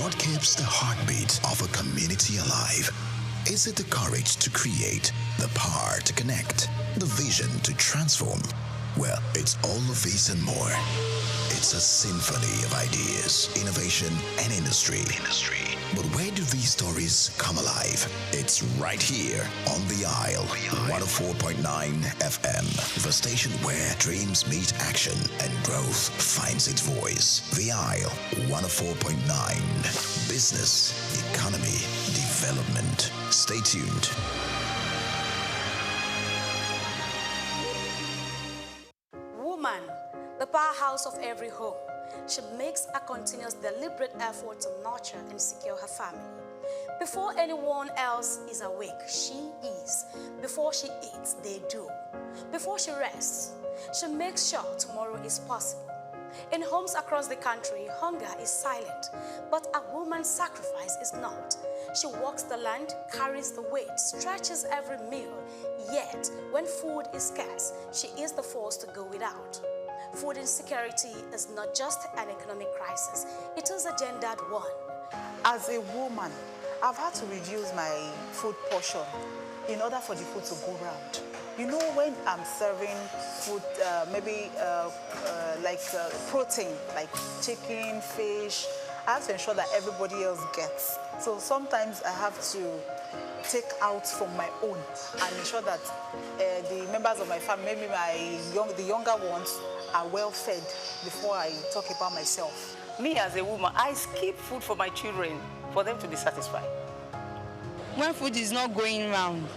What keeps the heartbeat of a community alive? Is it the courage to create, the power to connect, the vision to transform? Well, it's all of this and more. It's a symphony of ideas, innovation, and industry. But where do these stories come alive? It's right here on The Isle, 104.9 FM, the station where dreams meet action and growth finds its voice. The Isle, 104.9. Business, economy, development. Stay tuned. Woman, the powerhouse of every home. She makes a continuous, deliberate effort to nurture and secure her family. Before anyone else is awake, she is. Before she eats, they do. Before she rests, she makes sure tomorrow is possible. In homes across the country, hunger is silent, but a woman's sacrifice is not. She walks the land, carries the weight, stretches every meal, yet when food is scarce, she is the force to go without. Food insecurity is not just an economic crisis, it is a gendered one. As a woman, I've had to reduce my food portion in order for the food to go round. You know, when I'm serving food, maybe protein, like chicken, fish, I have to ensure that everybody else gets. So sometimes I have to take out from my own and ensure that the members of my family, maybe the younger ones, are well fed before I talk about myself. Me as a woman, I skip food for my children for them to be satisfied. When food is not going round,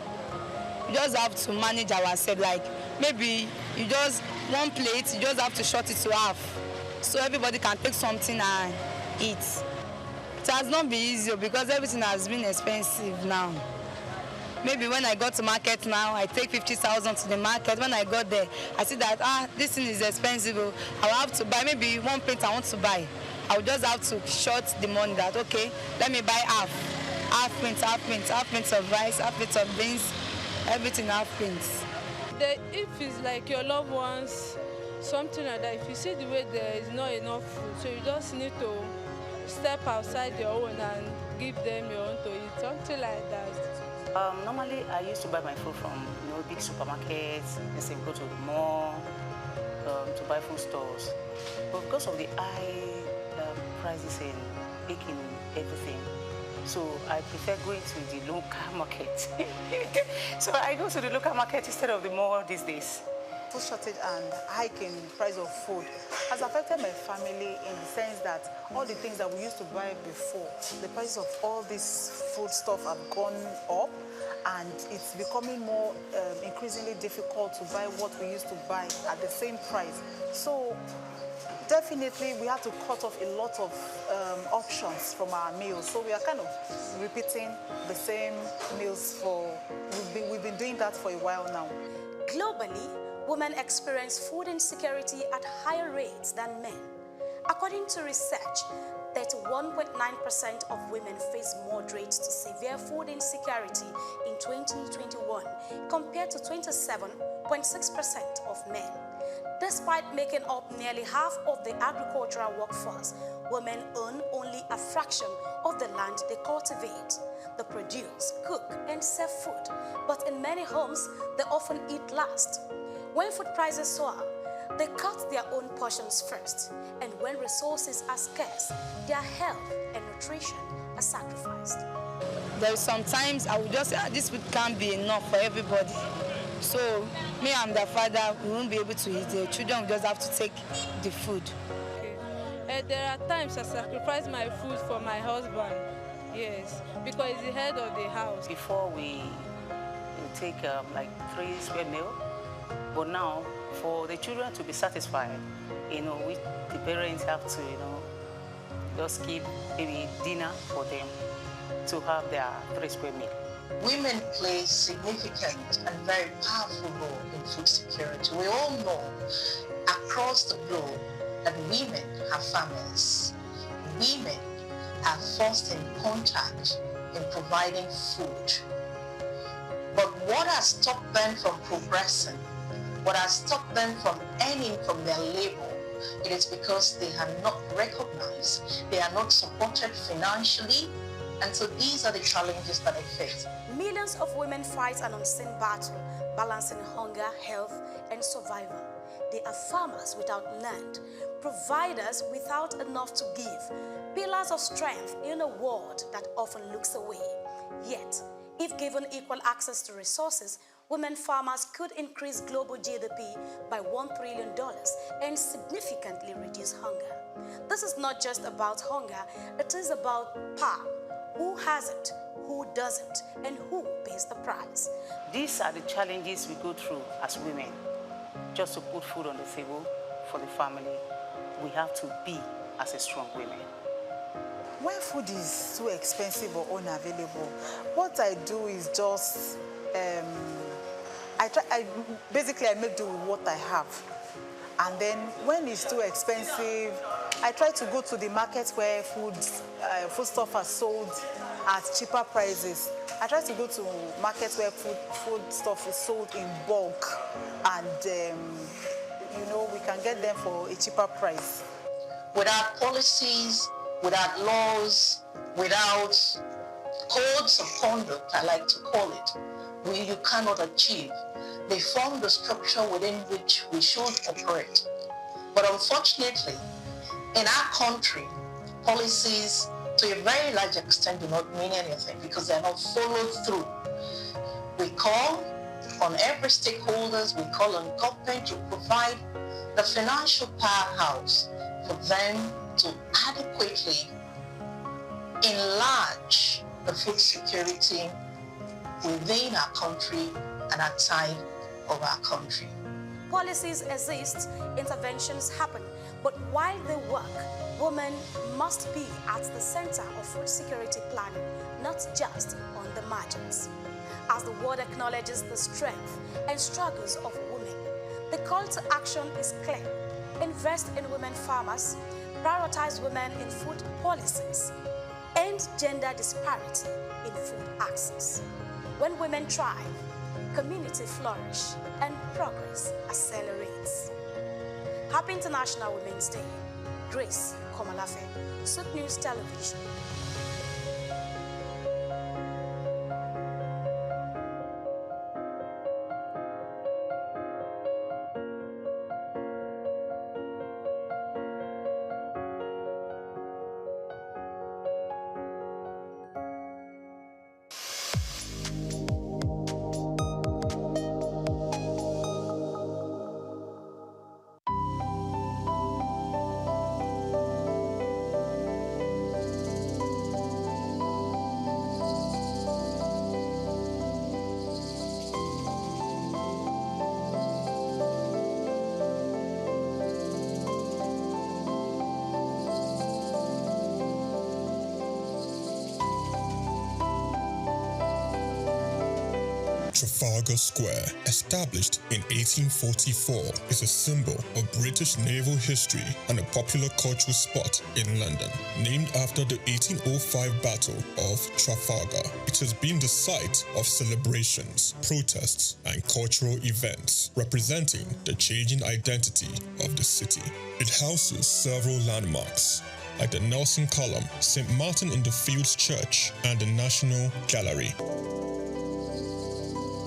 you just have to manage ourselves. Like maybe you just one plate, you just have to short it to half, so everybody can take something and eat. It has not been easy because everything has been expensive now. Maybe when I go to market now, I take 50,000 to the market. When I got there, I see that this thing is expensive. I will have to buy maybe one plate I want to buy. I will just have to short the money that okay, let me buy half plate of rice, half plate of beans, everything half plates. If it's like your loved ones, something like that, if you see the way there is not enough food, so you just need to step outside your own and give them your own to eat, something like that. Normally, I used to buy my food from big supermarkets, let's say go to the mall, to buy food stores. But because of the high prices in baking everything, so I prefer going to the local market. So I go to the local market instead of the mall these days. Food shortage and hike in price of food has affected my family in the sense that all the things that we used to buy before, the price of all this food stuff have gone up, and it's becoming more increasingly difficult to buy what we used to buy at the same price. So definitely we have to cut off a lot of options from our meals. So we are kind of repeating the same meals we've been doing that for a while now. Globally, women experience food insecurity at higher rates than men. According to research, 31.9% of women face moderate to severe food insecurity in 2021 compared to 27.6% of men. Despite making up nearly half of the agricultural workforce, women own only a fraction of the land they cultivate. They produce, cook, and sell food, but in many homes, they often eat last. When food prices soar, they cut their own portions first, and when resources are scarce, their health and nutrition are sacrificed. There is sometimes I will just say, this food can't be enough for everybody. So me and the father, we won't be able to eat. The children will just have to take the food. Okay. There are times I sacrifice my food for my husband. Yes, because he's the head of the house. Before we take like 3 square meal, but now for the children to be satisfied, the parents have to, just keep maybe dinner for them to have their 3 square meal. Women play a significant and very powerful role in food security. We all know across the globe that women have families. Women are first in contact in providing food. But what has stopped them from progressing, what has stopped them from earning from their labor, it is because they are not recognized, they are not supported financially, and so these are the challenges that they face. Millions of women fight an unseen battle, balancing hunger, health, and survival. They are farmers without land, providers without enough to give, pillars of strength in a world that often looks away. Yet, if given equal access to resources, women farmers could increase global GDP by $1 trillion and significantly reduce hunger. This is not just about hunger, it is about power. Who has it, who doesn't, and who pays the price? These are the challenges we go through as women. Just to put food on the table for the family, we have to be as a strong women. When food is too expensive or unavailable, what I do is just, basically I make do with what I have. And then when it's too expensive, I try to go to the market where foodstuff are sold at cheaper prices. I try to go to markets where food stuff is sold in bulk, and we can get them for a cheaper price. Without policies, without laws, without codes of conduct, I like to call it, you cannot achieve. They form the structure within which we should operate. But unfortunately, in our country, policies to a very large extent do not mean anything because they are not followed through. We call on every stakeholders, we call on government to provide the financial powerhouse for them to adequately enlarge the food security within our country and outside of our country. Policies exist, interventions happen, but while they work, women must be at the center of food security planning, not just on the margins. As the world acknowledges the strength and struggles of women, the call to action is clear. Invest in women farmers, prioritize women in food policies, end gender disparity in food access. When women thrive, community flourish, and progress accelerates. Happy International Women's Day. Grace Komalafe, Souq News Television. Trafalgar Square, established in 1844, is a symbol of British naval history and a popular cultural spot in London. Named after the 1805 Battle of Trafalgar, it has been the site of celebrations, protests, and cultural events, representing the changing identity of the city. It houses several landmarks, like the Nelson Column, St. Martin in the Fields Church, and the National Gallery.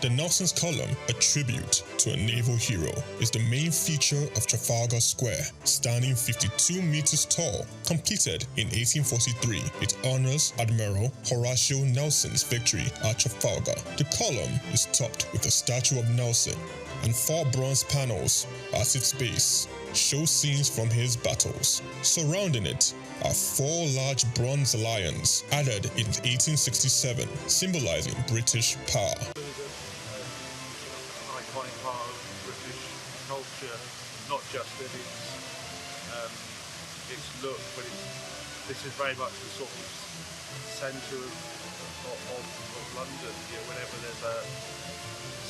The Nelson's Column, a tribute to a naval hero, is the main feature of Trafalgar Square. Standing 52 meters tall, completed in 1843, it honors Admiral Horatio Nelson's victory at Trafalgar. The column is topped with a statue of Nelson, and 4 bronze panels at its base show scenes from his battles. Surrounding it are 4 large bronze lions added in 1867, symbolizing British power. Iconic part of British culture, not just in its look, but this is very much the sort of centre of London. You know, whenever there's a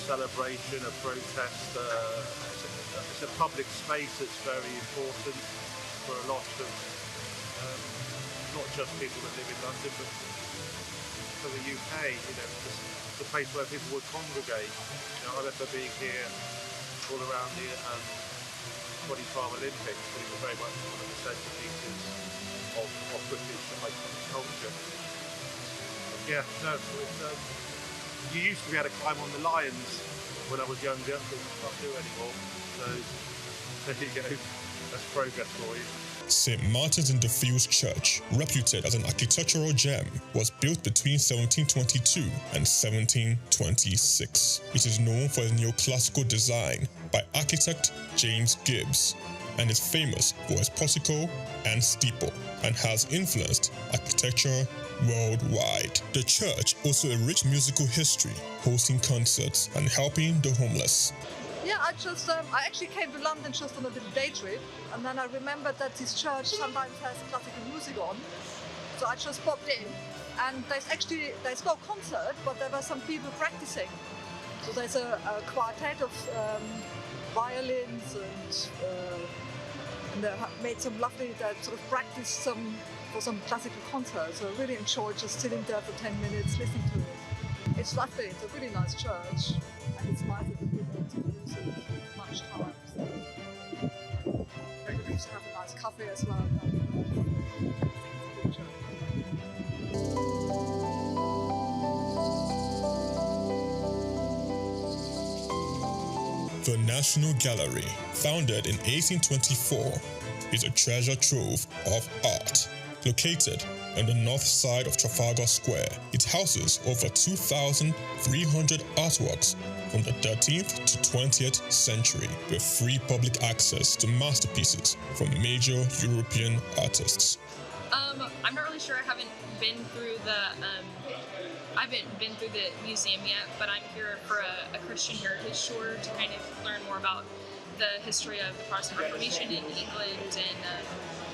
celebration, a protest, it's a public space that's very important for a lot of not just people that live in London, but for the UK. You know, it's a place where people would congregate. You know, I remember being here all around the 2012 Olympics, but it was very much one of the centerpieces of British iconic culture. Yeah, no, you used to be able to climb on the lions when I was younger, but you can't do anymore. So there you go, that's progress for you. St. Martin's-in-the-Fields Church, reputed as an architectural gem, was built between 1722 and 1726. It is known for its neoclassical design by architect James Gibbs and is famous for its portico and steeple and has influenced architecture worldwide. The church also a rich musical history, hosting concerts and helping the homeless. Yeah, I actually came to London just on a little day trip, and then I remembered that this church sometimes has classical music on, so I just popped in, and there's no concert, but there were some people practicing. So there's a quartet of violins, and they made some lovely, sort of practiced for some classical concert. So I really enjoyed just sitting there for 10 minutes listening to it. It's lovely. It's a really nice church, and it's nice that the people don't use it much time. So we used to have a nice cafe as well. The National Gallery, founded in 1824, is a treasure trove of art. Located on the north side of Trafalgar Square, it houses over 2,300 artworks from the 13th to 20th century, with free public access to masterpieces from major European artists. I'm not really sure. I haven't been through the museum yet, but I'm here for a Christian heritage tour to kind of learn more about the history of the Protestant Reformation in England and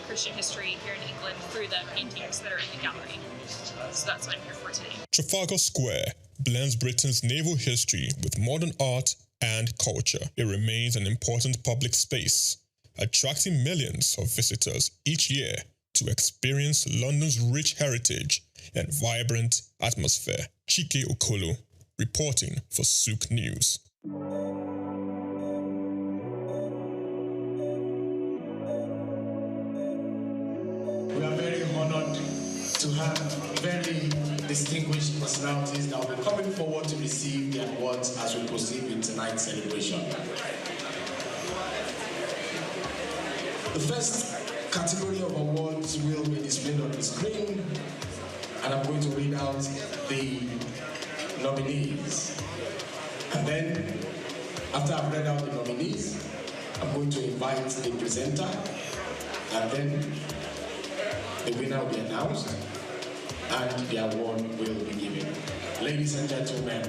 Christian history here in England through the paintings that are in the gallery. So that's what I'm here for today. Trafalgar Square blends Britain's naval history with modern art and culture. It remains an important public space, attracting millions of visitors each year to experience London's rich heritage and vibrant atmosphere. Chike Okolo, reporting for Souq News. We are very honored to have very distinguished personalities that will be coming forward to receive the awards as we proceed with tonight's celebration. The first category of awards will be displayed on the screen, and I'm going to read out the nominees. And then, after I've read out the nominees, I'm going to invite the presenter, and then the winner will be announced, and the award will be given. Ladies and gentlemen,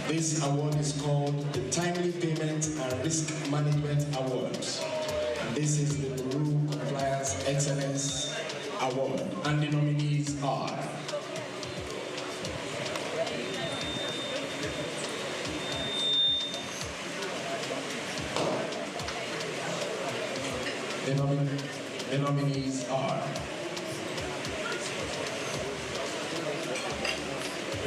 this award is called the Timely Payment and Risk Management Awards. And this is the Bureau Compliance Excellence Award, and the nominees are the nominees are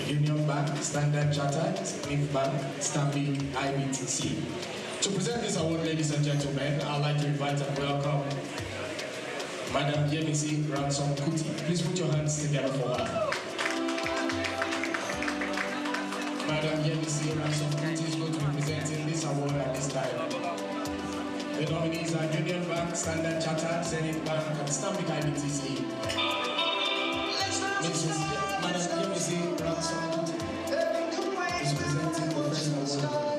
Union Bank, Standard Chartered, Smith Bank, Stanbic IBTC. To present this award, ladies and gentlemen, I'd like to invite and welcome Madam Yemisi Ransom Kuti. Please put your hands together for her. Madam Yemisi Ransom Kuti is going to be presenting this award at this time. The nominees are Union Bank, Standard Chartered, Zenith Bank, and Stanbic IBTC. Madam Yemisi Ransom Kuti is presenting the first award.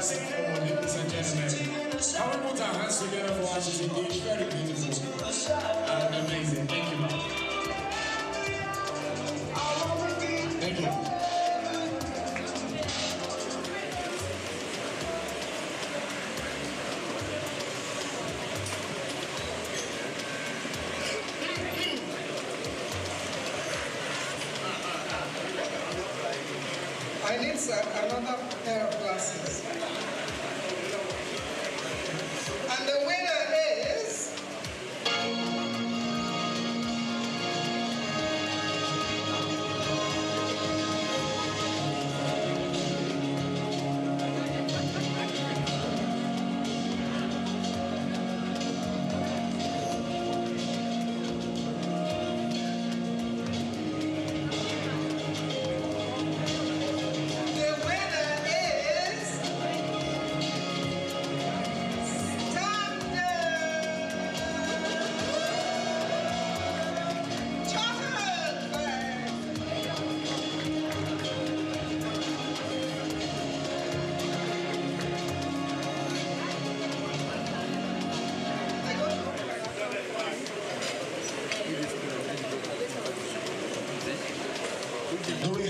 Ladies and gentlemen, how we put our hands together for us is indeed very beautiful and amazing. Thank you, ma'am. Thank you. I need another pair of glasses. And the winner is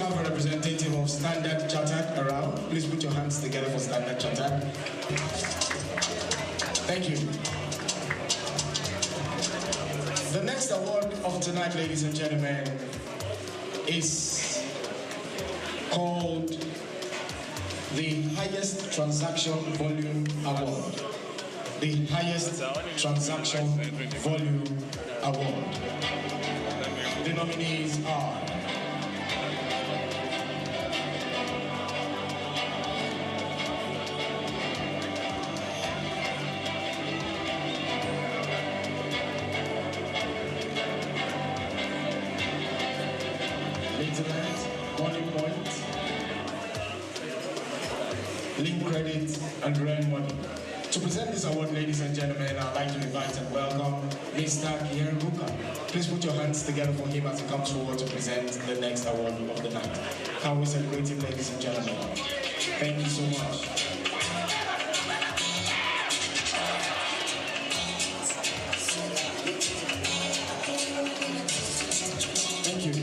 have a representative of Standard Chartered around? Please put your hands together for Standard Chartered. Thank you. The next award of tonight, ladies and gentlemen, is called the Highest Transaction Volume Award. The Highest Transaction Volume Award. The nominees are Internet, Money Point, Link Credit, and Rent Money. To present this award, ladies and gentlemen, I'd like to invite and welcome Mr. Kieruka. Please put your hands together for him as he comes forward to present the next award of the night. Can we celebrate him, ladies and gentlemen? Thank you so much. Thank you.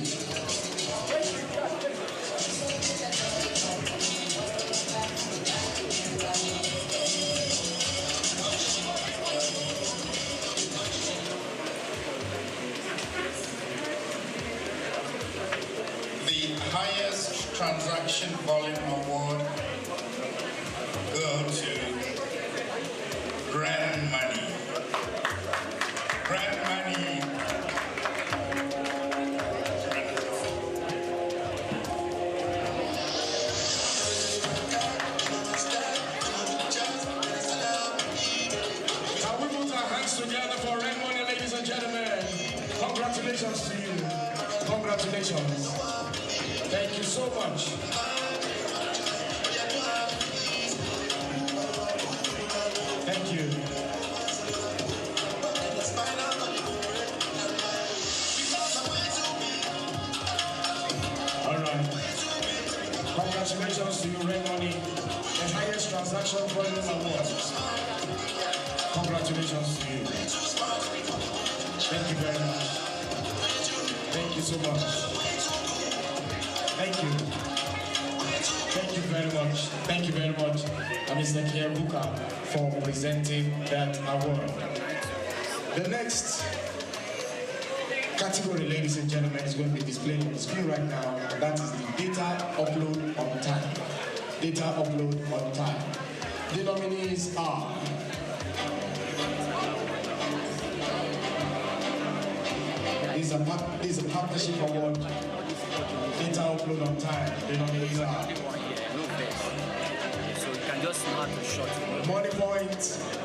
Highest transaction volume award go to Grand Money. Grand Money. Can we put our hands together for Grand Money, ladies and gentlemen? Congratulations to you. Congratulations. Thank you so much. Thank you. All right. Congratulations to you, Red Money, the highest transaction volume award. Congratulations to you. Thank you very much. Thank you so much. Thank you. Thank you very much. Thank you very much, Mr. Kieruka, for presenting that award. The next category, ladies and gentlemen, is going to be displayed on the screen right now. That is the data upload on time. Data upload on time. The nominees are this is a partnership award. Data upload on time. The nominees are so you can just know how to short it. Money Point,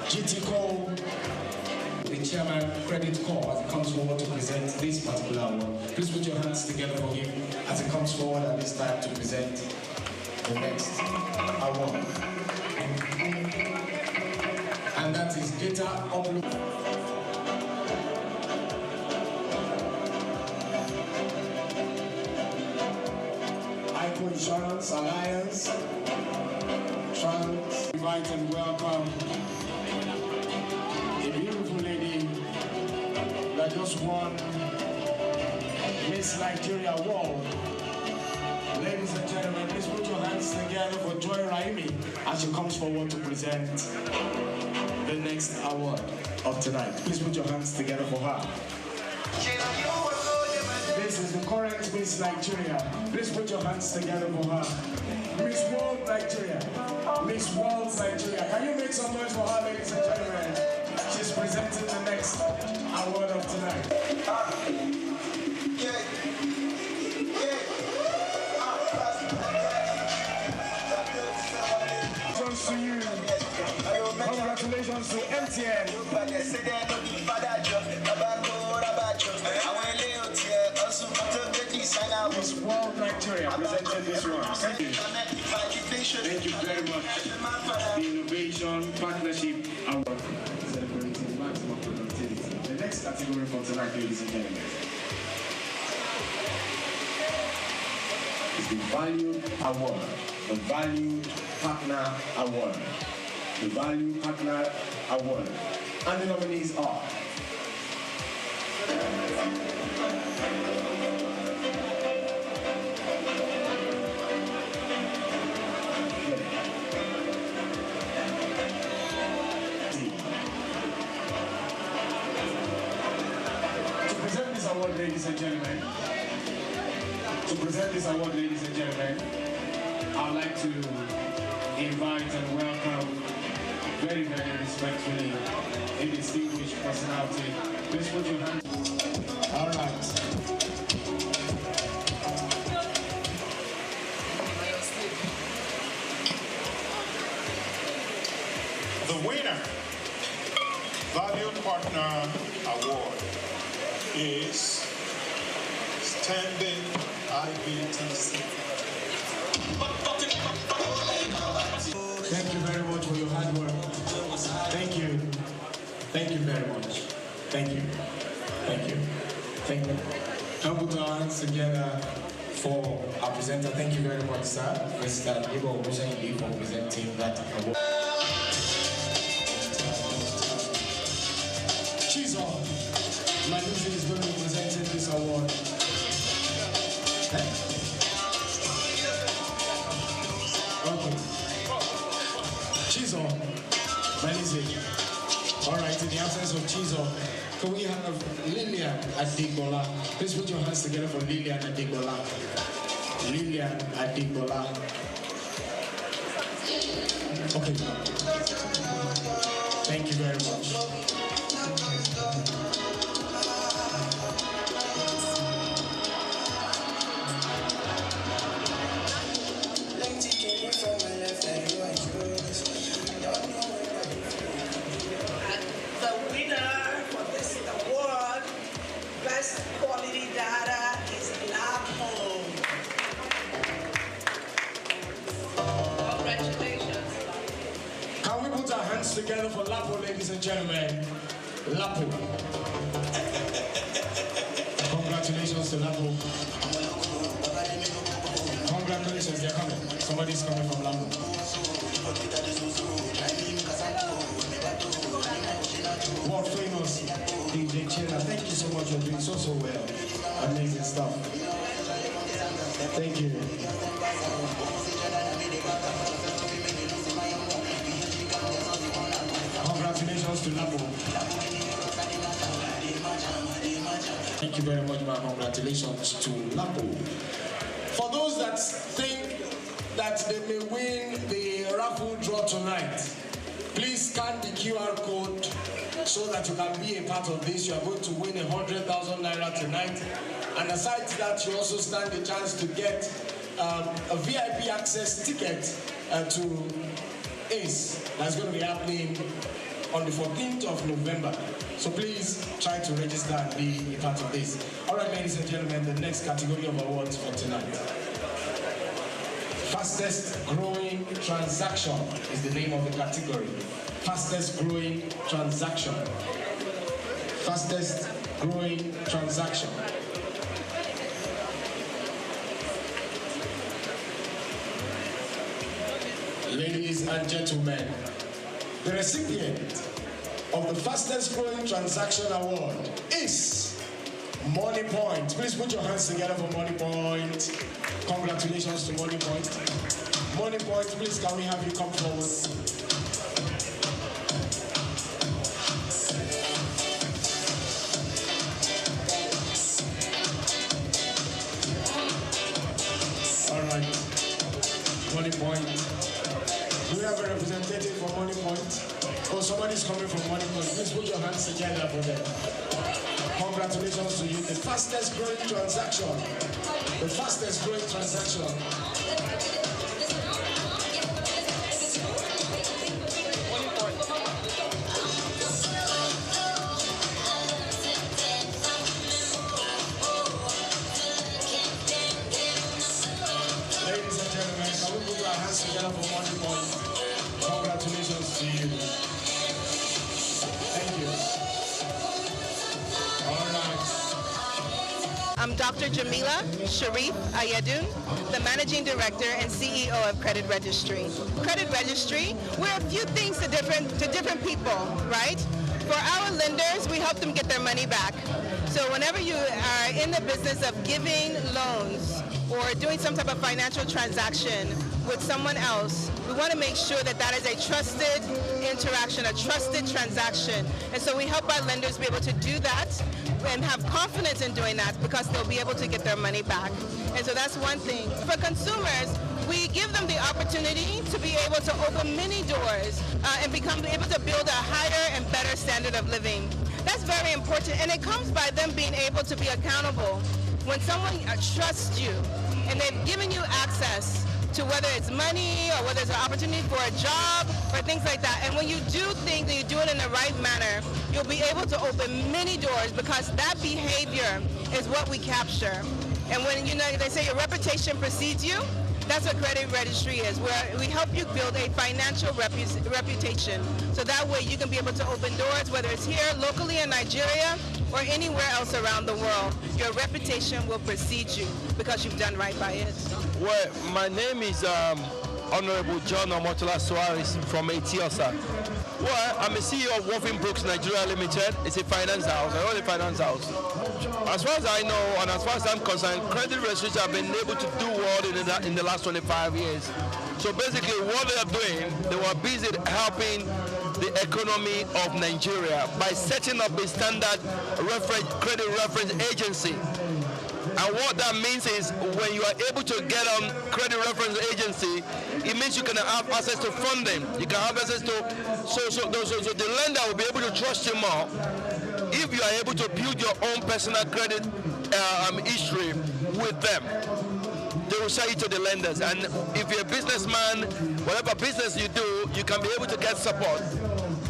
GT Call, the chairman Credit Call as he comes forward to present this particular award. Please put your hands together for him as he comes forward at this time to present the next award. And that is Data Upload. Insurance Alliance, Trans, invite and welcome a beautiful lady that just won Miss Nigeria World. Ladies and gentlemen, please put your hands together for Joy Raimi as she comes forward to present the next award of tonight. Please put your hands together for her. This is the current Miss Nigeria. Please put your hands together for her. Miss World Nigeria. Miss World Nigeria. Can you make some noise for her, ladies and gentlemen? She's presenting the next award of tonight. Congratulations to you. Congratulations to MTN. Miss World Nigeria presented this one. Thank you. Thank you very much. The Innovation Partnership Award celebrating maximum productivity. The next category for tonight, ladies and gentlemen, is the Value Award. The Value Partner Award. The Value Partner Award. And the nominees are gentlemen, to present this award, ladies and gentlemen, I'd like to invite and welcome very, very respectfully a distinguished personality. Please put your hands. All right. The winner, Valued Partner Award, is Standing IBTC. Thank you very much for your hard work. Thank you. Thank you very much. Thank you. Thank you. Thank you. Can we put our hands together for our presenter? Thank you very much, sir. Mr. Ibo Obushayili for presenting that award. Chizo, my music is going to be presenting this award. Okay. Chizo, Malize. All right, in the absence of Chizo, can we have Lillian Adigola? Please put your hands together for Lillian Adigola. Lillian Adigola. Okay. Thank you very much. Quality data is Lapo. Congratulations. Can we put our hands together for Lapo, ladies and gentlemen? Lapo. Congratulations to Lapo. Congratulations, they're coming. Somebody's coming from Lapo. World famous DJ Chena. Thank you so much for doing so well. Amazing stuff. Thank you. Congratulations to Lapo. Thank you very much, man. Congratulations to Lapo. For those that think that they may win the raffle draw tonight, please scan the QR code so that you can be a part of this. You are going to win 100,000 naira tonight. And aside to that, you also stand a chance to get a VIP access ticket to ACE. That's going to be happening on the 14th of November. So please try to register and be a part of this. All right, ladies and gentlemen, the next category of awards for tonight. Fastest growing transaction is the name of the category. Fastest growing transaction. Fastest growing transaction. Ladies and gentlemen, the recipient of the fastest growing transaction award is Money Point. Please put your hands together for Money Point. Congratulations to Money Point. Money Point, please can we have you come forward? All right. Money Point. Do we have a representative for Money Point? Oh, somebody's coming from Money Point. Please put your hands together for them. Congratulations to you. The fastest growing transaction. The fastest growing transaction. Ladies and gentlemen, can we put our hands together for Money Point? Congratulations to you. Thank you. All right. I'm Dr. Jamila Sharif Ayedun, the Managing Director and CEO of Credit Registry. Credit Registry, we're a few things to different people, right? For our lenders, we help them get their money back. So whenever you are in the business of giving loans or doing some type of financial transaction, with someone else, we want to make sure that that is a trusted interaction, a trusted transaction. And so we help our lenders be able to do that and have confidence in doing that because they'll be able to get their money back. And so that's one thing. For consumers, we give them the opportunity to be able to open many doors and become able to build a higher and better standard of living. That's very important, and it comes by them being able to be accountable. When someone trusts you and they've given you access to whether it's money or whether it's an opportunity for a job or things like that, and when you do things and you do it in the right manner, you'll be able to open many doors because that behavior is what we capture. And when they say your reputation precedes you, that's what Credit Registry is, where we help you build a financial reputation. So that way you can be able to open doors, whether it's here, locally in Nigeria, or anywhere else around the world. Your reputation will precede you because you've done right by it. Well, my name is Honorable John Omotola Suarez from Etiosa. Well, I'm a CEO of Wolfing Brooks Nigeria Limited. It's a finance house. I own a finance house. As far as I know, and as far as I'm concerned, Credit Registry have been able to do well in the last 25 years. So basically what they are doing, they were busy helping the economy of Nigeria by setting up a standard credit reference agency. And what that means is when you are able to get on credit reference agency, it means you can have access to funding. You can have access to, so the lender will be able to trust you more if you are able to build your own personal credit history with them. They will sell you to the lenders. And if you're a businessman, whatever business you do, you can be able to get support.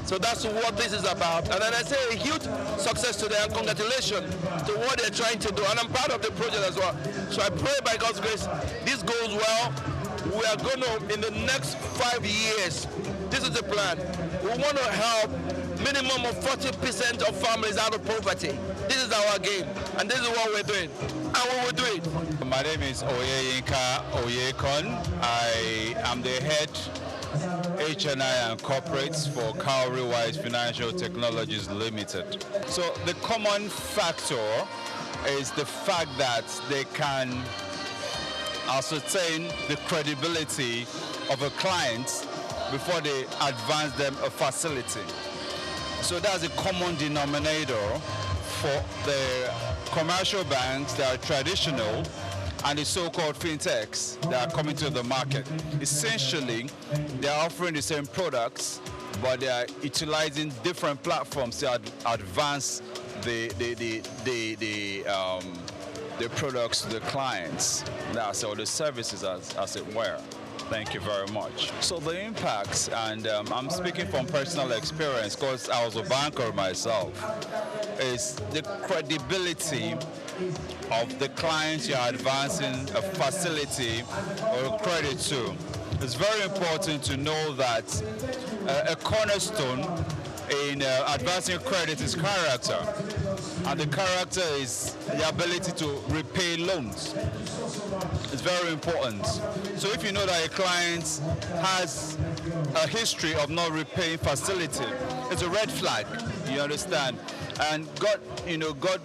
So that's what this is about. And then I say a huge success to them. Congratulations to what they're trying to do. And I'm proud of the project as well. So I pray by God's grace, this goes well. We are going to, in the next 5 years, this is the plan. We want to help minimum of 40% of families out of poverty. This is our game. And this is what we're doing. And we will do it. My name is Oyeyinka Oyekon. I am the head HNI and corporates for Cowrie Wise Financial Technologies Limited. So the common factor is the fact that they can ascertain the credibility of a client before they advance them a facility. So that's a common denominator for the commercial banks that are traditional and the so-called fintechs that are coming to the market. Essentially, they are offering the same products, but they are utilizing different platforms to advance the products to the clients, or the services as it were. Thank you very much. So the impacts, and I'm speaking from personal experience because I was a banker myself, is the credibility of the clients you're advancing a facility or a credit to. It's very important to know that a cornerstone in advancing credit is character. And the character is the ability to repay loans. It's very important. So if you know that a client has a history of not repaying facility, it's a red flag, you understand? And God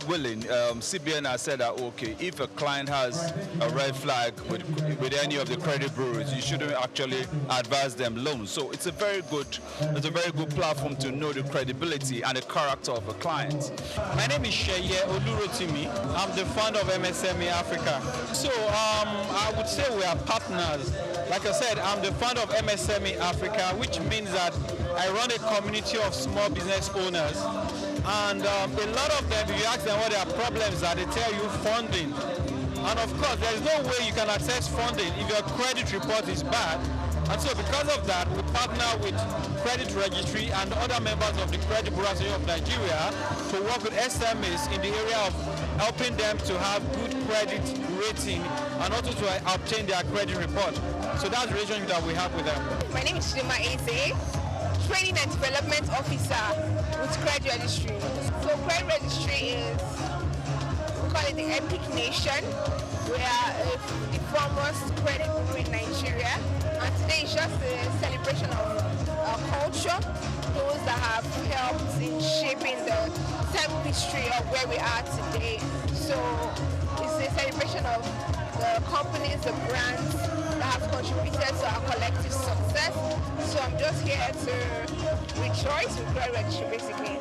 willing, CBN has said that, okay, if a client has a red flag with any of the credit bureaus, you shouldn't actually advise them loans. So it's a very good platform to know the credibility and the character of a client. My name is Sheye Olurotimi. I'm the founder of MSME Africa. So I would say we are partners. Like I said, I'm the founder of MSME Africa, which means that I run a community of small business owners. And a lot of them, if you ask them what their problems are, they tell you funding. And of course, there is no way you can access funding if your credit report is bad. And so because of that, we partner with Credit Registry and other members of the Credit Bureau of Nigeria to work with SMEs in the area of helping them to have good credit rating and also to obtain their credit report. So that's the relationship that we have with them. My name is Shima Eze, Training and Development Officer with Credit Registry. So Credit Registry is, we call it the Epic Nation. We are the foremost credit bureau in Nigeria. And today is just a celebration of our culture, those that have helped in shaping the history of where we are today. So it's a celebration of the companies, the brands that have contributed to our collective success. So I'm just here to rejoice with Credit Registry, basically.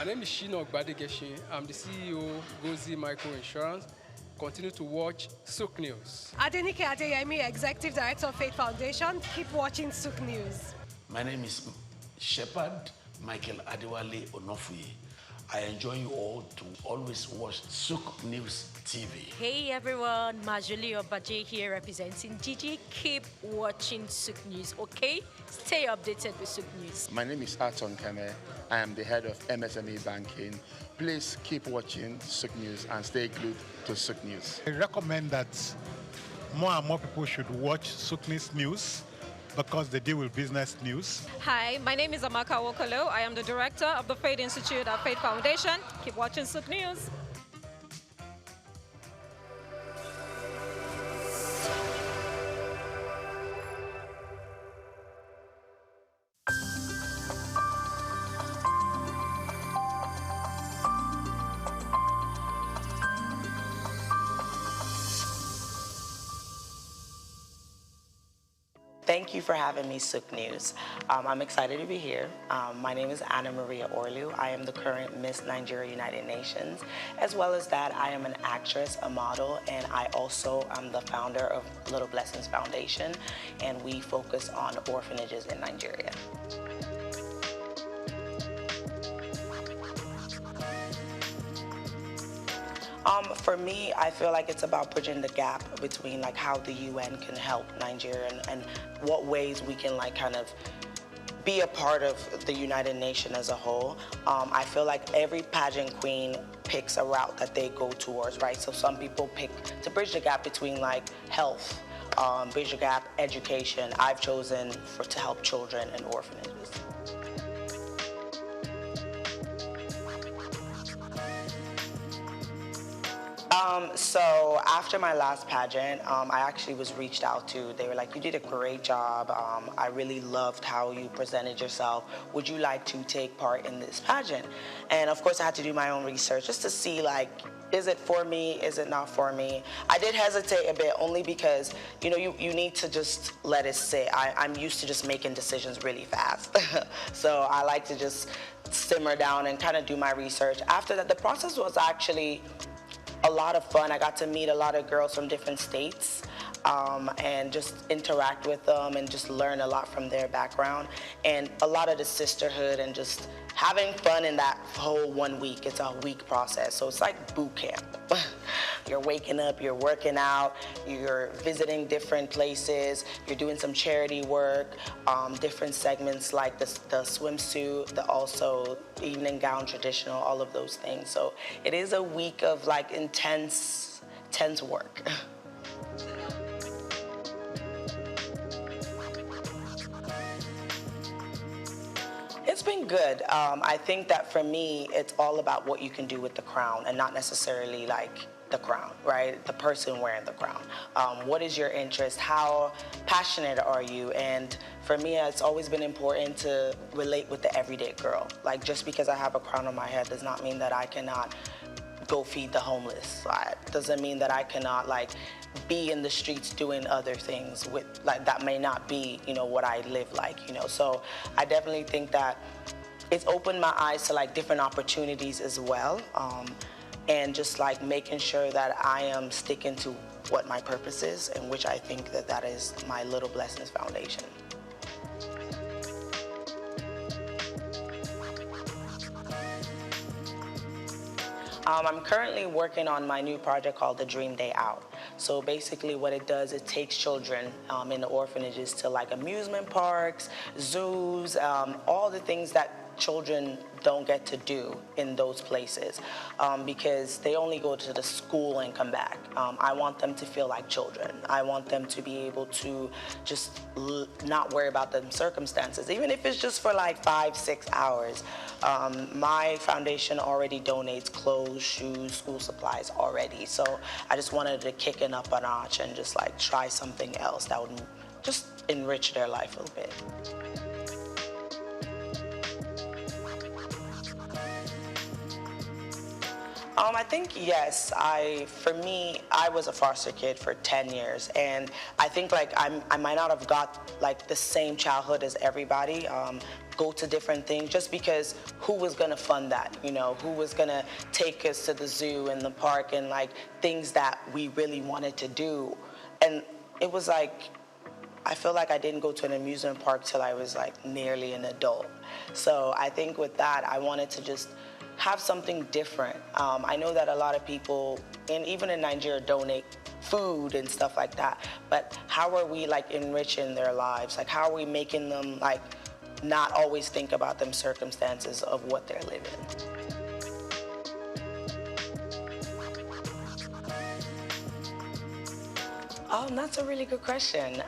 My name is Shino Gbadegeshin. I'm the CEO Gozi Micro Insurance. Continue to watch Souq News. Adenike Adeyemi, Executive Director of Faith Foundation. Keep watching Souq News. My name is Shepherd Michael Adewale Onofuye. I enjoy you all to always watch Souq News TV. Hey everyone, Majuli Obaje here representing Gigi. Keep watching Souq News, okay? Stay updated with Souq News. My name is Aton Keme. I am the head of MSME Banking. Please keep watching Souq News and stay glued to Souq News. I recommend that more and more people should watch Souq News because they deal with business news. Hi, my name is Amaka Wokolo. I am the director of the Faith Institute at Faith Foundation. Keep watching Souq News. Thank you for having me, Souq News. I'm excited to be here. My name is Anna Maria Orlu. I am the current Miss Nigeria United Nations. As well as that, I am an actress, a model, and I also am the founder of Little Blessings Foundation, and we focus on orphanages in Nigeria. For me, I feel like it's about bridging the gap between like how the UN can help Nigeria and what ways we can like kind of be a part of the United Nations as a whole. I feel like every pageant queen picks a route that they go towards, right? So some people pick to bridge the gap between like health, bridge the gap, education. I've chosen to help children in orphanages. So after my last pageant, I actually was reached out to. They were like, you did a great job. I really loved how you presented yourself. Would you like to take part in this pageant? And of course I had to do my own research just to see like, is it for me? Is it not for me? I did hesitate a bit only because, you know, you need to just let it sit. I'm used to just making decisions really fast. So I like to just simmer down and kind of do my research. After that, the process was actually a lot of fun. I got to meet a lot of girls from different states and just interact with them and just learn a lot from their background and a lot of the sisterhood and just having fun in that whole 1 week. It's a week process, so it's like boot camp. You're waking up, you're working out, you're visiting different places, you're doing some charity work, different segments like the swimsuit, the also evening gown traditional, all of those things. So it is a week of like intense work. It's been good. I think that for me, it's all about what you can do with the crown and not necessarily like the crown, right? The person wearing the crown. What is your interest? How passionate are you? And for me, it's always been important to relate with the everyday girl. Like just because I have a crown on my head does not mean that I cannot go feed the homeless. Doesn't mean that I cannot like be in the streets doing other things with like that may not be, you know, what I live like, you know. So I definitely think that it's opened my eyes to like different opportunities as well, and just like making sure that I am sticking to what my purpose is, and which I think that is my Little Blessings Foundation. I'm currently working on my new project called The Dream Day Out. So basically what it does, it takes children in the orphanages to like amusement parks, zoos, all the things that children don't get to do in those places because they only go to the school and come back. I want them to feel like children. I want them to be able to just not worry about the circumstances, even if it's just for like 5-6 hours. My foundation already donates clothes, shoes, school supplies already. So I just wanted to kick it up a notch and just like try something else that would just enrich their life a little bit. I think yes. For me, I was a foster kid for 10 years, and I think like I might not have got like the same childhood as everybody. Go to different things just because who was gonna fund that? You know, who was gonna take us to the zoo and the park and like things that we really wanted to do? And it was like, I feel like I didn't go to an amusement park till I was like nearly an adult. So I think with that, I wanted to just have something different. I know that a lot of people, and even in Nigeria, donate food and stuff like that, but how are we like enriching their lives? Like how are we making them like not always think about them circumstances of what they're living? That's a really good question.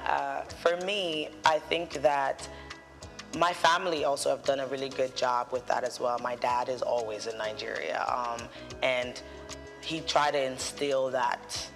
For me, I think that my family also have done a really good job with that as well. My dad is always in Nigeria, and he tried to instill that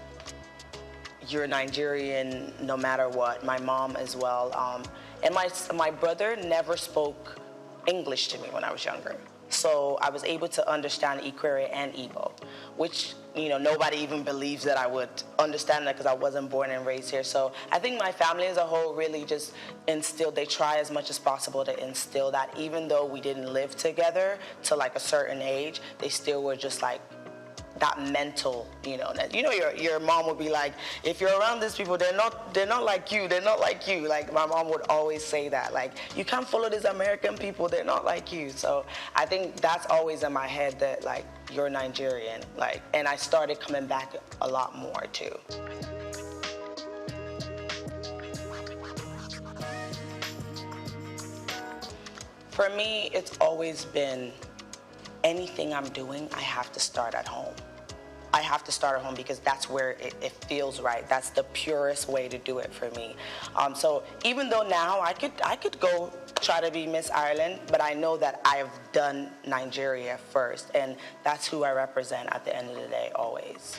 you're Nigerian no matter what. My mom as well. And my brother never spoke English to me when I was younger. So I was able to understand Ikwere and Igbo, which, nobody even believes that I would understand that because I wasn't born and raised here. So I think my family as a whole really just they try as much as possible to instill that. Even though we didn't live together to like a certain age, they still were just like, that mental, your mom would be like, if you're around these people, they're not like you, they're not like you. Like my mom would always say that, like, you can't follow these American people, they're not like you. So I think that's always in my head that like, you're Nigerian, like, and I started coming back a lot more too. For me, it's always been anything I'm doing, I have to start at home. I have to start at home because that's where it feels right. That's the purest way to do it for me. So even though now I could go try to be Miss Ireland, but I know that I've done Nigeria first, and that's who I represent at the end of the day, always.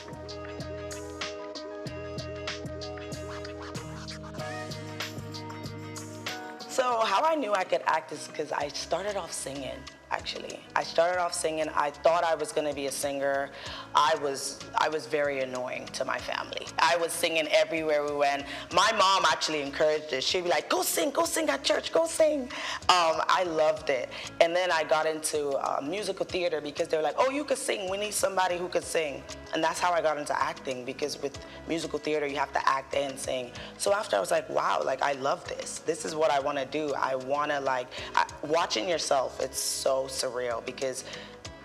So how I knew I could act is because I started off singing, actually. I started off singing. I thought I was going to be a singer. I was very annoying to my family. I was singing everywhere we went. My mom actually encouraged it. She'd be like, go sing at church, go sing. I loved it. And then I got into musical theater because they were like, oh, you could sing. We need somebody who could sing. And that's how I got into acting, because with musical theater, you have to act and sing. So after I was like, wow, like I love this. This is what I want to do. I want to watching yourself, it's so surreal because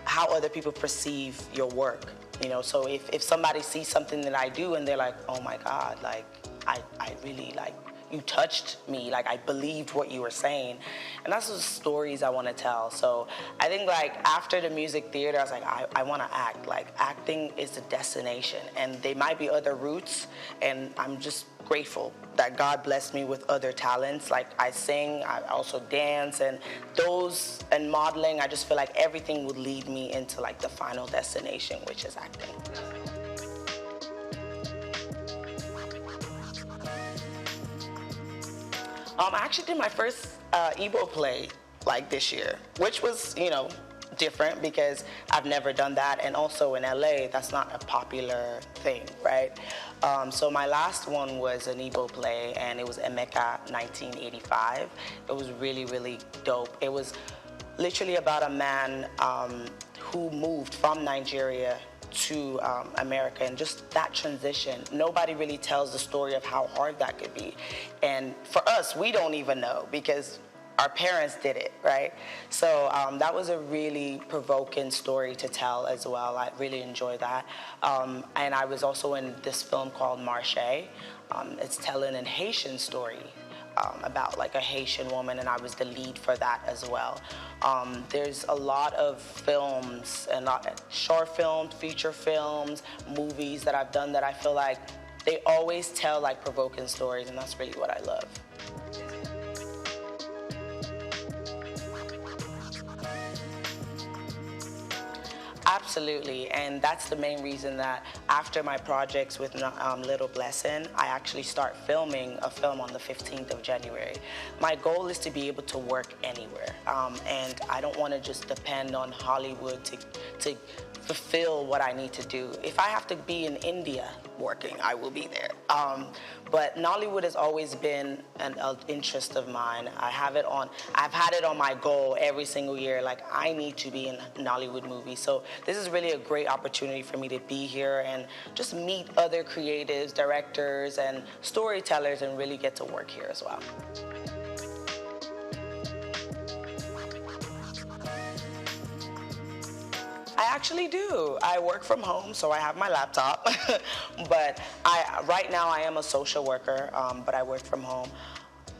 how other people perceive your work, so if somebody sees something that I do and they're like, oh my God, like I really like, you touched me, like I believed what you were saying. And that's the stories I want to tell. So I think like after the music theater, I was like, I want to act. Like acting is the destination, and there might be other routes, and I'm just grateful that God blessed me with other talents. Like I sing, I also dance, and modeling. I just feel like everything would lead me into like the final destination, which is acting. I actually did my first Igbo play like this year, which was, different because I've never done that. And also in LA, that's not a popular thing, right? So my last one was an Igbo play, and it was Emeka 1985. It was really, really dope. It was literally about a man who moved from Nigeria to America, and just that transition. Nobody really tells the story of how hard that could be. And for us, we don't even know because our parents did it, right? So that was a really provoking story to tell as well. I really enjoyed that. And I was also in this film called Marche. It's telling a Haitian story about like a Haitian woman, and I was the lead for that as well. There's a lot of films, and short films, feature films, movies that I've done that I feel like they always tell like provoking stories, and that's really what I love. Absolutely, and that's the main reason that after my projects with Little Blessing, I actually start filming a film on the 15th of January. My goal is to be able to work anywhere, and I don't want to just depend on Hollywood to fulfill what I need to do. If I have to be in India working, I will be there. But Nollywood has always been an interest of mine. I've had it on my goal every single year. Like, I need to be in Nollywood movies. So this is really a great opportunity for me to be here and just meet other creatives, directors, and storytellers, and really get to work here as well. I actually do. I work from home, so I have my laptop. But right now I am a social worker, but I work from home.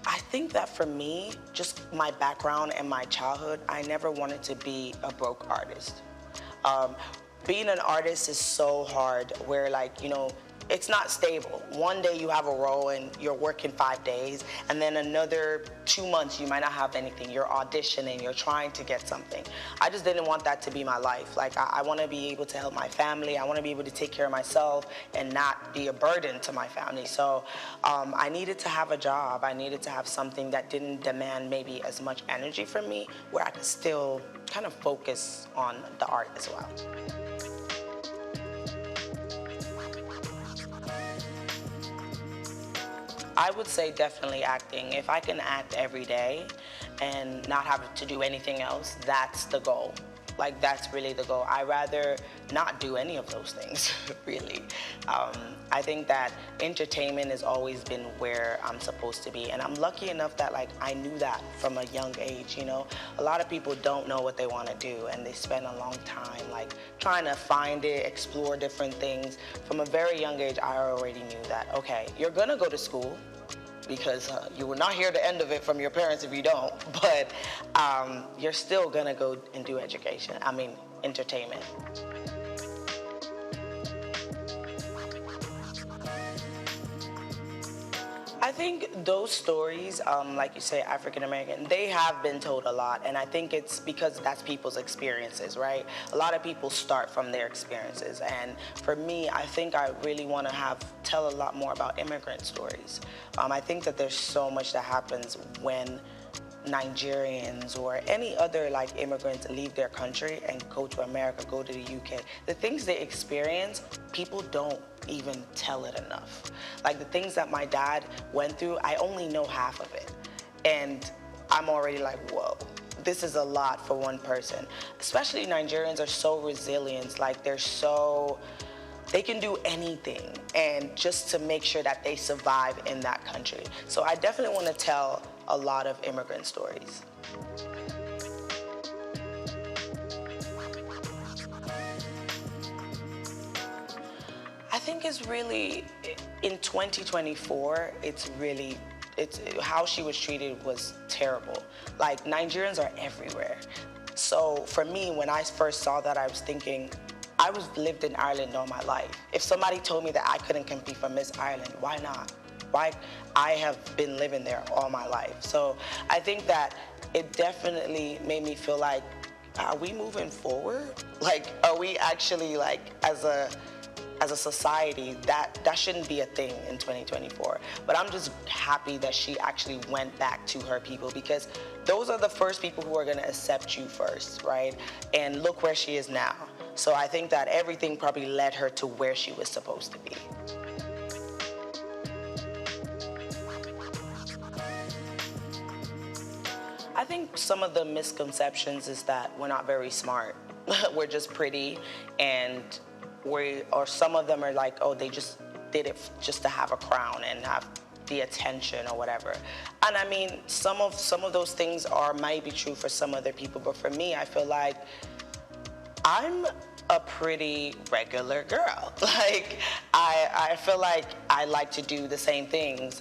I think that for me, just my background and my childhood, I never wanted to be a broke artist. Being an artist is so hard, where it's not stable. One day you have a role and you're working 5 days, and then another 2 months you might not have anything. You're auditioning, you're trying to get something. I just didn't want that to be my life. Like, I want to be able to help my family. I want to be able to take care of myself and not be a burden to my family. So I needed to have a job. I needed to have something that didn't demand maybe as much energy from me, where I could still kind of focus on the art as well. I would say definitely acting. If I can act every day and not have to do anything else, that's the goal. Like, that's really the goal. I'd rather not do any of those things, really. I think that entertainment has always been where I'm supposed to be. And I'm lucky enough that, like, I knew that from a young age, you know? A lot of people don't know what they want to do, and they spend a long time, like, trying to find it, explore different things. From a very young age, I already knew that, okay, you're gonna go to school, because you will not hear the end of it from your parents if you don't, but you're still gonna go and do entertainment. I think those stories, like you say, African American, they have been told a lot, and I think it's because that's people's experiences, right? A lot of people start from their experiences, and for me, I think I really want to tell a lot more about immigrant stories. I think that there's so much that happens when Nigerians or any other like immigrants leave their country and go to America, go to the UK. The things they experience, people don't even tell it enough. Like the things that my dad went through, I only know half of it. And I'm already like, whoa, this is a lot for one person. Especially Nigerians are so resilient, like they can do anything, and just to make sure that they survive in that country. So I definitely want to tell a lot of immigrant stories. I think it's really, in 2024, it's how she was treated was terrible. Like, Nigerians are everywhere. So for me, when I first saw that, I was thinking, I lived in Ireland all my life. If somebody told me that I couldn't compete for Miss Ireland, why not? Why? I have been living there all my life. So I think that it definitely made me feel like, are we moving forward? Like, are we actually, like, as a society, that shouldn't be a thing in 2024. But I'm just happy that she actually went back to her people, because those are the first people who are gonna accept you first, right? And look where she is now. So I think that everything probably led her to where she was supposed to be. I think some of the misconceptions is that we're not very smart. We're just pretty, and or some of them are like, oh, they just did it just to have a crown and have the attention or whatever. And I mean, some of those things might be true for some other people, but for me, I feel like I'm a pretty regular girl. Like, I feel like I like to do the same things.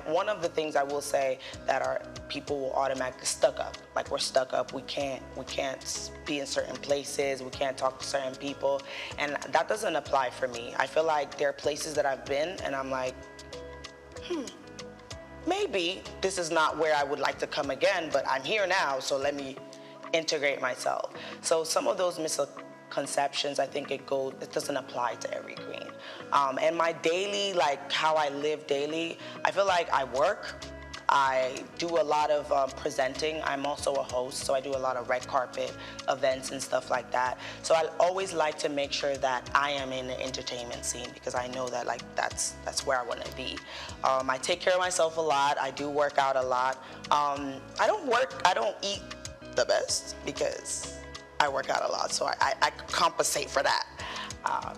One of the things I will say that people will automatically stuck up. Like, we're stuck up. We can't be in certain places. We can't talk to certain people. And that doesn't apply for me. I feel like there are places that I've been and I'm like, maybe this is not where I would like to come again, but I'm here now, so let me integrate myself. So some of those misconceptions, I think it doesn't apply to every queen. And my daily, like how I live daily, I feel like I work. I do a lot of presenting. I'm also a host, so I do a lot of red carpet events and stuff like that. So I always like to make sure that I am in the entertainment scene, because I know that that's where I want to be. I take care of myself a lot. I do work out a lot. I don't eat the best because I work out a lot, so I compensate for that.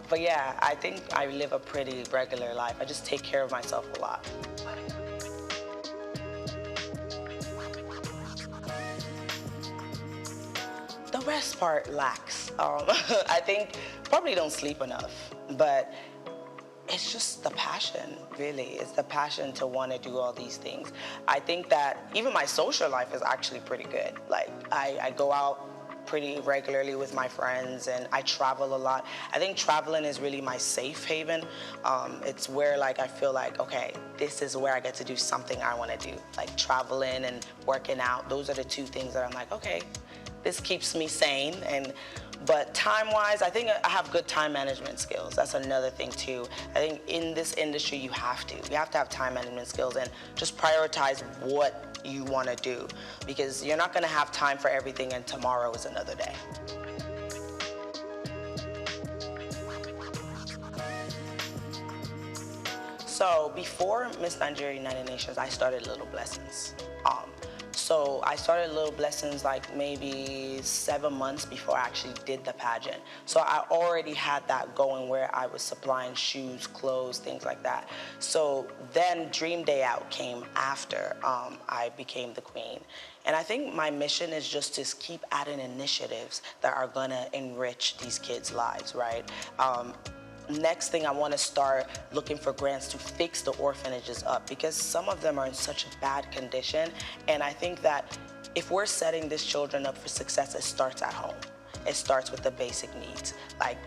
But yeah, I think I live a pretty regular life. I just take care of myself a lot. The rest part lacks. I think probably don't sleep enough, but it's just the passion, really. It's the passion to want to do all these things. I think that even my social life is actually pretty good. Like, I go out pretty regularly with my friends, and I travel a lot. I think traveling is really my safe haven. It's where like I feel like, okay, this is where I get to do something I want to do. Like traveling and working out, those are the two things that I'm like, okay, this keeps me sane. But time-wise, I think I have good time management skills. That's another thing too. I think in this industry, you have to have time management skills and just prioritize what you want to do, because you're not going to have time for everything, and tomorrow is another day. So before Miss Nigeria United Nations, I started Little Blessings. So I started Little Blessings like maybe 7 months before I actually did the pageant. So I already had that going where I was supplying shoes, clothes, things like that. So then Dream Day Out came after I became the queen. And I think my mission is just to keep adding initiatives that are gonna enrich these kids' lives, right? Next thing, I want to start looking for grants to fix the orphanages up, because some of them are in such a bad condition. And I think that if we're setting these children up for success, it starts at home. It starts with the basic needs. Like,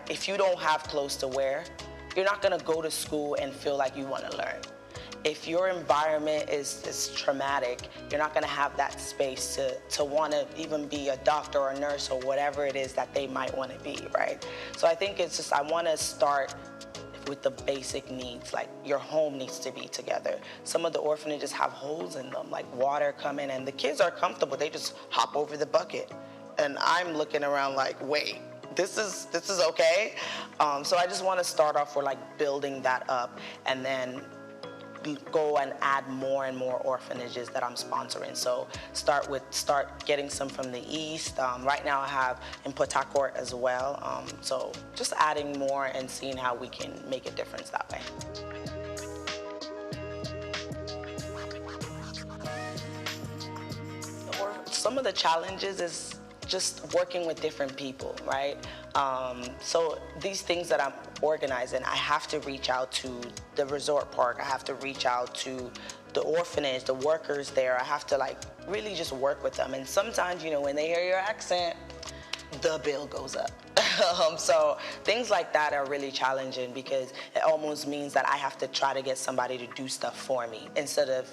if you don't have clothes to wear, you're not going to go to school and feel like you want to learn. If your environment is traumatic, you're not going to have that space to want to even be a doctor or a nurse or whatever it is that they might want to be, right? So I think it's just, I want to start with the basic needs. Like, your home needs to be together. Some of the orphanages have holes in them, like water coming, and the kids are comfortable. They just hop over the bucket. And I'm looking around like, wait, this is okay? So I just want to start off with like building that up, and then go and add more and more orphanages that I'm sponsoring. So start getting some from the east. Right now I have in Port Harcourt as well. So just adding more and seeing how we can make a difference that way. Some of the challenges is just working with different people, right? So these things that I'm organizing, I have to reach out to the resort park. I have to reach out to the orphanage, the workers there. I have to like really just work with them. And sometimes, you know, when they hear your accent, the bill goes up. So things like that are really challenging, because it almost means that I have to try to get somebody to do stuff for me instead of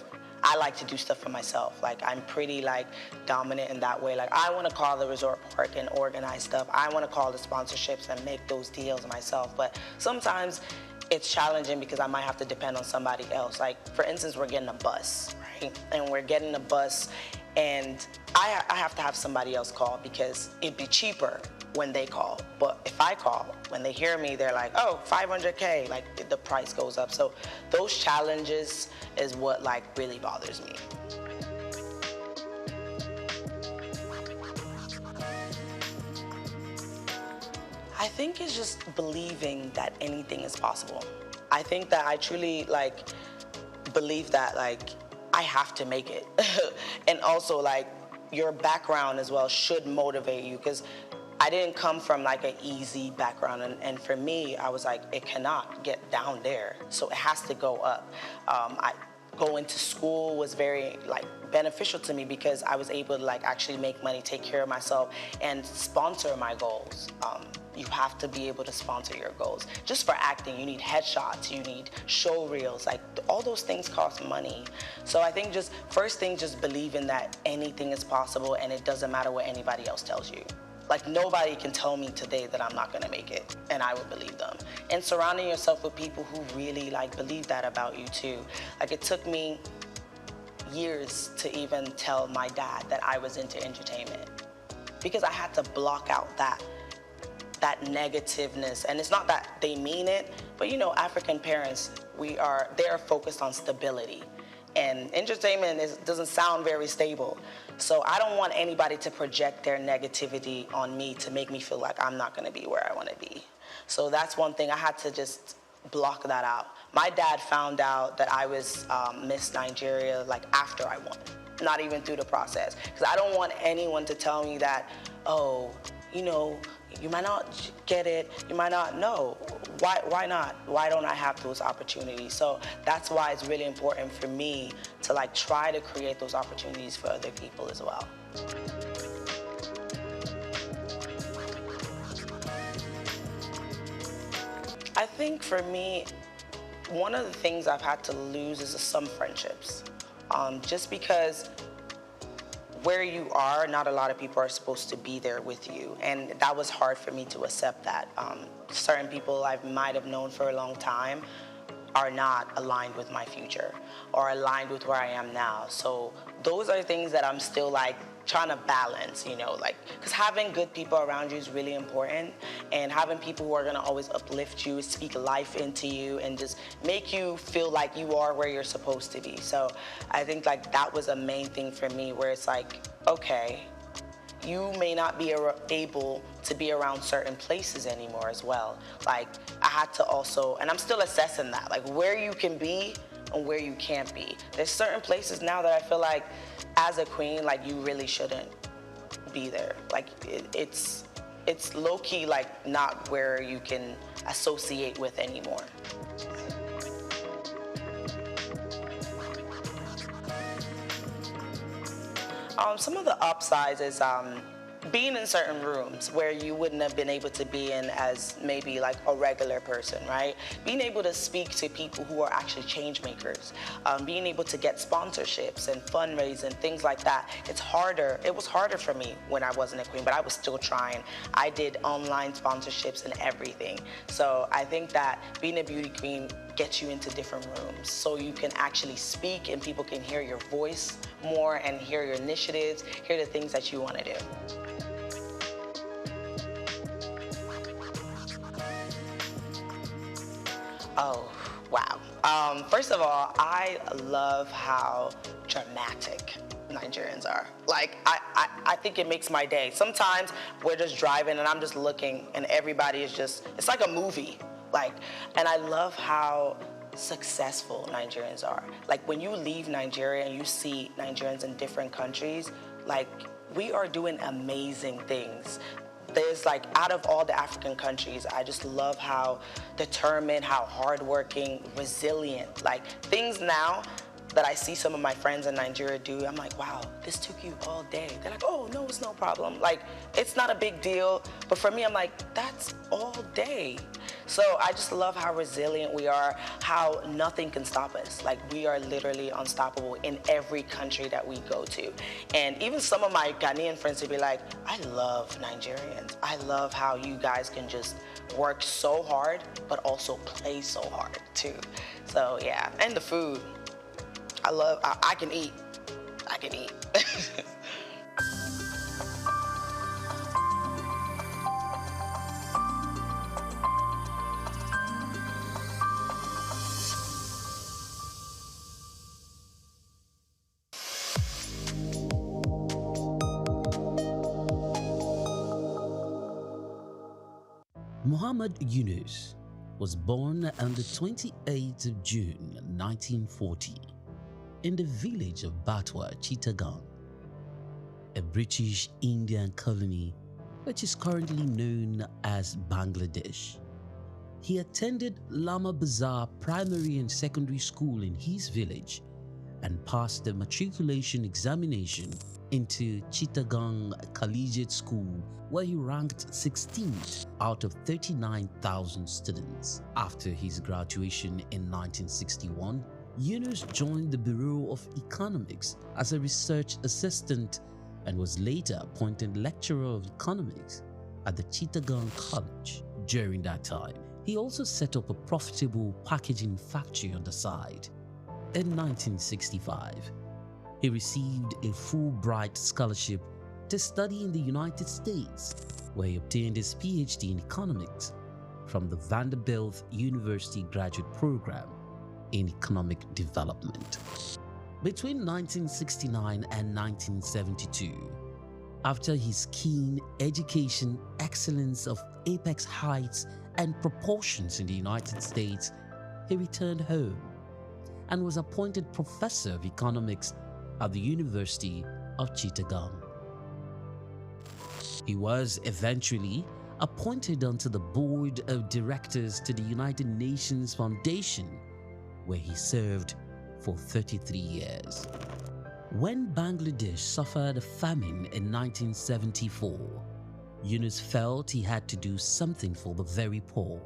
I like to do stuff for myself. Like, I'm pretty like dominant in that way. Like, I want to call the resort park and organize stuff. I want to call the sponsorships and make those deals myself. But sometimes it's challenging because I might have to depend on somebody else. Like, for instance, we're getting a bus, right? And we're getting a bus, and I have to have somebody else call because it'd be cheaper when they call. But if I call, when they hear me, they're like, oh, $500K, like the price goes up. So those challenges is what like really bothers me. I think it's just believing that anything is possible. I think that I truly like believe that like I have to make it. And also like your background as well should motivate you, because I didn't come from like an easy background, and for me, I was like, it cannot get down there, so it has to go up. Going to school was very like beneficial to me because I was able to like actually make money, take care of myself, and sponsor my goals. You have to be able to sponsor your goals. Just for acting, you need headshots, you need show reels, like all those things cost money. So I think just first thing, just believing that anything is possible and it doesn't matter what anybody else tells you. Like, nobody can tell me today that I'm not gonna make it, and I would believe them. And surrounding yourself with people who really like believe that about you too. Like, it took me years to even tell my dad that I was into entertainment, because I had to block out that negativeness. And it's not that they mean it, but you know, African parents, they're focused on stability. And entertainment doesn't sound very stable. So I don't want anybody to project their negativity on me to make me feel like I'm not gonna be where I wanna be. So that's one thing, I had to just block that out. My dad found out that I was Miss Nigeria like after I won, not even through the process. Because I don't want anyone to tell me that, oh, you know, you might not get it, you might not know. Why not? Why don't I have those opportunities? So that's why it's really important for me to like try to create those opportunities for other people as well. think for me, one of the things I've had to lose is some friendships. Just because where you are, not a lot of people are supposed to be there with you. And that was hard for me to accept that. Certain people I might have known for a long time are not aligned with my future or aligned with where I am now. So those are things that I'm still like trying to balance, you know, like, because having good people around you is really important, and having people who are going to always uplift you, speak life into you, and just make you feel like you are where you're supposed to be. So I think like that was a main thing for me, where it's like, okay, you may not be able to be around certain places anymore as well. Like, I had to also, and I'm still assessing that, like where you can be and where you can't be. There's certain places now that I feel like as a queen, like you really shouldn't be there. Like it's low-key like not where you can associate with anymore. Some of the upsides is being in certain rooms where you wouldn't have been able to be in as maybe like a regular person, right? Being able to speak to people who are actually change makers, being able to get sponsorships and fundraising, things like that. It's harder. It was harder for me when I wasn't a queen, but I was still trying. I did online sponsorships and everything. So I think that being a beauty queen gets you into different rooms so you can actually speak and people can hear your voice more and hear your initiatives, hear the things that you want to do. Oh, wow. First of all, I love how dramatic Nigerians are. Like, I think it makes my day. Sometimes we're just driving and I'm just looking and everybody is just, it's like a movie. Like, and I love how successful Nigerians are. Like, when you leave Nigeria and you see Nigerians in different countries, like, we are doing amazing things. There's like, out of all the African countries, I just love how determined, how hardworking, resilient, like things now that I see some of my friends in Nigeria do, I'm like, wow, this took you all day. They're like, oh, no, it's no problem. Like, it's not a big deal. But for me, I'm like, that's all day. So I just love how resilient we are, how nothing can stop us. Like, we are literally unstoppable in every country that we go to. And even some of my Ghanaian friends would be like, I love Nigerians. I love how you guys can just work so hard, but also play so hard too. So yeah, and the food. I can eat. I can eat. Muhammad Yunus was born on the 28th of June 1940 in the village of Batwa, Chittagong, a British Indian colony which is currently known as Bangladesh. He attended Lama Bazar Primary and Secondary School in his village and passed the matriculation examination into Chittagong Collegiate School, where he ranked 16th out of 39,000 students. After his graduation in 1961, Yunus joined the Bureau of Economics as a research assistant and was later appointed lecturer of economics at the Chittagong College. During that time, he also set up a profitable packaging factory on the side. In 1965, he received a Fulbright scholarship to study in the United States, where he obtained his PhD in economics from the Vanderbilt University Graduate Program in Economic Development. Between 1969 and 1972, after his keen education excellence of apex heights and proportions in the United States, he returned home and was appointed professor of economics at the University of Chittagong. He was eventually appointed onto the board of directors to the United Nations Foundation, where he served for 33 years. When Bangladesh suffered a famine in 1974, Yunus felt he had to do something for the very poor.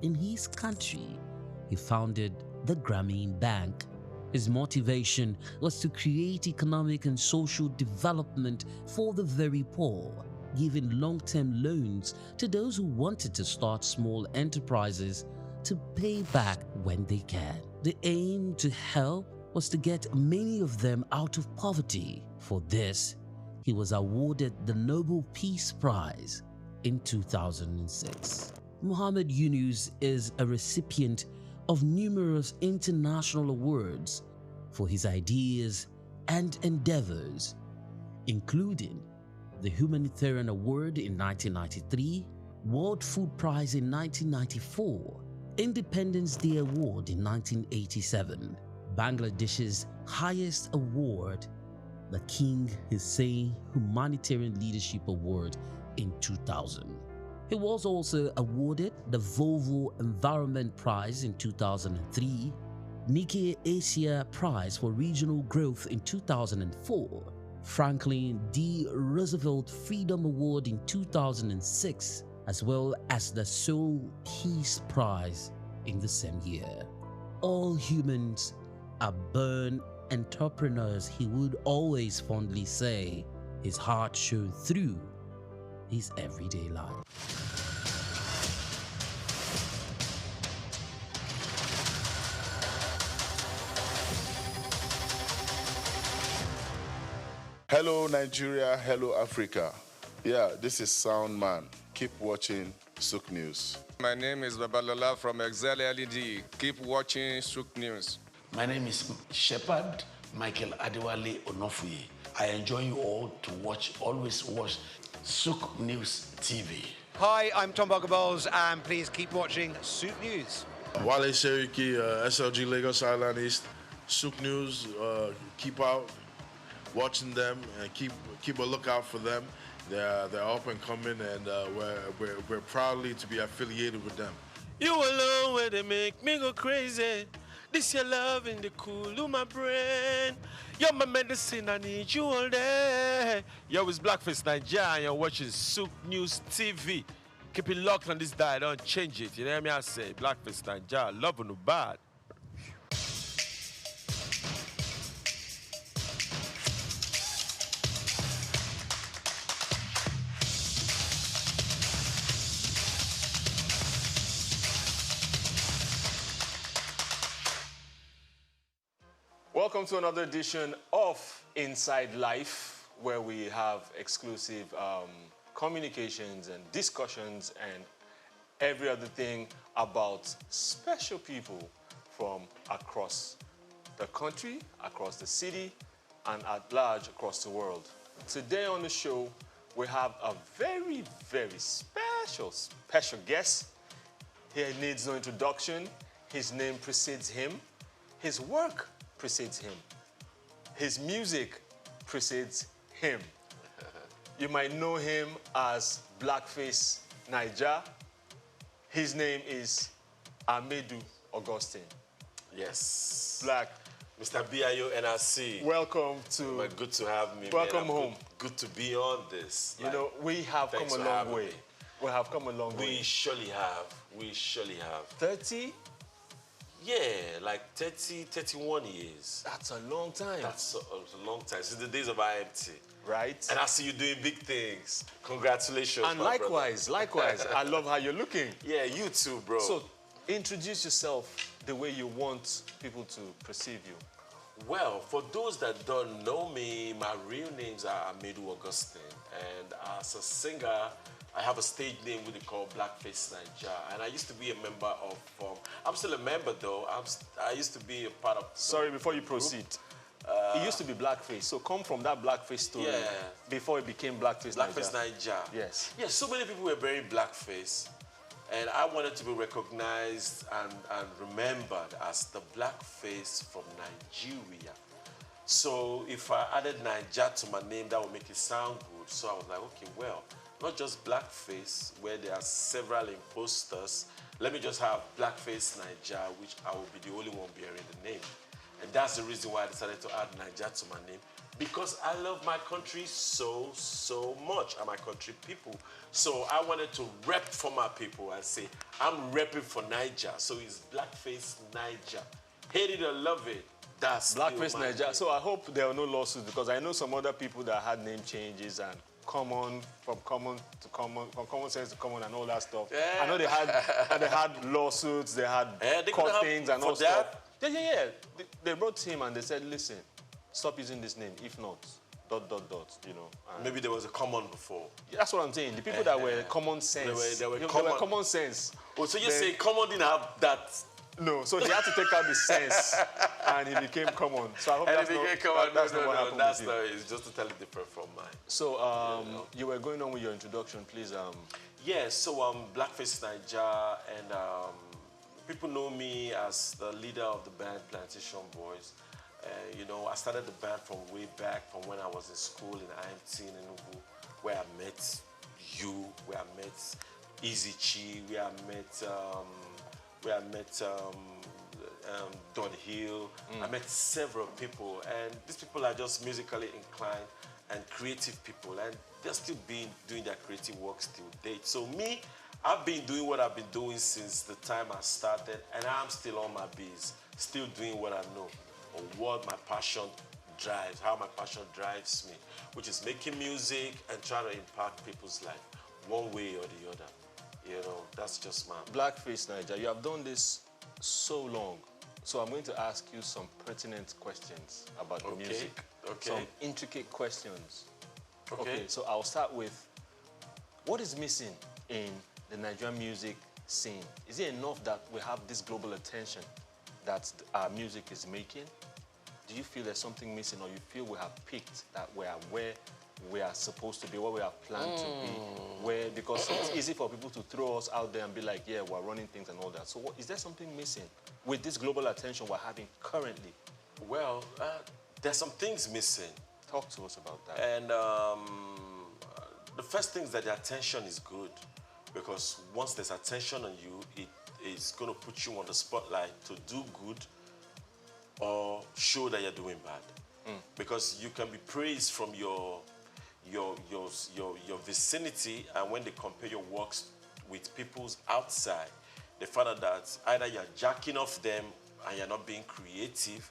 in his country, he founded the Grameen Bank. His motivation was to create economic and social development for the very poor, giving long-term loans to those who wanted to start small enterprises to pay back when they can. The aim to help was to get many of them out of poverty. For this, he was awarded the Nobel Peace Prize in 2006. Muhammad Yunus is a recipient of numerous international awards for his ideas and endeavors, including the Humanitarian Award in 1993, World Food Prize in 1994, Independence Day Award in 1987, Bangladesh's highest award, the King Hussein Humanitarian Leadership Award in 2000. He was also awarded the Volvo Environment Prize in 2003, Nikkei Asia Prize for Regional Growth in 2004, Franklin D. Roosevelt Freedom Award in 2006, as well as the Souq Peace Prize in the same year. All humans are born entrepreneurs, he would always fondly say. His heart shone through his everyday life. Hello Nigeria, hello Africa. Yeah, this is Sound Man. Keep watching Souq News. My name is Babalola from Excel LED. Keep watching Souq News. My name is Shepherd Michael Adewale Onofuye. I enjoin you all to always watch Souq News TV. Hi, I'm Tom Boggaballs, and please keep watching Souq News. Wale Seriki, SLG Lagos Island East. Souq News, keep out watching them and keep a lookout for them. They're up and coming, and we're proudly to be affiliated with them. You alone where they make me go crazy. This your love in the cool of my brain. You're my medicine, I need you all day. Yo, it's Blackface Nigeria, and you're watching Souq News TV. Keep it locked on this dial, don't change it. You know what I say? Blackface Nigeria, love no bad. Welcome to another edition of Inside Life, where we have exclusive communications and discussions and every other thing about special people from across the country, across the city, and at large across the world. Today on the show, we have a very, very special guest. He needs no introduction. His name precedes him. His work precedes him. His music precedes him. You might know him as Blackface Nigeria. His name is Amedu Augustine. Yes. Black. Mr. BIO NRC. Welcome to... Good to have me. Welcome home. Good to be on this. You know, we have come a long way. We have come a long way. We surely have. We surely have. 30? Yeah, like 30, 31 years. That's a long time. That's a long time. Since the days of IMT. Right. And I see you doing big things. Congratulations, and likewise, I love how you're looking. Yeah, you too, bro. So, introduce yourself the way you want people to perceive you. Well, for those that don't know me, my real names are Amedu Augustine. And as a singer, I have a stage name we call Blackface Nigeria, and I used to be a member of. I'm still a member though. I used to be a part of. Sorry, before you proceed, it used to be Blackface. So come from that Blackface story. Yeah. Before it became Blackface Nigeria. Blackface Nigeria. Yes. Yeah. So many people were wearing blackface, and I wanted to be recognized and remembered as the Blackface from Nigeria. So if I added Nigeria to my name, that would make it sound good. So I was like, okay, well. Not just blackface, where there are several imposters. Let me just have Blackface Nigeria, which I will be the only one bearing the name. And that's the reason why I decided to add Nigeria to my name, because I love my country so, so much, and my country people. So I wanted to rep for my people and say, I'm repping for Niger. So it's Blackface Niger. Hate it or love it. That's Blackface Niger. So I hope there are no lawsuits, because I know some other people that had name changes and from common sense to common and all that stuff. Yeah. I know they had lawsuits, they had court things and all stuff. Yeah. They wrote him and they said, listen, stop using this name. If not, ... you know. Maybe there was a common before. Yeah, that's what I'm saying. The people that were common sense. They were common sense. Oh, so you say common didn't have that? No, so he had to take out the sense, and he became common. So I hope that's not what happened with you. It's just totally different from mine. So you were going on with your introduction, please. Yeah, so Blackface Niger, and people know me as the leader of the band Plantation Boys. You know, I started the band from way back, from when I was in school in IMT in Enugu, where I met you, where I met Easy Chi, where I met Don Hill. I met several people, and these people are just musically inclined and creative people, and they're still doing their creative work till date. So me, I've been doing what I've been doing since the time I started, and I'm still on my biz, still doing what I know, or what my passion drives, how my passion drives me, which is making music and trying to impact people's life one way or the other. You know, that's just my... Blackface Niger, you have done this so long, so I'm going to ask you some pertinent questions about the music. Okay. Some intricate questions. Okay. So I'll start with, what is missing in the Nigerian music scene? Is it enough that we have this global attention that our music is making? Do you feel there's something missing, or you feel we have peaked, that we are where we are supposed to be, where we are planned to be, because it's easy for people to throw us out there and be like, yeah, we're running things and all that. So is there something missing with this global attention we're having currently? Well, there's some things missing. Talk to us about that. And the first thing is that the attention is good, because once there's attention on you, it is going to put you on the spotlight to do good or show that you're doing bad. Because you can be praised from your vicinity, and when they compare your works with people's outside, they find out that either you're jacking off them and you're not being creative,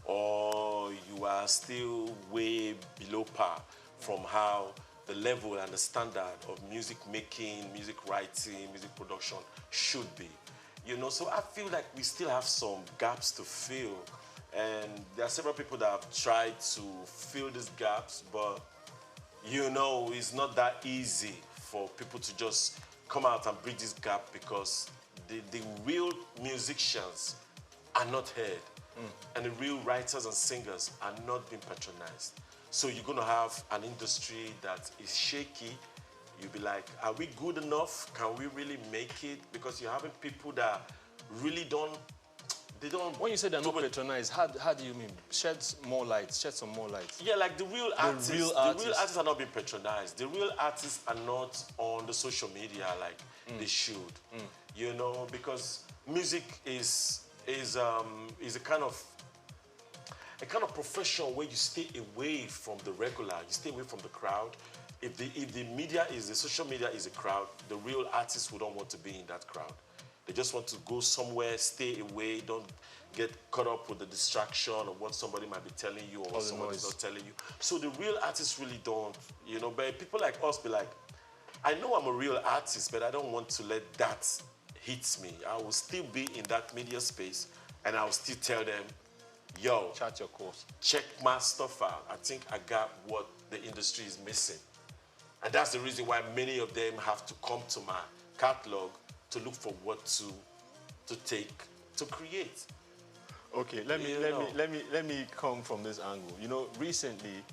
or you are still way below par from how the level and the standard of music making, music writing, music production should be. You know, so I feel like we still have some gaps to fill, and there are several people that have tried to fill these gaps, but you know, it's not that easy for people to just come out and bridge this gap, because the real musicians are not heard, and the real writers and singers are not being patronized. So you're going to have an industry that is shaky. You'll be like, are we good enough? Can we really make it? Because you're having people that really don't... When you say they're not patronized, how do you mean? Shed some more light. Yeah, like the real artists. The real artists are not being patronized. The real artists are not on the social media like they should. You know, because music is a kind of profession where you stay away from the regular. You stay away from the crowd. If the social media is a crowd, the real artists would not want to be in that crowd. They just want to go somewhere, stay away, don't get caught up with the distraction of what somebody might be telling you or what someone is not telling you. So the real artists really don't, you know, but people like us be like, I know I'm a real artist, but I don't want to let that hit me. I will still be in that media space, and I will still tell them, yo, chart your course. Check my stuff out. I think I got what the industry is missing. And that's the reason why many of them have to come to my catalog to look for what to take to create. Okay, let me come from this angle. You know, recently,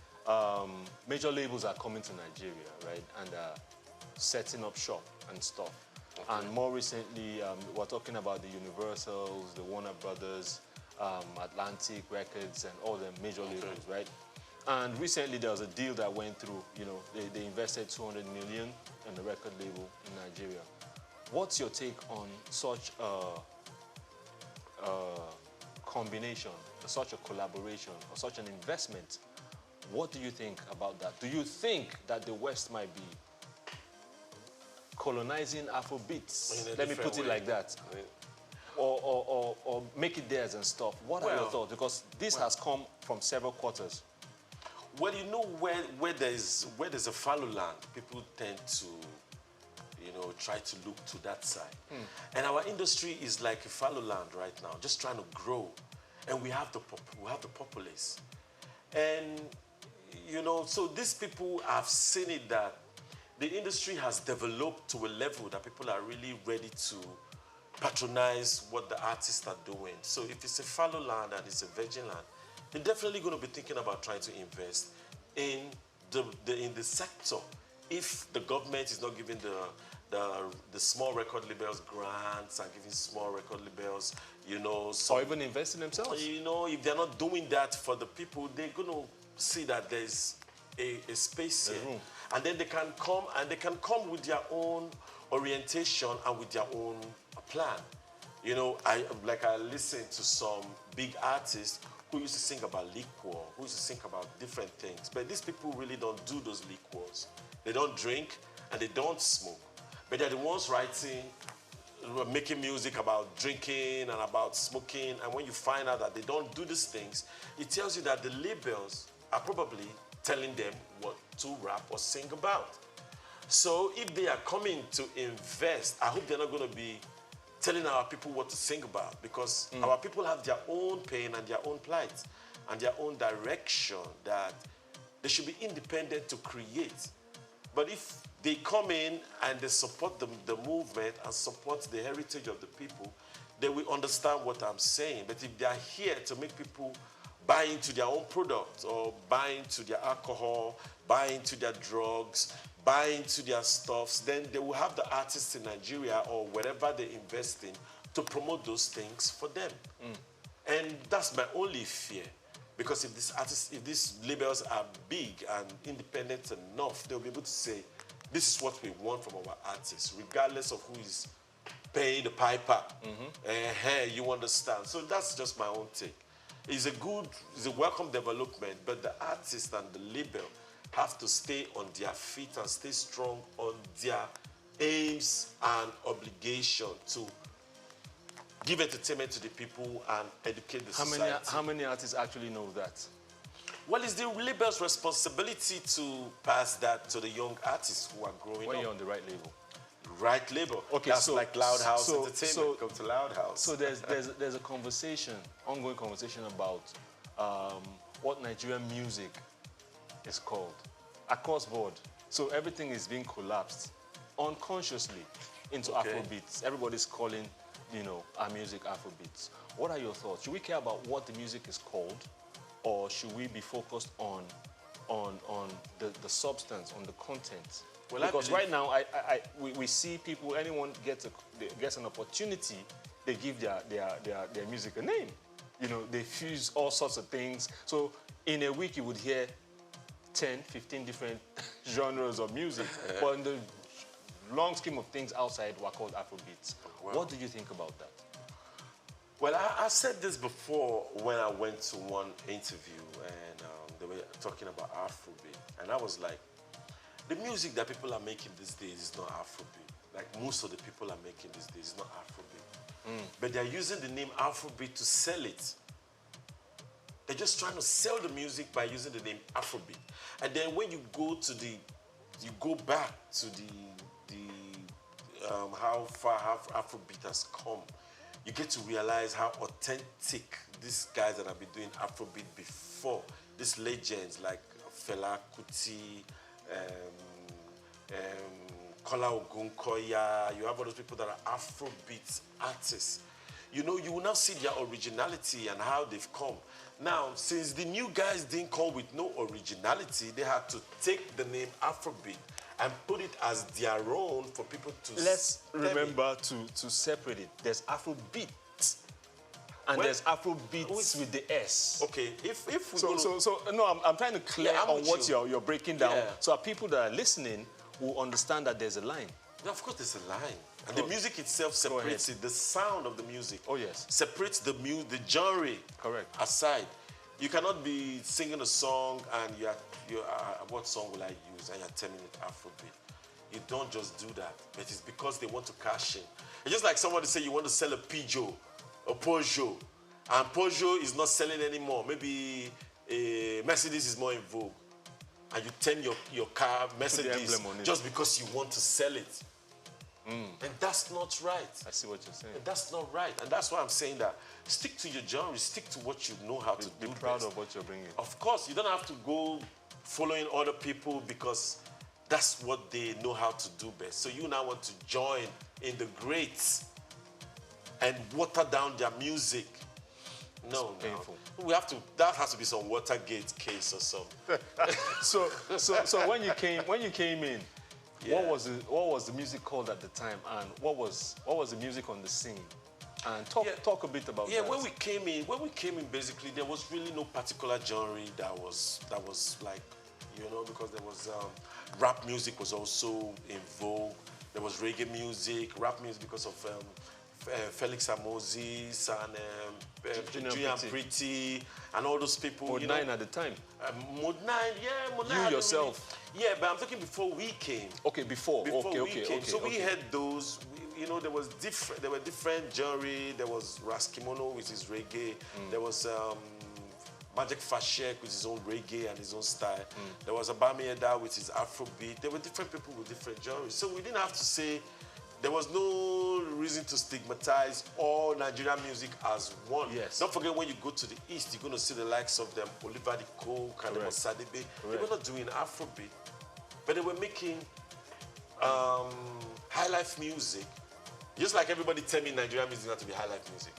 major labels are coming to Nigeria, right, and setting up shop and stuff. Okay. And more recently, we're talking about the Universals, the Warner Brothers, Atlantic Records, and all the major labels, right? And recently, there was a deal that went through. You know, they invested 200 million in the record label in Nigeria. What's your take on such a combination, such a collaboration, or such an investment What do you think about that? Do you think that the West might be colonizing Afrobeats? Let me put it like that. Or make it theirs and stuff. What are your thoughts? Because this has come from several quarters. Well, you know, where there's a fallow land, people tend to, you know, try to look to that side. And our industry is like a fallow land right now, just trying to grow. And we have the populace. And, you know, so these people have seen it that the industry has developed to a level that people are really ready to patronize what the artists are doing. So if it's a fallow land and it's a virgin land, they're definitely going to be thinking about trying to invest in the sector. If the government is not giving the small record labels grants and giving small record labels, you know, or even investing themselves. You know, if they're not doing that for the people, they're going to see that there's a space here. And then they can come with their own orientation and with their own plan. You know, I listen to some big artists who used to sing about liquor, who used to sing about different things. But these people really don't do those liquors. They don't drink and they don't smoke. But they're the ones writing, making music about drinking and about smoking. And when you find out that they don't do these things, it tells you that the labels are probably telling them what to rap or sing about. So if they are coming to invest, I hope they're not going to be telling our people what to sing about, because our people have their own pain and their own plight and their own direction that they should be independent to create. But if they come in and they support the movement and support the heritage of the people, they will understand what I'm saying. But if they are here to make people buy into their own product or buy into their alcohol, buy into their drugs, buy into their stuffs, then they will have the artists in Nigeria or wherever they invest in to promote those things for them. And that's my only fear. Because if these labels are big and independent enough, they'll be able to say, this is what we want from our artists, regardless of who is paying the piper. You understand? So that's just my own take. It's a welcome development, but the artist and the label have to stay on their feet and stay strong on their aims and obligation to give entertainment to the people and educate the society. How many artists actually know that? Well, it's the label's responsibility to pass that to the young artists who are growing up. When you're on the right label. Right label. Okay, that's like Loud House Entertainment. So, come to Loud House. So there's a conversation, ongoing conversation about what Nigerian music is called across board. So everything is being collapsed unconsciously into Afrobeats. Everybody's calling, you know, our music Afrobeats. What are your thoughts? Should we care about what the music is called, or should we be focused on the substance, on the content? Well, because right now, we see people, anyone gets an opportunity, they give their music a name. You know, they fuse all sorts of things. So in a week, you would hear 10, 15 different genres of music. But in the long scheme of things outside, were called Afrobeats. Wow. What do you think about that? Well, I said this before when I went to one interview and they were talking about Afrobeat. And I was like, the music that people are making these days is not Afrobeat. Like most of the people are making these days is not Afrobeat. But they're using the name Afrobeat to sell it. They're just trying to sell the music by using the name Afrobeat. And then when you go back to how far Afrobeat has come, you get to realize how authentic these guys that have been doing Afrobeat before, these legends like Fela Kuti, Kola Ogunkoya, you have all those people that are Afrobeat artists. You know, you will now see their originality and how they've come. Now, since the new guys didn't come with no originality, they had to take the name Afrobeat and put it as their own for people to... Let's remember to separate it. There's Afrobeat and there's Afrobeats with the S. Okay, if we no, I'm trying to clear on what you're breaking down, so people that are listening will understand that there's a line. No, of course there's a line. And the music itself separates it. The sound of the music separates the genre aside. You cannot be singing a song and what song will I use? And you're telling it Afrobeat. You don't just do that, but it's because they want to cash in. It's just like somebody say you want to sell a Peugeot, and Peugeot is not selling anymore. Maybe a Mercedes is more in vogue, and you turn your car Mercedes just because you want to sell it. And that's not right. I see what you're saying. And that's not right. And that's why I'm saying that stick to your genre, stick to what you know how to do. Be proud best. of what you're bringing. Of course, you don't have to go following other people because that's what they know how to do best. So you now want to join in the greats and water down their music. No, painful. We have to. That has to be some Watergate case or something. so when you came in, what was the music called at the time, and what was the music on the scene? And talk a bit about that. Yeah, when we came in, basically there was really no particular genre that was like, because there was rap music was also in vogue. There was reggae music, rap music because of Felix Amozis and Junior Pretty and all those people. Mode 9 at the time. Mode 9, yeah, Mode 9. You yourself. Really, yeah, but I'm talking before we came. Okay, before we came. So we had those. There were different genre. There was Raskimono, which is reggae. There was Magic Fashek with his own reggae and his own style. There was Abami Eda with his Afrobeat. There were different people with different genres. So we didn't have to say, there was no reason to stigmatize all Nigerian music as one. Yes. Don't forget, when you go to the East, you're going to see the likes of them, Oliver the Coke, and Sadebe. They were not doing Afrobeat, but they were making high life music. Just like everybody tell me Nigerian music not to be high life music.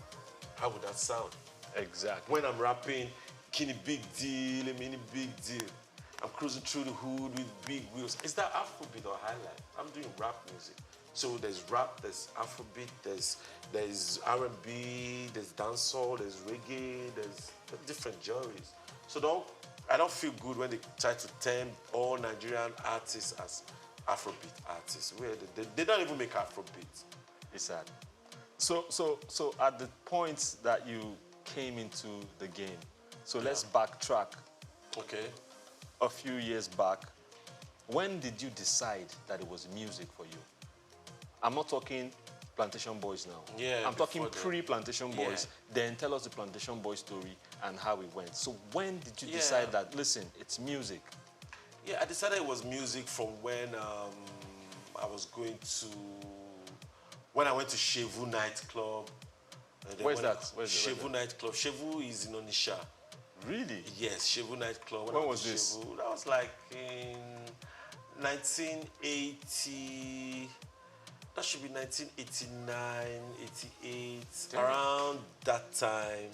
How would that sound? Exactly. When I'm rapping, Kenny Big Deal, a mini big deal. I'm cruising through the hood with big wheels. Is that Afrobeat or high life? I'm doing rap music. So there's rap, there's Afrobeat, there's R&B, there's dancehall, there's reggae, there's different genres. So I don't feel good when they try to term all Nigerian artists as Afrobeat artists. They don't even make Afrobeat. It's sad. So at the point that you came into the game, so let's backtrack. Okay. A few years back, when did you decide that it was music for you? I'm not talking Plantation Boys now. Yeah, I'm talking pre-Plantation Boys. Then tell us the Plantation Boys story and how it went. So when did you decide that, listen, it's music? Yeah, I decided it was music from when when I went to Shevu nightclub. Where's that? Shevu nightclub. Shevu is in Onisha. Really? Yes, Shevu nightclub. When was this? Shevu, that was like in 1980. That should be 1989, 88, around that time,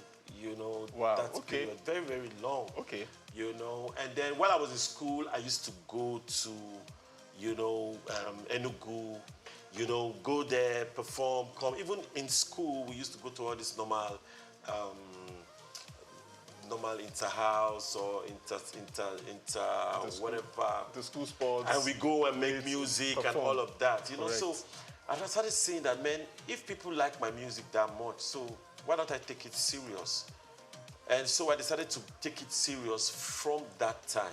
Wow, that's period. Very, very long. Okay. And then while I was in school, I used to go to, Enugu, go there, perform, come. Even in school, we used to go to all this normal inter-house or whatever. The school sports. And we go and make music and all of that, So I started saying that, man, if people like my music that much, so why don't I take it serious? And so I decided to take it serious from that time.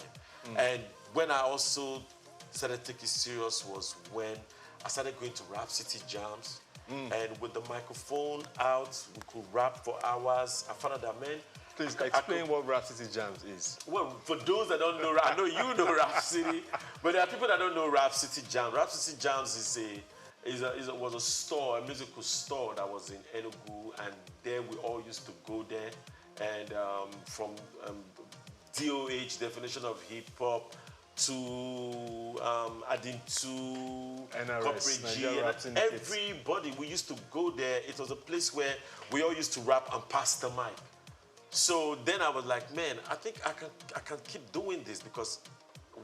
And when I also started to take it serious was when I started going to Rap City Jams. And with the microphone out, we could rap for hours. I found out that, man, please explain what Rap City Jams is. Well, for those that don't know, I know you know Rap City, but there are people that don't know Rap City Jams. Rap City Jams was a store, a musical store that was in Enugu, and there we all used to go there. And from DOH, definition of hip hop, to adding to Corporate G, and everybody, we used to go there. It was a place where we all used to rap and pass the mic. So then I was like, man, I think I can keep doing this, because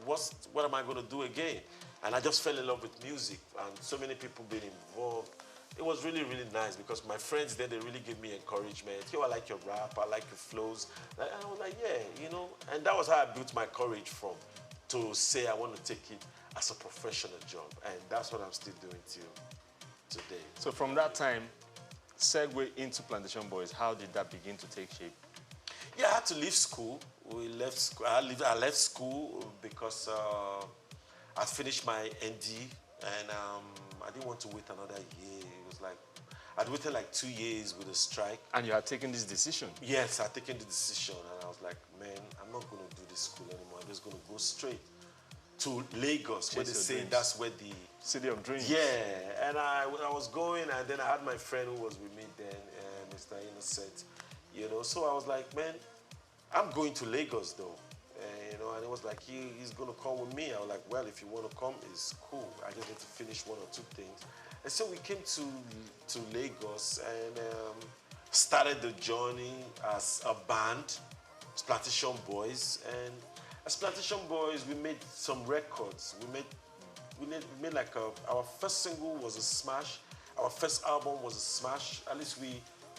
what am I going to do again? And I just fell in love with music, and so many people being involved. It was really, really nice, because my friends then, they really gave me encouragement. Yo, I like your rap, I like your flows. And I was like, yeah, And that was how I built my courage to say I want to take it as a professional job. And that's what I'm still doing till today. So from that time, segue into Plantation Boys, how did that begin to take shape? Yeah, I had to leave school. We left school. I left school because I finished my ND, and I didn't want to wait another year. It was like I'd waited like 2 years with a strike. And you had taken this decision? Yes, I'd taken the decision, and I was like, man, I'm not going to do this school anymore. I'm just going to go straight to Lagos, where they say that's where the city of dreams. Yeah, and I was going, and then I had my friend who was with me then, Mr. Innocent, you know. So I was like, man, I'm going to Lagos though, you know. And it was like he's gonna come with me. I was like, well, if you want to come, it's cool. I just need to finish 1 or 2 things. And so we came to Lagos and started the journey as a band, Plantation Boys, and as Plantation Boys, we made some records. We made like our first single was a smash. Our first album was a smash. At least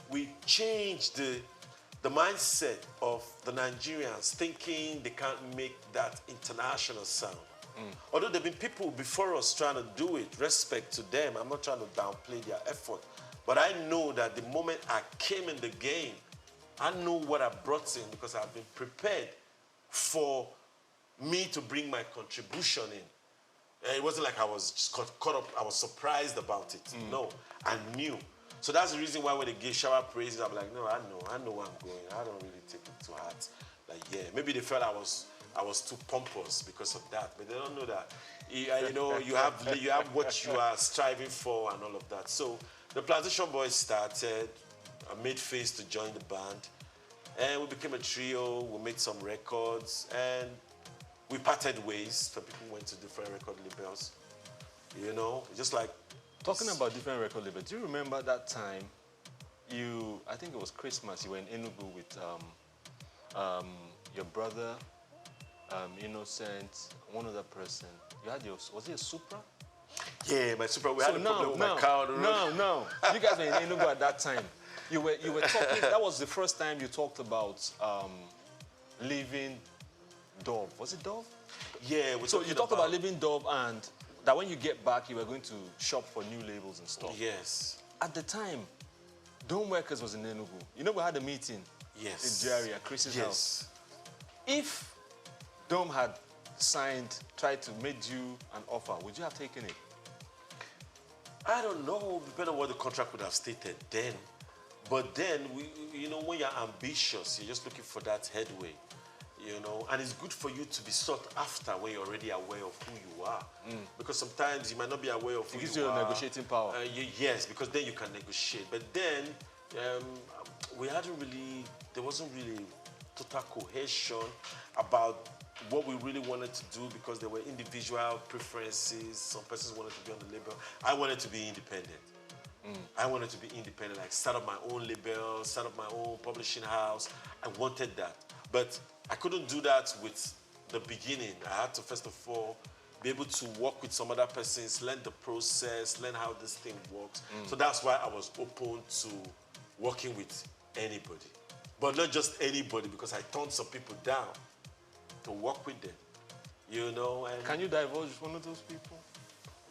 we changed the mindset of the Nigerians, thinking they can't make that international sound. Although there have been people before us trying to do it, respect to them. I'm not trying to downplay their effort. But I know that the moment I came in the game, I know what I brought in because I've been prepared for me to bring my contribution in. And it wasn't like I was just caught up, I was surprised about it. No, I knew. So that's the reason why when they give shower praises, I'm like, no, I know where I'm going. I don't really take it to heart. Like, yeah, maybe they felt I was too pompous because of that, but they don't know that. You know, you have what you are striving for and all of that. So the Plantation Boys started. I made Face to join the band, and we became a trio. We made some records, and we parted ways. Some people went to different record labels. You know, just like talking about different record labels. Do you remember that time? I think it was Christmas. You were in Enugu with your brother, Innocent, one other person. You had was it a Supra? Yeah, my Supra. We had a problem with my car on the road. No. You guys were in Enugu at that time. You were talking. That was the first time you talked about leaving Dove. Was it Dove? Yeah. So you talked about leaving Dove, and that when you get back, you were going to shop for new labels and stuff. Yes. At the time, Dome Workers was in Enugu. You know, we had a meeting. Yes. In Jerry at Chris's house. If Dome had tried to make you an offer, would you have taken it? I don't know, depending on what the contract would have stated then. But then, you know, when you're ambitious, you're just looking for that headway, you know, and it's good for you to be sought after when you're already aware of who you are. Because sometimes you might not be aware of who you are. It gives you a negotiating power. Yes, because then you can negotiate. But then, there wasn't really total cohesion about what we really wanted to do because there were individual preferences. Some persons wanted to be on the label. I wanted to be independent. I wanted to be independent, like start up my own label, start up my own publishing house. I wanted that. But I couldn't do that with the beginning. I had to, first of all, be able to work with some other persons, learn the process, learn how this thing works. So that's why I was open to working with anybody. But not just anybody, because I turned some people down to work with them, you know. And can you divulge one of those people?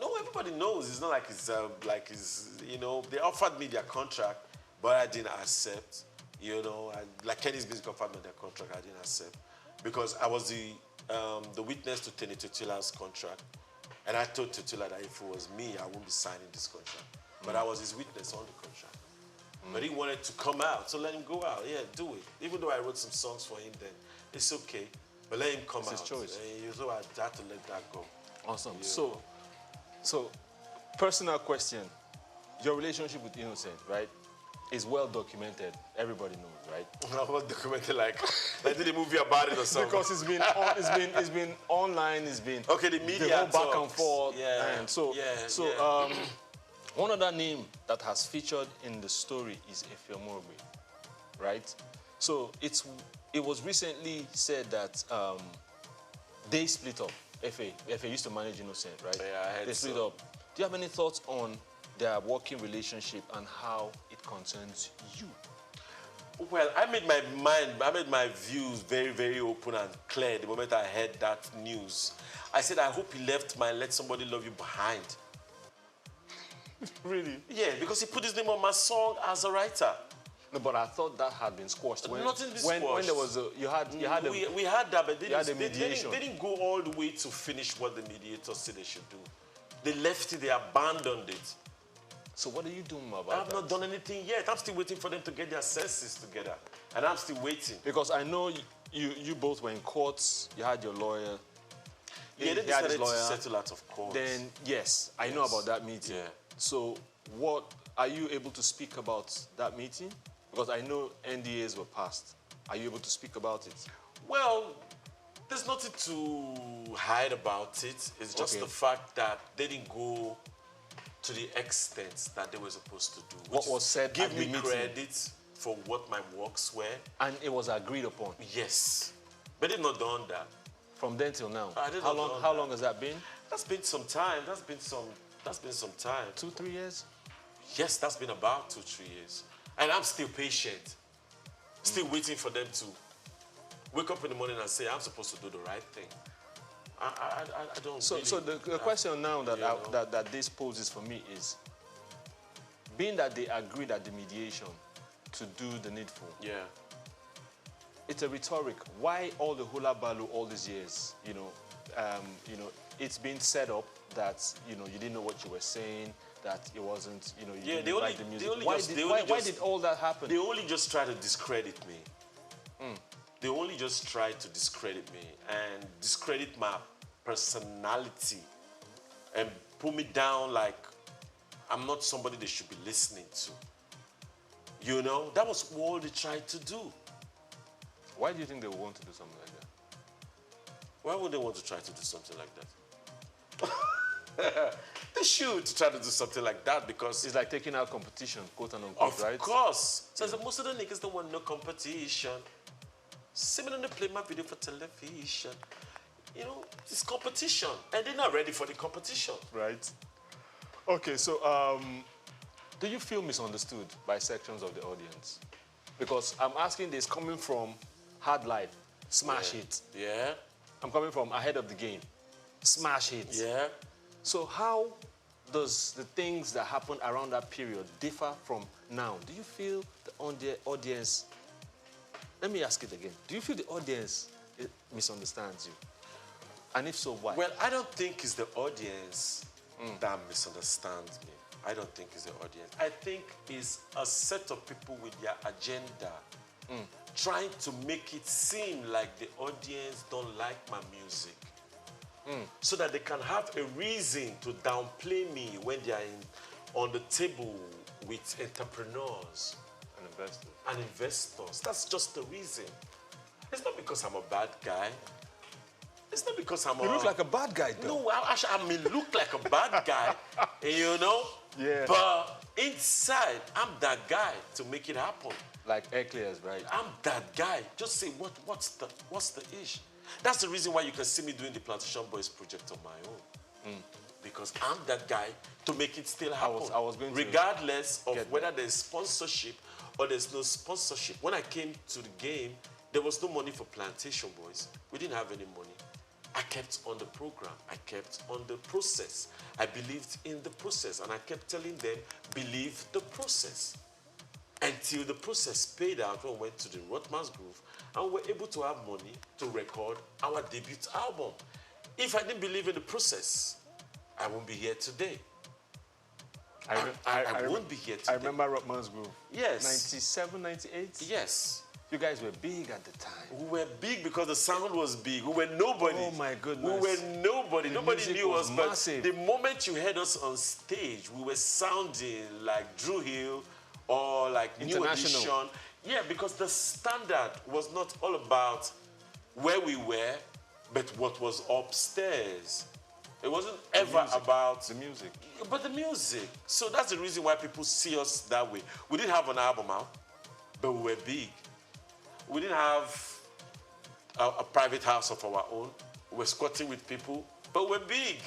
No, everybody knows. It's not like it's you know, they offered me their contract, but I didn't accept, you know. Like Kenny's Music offered me their contract, I didn't accept. Because I was the witness to Tenny Tutula's contract. And I told Tutula that if it was me, I wouldn't be signing this contract. But I was his witness on the contract. But he wanted to come out, so let him go out. Yeah, do it. Even though I wrote some songs for him then, it's okay. But let him come out. It's his choice. So I had to let that go. Awesome. So, personal question. Your relationship with Innocent, right, is well documented. Everybody knows, right? Well documented, like did a movie about it or something? Because it's been online. It's been the media the whole back and forth. Yeah. And one other name that has featured in the story is Efe Omorogbe, right? So it was recently said that they split up. Efe used to manage Innocent, right? Yeah, I heard they split up. Do you have any thoughts on their working relationship and how it concerns you? Well, I made my views very, very open and clear the moment I heard that news. I said, I hope he left my Let Somebody Love You behind. Really? Yeah, because he put his name on my song as a writer. No, but I thought that had been squashed. Nothing been when squashed. there was we had we had that, but they didn't go all the way to finish what the mediators said they should do. They left it, they abandoned it. So what are you doing about that? I've that? not done anything yet. I'm still waiting for them to get their senses together. And I'm still waiting. Because I know you both were in courts, you had your lawyer. Yeah, they decided to settle out of court. Then, yes, I know about that meeting. Yeah. So what, are you able to speak about that meeting? Because I know NDAs were passed. Are you able to speak about it? Well, there's nothing to hide about it. It's just the fact that they didn't go to the extent that they were supposed to do. What was said give at the me meeting? credit for what my works were. And it was agreed upon? Yes. But they've not done that. From then till now? How long has that been? That's been some time. That's been some time. 2-3 years? Yes, that's been about 2-3 years. And I'm still patient. Still waiting for them to wake up in the morning and say, I'm supposed to do the right thing. I don't So the question now that this poses for me is, being that they agreed at the mediation to do the needful. Yeah. It's a rhetoric. Why all the hula baloo all these years? It's been set up that you didn't know what you were saying, that it wasn't, you didn't like the music. Why did all that happen? They only just try to discredit me. They only just try to discredit me and discredit my personality and put me down like I'm not somebody they should be listening to. That was all they tried to do. Why do you think they want to do something like that? Why would they want to try to do something like that? They should try to do something like that because it's like taking out competition, quote and unquote, right? Of course. So most of the niggas don't want no competition. Similarly, they play my video for television. It's competition. And they're not ready for the competition. Right. Okay, so do you feel misunderstood by sections of the audience? Because I'm asking this coming from Hard Life, smash hit. Yeah. I'm coming from Ahead of the Game, smash hit. Yeah. So how does the things that happened around that period differ from now? Do you feel the audience, let me ask it again, do you feel the audience misunderstands you? And if so, why? Well, I don't think it's the audience that misunderstands me. I don't think it's the audience. I think it's a set of people with their agenda trying to make it seem like the audience don't like my music. So that they can have a reason to downplay me when they are on the table with entrepreneurs and investors. That's just the reason. It's not because I'm a bad guy. It's not because I'm You look like a bad guy, though. No, I may look like a bad guy, Yeah. But inside, I'm that guy to make it happen. Like Eclairs, right? I'm that guy. Just say, what's the issue? That's the reason why you can see me doing the Plantation Boys project on my own. Because I'm that guy to make it still happen. I was going to regardless of whether there's sponsorship or there's no sponsorship. When I came to the game, there was no money for Plantation Boys. We didn't have any money. I kept on the program. I kept on the process. I believed in the process. And I kept telling them, believe the process. Until the process paid out when we went to the Rothman's Groove and we were able to have money to record our debut album. If I didn't believe in the process, I won't be here today. I won't be here today. I remember Rothman's Groove. Yes. 97, 98? Yes. You guys were big at the time. We were big because the sound was big. We were nobody. Oh my goodness. We were nobody. The Nobody music knew was us. massive. But the moment you heard us on stage, we were sounding like Drew Hill or like New International. Edition. Yeah, because the standard was not all about where we were, but what was upstairs. It wasn't ever about the music. But the music. So that's the reason why people see us that way. We didn't have an album out, but we were big. We didn't have a private house of our own. We were squatting with people, but we're big.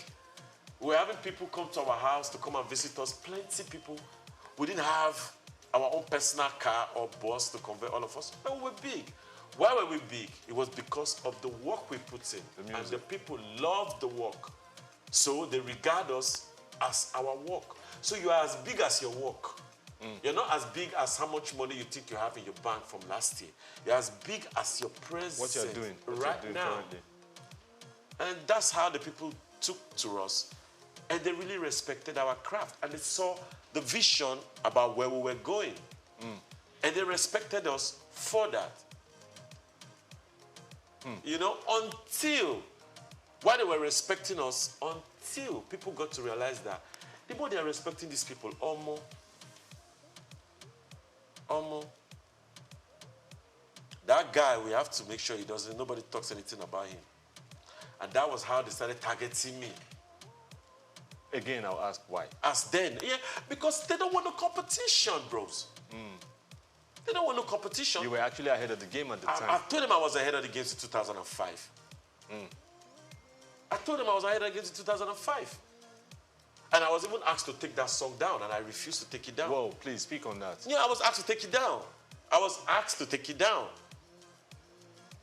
We were having people come to our house to come and visit us, plenty people. We didn't have our own personal car or bus to convey all of us, but we were big. Why were we big? It was because of the work we put in. And the people loved the work. So they regard us as our work. So you are as big as your work. You're not as big as how much money you think you have in your bank from last year. You're as big as your presence What you're doing now. currently. And that's how the people took to us. And they really respected our craft. And they saw the vision about where we were going. And they respected us for that. You know, while they were respecting us, until people got to realize that the more they are respecting these people, almost, that guy, we have to make sure nobody talks anything about him. And that was how they started targeting me. Again, I'll ask why. As then, yeah, because they don't want no competition, bros. They don't want no competition. You were actually ahead of the game at the time. I told them I was ahead of the game in 2005. I told them I was ahead of the game in 2005. And I was even asked to take that song down, and I refused to take it down. Whoa, please speak on that. Yeah, I was asked to take it down. I was asked to take it down.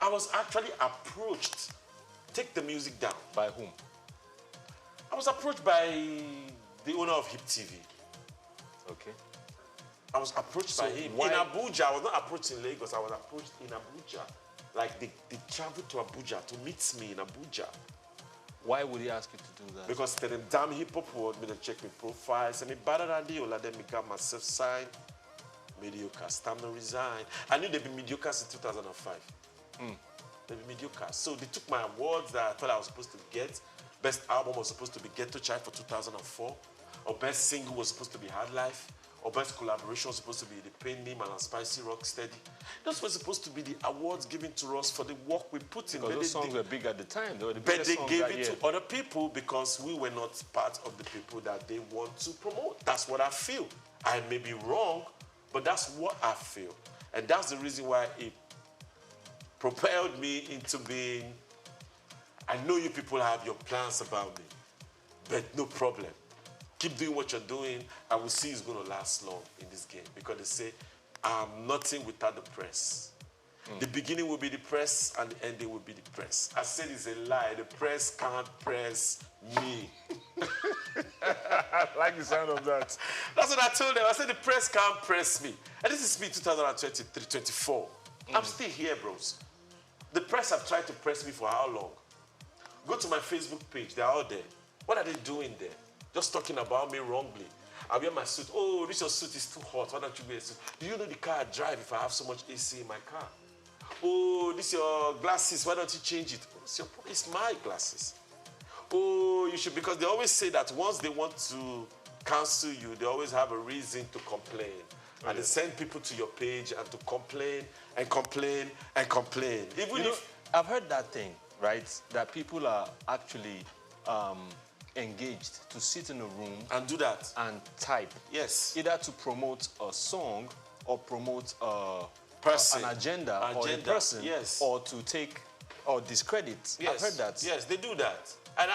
I was actually approached. Take the music down. By whom? I was approached by the owner of Hip TV. Okay. I was approached by him in Abuja. I was not approached in Lagos. I was approached in Abuja. Like they traveled to Abuja to meet me in Abuja. Why would he ask you to do that? Because they damn hip hop world, me they check my profile, say me better than they, let them got myself signed. Mediocre, time to resign. I knew they'd be mediocre since 2005. They'd be mediocre. So they took my awards that I thought I was supposed to get. Best album was supposed to be Ghetto Child for 2004. Or best single was supposed to be Hard Life. Or best collaboration was supposed to be The Pain Name and Spicy Rock Steady. Those were supposed to be the awards given to us for the work we put in. Because those songs were big at the time. They were the but they songs gave that it year. to other people because we were not part of the people that they want to promote. That's what I feel. I may be wrong, but that's what I feel. And that's the reason why it propelled me into being, I know you people have your plans about me, but no problem. Keep doing what you're doing. I will see it's going to last long in this game because they say, I'm nothing without the press. The beginning will be the press and the ending will be the press. I said it's a lie. The press can't press me. I like the sound of that. That's what I told them. I said the press can't press me. And this is me 2023, 24. I'm still here, bros. The press have tried to press me for how long? Go to my Facebook page. They're all there. What are they doing there? Just talking about me wrongly. I wear my suit. Oh, this your suit is too hot. Why don't you wear a suit? Do you know the car I drive if I have so much AC in my car? Oh, this your glasses. Why don't you change it? It's my glasses. Oh, you should, because they always say that once they want to cancel you, they always have a reason to complain. And they send people to your page and to complain and complain and complain. Even if I've heard that thing, right? That people are actually engaged to sit in a room and do that and type. Yes. Either to promote a song or promote person, an agenda or a person, yes, or to take or discredit. Yes. I've heard that. Yes, they do that. And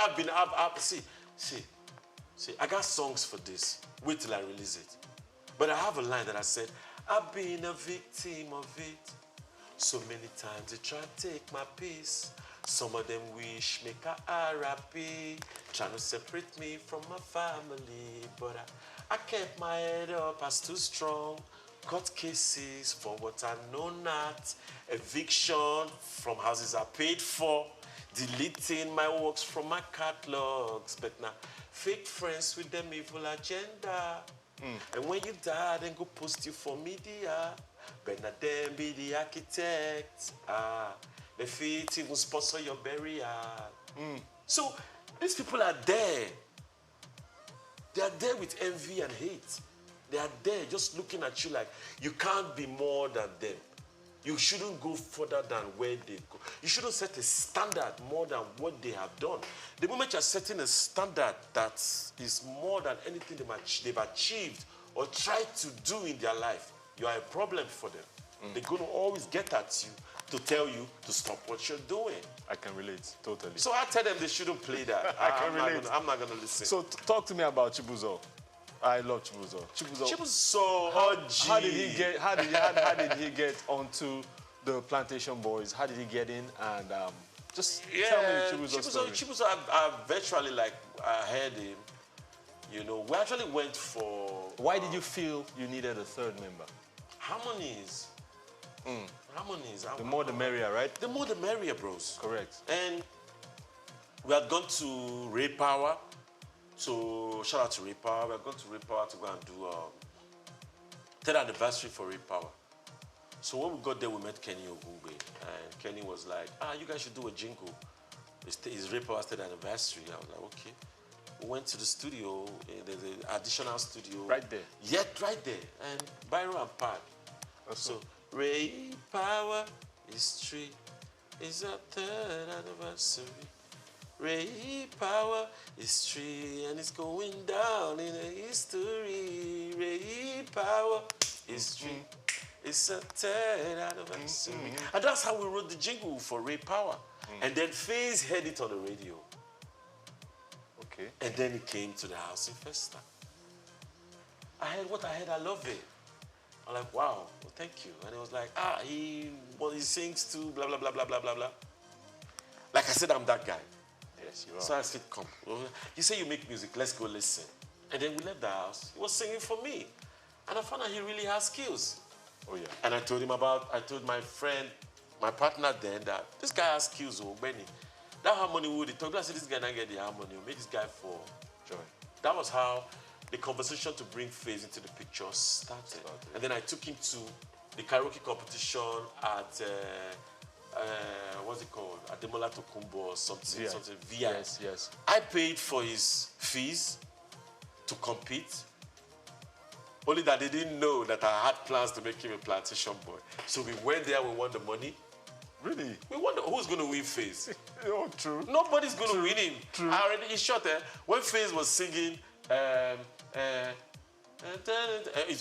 see, I got songs for this. Wait till I release it. But I have a line that I said, I've been a victim of it. So many times they try to take my peace. Some of them wish make a RIP, trying to separate me from my family. But I kept my head up, I stood strong. Court cases for what I know not. Eviction from houses I paid for. Deleting my works from my catalogs. But now, fake friends with them evil agenda. And when you die, then go post you for media. But now them be the architect. They fit even sponsor your burial. So these people are there. They are there with envy and hate. They are there just looking at you like you can't be more than them. You shouldn't go further than where they go. You shouldn't set a standard more than what they have done. The moment you're setting a standard that is more than anything they've achieved or tried to do in their life, you are a problem for them. They're going to always get at you to tell you to stop what you're doing. I can relate, totally. So I tell them they shouldn't play that. I can relate. I'm not going to listen. So talk to me about Chibuzo. I love Chibuzo. Chibuzo, how did he get onto the Plantation Boys? How did he get in? And just tell me Chibuzo's story. Chibuzo, I virtually I heard him. You know, we actually went for... Why did you feel you needed a third member? Harmonies. Harmonies. The more the merrier, right? The more the merrier, bros. Correct. And we had gone to Ray Power. So shout out to Ray Power. We had gone to Ray Power to go and do 10th anniversary for Ray Power. So when we got there, we met Kenny Ogungbe. And Kenny was like, you guys should do a jingle. It's Ray Power's 10th anniversary. I was like, okay. We went to the studio. There's an additional studio. Right there? Yeah, right there. And Byron and Park. So Ray Power history is our 3rd anniversary. Ray Power history, and it's going down in the history. Ray Power history. It's a 3rd anniversary. And that's how we wrote the jingle for Ray Power. And then FaZe heard it on the radio. Okay. And then it came to the house in Festa. I heard what I heard, I love it. I'm like, wow, well, thank you. And it was like, he sings too, blah, blah, blah, blah, blah, blah, blah. Like I said, I'm that guy. Yes, you are. So I said, come. You say you make music, let's go listen. And then we left the house. He was singing for me. And I found out he really has skills. Oh, yeah. And I told my friend, my partner then, that this guy has skills, Benny. That harmony would talk. I said, this guy don't get the harmony. We made this guy for joy. That was how the conversation to bring FaZe into the picture started. And then I took him to the karaoke competition at, what's it called? At Demola Tokumbo or something. VI. Something. VI. Yes, yes. I paid for his fees to compete. Only that they didn't know that I had plans to make him a plantation boy. So we went there, we won the money. Really? We wonder who's going to win FaZe. Oh, true. Nobody's going to win him. True. I already, in short, when FaZe was singing, it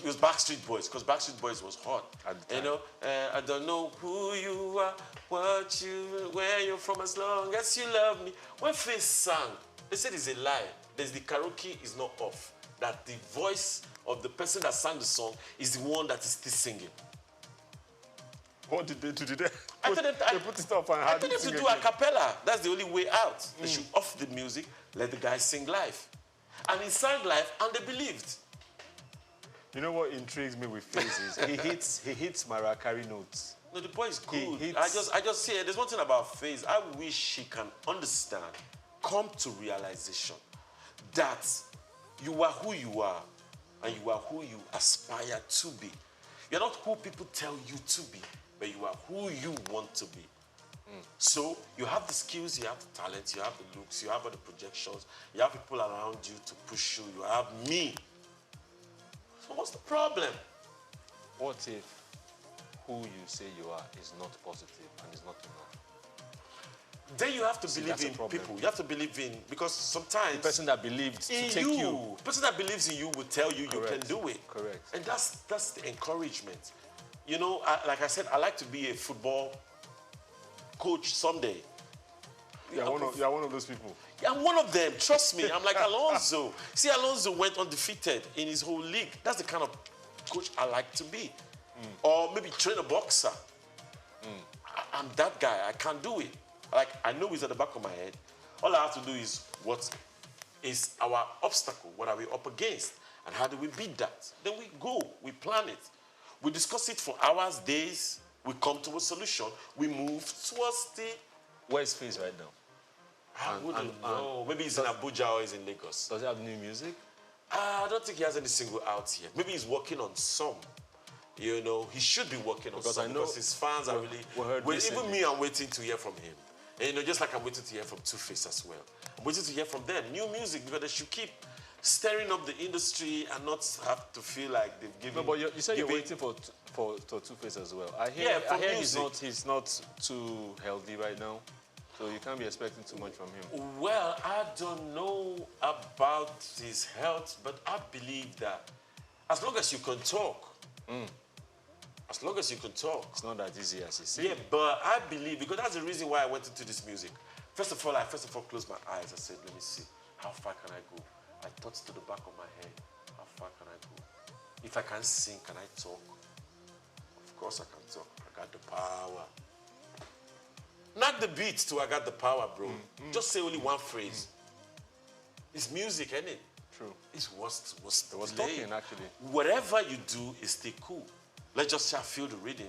was Backstreet Boys, because Backstreet Boys was hot. You know, I don't know who you are, where you're from, as long as you love me. When FaZe sang, they said it's a lie. The karaoke is not off. That the voice of the person that sang the song is the one that is still singing. What did they do? Did they put it up and I told them to do a cappella. That's the only way out. They should off the music, let the guy sing live. And he sang live, and they believed. You know what intrigues me with FaZe is he hits Mariah Carey notes. No, the boy is good. I just see it. There's one thing about FaZe. I wish he can understand, come to realization that you are who you are, and you are who you aspire to be. You're not who people tell you to be, but you are who you want to be. So you have the skills, you have the talent, you have the looks, you have all the projections, you have people around you to push you, you have me. So what's the problem? What if who you say you are is not positive and is not enough? Then you have to believe in people. You have to believe in, because sometimes the person that believes to take you. The person that believes in you will tell you you can do it. Correct. And that's the encouragement. You know, like I said, I like to be a football coach someday. You're one of those people. Yeah, I'm one of them. Trust me. I'm like Alonso. See, Alonso went undefeated in his whole league. That's the kind of coach I like to be. Or maybe train a boxer. I'm that guy. I can't do it. Like, I know it's at the back of my head. All I have to do is, what is our obstacle? What are we up against? And how do we beat that? Then we go, we plan it. We discuss it for hours, days. We come to a solution. We move towards the... Where's FaZe right now? I wouldn't know. Maybe he's in Abuja or he's in Lagos. Does he have new music? I don't think he has any single out yet. Maybe he's working on some. You know, he should be working on some because his fans are really... Even me, I'm waiting to hear from him. And, you know, just like I'm waiting to hear from Two-Face as well. I'm waiting to hear from them. New music, because they should keep stirring up the industry and not have to feel like they've given... No, but you said you're waiting for Two-Face as well. I hear he's not too healthy right now. So you can't be expecting too much from him. Well, I don't know about his health, but I believe that as long as you can talk, as long as you can talk. It's not that easy as you say. Yeah, but I believe, because that's the reason why I went into this music. First of all, I closed my eyes. I said, let me see, how far can I go? I thought to the back of my head, how far can I go? If I can't sing, can I talk? Of course I can talk. I got the power. Not the beat too, I got the power, bro. Just say only one phrase. It's music, isn't it? True. It was talking, actually. Whatever you do is still cool. Let's just feel the rhythm.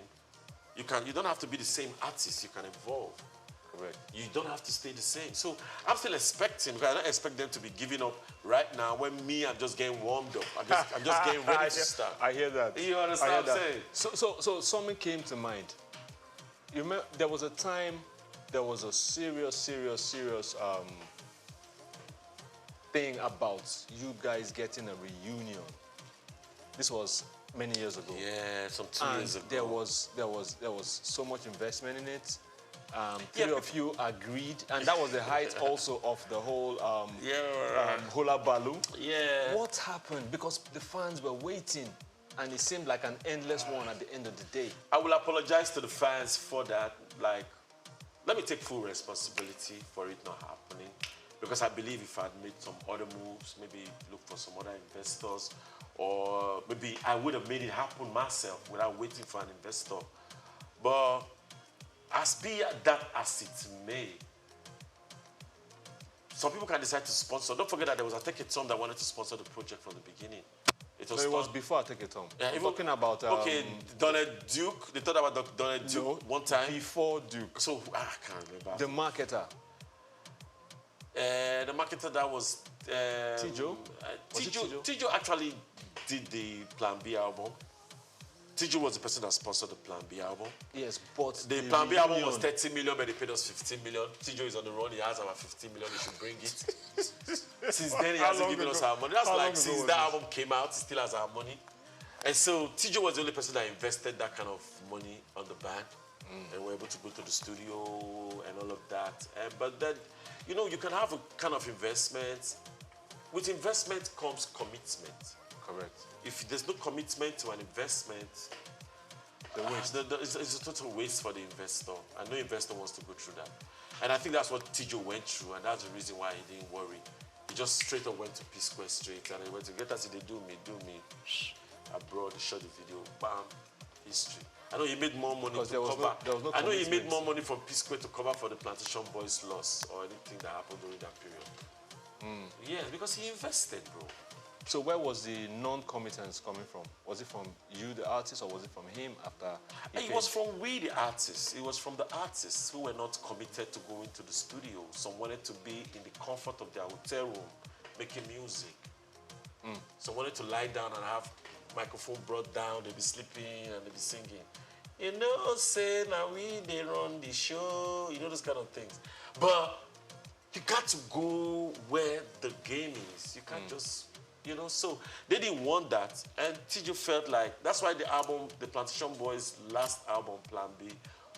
You don't have to be the same artist. You can evolve. Correct. You don't have to stay the same. So I'm still expecting, because I don't expect them to be giving up right now when I'm just getting warmed up. I'm just getting ready to start. I hear that. You understand what I'm saying? So something came to mind. You remember, there was a time, there was a serious thing about you guys getting a reunion. This was many years ago. Yeah, some 2 years ago. There was so much investment in it. Three of you agreed, and that was the height also of the whole hula baloo. Yeah. What happened? Because the fans were waiting, and it seemed like an endless one at the end of the day. I will apologize to the fans for that. Like, let me take full responsibility for it not happening, because I believe if I'd made some other moves, maybe look for some other investors, or maybe I would have made it happen myself without waiting for an investor. But be that as it may, some people can decide to sponsor. Don't forget that there was a Take It Tom that wanted to sponsor the project from the beginning. It was before I Take It Tom. Yeah, I'm talking about... okay, Donald Duke. They thought about Donald Duke one time. Before Duke. So, I can't remember. The marketer. The marketer that was... Tijo? Tijo actually did the Plan B album. Tijo was the person that sponsored the Plan B album. Yes, but the Plan B album was 30 million, but they paid us 15 million. Tijo is on the run. He has about 15 million. He should bring it. Since then, he hasn't given us our money. That's like since that album came out, he still has our money. And so Tijo was the only person that invested that kind of money on the band. And we're able to go to the studio and all of that. But then, you know, you can have a kind of investment. With investment comes commitment. Correct. If there's no commitment to an investment, it's a total waste for the investor. And no investor wants to go through that. And I think that's what Tijo went through, and that's the reason why he didn't worry. He just straight up went to P Square straight, and he went to get us. They do me. Abroad, he shot the video, bam, history. I know he made more money to cover. I know he made more money from P Square to cover for the Plantation Boys' loss or anything that happened during that period. Yeah, because he invested, bro. So where was the non-committance coming from? Was it from you, the artist, or was it from him after? It was from we, the artists. It was from the artists who were not committed to going to the studio. Some wanted to be in the comfort of their hotel room, making music. Some wanted to lie down and have microphone brought down. They'd be sleeping and they'd be singing. You know, say now they run the show. You know, those kind of things. But you got to go where the game is. You can't just. You know, so they didn't want that, and Tijo felt like that's why the album, the Plantation Boys' last album, Plan B,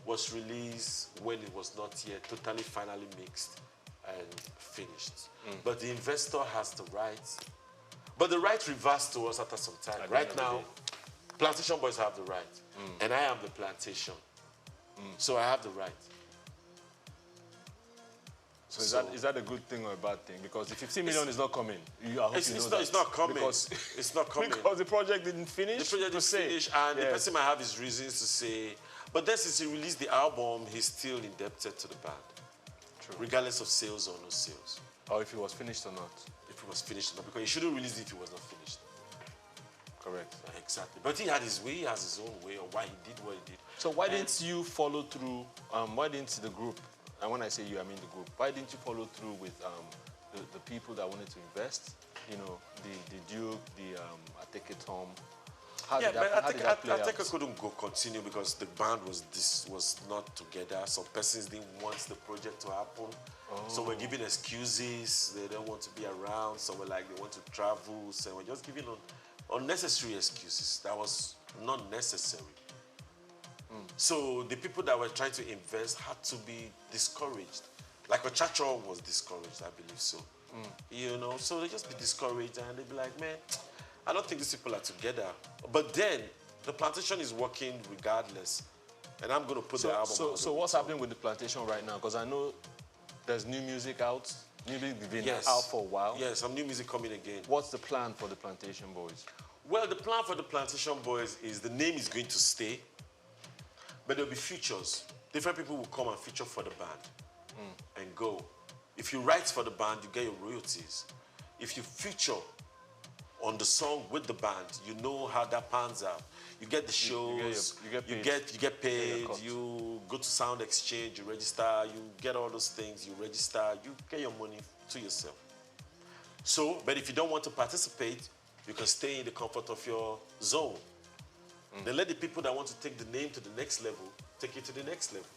was released when it was not yet totally finally mixed and finished. But the investor has the right, but the right reversed to us after some time. Right now, Plantation Boys have the right, and I am the plantation, so I have the right. So is that a good thing or a bad thing? Because the 15 million is not coming. It's not coming. It's not coming. Because the project didn't finish. The project didn't finish, and the person might have his reasons to say. But then since he released the album, he's still indebted to the band. True. Regardless of sales or no sales. Or if it was finished or not. If it was finished or not. Because he shouldn't release it if it was not finished. Correct. Exactly. But he had his way, he has his own way, or why he did what he did. So why didn't you follow through? Why didn't the group? And when I say you, I mean the group. Why didn't you follow through with the people that wanted to invest? You know, the Duke, the Take It Tom. How did that play out? I couldn't go continue because the band was not together. Some persons didn't want the project to happen. So we're giving excuses. They don't want to be around. Some were like they want to travel. So we're just giving unnecessary excuses. That was not necessary. So the people that were trying to invest had to be discouraged. Like Ochacho was discouraged, I believe so. You know, so they just be discouraged and they'd be like, man, I don't think these people are together. But then the plantation is working regardless. And I'm going to put the album out. So what's happening with the plantation right now? Because I know there's new music out. New music been out for a while. Yes, some new music coming again. What's the plan for the Plantation Boys? Well, the plan for the Plantation Boys is the name is going to stay. But there'll be features. Different people will come and feature for the band and go. If you write for the band, you get your royalties. If you feature, on the song with the band. You know how that pans out. You get the shows, you get paid, you go to Sound Exchange, you register, you get all those things, you register, you get your money to yourself. So, but if you don't want to participate, you can stay in the comfort of your zone. Then let the people that want to take the name to the next level, take it to the next level.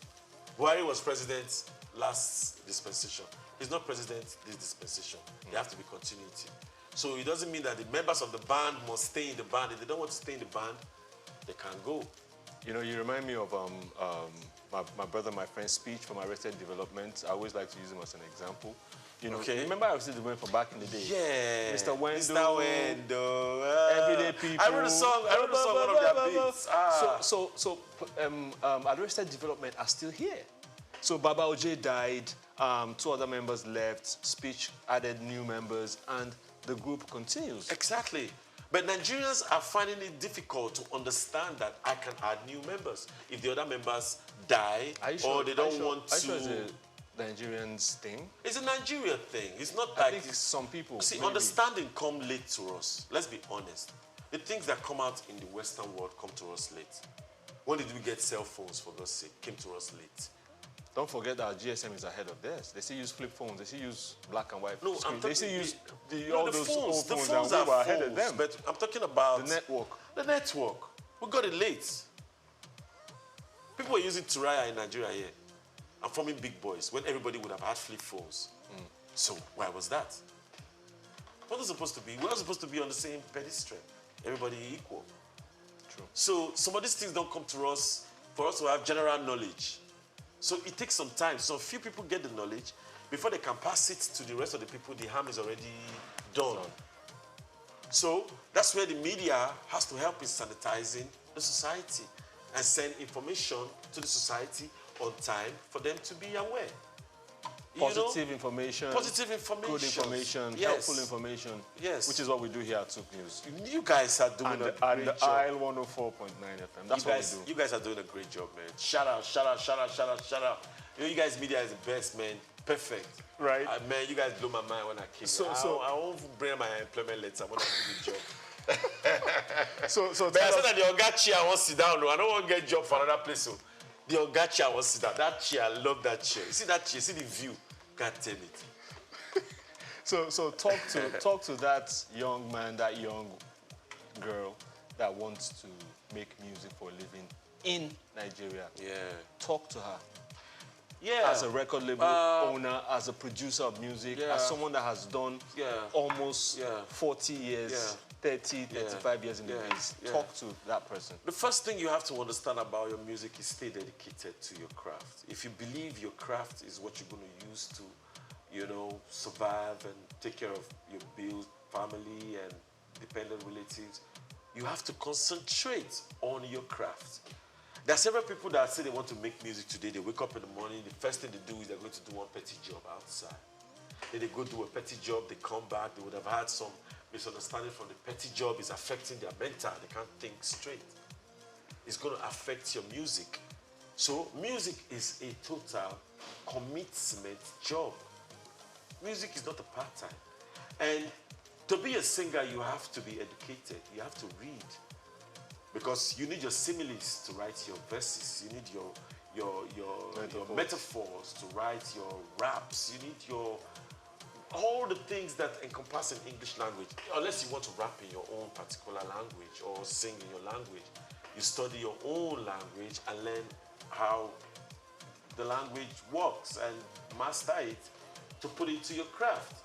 Buhari was president last dispensation. He's not president this dispensation. There have to be continuity. So it doesn't mean that the members of the band must stay in the band. If they don't want to stay in the band, they can't go. You know, you remind me of my brother, my friend's speech from Arrested Development. I always like to use him as an example. You know, remember Arrested Development from back in the day? Yeah. Mr. Wendo. Mr. Wendo. Everyday People. I wrote a song, one of their beats. So Arrested Development are still here. So Baba Oje died, 2 other members left, Speech added new members, and the group continues. Exactly. But Nigerians are finding it difficult to understand that I can add new members. If the other members die or they don't want to... It's a Nigerians thing? It's a Nigeria thing. It's not I like... think some people... See, understanding come late to us. Let's be honest. The things that come out in the Western world come to us late. When did we get cell phones, for God's sake? Came to us late. Don't forget that GSM is ahead of theirs. They still use flip phones. They still use black and white screens. They still use all those phones. old The phones, phones and are we were ahead of them. But I'm talking about... The network. The network. We got it late. People were using Turaya in Nigeria here. I'm forming big boys when everybody would have had flip phones. So why was that? What was supposed to be? We're not supposed to be on the same pedestal. Everybody equal. True. So some of these things don't come to us for us to have general knowledge. So it takes some time. So few people get the knowledge. Before they can pass it to the rest of the people, the harm is already done. So that's where the media has to help in sanitizing the society and send information to the society on time for them to be aware. Positive information. Positive information. Good information. Yes. Helpful information. Yes. Which is what we do here at Souq News. You guys are doing a great job. IL 104.9 FM. That's what we do. You guys are doing a great job, man. Shout out, shout out, shout out, shout out, shout out. You know, you guys media is the best, man. Perfect. Right. Man, you guys blew my mind when I came here. I won't bring my employment letter when I do the job. so but I said that the Oga chair I want to sit down. No, I don't want to get a job for another place. So the Oga chair I want to sit down. That chair, I love that chair. You see that chair, see the view. Can't tell it. So talk to that young man, that young girl that wants to make music for a living in Nigeria. Yeah. Talk to her. Yeah. As a record label owner, as a producer of music, as someone that has done almost 40 years, 30, 35 years in the biz. Talk to that person. The first thing you have to understand about your music is stay dedicated to your craft. If you believe your craft is what you're going to use to, you know, survive and take care of your bills, family and dependent relatives, you have to concentrate on your craft. There are several people that say they want to make music today. They wake up in the morning, the first thing they do is they're going to do one petty job outside. Then they go do a petty job, they come back, they would have had some misunderstanding from the petty job is affecting their mental. They can't think straight. It's going to affect your music. So music is a total commitment job. Music is not a part-time. And to be a singer, you have to be educated. You have to read. Because you need your similes to write your verses. You need your metaphors to write your raps. You need all the things that encompass an English language. Unless you want to rap in your own particular language or sing in your language. You study your own language and learn how the language works and master it to put it to your craft.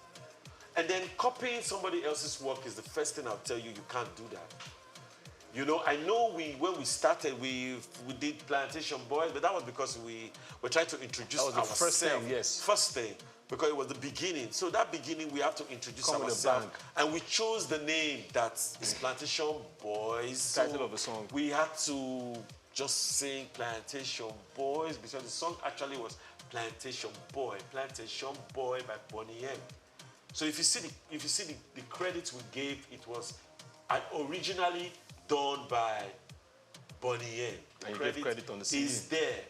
And then copying somebody else's work is the first thing I'll tell you, you can't do that. You know, I know when we started, we did Plantation Boys, but that was because we were trying to introduce ourselves. First thing, yes. First thing, because it was the beginning. So that beginning, we have to introduce ourselves. And we chose the name that is Plantation Boys. Title of the song. We had to just sing Plantation Boys because the song actually was Plantation Boy by Bonnie M. So if you see the credits we gave, it was originally done by Bonnie M. And you gave credit on the CD. Is there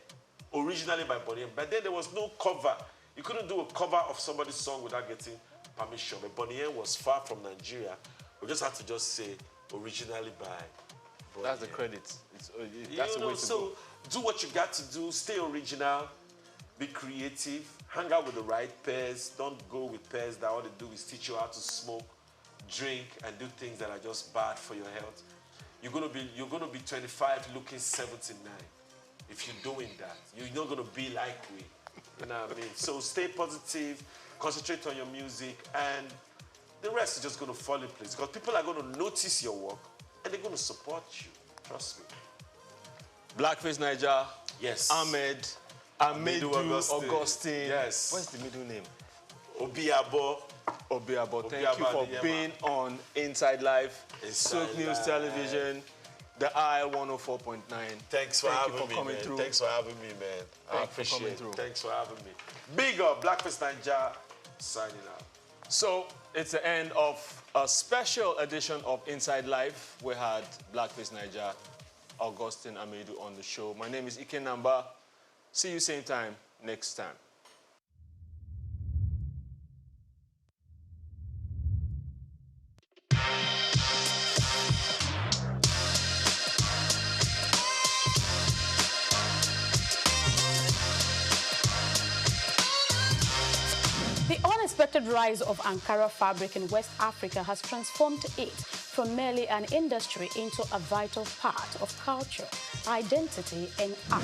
originally by Bonnie M. But then there was no cover. You couldn't do a cover of somebody's song without getting permission. But Bonnie M was far from Nigeria. We just have to just say originally by. That's the credits. That's the way to so go. do what you got to do. Stay original. Be creative. Hang out with the right pairs. Don't go with pairs that all they do is teach you how to smoke, drink, and do things that are just bad for your health. You're gonna be 25 looking 79 if you're doing that. You're not gonna be like we. You know what I mean? So stay positive, concentrate on your music, and the rest is just gonna fall in place because people are gonna notice your work and they're gonna support you. Trust me. Blackface Niger. Yes. Ahmed. Amedu Augustine. Yes. What's the middle name? Obiabo. Obiabo. Thank you for being on Inside Life, Souq News Television, the I 104.9. Thanks for having me, man. Through. Thanks for having me, man. I appreciate it. Through. Thanks for having me. Big up, Blackface Niger, signing out. So it's the end of a special edition of Inside Life. We had Blackface Niger, Augustine Amedu on the show. My name is Ike Namba. See you same time next time. The unexpected rise of Ankara fabric in West Africa has transformed it from merely an industry into a vital part of culture, identity, and art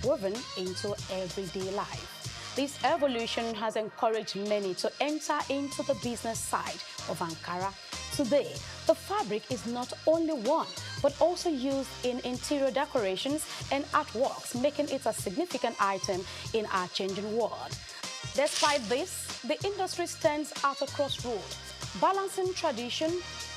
woven into everyday life. This evolution has encouraged many to enter into the business side of Ankara. Today, the fabric is not only worn, but also used in interior decorations and artworks, making it a significant item in our changing world. Despite this, the industry stands at a crossroad, balancing tradition,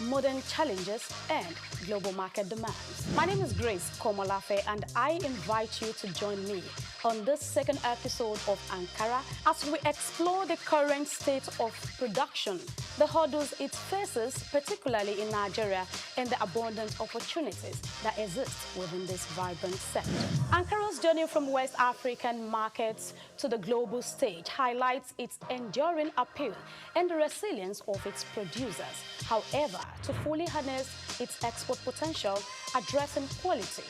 modern challenges, and global market demands. My name is Grace Komolafe, and I invite you to join me on this second episode of Ankara as we explore the current state of production, the hurdles it faces, particularly in Nigeria, and the abundant opportunities that exist within this vibrant sector. Ankara's journey from West African markets to the global stage highlights its enduring appeal and the resilience of its producers. However, to fully harness its export potential, addressing quality,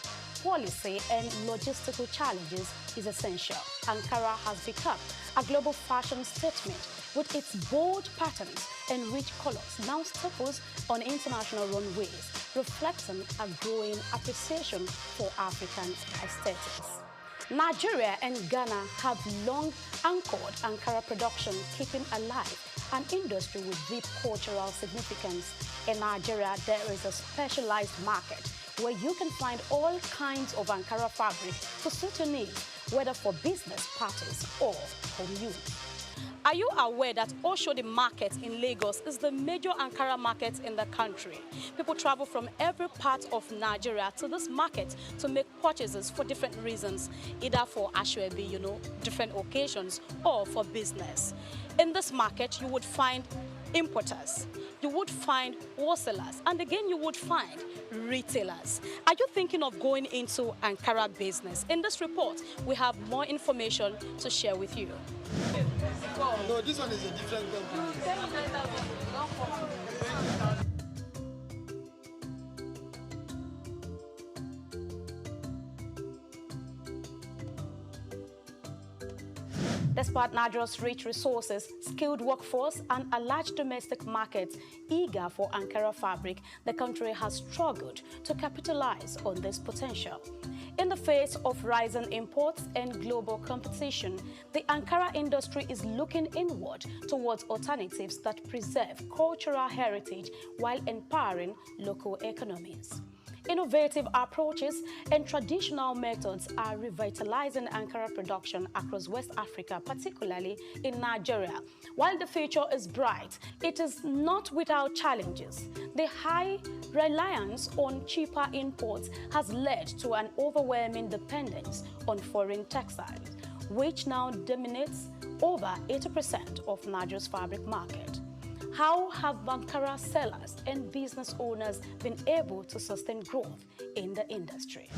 policy, and logistical challenges is essential. Ankara has become a global fashion statement with its bold patterns and rich colors now staples on international runways, reflecting a growing appreciation for African aesthetics. Nigeria and Ghana have long anchored Ankara production, keeping alive an industry with deep cultural significance. In Nigeria, there is a specialized market where you can find all kinds of Ankara fabric to suit your needs, whether for business parties or home use. Are you aware that Oshodi Market in Lagos is the major Ankara market in the country? People travel from every part of Nigeria to this market to make purchases for different reasons, either for Ashwebi, different occasions, or for business. In this market, you would find importers, you would find wholesalers, and again, you would find retailers. Are you thinking of going into Ankara business? In this report, we have more information to share with you. No, this one is a different company. Despite Nigeria's rich resources, skilled workforce, and a large domestic market eager for Ankara fabric, the country has struggled to capitalize on this potential. In the face of rising imports and global competition, the Ankara industry is looking inward towards alternatives that preserve cultural heritage while empowering local economies. Innovative approaches and traditional methods are revitalizing Ankara production across West Africa, particularly in Nigeria. While the future is bright, it is not without challenges. The high reliance on cheaper imports has led to an overwhelming dependence on foreign textiles, which now dominates over 80% of Nigeria's fabric market. How have Ankara sellers and business owners been able to sustain growth in the industry?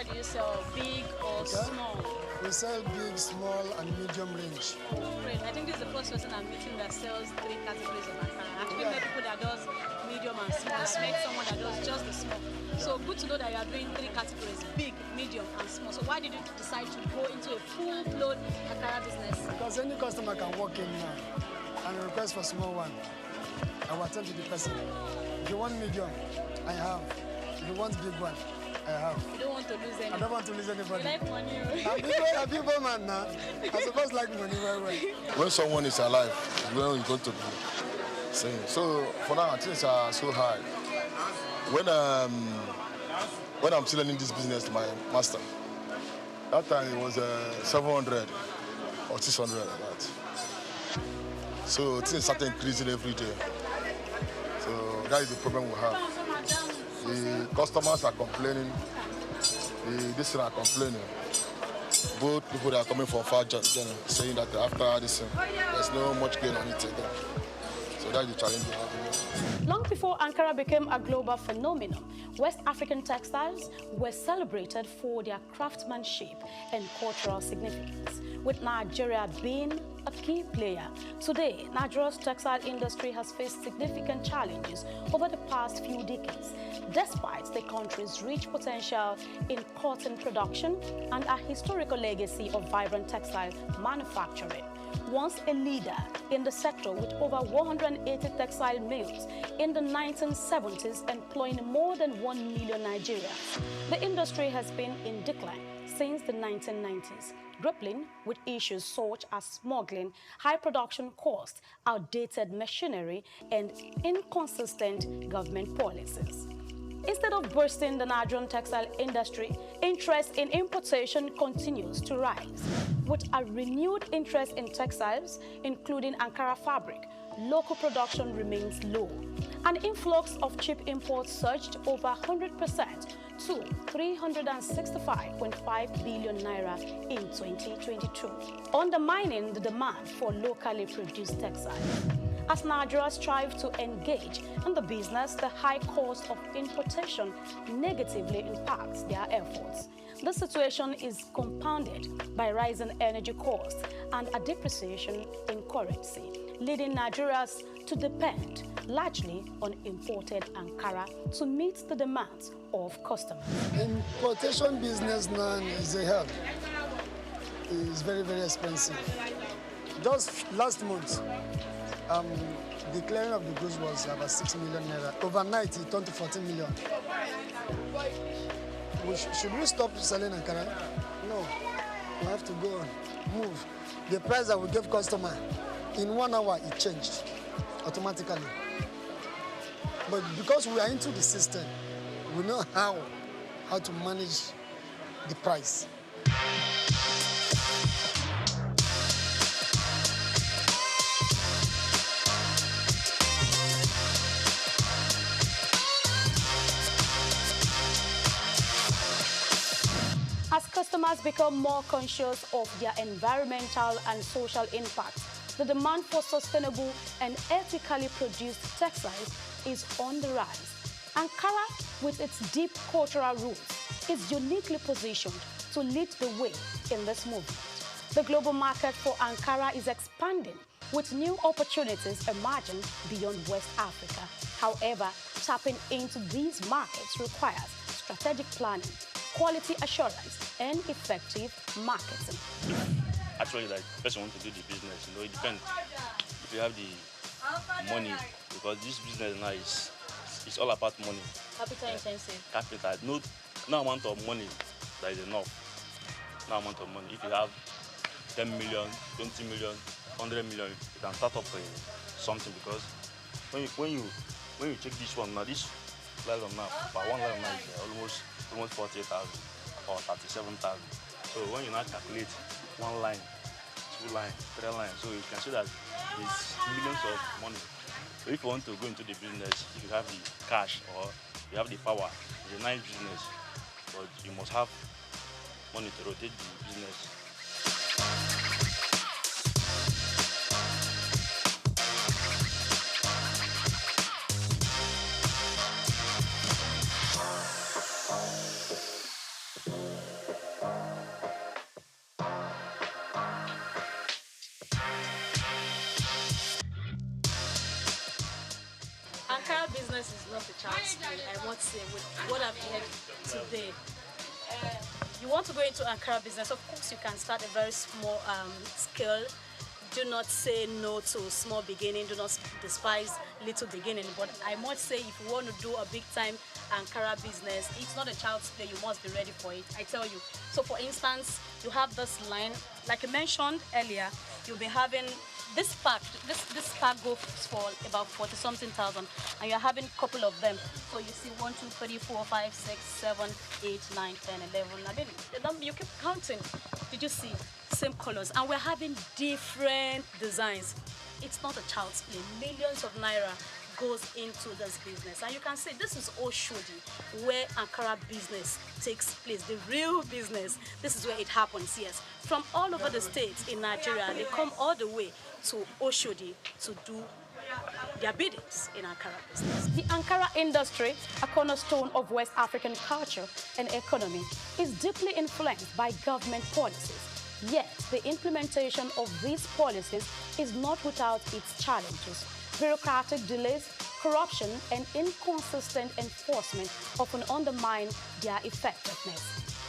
do you sell? Big or small? We sell big, small, and medium range. Oh, great. I think this is the first person I'm meeting that sells 3 categories of Ankara. I actually met people that does medium and small. I met someone that does just the small. So good to know that you are doing 3 categories, big, medium, and small. So why did you decide to go into a full-blown Ankara business? Because any customer can walk in now and request for small one. I will attend to the person. If you want medium, I have. If you want big one, I have. You don't want to lose anybody. I don't want to lose anybody. You like money. I'm people man now. I suppose like money very well. When someone is alive, when you're going to be saying. So for now, things are so high. When I'm still learning this business to my master, that time it was 700 or 600 like that. So things started increasing every day. So that is the problem we have. The customers are complaining. This are complaining. Both people that are coming from far journey saying that after this, there's no much gain on it again. So that's the challenge we have. Long before Ankara became a global phenomenon, West African textiles were celebrated for their craftsmanship and cultural significance, with Nigeria being a key player. Today, Nigeria's textile industry has faced significant challenges over the past few decades, despite the country's rich potential in cotton production and a historical legacy of vibrant textile manufacturing. Once a leader in the sector with over 180 textile mills in the 1970s employing more than 1 million Nigerians, the industry has been in decline since the 1990s, grappling with issues such as smuggling, high production costs, outdated machinery, and inconsistent government policies. Instead of boosting the Nigerian textile industry, interest in importation continues to rise. With a renewed interest in textiles, including Ankara fabric, local production remains low. An influx of cheap imports surged over 100% to 365.5 billion naira in 2022, undermining the demand for locally produced textiles. As Nigeria strives to engage in the business, the high cost of importation negatively impacts their efforts. The situation is compounded by rising energy costs and a depreciation in currency, leading Nigerians to depend largely on imported Ankara to meet the demands of customers. Importation business now is a help. It's very, very expensive. Just last month, the clearing of the goods was about 6 million naira. Overnight, it turned to 14 million. Should we stop selling Ankara? No. We have to go on, move. The price that we give customer, in 1 hour, it changed automatically. But because we are into the system, we know how to manage the price. As customers become more conscious of their environmental and social impact, the demand for sustainable and ethically produced textiles is on the rise. Ankara, with its deep cultural roots, is uniquely positioned to lead the way in this movement. The global market for Ankara is expanding, with new opportunities emerging beyond West Africa. However, tapping into these markets requires strategic planning, quality assurance, and effective marketing. Actually, like, the person wants to do the business, it depends if you have the money, because this business now is all about money. Capital intensive. Capital. No amount of money that is enough. No amount of money. If you have 10 million, 20 million, 100 million, you can start up something, because when you check this one now, this level now, for one level now is almost 48,000 or 37,000. So when you now calculate 1 line, 2 line, 3 lines, so you can see that it's millions of money. So if you want to go into the business, if you have the cash or you have the power, it's a nice business, but you must have money to rotate the business. business is not a child's play, I must say, with what I've heard today. You want to go into Ankara business, of course you can start a very small scale. Do not say no to small beginning, do not despise little beginning. But I must say, if you want to do a big time Ankara business, it's not a child's play, you must be ready for it, I tell you. So for instance, you have this line, like I mentioned earlier, you'll be having this pack goes for about 40-something thousand, and you're having a couple of them. So you see 1, 2, 3, 4, 5, 6, 7, 8, 9, 10, 11. I mean, the number you keep counting. Did you see? Same colors, and we're having different designs. It's not a child's play. Millions of naira goes into this business, and you can see this is Oshodi, where Ankara business takes place, the real business. This is where it happens. Yes, from all over the states in Nigeria, they come all the way to Oshodi to do their biddings in Ankara business. The Ankara industry, a cornerstone of West African culture and economy, is deeply influenced by government policies. Yet, the implementation of these policies is not without its challenges. Bureaucratic delays, corruption, and inconsistent enforcement often undermine their effectiveness.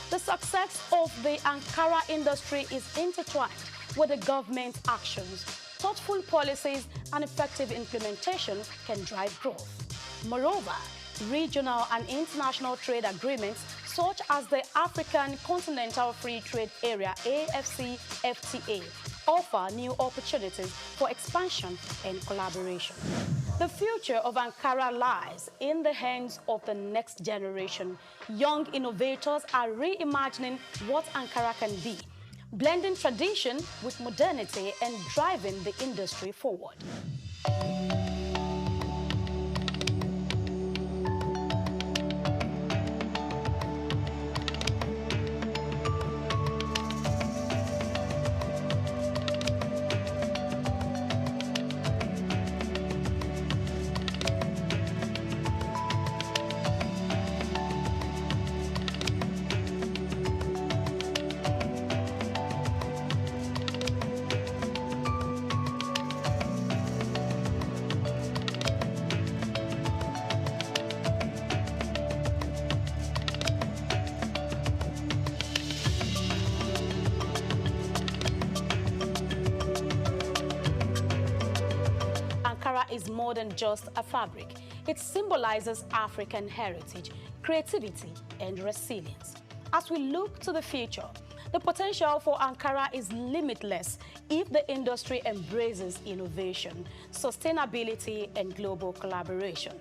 The success of the Ankara industry is intertwined with the government's actions. Thoughtful policies and effective implementation can drive growth. Moreover, regional and international trade agreements such as the African Continental Free Trade Area AFCFTA offer new opportunities for expansion and collaboration. The future of Ankara lies in the hands of the next generation. Young innovators are reimagining what Ankara can be, blending tradition with modernity and driving the industry forward. Is more than just a fabric. It symbolizes African heritage, creativity, and resilience. As we look to the future, the potential for Ankara is limitless if the industry embraces innovation, sustainability, and global collaboration.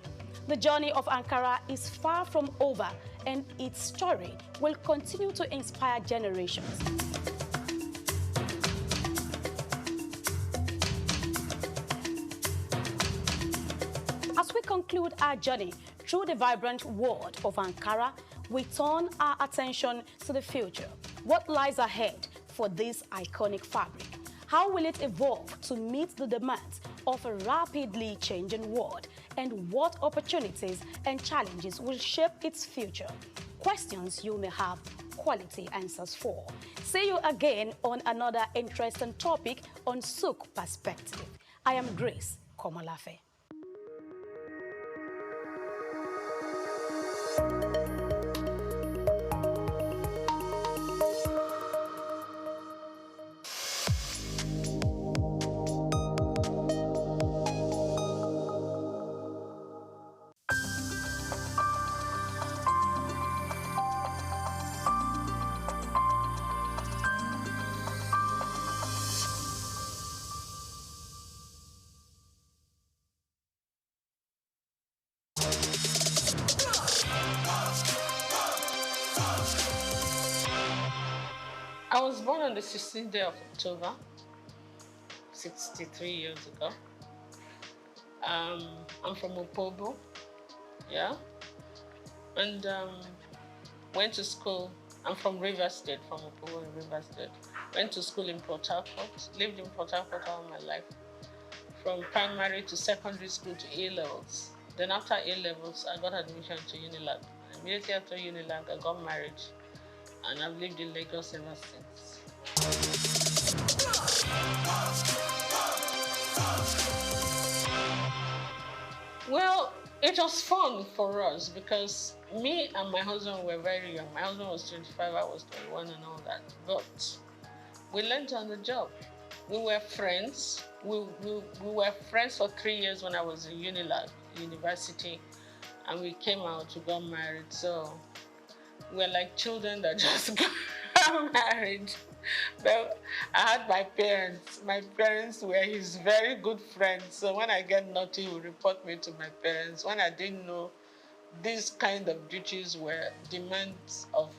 The journey of Ankara is far from over, and its story will continue to inspire generations. As we conclude our journey through the vibrant world of Ankara, we turn our attention to the future. What lies ahead for this iconic fabric? How will it evolve to meet the demands of a rapidly changing world? And what opportunities and challenges will shape its future? Questions you may have quality answers for. See you again on another interesting topic on Souq Perspective. I am Grace Komolafe. I was born on the 16th day of October, 63 years ago. I'm from Opobo, yeah, and went to school. I'm from River State, from Opobo in River State. Went to school in Port Harcourt, lived in Port Harcourt all my life, from primary to secondary school to A-levels. Then after A-levels, I got admission to Unilag. Immediately after Unilag, I got married. And I've lived in Lagos ever since. Well, It was fun for us because me and my husband were very young. My husband was 25, I was 21 and all that. But we learned on the job. We were friends. We were friends for 3 years when I was in university, and we came out, we got married. So we're like children that just got married. But I had my parents. My parents were his very good friends. So when I get naughty, he would report me to my parents. When I didn't know these kind of duties were demands of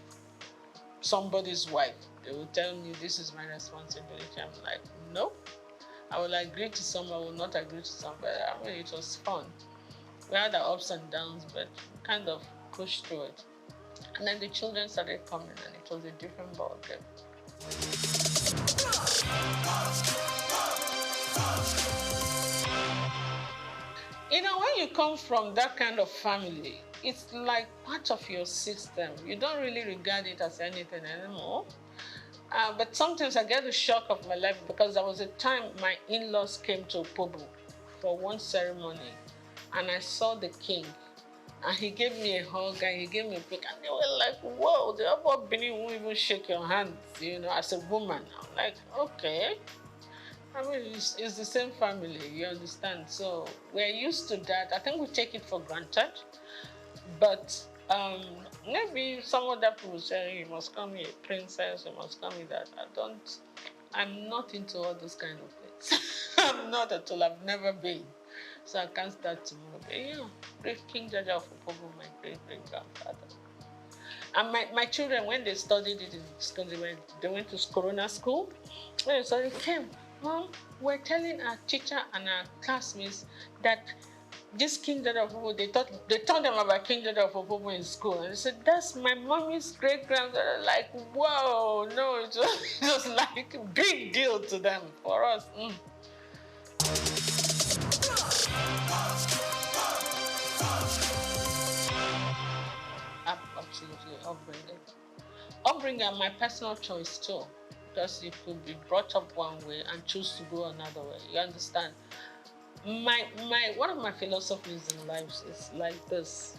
somebody's wife, they would tell me this is my responsibility. I'm like, no. I will agree to some, I will not agree to some. But I mean, it was fun. We had our ups and downs, but kind of pushed through it. And then the children started coming, and it was a different ballgame. You know, when you come from that kind of family, it's like part of your system. You don't really regard it as anything anymore. But sometimes I get the shock of my life because there was a time my in-laws came to Opobo for one ceremony, and I saw the king. And he gave me a hug and he gave me a pic. And they were like, whoa, the Oba Bini won't even shake your hand, you know, as a woman. I'm like, okay. I mean, it's the same family, you understand? So we're used to that. I think we take it for granted. But maybe some other people say, you must call me a princess, you must call me that. I'm not into all those kind of things. I'm not at all, I've never been. So I can't start tomorrow. But yeah, great King Jaja of Opobo, my great-great-grandfather. And my children, when they studied it in school, they went to Corona school. When they studied, came, Mom, we're telling our teacher and our classmates that this King Jaja of Opobo, they told them about King Jaja of Opobo in school. And they said, that's my mommy's great-grandfather. Like, whoa, no, it was like a big deal to them. For us, Absolutely, upbringing. Upbringing, my personal choice too, because you could be brought up one way and choose to go another way. You understand? One of my philosophies in life is like this: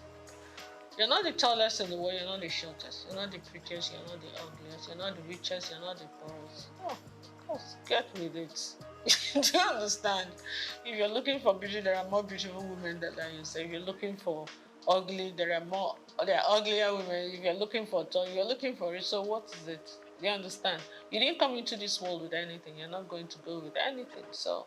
you're not the tallest in the world, you're not the shortest, you're not the prettiest, you're not the ugliest, you're not the richest, you're not the poorest. Oh, of course, get with it. Do you understand? If you're looking for beauty, there are more beautiful women than you. So if you're looking for ugly, there are uglier women. If you're looking for tall, you're looking for it. So what is it? Do you understand? You didn't come into this world with anything. You're not going to go with anything. So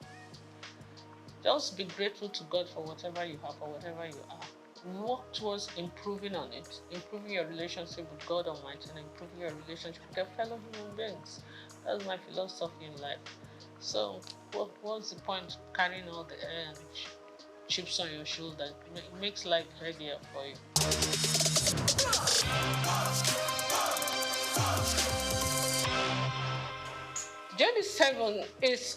just be grateful to God for whatever you have or whatever you are. Work towards improving on it, improving your relationship with God Almighty and improving your relationship with your fellow human beings. That's my philosophy in life. So what's the point of carrying all the air and chips on your shoulder? It makes life heavier for you.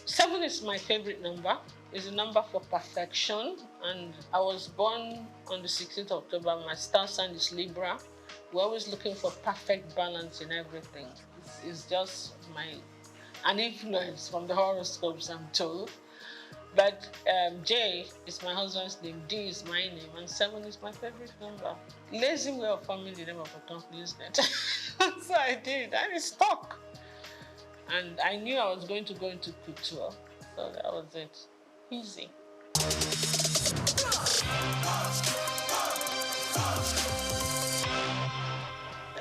Seven is my favorite number. It's a number for perfection. And I was born on the 16th of October. My star sign is Libra. We're always looking for perfect balance in everything. It's just an influence from the horoscopes, I'm told. But J is my husband's name, D is my name, and 7 is my favorite number. Lazy way of forming the name of a company, isn't it? So I did, and it stuck. And I knew I was going to go into couture, so that was it. Easy.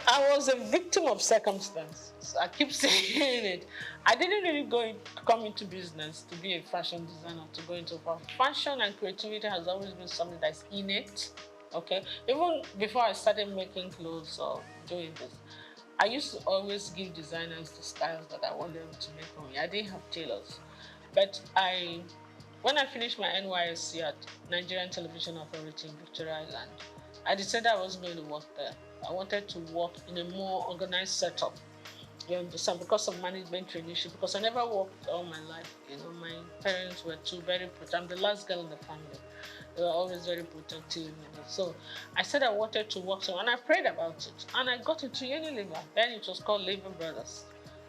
I was a victim of circumstances. I keep saying it. I didn't really come into business to be a fashion designer, to go into fashion, and creativity has always been something that's innate. Okay, even before I started making clothes or doing this, I used to always give designers the styles that I want them to make for me. I didn't have tailors, but when I finished my NYSC at Nigerian Television Authority in Victoria Island, I decided I wasn't going to work there. I wanted to work in a more organized setup. You understand? Because of management traineeship, because I never worked all my life. You know, my parents were very protective. I'm the last girl in the family. They were always very protective. You know. So I said I wanted to work somewhere, and I prayed about it. And I got into Unilever. Then it was called Labor Brothers.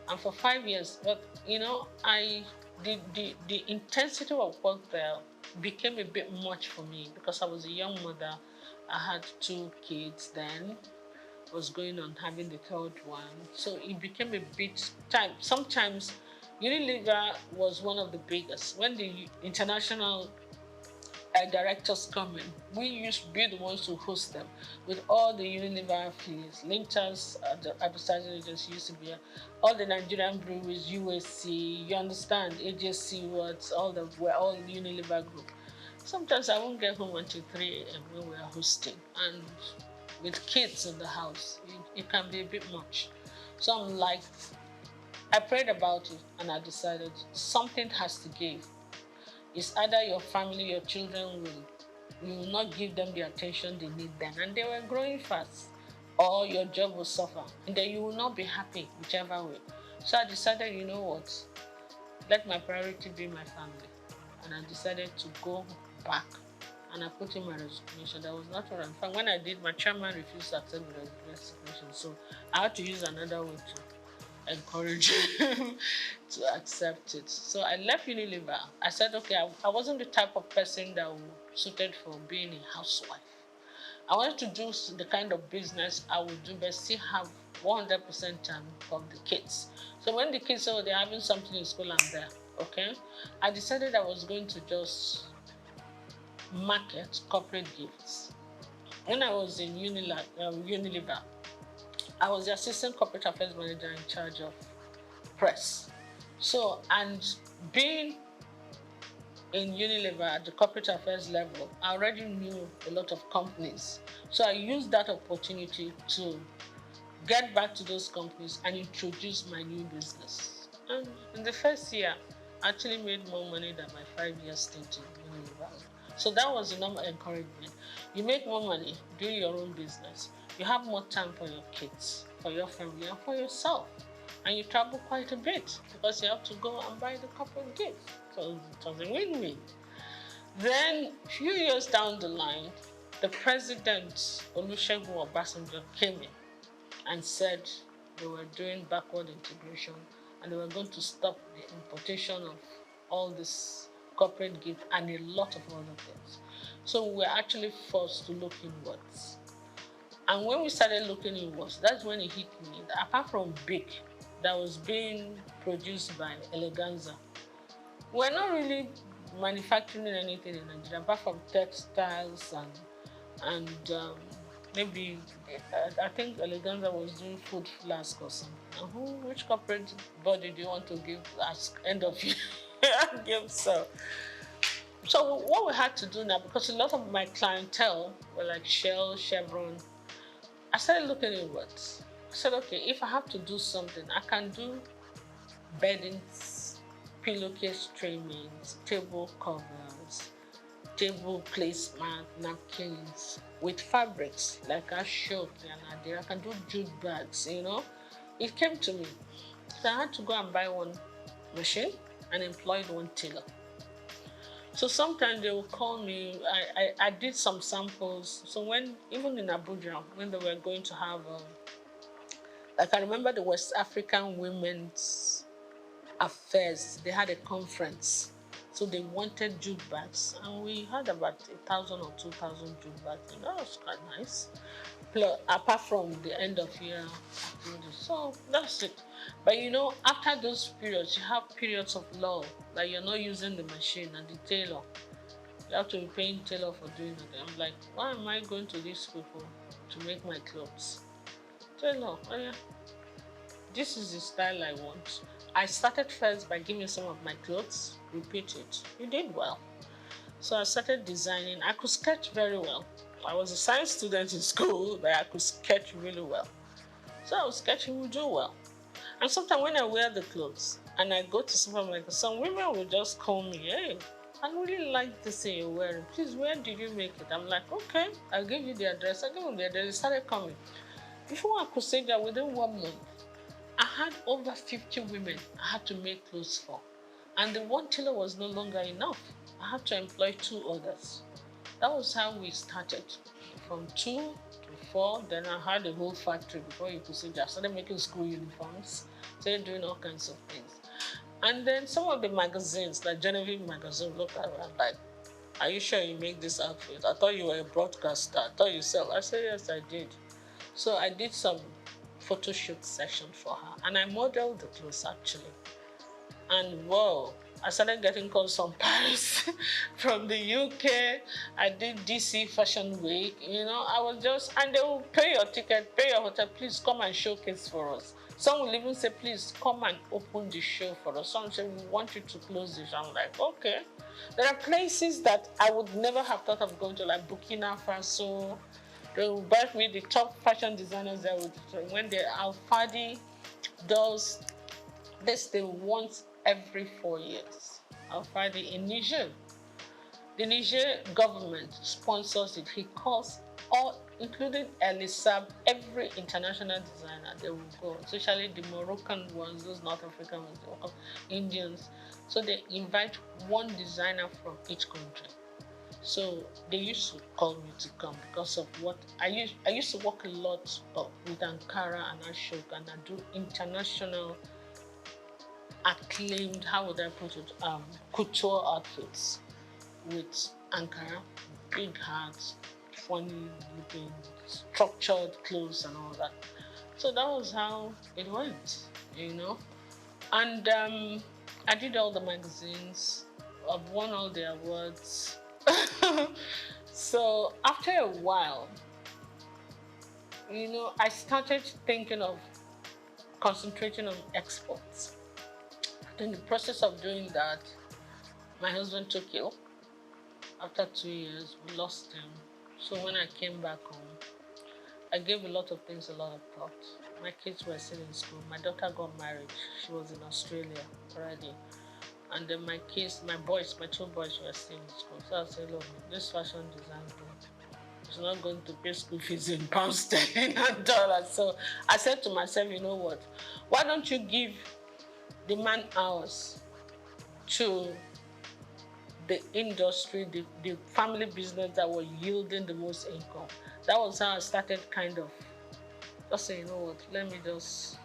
And for 5 years, but you know, I the intensity of work there became a bit much for me because I was a young mother. I had 2 kids then. Was going on having the 3rd one. So it became a bit time. Sometimes Unilever was one of the biggest. When the international directors come in, we used to be the ones to host them with all the Unilever affiliates. Linters, the advertising agency used to be here, all the Nigerian breweries, USC, you understand, AJC, words, we're all Unilever group. Sometimes I won't get home until 3 a.m. when we are hosting. And with kids in the house, it can be a bit much. So I'm like, I prayed about it and I decided something has to give. It's either your family, your children will not give them the attention they need then, and they were growing fast, or your job will suffer, and then you will not be happy whichever way. So I decided, you know what, let my priority be my family, and I decided to go back, and I put in my resignation. That was not what I'm fine. When I did, my chairman refused to accept the resignation, so I had to use another way to encourage him to accept it. So I left Unilever. I said, okay, I wasn't the type of person that was suited for being a housewife. I wanted to do the kind of business I would do, but still have 100% time for the kids. So when the kids say, oh, they're having something in school, I'm there, okay? I decided I was going to just market corporate gifts. When I was in Unilever, I was the assistant corporate affairs manager in charge of press. So, and being in Unilever at the corporate affairs level, I already knew a lot of companies. So I used that opportunity to get back to those companies and introduce my new business. And in the first year, I actually made more money than my 5-year stint in Unilever. So that was the number encouragement. You make more money doing your own business. You have more time for your kids, for your family, and for yourself. And you travel quite a bit because you have to go and buy the corporate gifts. So it was a win-win. Then, a few years down the line, the president, Olusegun Obasanjo, came in and said they were doing backward integration and they were going to stop the importation of all this corporate gift and a lot of other things. So we were actually forced to look inwards. And when we started looking inwards, that's when it hit me that apart from Big, that was being produced by Eleganza, we're not really manufacturing anything in Nigeria apart from textiles and maybe I think Eleganza was doing food flask or something. Which corporate body do you want to give as end of year gift? So what we had to do now, because a lot of my clientele were like Shell, Chevron, I started looking inwards. I said, okay, if I have to do something, I can do beddings, pillowcase trimmings, table covers, table placement, napkins with fabrics like I showed and I can do jute bags, you know. It came to me. So I had to go and buy one machine and employed one tailor. So sometimes they will call me. I did some samples. So when, even in Abuja, when they were going to have, like I remember the West African Women's Affairs, they had a conference. So they wanted jute bags, and we had about 1,000 or 2,000 jute bags, and that was quite nice. Plus, apart from the end of year activities. So that's it. But you know, after those periods, you have periods of lull, like you're not using the machine and the tailor. You have to be paying tailor for doing it. I'm like, why am I going to these people to make my clothes? Tailor, oh yeah, this is the style I want. I started first by giving some of my clothes, repeat it. You did well. So I started designing. I could sketch very well. I was a science student in school, but I could sketch really well. So I was sketching, would do well. And sometimes when I wear the clothes and I go to supermarket, some women will just call me, hey, I really like this thing you're wearing. Please, where did you make it? I'm like, okay, I'll give you the address. I gave them the address. They started coming. Before I could say that, within 1 month, I had over 50 women I had to make clothes for. And the one tailor was no longer enough. I had to employ 2 others. That was how we started. From 2 to 4, then I had a whole factory before you could see that. I started making school uniforms, started doing all kinds of things. And then some of the magazines, like Genevieve magazine, look around like, are you sure you make this outfit? I thought you were a broadcaster. I thought you sell. I said, yes, I did. So I did some photo shoot session for her. And I modeled the clothes, actually. And whoa, I started getting calls from Paris, from the UK. I did DC Fashion Week. You know, I was just, and they will pay your ticket, pay your hotel. Please come and showcase for us. Some will even say, please come and open the show for us. Some say, we want you to close this. I'm like, okay. There are places that I would never have thought of going to, like Burkina Faso. They will buy me the top fashion designers there. When the Al-Fadi does this thing once every 4 years. Al-Fadi in Niger. The Niger government sponsors it. He calls all, including Elisab, every international designer, they will go, especially the Moroccan ones, those North African ones, Indians. So they invite one designer from each country. So they used to call me to come because of what I used to work a lot with Ankara and Ashok, and I do international acclaimed, how would I put it, couture outfits with Ankara, big hats, funny looking, structured clothes and all that. So that was how it went, you know. And I did all the magazines. I've won all the awards. So after a while, you know, I started thinking of concentrating on exports. In the process of doing that, my husband took ill. After 2 years, we lost him. So when I came back home, I gave a lot of things a lot of thought. My kids were still in school. My daughter got married. She was in Australia already. And then my kids, my two boys were still in school. So I said, look, this fashion design group is not going to pay school fees in pounds sterling and dollars. So I said to myself, you know what? Why don't you give the man hours to the industry, the family business that were yielding the most income? That was how I started kind of just saying, you know what, let me just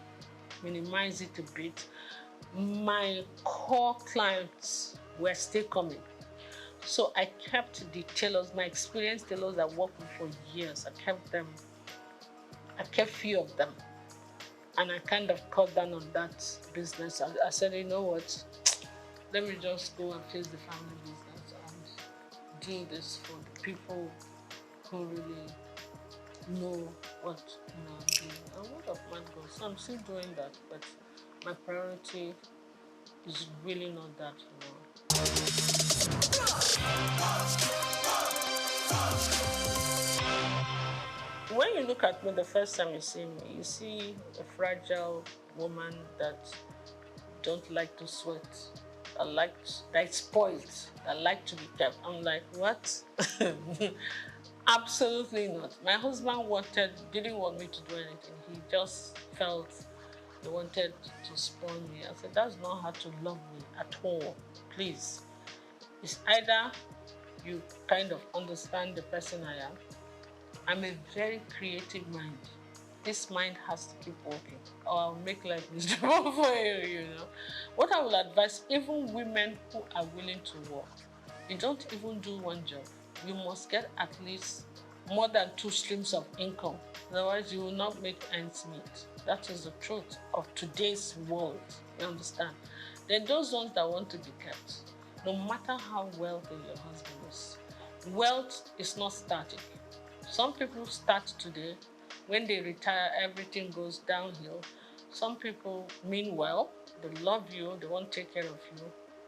minimize it a bit. My core clients were still coming. So I kept the tailors, my experienced tailors that worked with for years, I kept them. I kept few of them. And I kind of cut down on that business. I said, you know what, let me just go and face the family business and do this for the people who really know what I'm doing. And word of mouth goes. So I'm still doing that, but my priority is really not that, you know. When you look at me the first time you see me, you see a fragile woman that don't like to sweat, that's spoiled, that like to be kept. I'm like, what? Absolutely not. My husband didn't want me to do anything. He just felt he wanted to spoil me. I said, that's not how to love me at all. Please. It's either you kind of understand the person I am. I'm a very creative mind. This mind has to keep working, or I'll make life miserable for you, you know. What I will advise, even women who are willing to work, you don't even do one job. You must get at least more than 2 streams of income. Otherwise, you will not make ends meet. That is the truth of today's world. You understand? Then those ones that want to be kept, no matter how wealthy your husband is, wealth is not static. Some people start today. When they retire, everything goes downhill. Some people mean well, they love you, they want to take care of you,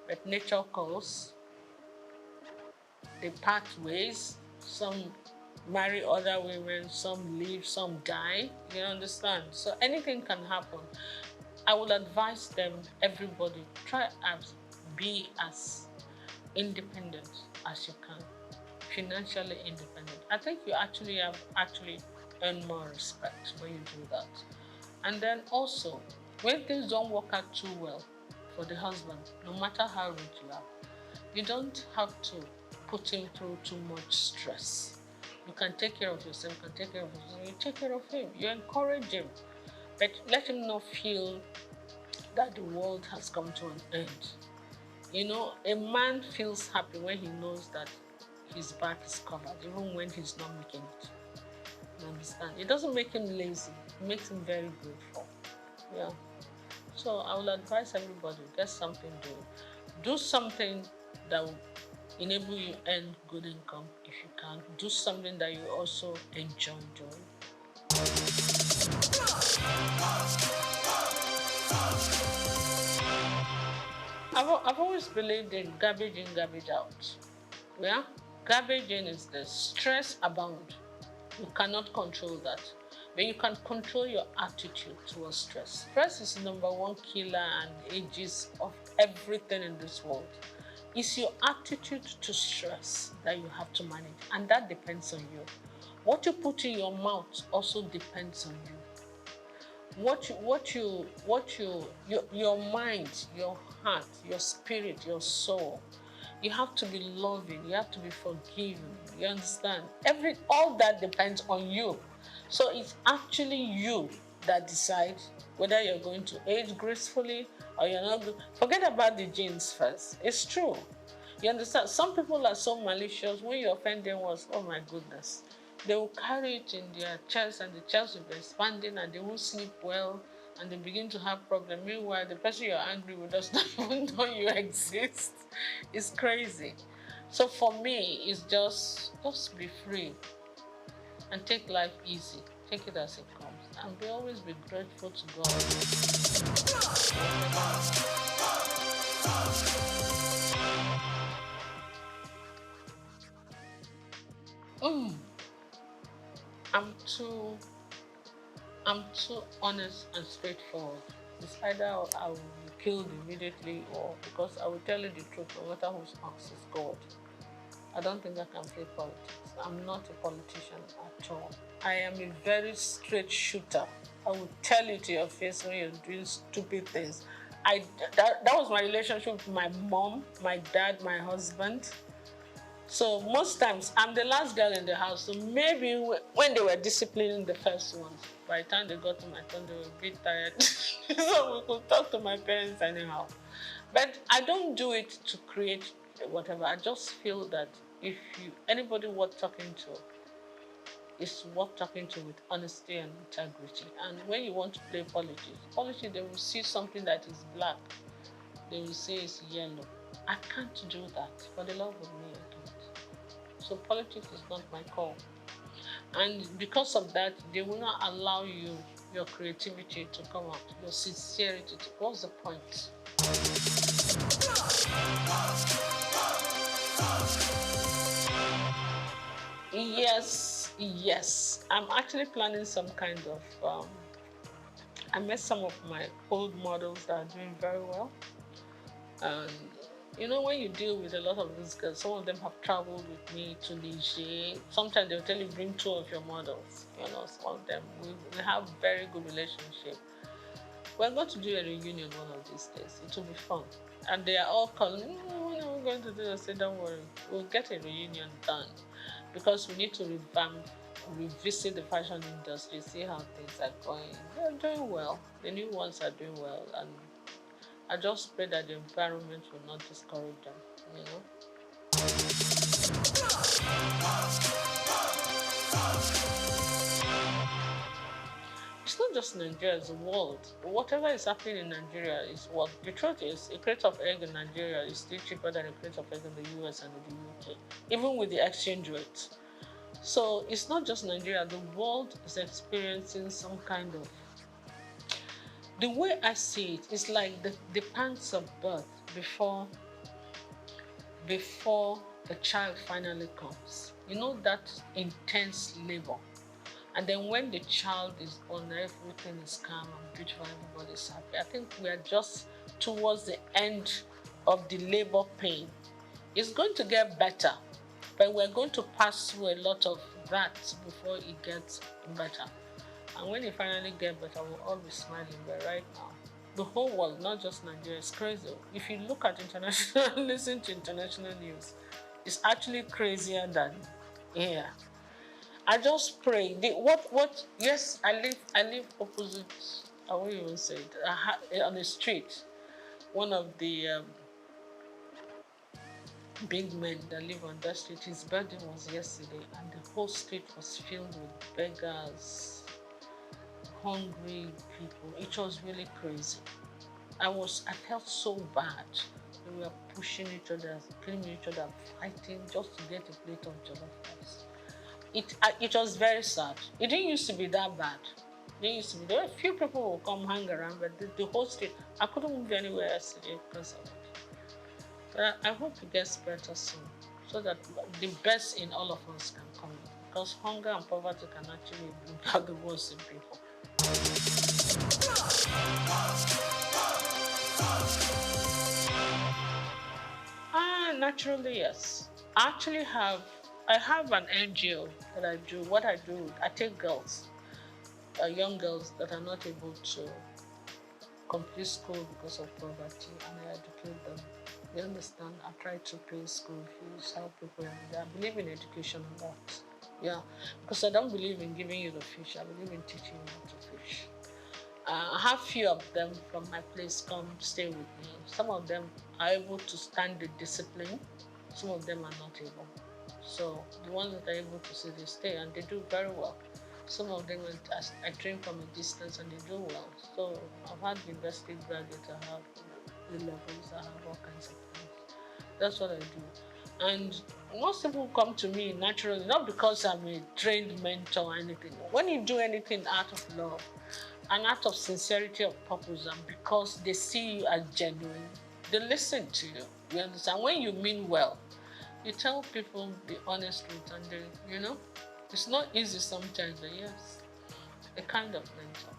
but nature calls. They part ways. Some marry other women, some leave, some die. You understand? So anything can happen. I will advise them, everybody, try to be as independent as you can, financially independent. I think you actually earn more respect when you do that. And then also, when things don't work out too well for the husband, no matter how rich you are, you don't have to put him through too much stress. You can take care of yourself, you take care of him, you encourage him, but let him not feel that the world has come to an end. You know, a man feels happy when he knows that his back is covered, even when he's not making it. You understand? It doesn't make him lazy. It makes him very grateful. Yeah. So I will advise everybody, get something doing. Do something that will enable you earn good income if you can. Do something that you also enjoy doing. I've always believed in garbage in, garbage out. Yeah? Garbage in is the stress abound. You cannot control that. But you can control your attitude towards stress. Stress is the #1 killer and ages of everything in this world. It's your attitude to stress that you have to manage, and that depends on you. What you put in your mouth also depends on you. Your mind, your heart, your spirit, your soul. You have to be loving. You have to be forgiving. You understand? All that depends on you. So it's actually you that decides whether you're going to age gracefully or you're not. Forget about the genes first. It's true. You understand? Some people are so malicious. When you offend them once, oh my goodness. They will carry it in their chest and the chest will be expanding and they won't sleep well and they begin to have problems. Meanwhile, the person you're angry with does not even know you exist. It's crazy. So for me, it's just be free and take life easy. Take it as it comes and always be grateful to God. I'm too honest and straightforward. It's either I will be killed immediately or because I will tell you the truth no matter whose house is God. I don't think I can play politics. I'm not a politician at all. I am a very straight shooter. I will tell you to your face when you're doing stupid things. That was my relationship with my mom, my dad, my husband. So most times, I'm the last girl in the house. So maybe when they were disciplining the first ones, by the time they got to my turn, they were a bit tired. So we could talk to my parents anyhow. But I don't do it to create whatever. I just feel that if anybody worth talking to, is worth talking to with honesty and integrity. And when you want to play politics, they will see something that is black. They will say it's yellow. I can't do that. For the love of me, I can't. So politics is not my call. And because of that, they will not allow your creativity to come out, your sincerity. What's the point? Yes. I'm actually planning some kind of, I met some of my old models that are doing very well. And you know, when you deal with a lot of these girls, some of them have traveled with me to Niger. Sometimes they'll tell you, bring 2 of your models. You know, some of them, we have very good relationship. We're going to do a reunion one of these days. It will be fun. And they are all calling, when are we going to do this? I say, don't worry, we'll get a reunion done. Because we need to revisit the fashion industry, see how things are going. They're doing well. The new ones are doing well. And I just pray that the environment will not discourage them, you know? It's not just Nigeria, it's the world. Whatever is happening in Nigeria is what the truth is. A crate of egg in Nigeria is still cheaper than a crate of egg in the US and in the UK, even with the exchange rate. So it's not just Nigeria, the world is experiencing some kind of. The way I see it is like the pangs of birth before the child finally comes. You know, that intense labor. And then when the child is born, everything is calm and beautiful, everybody's happy. I think we are just towards the end of the labor pain. It's going to get better, but we're going to pass through a lot of that before it gets better. And when it finally gets better, we'll all be smiling. But right now, the whole world, not just Nigeria, is crazy. If you look at international, listen to international news, it's actually crazier than here. I just pray. Yes, I live opposite I won't even say it. On the street, one of the big men that live on that street, his birthday was yesterday, and the whole street was filled with beggars, hungry people. It was really crazy. I felt so bad. We were pushing each other, killing each other, fighting just to get a plate of jollof rice. It was very sad. It didn't used to be that bad. There were a few people who would come hang around, but the whole street, I couldn't move anywhere yesterday because of it. But I hope it gets better soon, so that the best in all of us can come in. Because hunger and poverty can actually bring out the worst in people. Naturally, yes. I have an NGO that I do. What I do, I take girls, young girls that are not able to complete school because of poverty, and I educate them. You understand? I try to pay school fees, help people, and I believe in education a lot. Yeah, because I don't believe in giving you the fish. I believe in teaching you how to fish. I have few of them from my place come stay with me. Some of them are able to stand the discipline. Some of them are not able. So the ones that are able to they stay, and they do very well. Some of them I train from a distance and they do well. So I've had university graduates, I have A-levels, I have all kinds of things. That's what I do. And most people come to me naturally, not because I'm a trained mentor or anything. When you do anything out of love, an act of sincerity of purpose, and because they see you as genuine, they listen to you. You understand? When you mean well, you tell people the honest truth, and they, it's not easy sometimes, but yes, a kind of mentor.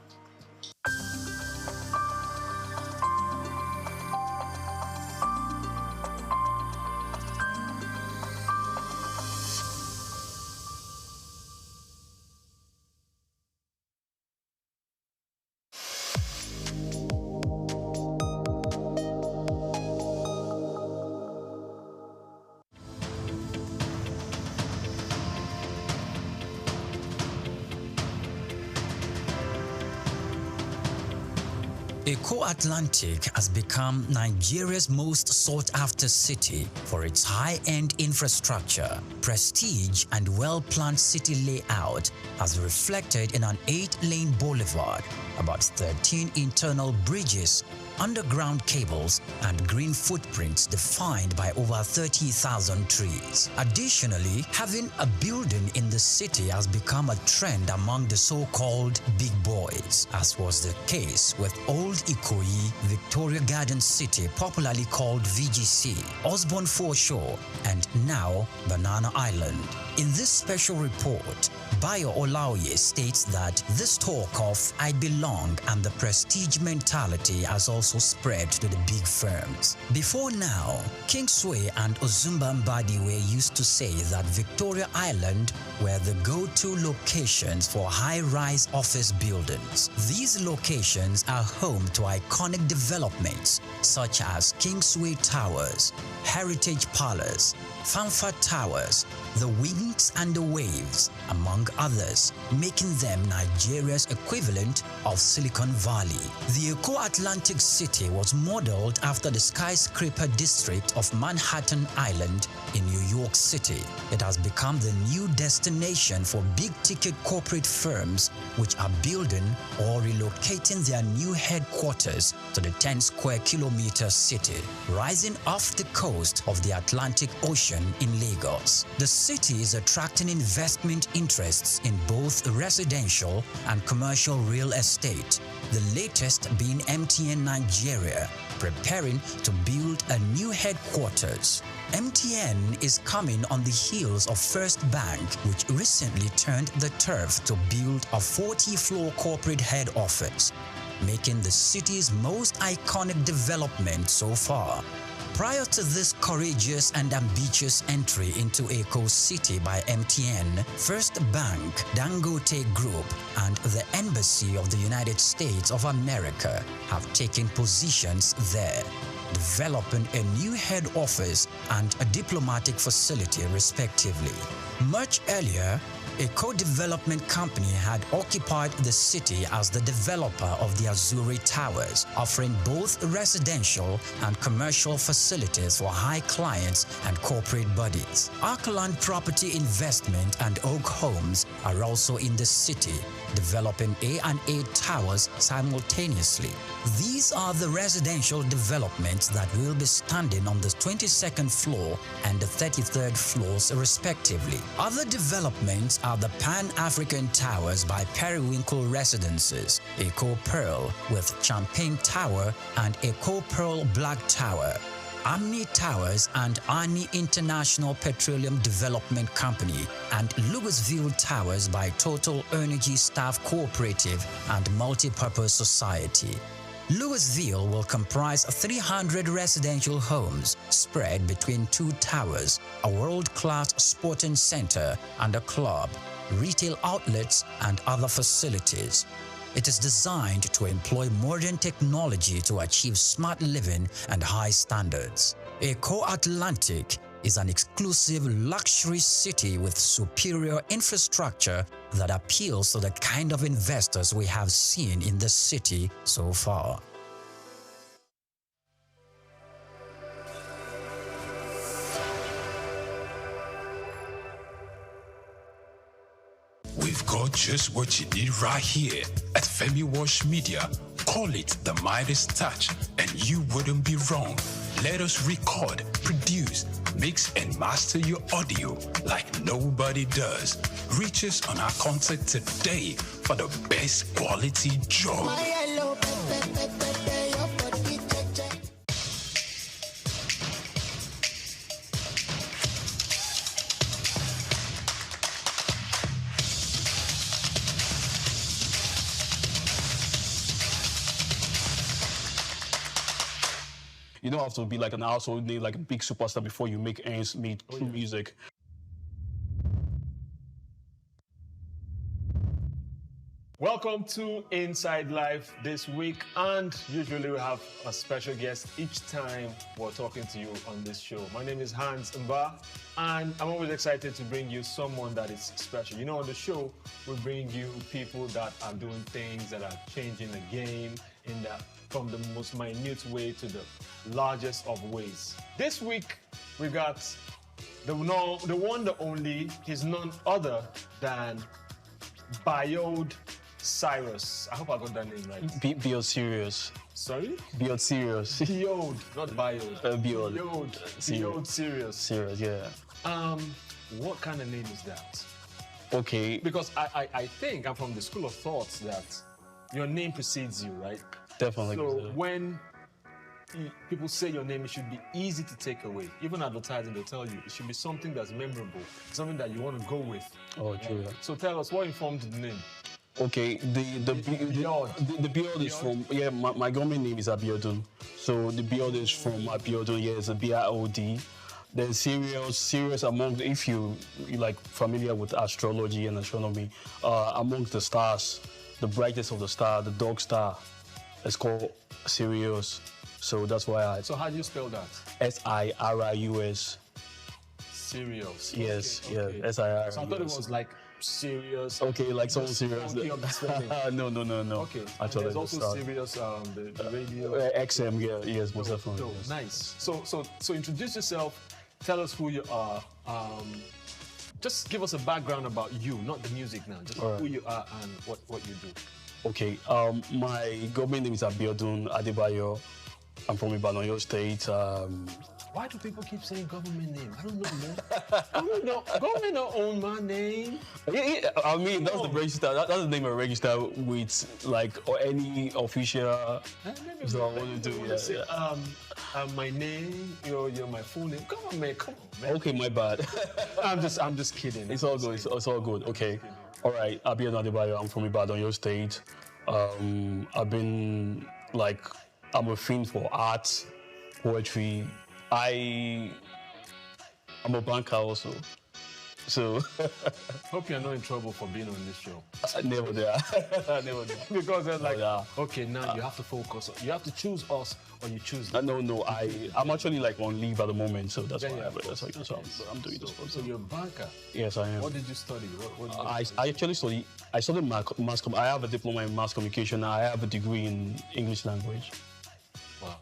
Eko Atlantic has become Nigeria's most sought-after city for its high-end infrastructure, prestige, and well-planned city layout, as reflected in an 8-lane boulevard, about 13 internal bridges, underground cables, and green footprints defined by over 30,000 trees. Additionally, having a building in the city has become a trend among the so-called big boys, as was the case with Old Ikoyi, Victoria Garden City, popularly called VGC, Osborne Foreshore, and now Banana Island. In this special report, Bayo Olaoye states that this talk of "I belong" and the prestige mentality has also spread to the big firms. Before now, Kingsway and Ozumba Mbadi were used to say that Victoria Island were the go-to locations for high-rise office buildings. These locations are home to iconic developments such as Kingsway Towers, Heritage Palace, Fanfa Towers, the Wings and the Waves, among others, making them Nigeria's equivalent of Silicon Valley. The Eko Atlantic City was modeled after the skyscraper district of Manhattan Island in New York City. It has become the new destination for big-ticket corporate firms which are building or relocating their new headquarters to the 10-square-kilometer city, rising off the coast of the Atlantic Ocean in Lagos. The city is attracting investment interests in both residential and commercial real estate, the latest being MTN Nigeria, preparing to build a new headquarters. MTN is coming on the heels of First Bank, which recently turned the turf to build a 40-floor corporate head office, making the city's most iconic development so far. Prior to this courageous and ambitious entry into Eko City by MTN, First Bank, Dangote Group, and the Embassy of the United States of America have taken positions there. developing a new head office and a diplomatic facility respectively. Much earlier, a co-development company had occupied the city as the developer of the Azuri Towers, offering both residential and commercial facilities for high clients and corporate bodies. Arkaland Property Investment and Oak Homes are also in the city, developing A&A Towers simultaneously. These are the residential developments that will be standing on the 22nd floor and the 33rd floors respectively. Other developments are the Pan-African Towers by Periwinkle Residences, Eco Pearl with Champagne Tower and Eco Pearl Black Tower, Amni Towers and Ani International Petroleum Development Company, and Louisville Towers by Total Energy Staff Cooperative and Multipurpose Society. Louisville will comprise 300 residential homes spread between 2 towers, a world-class sporting center and a club, retail outlets and other facilities. It is designed to employ modern technology to achieve smart living and high standards. Eco Atlantic is an exclusive luxury city with superior infrastructure that appeals to the kind of investors we have seen in the city so far. We've got just what you need right here at Femi Wash Media. Call it the Midas Touch, and you wouldn't be wrong. Let us record, produce, mix, and master your audio like nobody does. Reach us on our contact today for the best quality job. You don't have to be like an household name, like a big superstar before you make ends meet through music. Welcome to Inside Life this week, and usually we have a special guest each time we're talking to you on this show. My name is Hans Mba, and I'm always excited to bring you someone that is special. You know, on the show, we bring you people that are doing things that are changing the game from the most minute way to the largest of ways. This week, we got the one, the only, he's none other than Biode Cyrus. I hope I got that name right. Biode Serious. Sorry? Biode Serious. Biode, not Biode. Biode. Biode Serious. Serious, yeah. What kind of name is that? Okay. Because I think I'm from the school of thoughts that your name precedes you, right? Definitely. So when people say your name, it should be easy to take away. Even advertising, they'll tell you it should be something that's memorable, something that you want to go with. Oh, true. Yeah. So tell us, what informed the name? Okay, the Biode is from, my government name is Abiodun. So the Biode is from Abiodun, it's a B-I-O-D. Then serious among, if you like familiar with astrology and astronomy, among the stars, the brightest of the star, the dog star, it's called Sirius. So that's why So how do you spell that? S-I-R-I-U-S. Sirius. Yes, okay. yeah, S-I-R-I-U-S. So I thought it was like serious. Okay, like someone serious. No. Okay. Actually, there's also serious, the radio. XM, yes, most definitely. Yes. Nice. So introduce yourself. Tell us who you are. Just give us a background about you, not the music now. Just who you are and what you do. Okay, my government name is Abiodun Adebayo. I'm from Ibadan, Oyo State. Why do people keep saying government name? I don't know, man. Government don't own my name. Yeah, I mean, that's the register. That's the name I register with, like, or any official. So I want to do. My name, you're my full name. Come on, man. Okay, my bad. I'm just kidding. It's all good. It's all good. Okay. All right. Abiodun Adebayo. I'm from Ibadan, Oyo State. I've been I'm a fiend for art, poetry. I'm a banker also. So hope you're not in trouble for being on this show. Never there. Never there. Because they're like, okay, now you have to focus. You have to choose us, or you choose them. No. I'm actually like on leave at the moment, so that's why I'm doing this. So you're a banker. Yes, I am. What did you study? I actually studied mass. I have a diploma in mass communication. I have a degree in English language. Wow.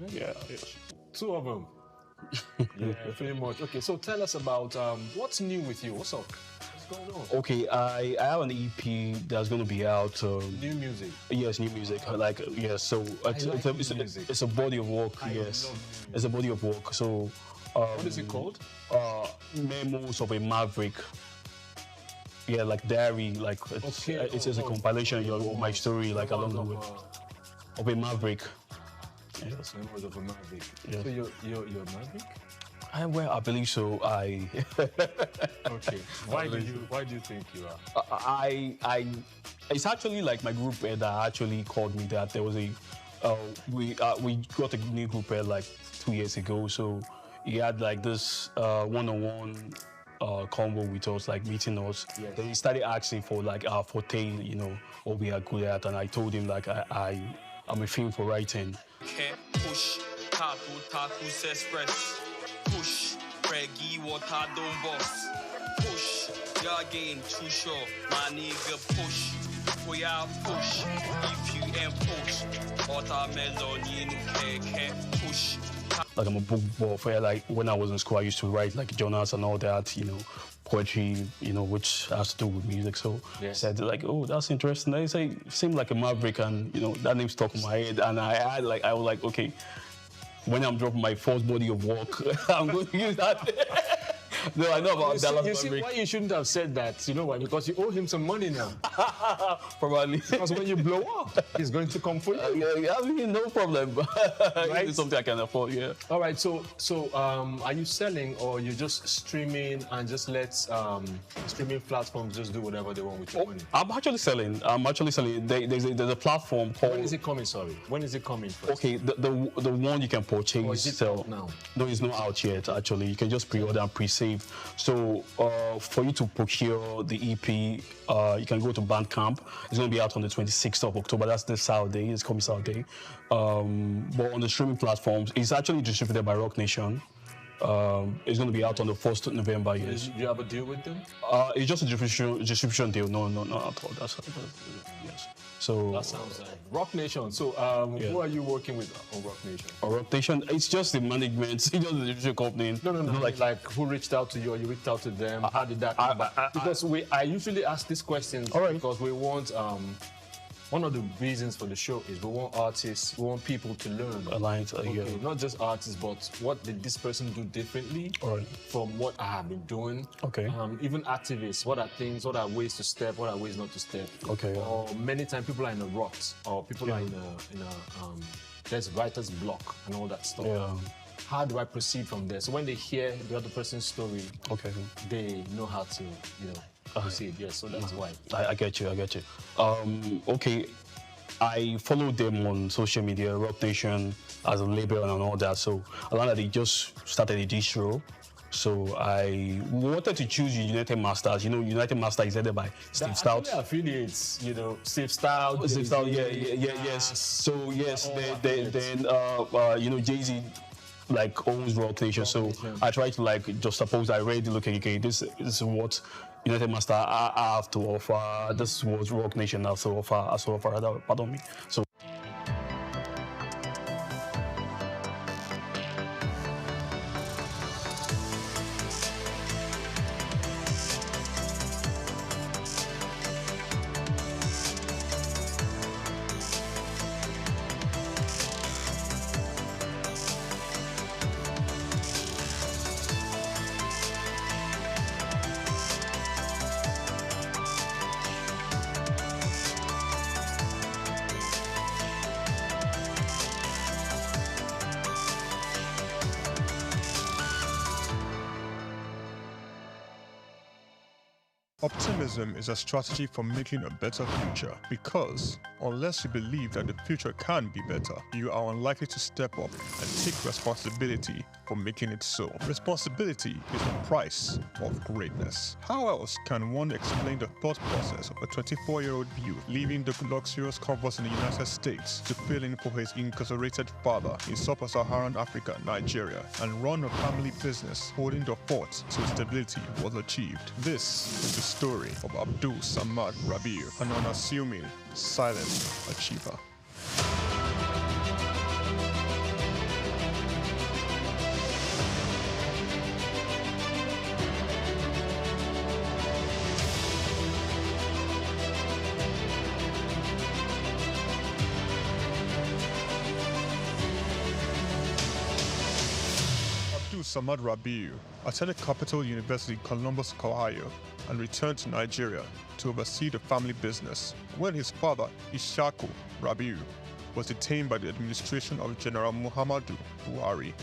Yeah. Yes. Two of them. Yeah, pretty much. Okay, so tell us about what's new with you. What's up? What's going on? Okay, I have an EP that's going to be out. New music. Yes, new music. So it's a body of work. It's a body of work. So what is it called? Memos of a Maverick. Yeah, like diary. Like it's a compilation of my story, like along the way of a Maverick. Yes. Memos of a Maverick. Yes. So you're a Maverick? I believe so. Okay. Why do you think you are? It's actually like my group head that actually called me that there was we got a new group head like 2 years ago. So he had like this one-on-one convo with us, like meeting us. Yes. Then he started asking for like our forte, what we are good at, and I told him like I'm a film for writing. Push, taku, express. Push, reggae, water, don't boss. Push, you're getting too short. My nigga, push. We are push. If you ain't push, watermelon, you can't push. Like I'm a book buff. Like when I was in school, I used to write like journals and all that, poetry, which has to do with music. So I said like, oh, that's interesting. They say seemed like a Maverick, and that name stuck in my head. And I was like, okay, when I'm dropping my first body of work, I'm going to use that. No, I know about Dallas. You see why you shouldn't have said that? You know why? Because you owe him some money now. Probably. Because when you blow up, he's going to come for you. I mean, no problem. Right? It's something I can afford, yeah. All right, so are you selling, or you just streaming and just let streaming platforms just do whatever they want with your money? I'm actually selling. There's a platform called... When is it coming, sorry? When is it coming first? Okay, the one you can purchase. Or is it out now? No, it's not out yet, actually. You can just pre-order and pre-save. So for you to procure the EP, you can go to Bandcamp. It's going to be out on the 26th of October. That's this Saturday. It's coming Saturday. But on the streaming platforms, it's actually distributed by Rock Nation. It's going to be out on the 1st of November. Yes. Do you have a deal with them? It's just a distribution deal. No, not at all. Yes. So that sounds like Rock Nation. So who are you working with on Rock Nation? Rock Nation, it's just the management. It's just the distribution company. No. Like who reached out to you, or you reached out to them? How did that come about? Because I usually ask these questions because we want one of the reasons for the show is we want artists, we want people to learn. Not just artists, but what did this person do differently from what I have been doing. Okay. Even activists, what are ways to step, what are ways not to step. Okay. Or many times people are in a rut, or people are in a there's writer's block and all that stuff. Yeah. How do I proceed from there? So when they hear the other person's story, they know how to, proceed. Yes, so that's why. I get you. Okay, I follow them on social media, Rock Nation as a label and all that. So I learned that they just started a distro. So I wanted to choose United Masters. United Master is headed by Steve Stout. Affiliates, Steve Stout. Steve Stout, yes. So yes, then Jay-Z owns Rock Nation. So I try to just suppose I read, okay, this is what United Master I have to offer. This is what Rock Nation has to offer. Pardon me. So. Optimism is a strategy for making a better future because unless you believe that the future can be better, you are unlikely to step up and take responsibility for making it so. Responsibility is the price of greatness. How else can one explain the thought process of a 24-year-old youth leaving the luxurious comforts in the United States to fill in for his incarcerated father in sub-Saharan Africa, Nigeria, and run a family business holding the fort till stability was achieved? This is the story of Abdul Samad Rabiu, an unassuming, silent achiever. Samad Rabiu attended Capital University, Columbus, Ohio, and returned to Nigeria to oversee the family business when his father, Ishaku Rabiu, was detained by the administration of General Muhammadu Buhari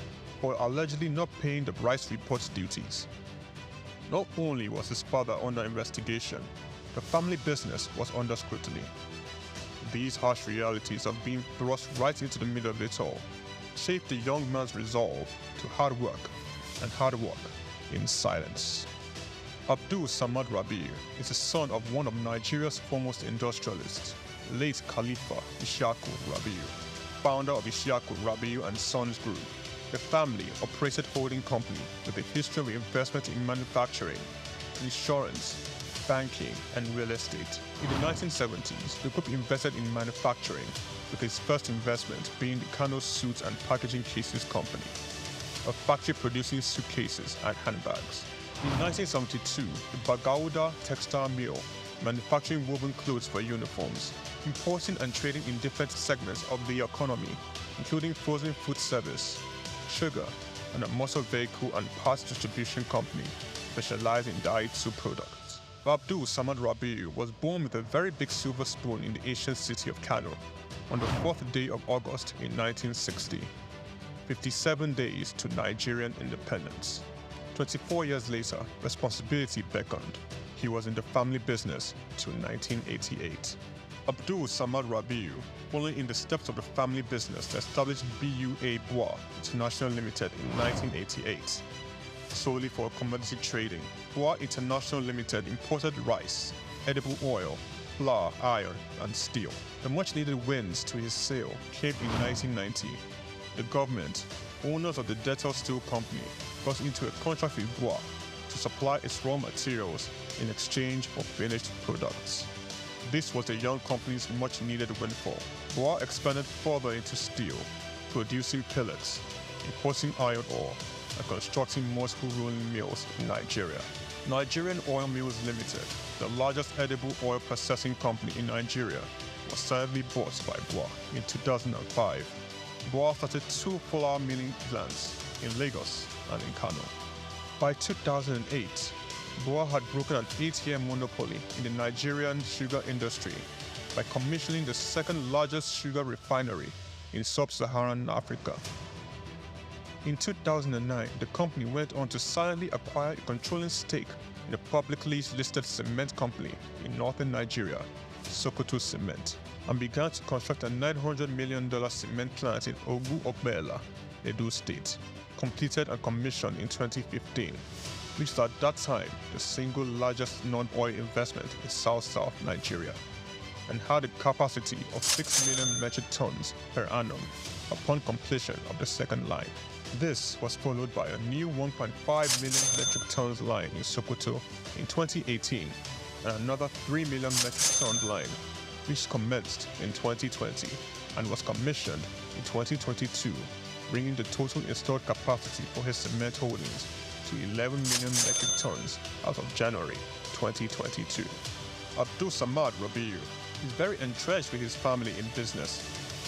for allegedly not paying the rice report duties. Not only was his father under investigation, the family business was under scrutiny. These harsh realities of being thrust right into the middle of it all shaped the young man's resolve to hard work in silence. Abdul Samad Rabiu is the son of one of Nigeria's foremost industrialists, late Khalifa Ishaku Rabiu, founder of Ishaku Rabiu and Sons Group. The family operated holding company with a history of investment in manufacturing, insurance, banking, and real estate. In the 1970s, the group invested in manufacturing, with its first investment being the Kano Suits and Packaging Cases Company, a factory producing suitcases and handbags. In 1972, the Bagauda Textile Mill, manufacturing woven clothes for uniforms, importing and trading in different segments of the economy, including frozen food service, sugar, and a motor vehicle and parts distribution company specialized in Daihatsu products. Abdul Samad Rabiu was born with a very big silver spoon in the ancient city of Kano on the 4th day of August in 1960, 57 days to Nigerian independence. 24 years later, responsibility beckoned. He was in the family business till 1988. Abdul Samad Rabiu, following in the steps of the family business, established BUA Bois International Limited in 1988. Solely for commodity trading, Bois International Limited imported rice, edible oil, flour, iron, and steel. The much-needed wins to his sale came in 1990. The government, owners of the Dettol Steel Company, got into a contract with Bois to supply its raw materials in exchange for finished products. This was the young company's much-needed windfall. Bois expanded further into steel, producing pellets, importing iron ore, and constructing multiple rolling mills in Nigeria. Nigerian Oil Mills Limited, the largest edible oil processing company in Nigeria, was sadly bought by Bois in 2005. Bois started 2 flour milling plants in Lagos and in Kano. By 2008, Bois had broken an 8-year monopoly in the Nigerian sugar industry by commissioning the second largest sugar refinery in sub-Saharan Africa. In 2009, the company went on to silently acquire a controlling stake in a publicly listed cement company in northern Nigeria, Sokoto Cement, and began to construct a $900 million cement plant in Ogu-Okbela, Edo State, completed and commissioned in 2015, which was at that time the single largest non-oil investment in South Nigeria, and had a capacity of 6 million metric tons per annum upon completion of the second line. This was followed by a new 1.5 million metric tons line in Sokoto in 2018 and another 3 million metric ton line, which commenced in 2020 and was commissioned in 2022, bringing the total installed capacity for his cement holdings to 11 million metric tons as of January 2022. Abdul Samad Rabiu is very entrenched with his family in business,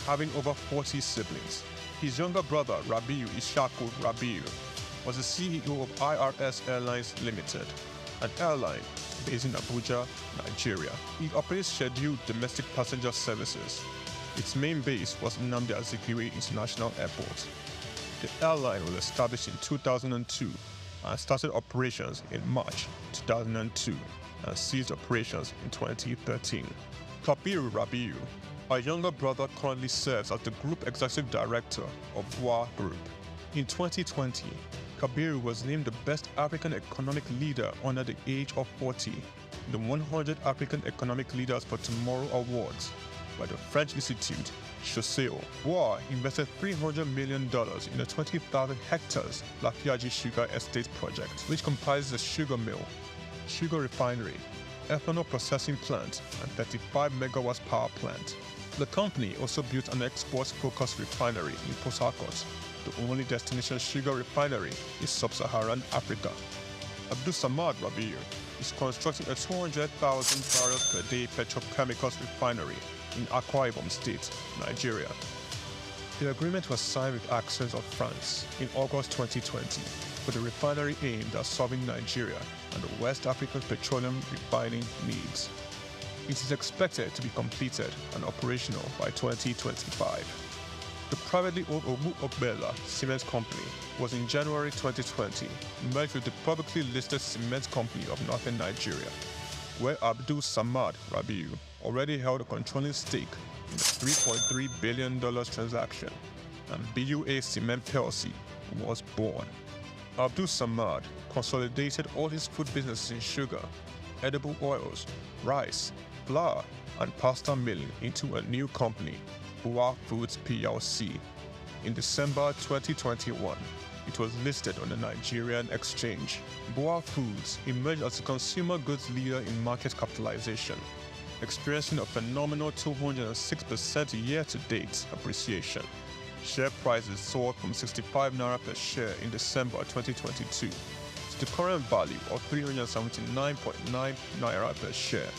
having over 40 siblings. His younger brother, Rabiu Ishaku Rabiu, was the CEO of IRS Airlines Limited, an airline based in Abuja, Nigeria. It operates scheduled domestic passenger services. Its main base was Nnamdi Azikiwe International Airport. The airline was established in 2002 and started operations in March 2002. and ceased operations in 2013. Kabiru Rabiu, a younger brother, currently serves as the Group Executive Director of BUA Group. In 2020, Kabiru was named the best African economic leader under the age of 40, the 100 African Economic Leaders for Tomorrow Awards by the French Institute, Souq. BUA invested $300 million in the 20,000 hectares Lafiaji Sugar Estate project, which comprises a sugar mill, sugar refinery, ethanol processing plant, and 35 megawatts power plant. The company also built an export-focused refinery in Port Harcourt, the only destination sugar refinery in sub-Saharan Africa. Abdul Samad Rabiu is constructing a 200,000 barrels per day petrochemicals refinery in Akwa Ibom State, Nigeria. The agreement was signed with Access of France in August 2020 for the refinery aimed at serving Nigeria and the West African petroleum refining needs. It is expected to be completed and operational by 2025. The privately owned Omu Obela Cement Company was in January 2020 merged with the publicly listed Cement Company of Northern Nigeria, where Abdul Samad Rabiu already held a controlling stake in the $3.3 billion transaction, and BUA Cement PLC was born. Abdul Samad consolidated all his food businesses in sugar, edible oils, rice, flour, and pasta milling into a new company, BUA Foods PLC. In December 2021, it was listed on the Nigerian exchange. BUA Foods emerged as a consumer goods leader in market capitalization, experiencing a phenomenal 206% year-to-date appreciation. Share prices soared from 65 naira per share in December 2022 to the current value of 379.9 naira per share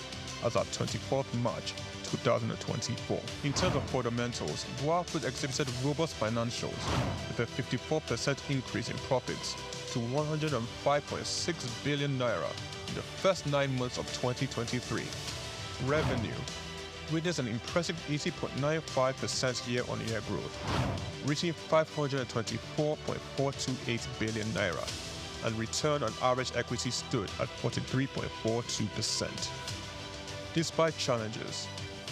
as at 24th March 2024. In terms of fundamentals, BUA Foods exhibited robust financials with a 54% increase in profits to 105.6 billion naira in the first 9 months of 2023. Revenue witnessed an impressive 80.95% year-on-year growth, reaching 524.428 billion naira, and return on average equity stood at 43.42%. Despite challenges,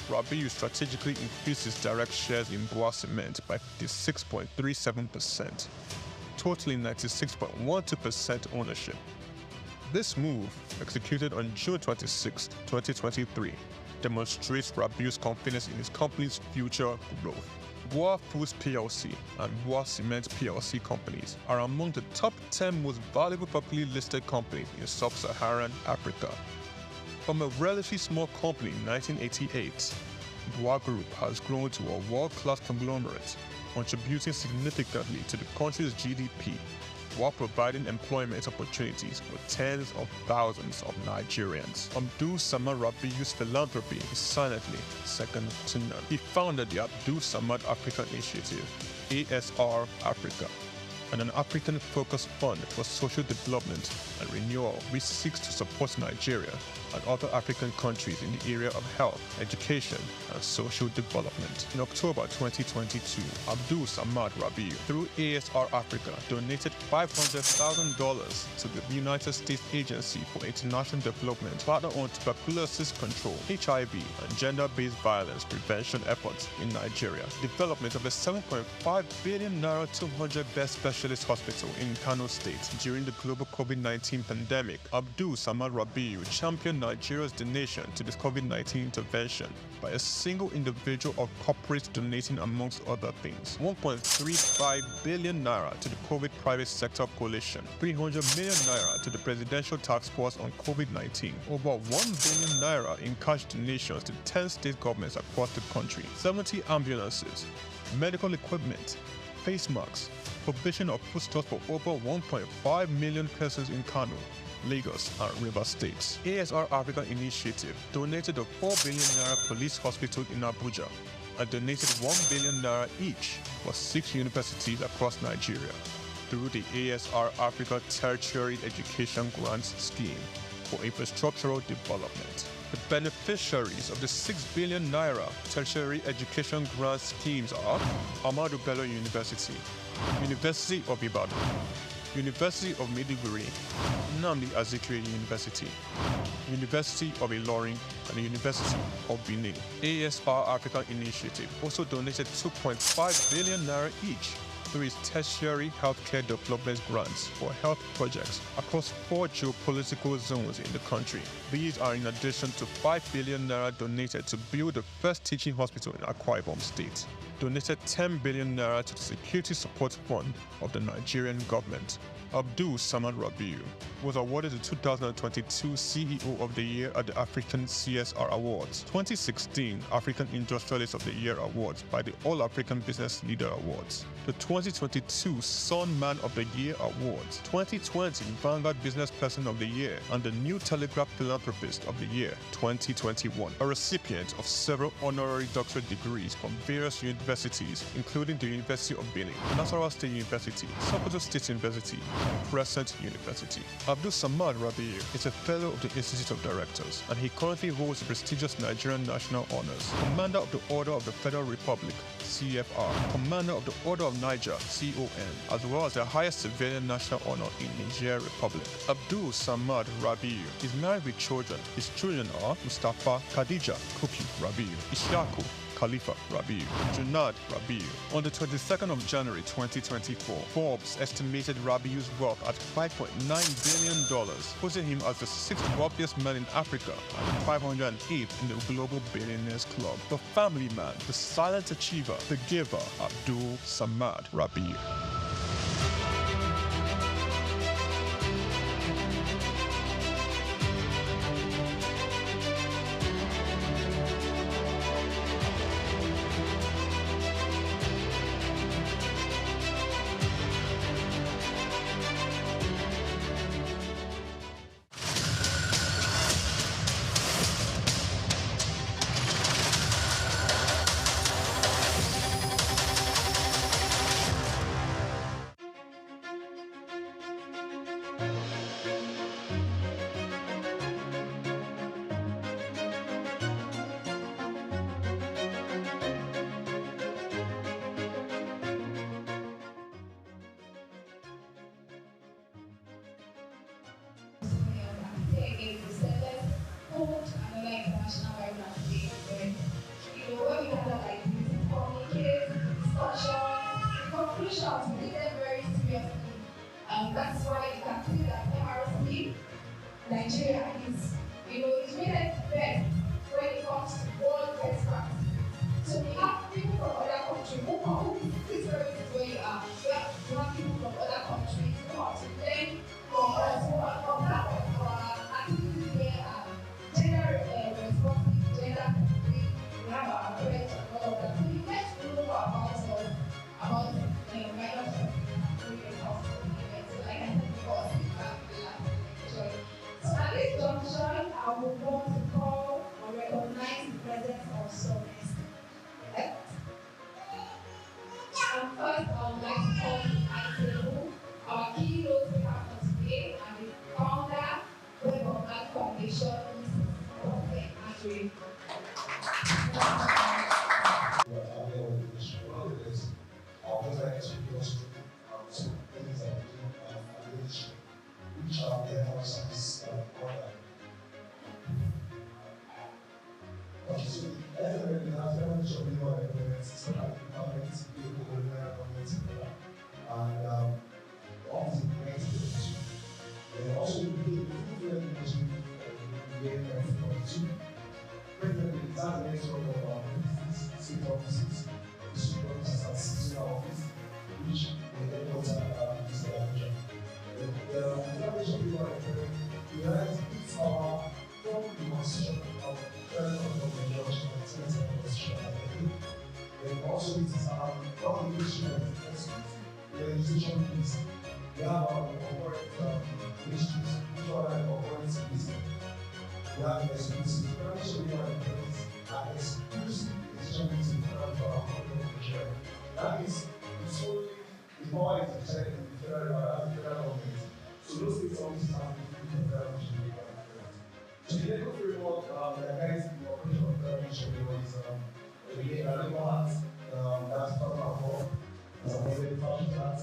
Rabiu strategically increased his direct shares in BUA Cement by 56.37%, totaling 96.12% ownership. This move, executed on June 26, 2023, demonstrates Rabiu's confidence in his company's future growth. BUA Foods PLC and BUA Cement PLC companies are among the top 10 most valuable publicly listed companies in sub-Saharan Africa. From a relatively small company in 1988, BUA Group has grown to a world-class conglomerate, contributing significantly to the country's GDP while providing employment opportunities for tens of thousands of Nigerians. Abdul Samad Rabiu's philanthropy is silently second to none. He founded the Abdul Samad Africa Initiative, ASR Africa, and an African-focused fund for social development and renewal which seeks to support Nigeria and other African countries in the area of health, education, and social development. In October 2022, Abdul Samad Rabiu, through ASR Africa, donated $500,000 to the United States Agency for International Development partner on tuberculosis control, HIV, and gender-based violence prevention efforts in Nigeria. Development of a 7.5 billion naira 200-bed specialist hospital in Kano State during the global COVID-19 pandemic. Abdul Samad Rabiu championed Nigeria's donation to this COVID-19 intervention by a single individual or corporate donating, amongst other things, 1.35 billion naira to the COVID private sector coalition, 300 million naira to the Presidential Task Force on COVID-19, over 1 billion naira in cash donations to 10 state governments across the country, 70 ambulances, medical equipment, face masks, provision of foodstuffs for over 1.5 million persons in Kano, Lagos, and River States. ASR Africa Initiative donated a 4 billion naira police hospital in Abuja and donated 1 billion naira each for 6 universities across Nigeria through the ASR Africa Tertiary Education Grants Scheme for infrastructural development. The beneficiaries of the 6 billion naira tertiary education grant schemes are Ahmadu Bello University, University of Ibadan, University of Maiduguri, Nnamdi Azikiwe University, University of Ilorin, and the University of Benin. ASR African Initiative also donated 2.5 billion naira each through its tertiary healthcare development grants for health projects across 4 geopolitical zones in the country. These are in addition to 5 billion naira donated to build the first teaching hospital in Akwa Ibom State, donated 10 billion naira to the Security Support Fund of the Nigerian government. Abdul Samad Rabiu was awarded the 2022 CEO of the Year at the African CSR Awards, 2016 African Industrialist of the Year Awards by the All African Business Leader Awards, the 2022 Sun Man of the Year Awards, 2020 Vanguard Business Person of the Year, and the New Telegraph Philanthropist of the Year, 2021, a recipient of several honorary doctorate degrees from various universities, including the University of Benin, Nasarawa State University, Sokoto State University, and Crescent University. Abdul Samad Rabiu is a fellow of the Institute of Directors, and he currently holds the prestigious Nigerian National Honors, Commander of the Order of the Federal Republic, CFR, Commander of the Order of Niger, CON, as well as the highest civilian national honor in Niger Republic. Abdul Samad Rabiu is married with children. His children are Mustafa Khadija Kuki Rabiu, Ishaku Khalifa Rabiu, Junad Rabiu. On the 22nd of January 2024, Forbes estimated Rabiu's wealth at $5.9 billion, putting him as the 6th wealthiest man in Africa and 508th in the Global Billionaires Club. The family man, the silent achiever, the giver, Abdul Samad Rabiu. That's why you can see that MRC Nigeria is, is rated best when it comes to world best practice. So we have people from other countries who come, this is where you are. We have people from other countries who want to learn from us, who are from that activities here are gender responsive, gender free, we have our friends and all of that. So you get to know about us, about minors and so at this junction, I would want to call or recognize the presence of some experts. And first, I would like to call to the table our keynote speaker for today and the founder, Web of Art Foundation, Mrs. Andrew. Which are their houses okay, so everybody has very much of your governments, so that the government, the colonial government, and the office of the next stage. They also became the food industry in the year 1942. President the next one of our state offices, the super offices and seasonal office, which the headquarters is the Abuja. The Federation of the United States are from the Constitution of the Federal Government of the Constitution. And also it is our obligation of the legislation piece. We have our corporate ministries, which are like corporate business. We have exclusive. The Federation of the United States are exclusive legislation for our corporate. That means it's only the power is exercised in the federal government. So those things always have to be the federal government. So the legal framework that guides the operation of federal government is the Labor Act, that's part of our as a fashion act,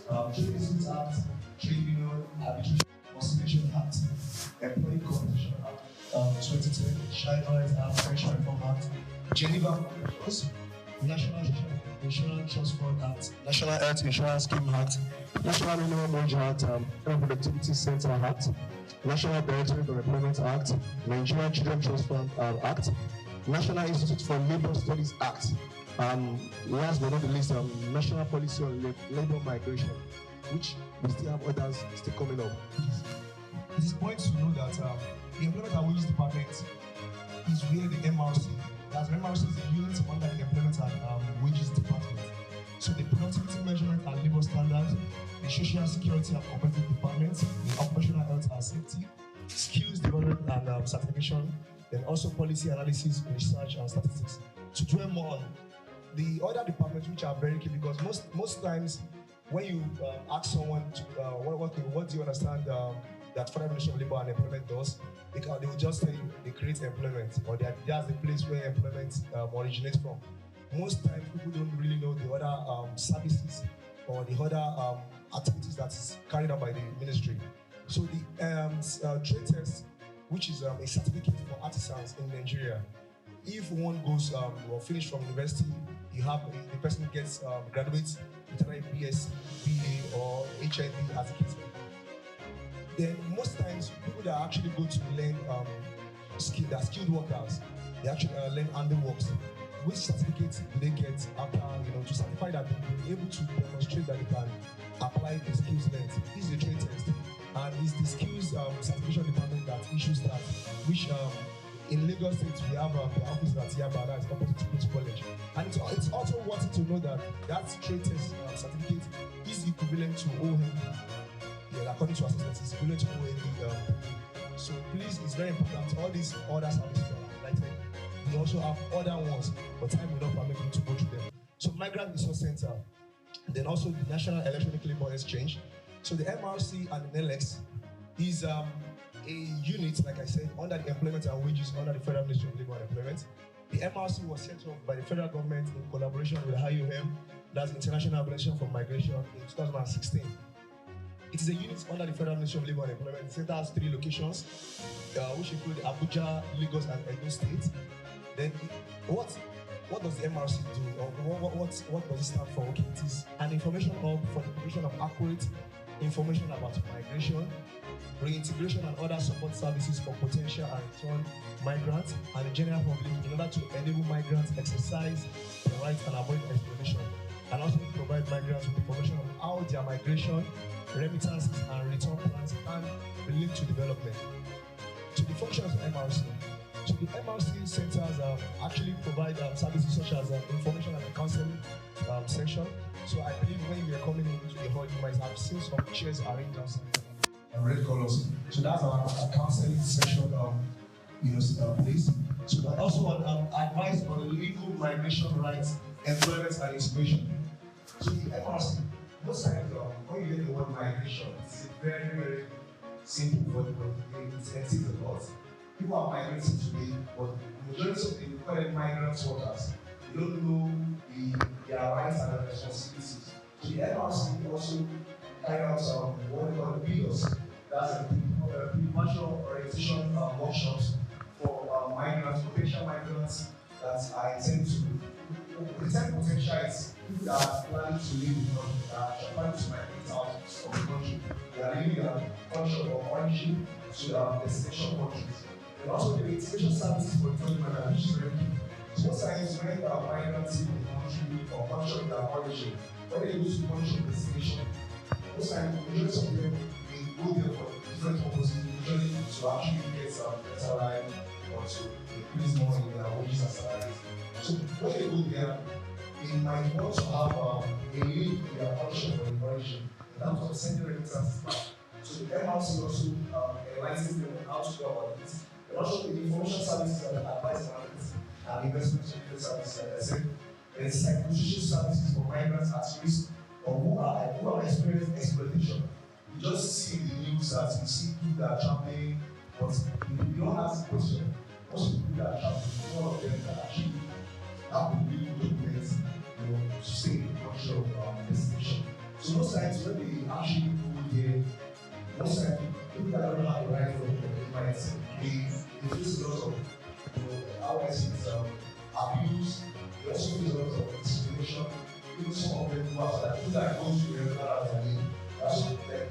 Trade Disputes Act, Trade Union Arbitration Conciliation Act, Employee Compensation Act 2010, Child Rights Act, Pension Reform Act, Geneva Conventions, National Insurance Trust Fund Act, National Health Insurance Scheme Act, National Minimum Wage Act, Productivity Center Act, National Directorate of Employment Act, Nigerian Children Trust Fund Act, National Institute for Labour Studies Act, last but not the least, National Policy on Labour Migration, which we still have others still coming up. It is important to know that the Employment and Wages Department is where the MRC, as MRC is the unit under the Employment and Wages Department. So the Productivity Measurement and Labour Standards, the Social Security and Competitive Department, the Occupational Health and Safety, Skills Development and Certification, then also Policy Analysis, Research and Statistics. To dwell more on the other departments, which are very key, because most times when you ask someone to, what do you understand that Federal Ministry of Labour and Employment does, they will just tell you they create employment, or that's the place where employment originates from. Most times people don't really know the other services or the other activities that is carried out by the ministry. So the trade test, which is a certificate for artisans in Nigeria, if one goes or finish from university, the person gets graduates with either BSc, BA, or HND as a case. Then most times people that actually go to learn that skilled workers, they actually learn handiworks. Which certificates do they get after, to certify that they're able to demonstrate that they can apply the skills learned? This is the trade test, and it's the skills certification department that issues that, which in Lagos State we have the office at Yaba, that's opposite to Queen's College. And it's also worth to know that that trade test certificate is equivalent to OND. Yeah, according to our assessment, it's equivalent to OND. So please, it's very important. All these other services are highlighted. We also have other ones, but time will not permit me to go through them. So Migrant Resource Center, then also the National Electronic Labour Exchange. So the MRC and the NELEX is a unit, like I said, under the Employment and Wages, under the Federal Ministry of Labour and Employment. The MRC was set up by the federal government in collaboration with IOM, that's International Organization for Migration, in 2016. It is a unit under the Federal Ministry of Labour and Employment. The center has 3 locations, which include Abuja, Lagos, and Edo State. Then, what does the MRC do? Or what does it stand for? Okay, it is an information hub for the provision of accurate information about migration, reintegration, and other support services for potential and return migrants and the general public in order to enable migrants exercise their rights and avoid exploitation, and also provide migrants with information on how their migration, remittances, and return plans can relate to development. So the functions of MRC. So the MRC centers actually provide services such as information and counseling section. So I believe when you are coming into the hall, you might have seen some chairs arranged outside red colors. So that's our counseling section, place. So but also advice on legal migration rights, employment and integration. So the MRC, most times when you hear the word migration, it's a very, very simple word, but it entails a lot. People are migrating today, but the majority of them call them migrant workers. They don't know their rights and their responsibilities. So the MRC also carry out what we call the PIOS, that's a pre-martial orientation workshops for migrants, potential migrants that are intended to. The term potential is people that are planning to leave the country, that are planning to migrate out of the country. They are leaving their country of origin to destination countries. And also the integration services for returning migrants, which is very key. So most times when migrants leave the country or country of their origin, when they go to country of destination, most times the majority of them they go there for different purposes, usually to actually get better life or to increase more in their wages and salaries. So when they go there, they might want to have a link with their country of origin in terms of sending remittances back. So the MRC also enlightens them on how to go about this. And also the information services and the advice analytics and investment services, like I said. There's psychosocial services for migrants at risk or who are experiencing exploitation. You just see in the news that you see people that are traveling, but you don't ask the question. Most people that are traveling, all of them that actually have to be documents, to stay in the country of destination. So So most times when they actually go there, most times people that don't have the right of mindset, they face a lot of, how I say it, abuse. They also face a lot of discrimination. Even some of them who are like people that go to the regular as a name. That's what like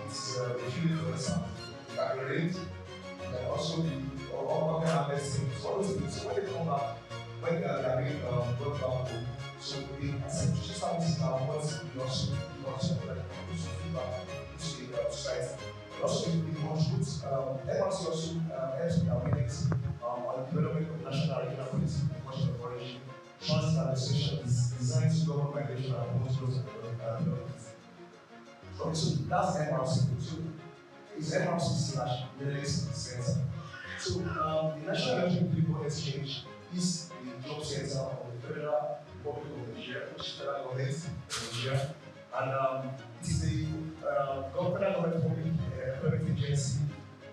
it's the feeling for example. You can relate, and also the all kind of things. So all those things. So when they come back, when they are being brought back home, so they essentially start missing out what you also like to feedback to the society. Also, it contributes. MRC also helps with awareness on the development of national and regional policy in promotion of origin. Transit administration is designed to govern migration and promote growth and development. So that's MRC. So it's MRC/NELEX Center. So the National Electric People Exchange is the job center of the Federal Republic of Nigeria, which is federal government of Nigeria, and it is a federal government public employment agency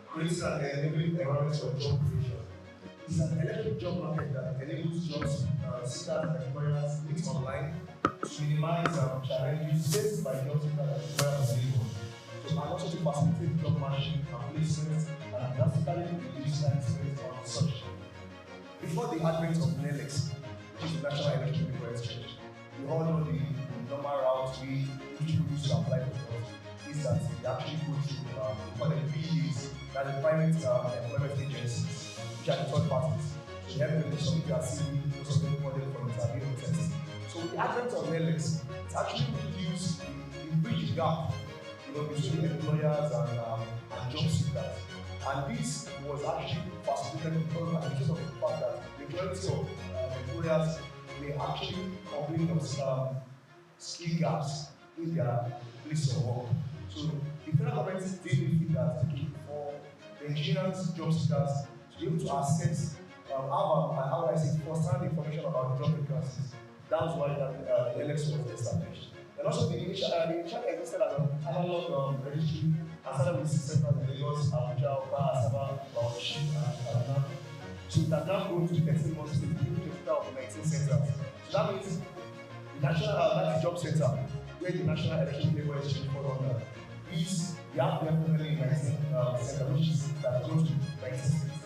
creating an enabling environment for job creation. It's an electric job market that enables jobs seekers and employers meet online to minimize challenges faced by job seekers and employers available. And also to facilitate job matching and placement and drastically reduce time spent on search. Before the advent of NELEX, which is the National Electric People Exchange, we all know the normal route we people use to apply for jobs is that we actually go through what the PEs, that the private employment agencies, which are the third parties. So they have some people are CV, most of them coded for interview process. So the advent of NELEX, it's actually reduced the bridge gap between the employers and job seekers. And this was actually facilitated because of the fact that the majority of employers may actually complain of skill gaps in their place of work. So the federal government did feel that for the Nigerians job seekers to be able to access first-hand information about job vacancies. That was why that NELEX was established. And also the initial existed as an analog registry and started with centers in Lagos, Abuja, Asaba, Bauchi, and Kaduna. So it has now grown to 13 months to the total of 19 centers. So that means the National Job Center, where the National Electric Labor Exchange falls under, is we have definitely 19 centers, which is that grows to 19 states.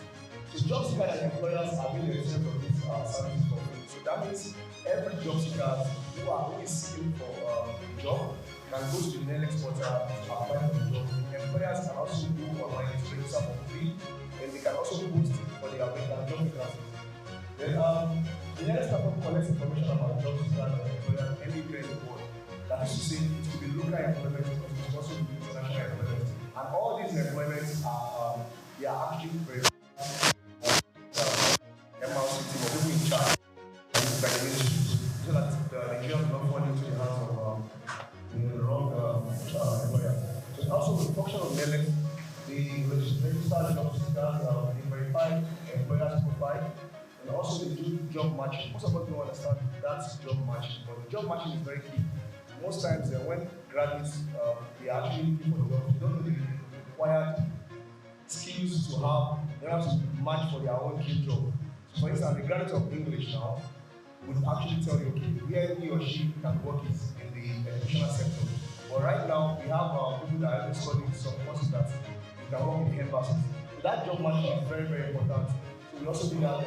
So job seekers and employers are being the result of these services for free. So that means every job seeker who is seeking for a job can go to the NELEX portal to apply for the job. Employers can also go online to register for free, and they can also post for their job vacancies. Then the NELEX platform collects information about job seekers and employers anywhere in the world. That is to say, it could be local employment, but it could also be international employment. And all these employments are they are actually very MRC team or people in charge. By the ministry, so that the Nigerians don't fall into the hands of the wrong employer. So also the function of NELEX, the registered job seekers, they verify employer's profile, and also they do job matching. Most of us don't understand that's job matching, but the job matching is very key. Most times when graduates they actually looking for the job, they don't know the required skills to have, they have to match for their own dream job. So for instance, the graduate of English now would actually tell you, okay, where he or she can work is in the educational sector. But right now, we have people that are studying some courses that you can work in the embassies. So that job matching is very, very important. So we also do that.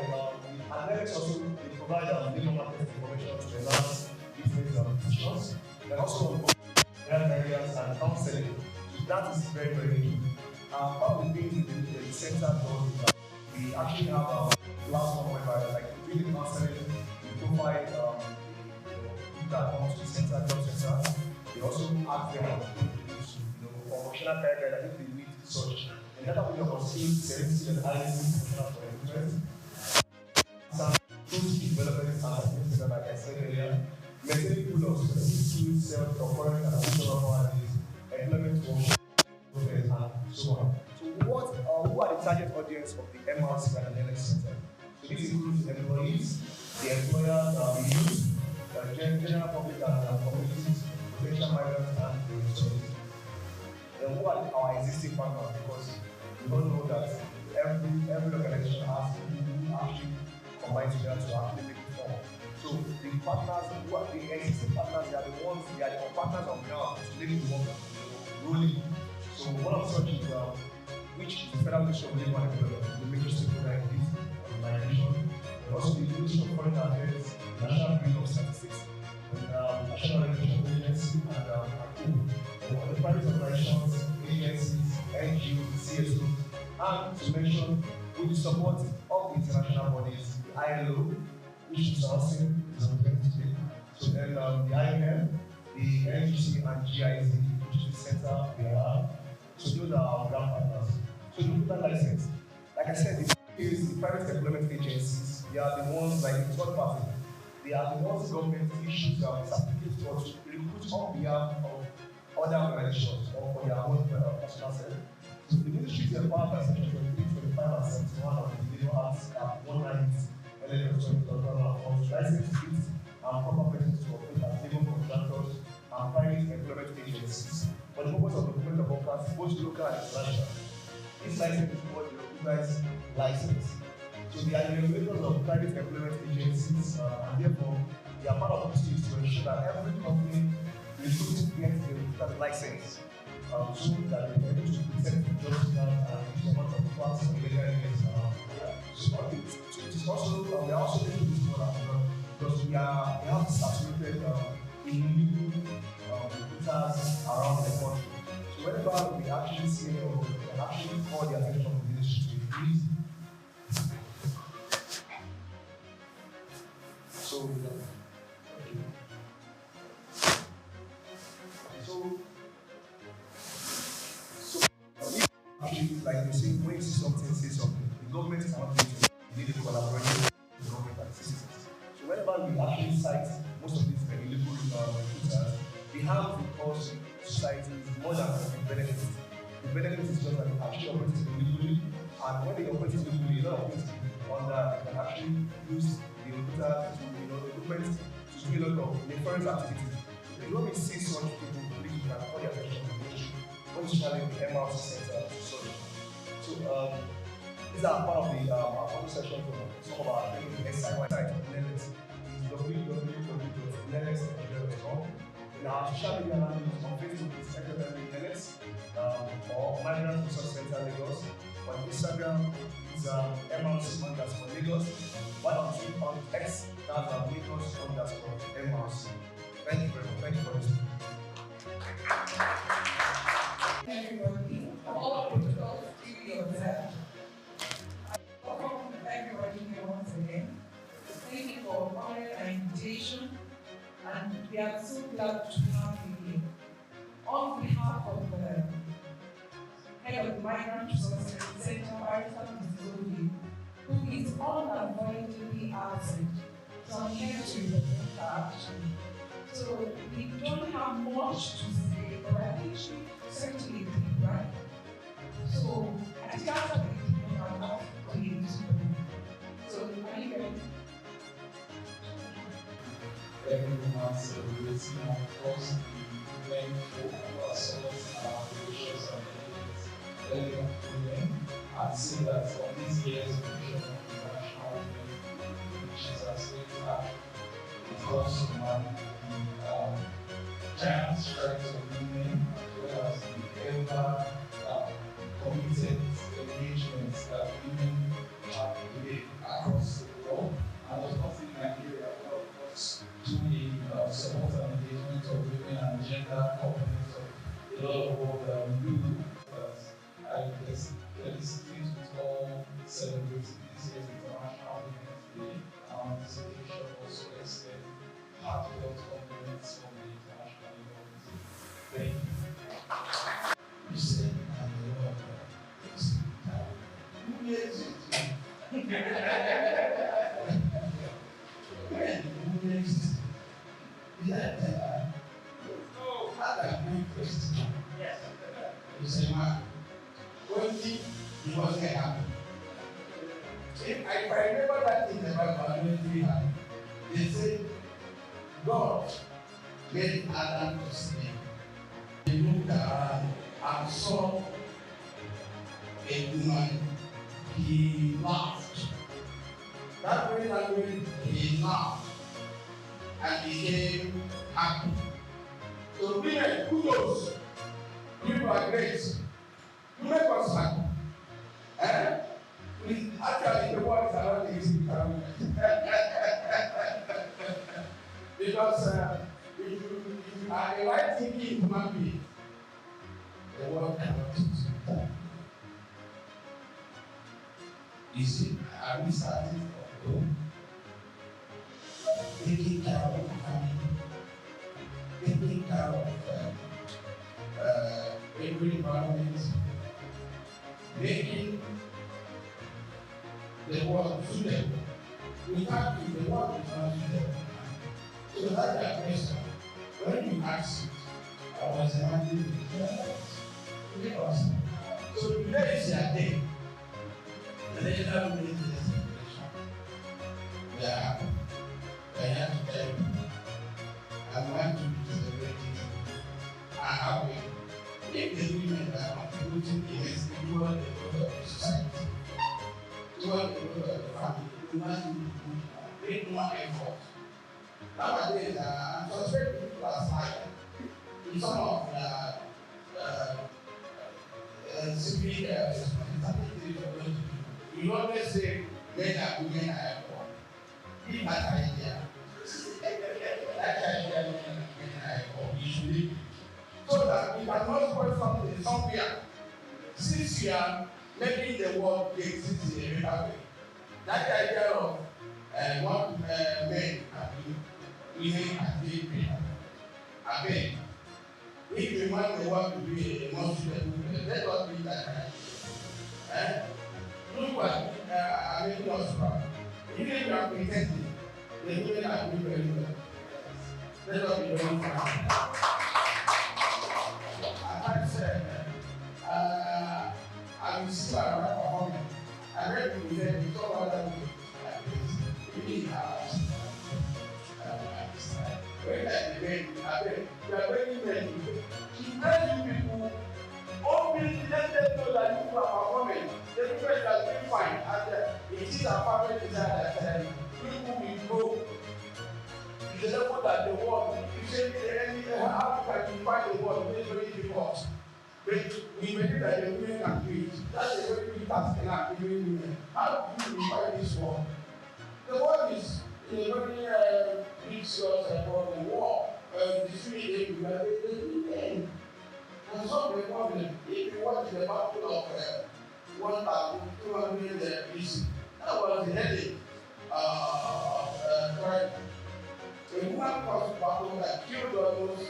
And NELEX also they provide labor market information to enhance business decisions, and also on health areas and counseling. So that is very, very key. Part of the things the center does is that we actually have a platform whereby, like, doing the counseling, provide people that come to the center, job center. They also ask them for vocational career guide, I think they need such. And that will be about skills, services, and highly vocational for employment. Some tools development and things like I said earlier. Maintaining people of skills, self-employment, and additional qualities, employment workshop, and so on. So who are the target audience of the MRC and the NELEX Center? So this includes employees, the employers, the youth, the general public and communities, potential migrants, and the resources. Then who are our existing partners? Because we don't know that every organization has people who actually combine together to actually make it form. So the partners, the existing partners, they are the partners on ground to make the work rolling. So one of such is which is the Federal Ministry of Labour and Employment, the major stakeholder in this organization, and also the Ministry of Foreign Affairs, National Bureau of Statistics, and National Regulation Agency, and the private organizations, agencies, NGOs, CSOs, and to mention with the support of the international bodies, the ILO, which is housing is represented. So then the IMF, the NGC and GIZ, which is the center we have. So those are our ground partners. So the local license, like I said, the private employment agencies, they are the ones like the third party. They are the ones government issues certificates for to recruit on behalf of other organizations or for their own personal self. So the ministry is empowered by section 23, 25, and 71 of the Labor Acts 190. License fees and proper persons to operate as labor contractors and private employment agencies for the purpose of employment of workers, both local and international. This license is called the recognized license. So they are the regulators of private employment agencies, and therefore, they are part of this is to ensure that every company recruits gets the recognized license, so that they are able to present the job and use amount of funds and legal elements. Also, we are also making this more because we have saturated illegal recruiters around the country. So whenever we actually see or we actually call the attention of the ministry to increase. So actually, like they say, when you see something, say something. The government is not going to need a collaboration with the government and citizens. So whenever we actually cite most of these illegal recruiters, we have because society is more than the benefit. The benefit is just that they actually operate illegally, and when they operate illegally, a lot of things under they can actually use the recruiters to recruitment to do a lot of nefarious activities. When we see such people, we can call their attention to the ministry, especially the MRC center. So these are part of the photo session from some of our training SI website, Nenex. It's www.nenex.com. In our social media handles on Facebook, it's Secretary Nenex or Migrant Resource Center Lagos. On Instagram, it's MRC_Lagos. While on Twitter, on X, that's Lagos_MRC. Thank you very much. Thank you for listening. Everybody, all protocols to be observed. Welcome everybody here once again. Thank you for honoring our invitation, and we are so glad to have you here. On behalf of the head of the Migrant Resource Center, Barrister Mrs. Obi, who is unavoidably absent, so I'm here to represent her action. So we don't have much to say, but I think she certainly did, right? So I think after the meeting, I'm not going to. So are you ready? Everyone celebrating, of course, the main focus of our wishes and earlier women, and see that on this year's vision of international women, which is as if it also marks the giant strength of women, as well as the ever committed engagements that women have made across the world, and of course in Nigeria, of course, to the support and engagement of women and gender components of a lot of work that we do. But I felicitate with all celebrating this year's International Women's Day, and this occasion also extend heartfelt compliments from the International Women's Day. Thank you. You said, I'm the Lord of who makes it? Who makes it? Yeah. That's a good question. Yes. You say, man, one thing you must get happy. If I remember that in the Bible, I went to happy. They say, God made Adam to sleep. He looked around and saw a woman. He laughed. That very language, he laughed. and became happy. So women, kudos. You are great. You make us happy. Actually, the world is around the easy because if you are a right thinking human being, the world cannot teach you. You see, are we starting from home? Taking care of the family, taking care of every environment, making the world suitable. Without it, the world is not suitable. So that's the question. When you ask it, I was imagining because so today is your day. The later we need this celebration. We are happy. I have to tell you, I want to celebrate it. I have if the women are contributing in this toward the growth of the society, toward the growth of the family, we must make more effort. Nowadays, I'm suspecting people are smiling. In some of the civic responsibilities of those people, you always say men and women are equal. Leave that idea. That idea men are equal. You should leave it. So that we cannot spoil something somewhere. Since you are making the world exist in a better way, that idea of what men can do, women can be better. I beg, if you want the world to be a more suitable place, let us be that kind. Look what are making us proud. Even if you are pretending, the women are doing very well. Let us be very proud. I said, I will see my wife performing. I read the event, we talk about that with really hard. When that event, I bet, you are very ready. To tell you people, openly let them know that you are performing. The people that will fine, and it is a perfect desire that people will grow. To the level that the world, if you say how can you find the world, it's very difficult. But we believe that the women can do it. That's a very big task in our women. How do you find this world? The world is in a very big source about the war. The 3 days we are the and solve the problem. If you watch the battle of 1,200 BC, that was the headache right? A woman caused battle that killed almost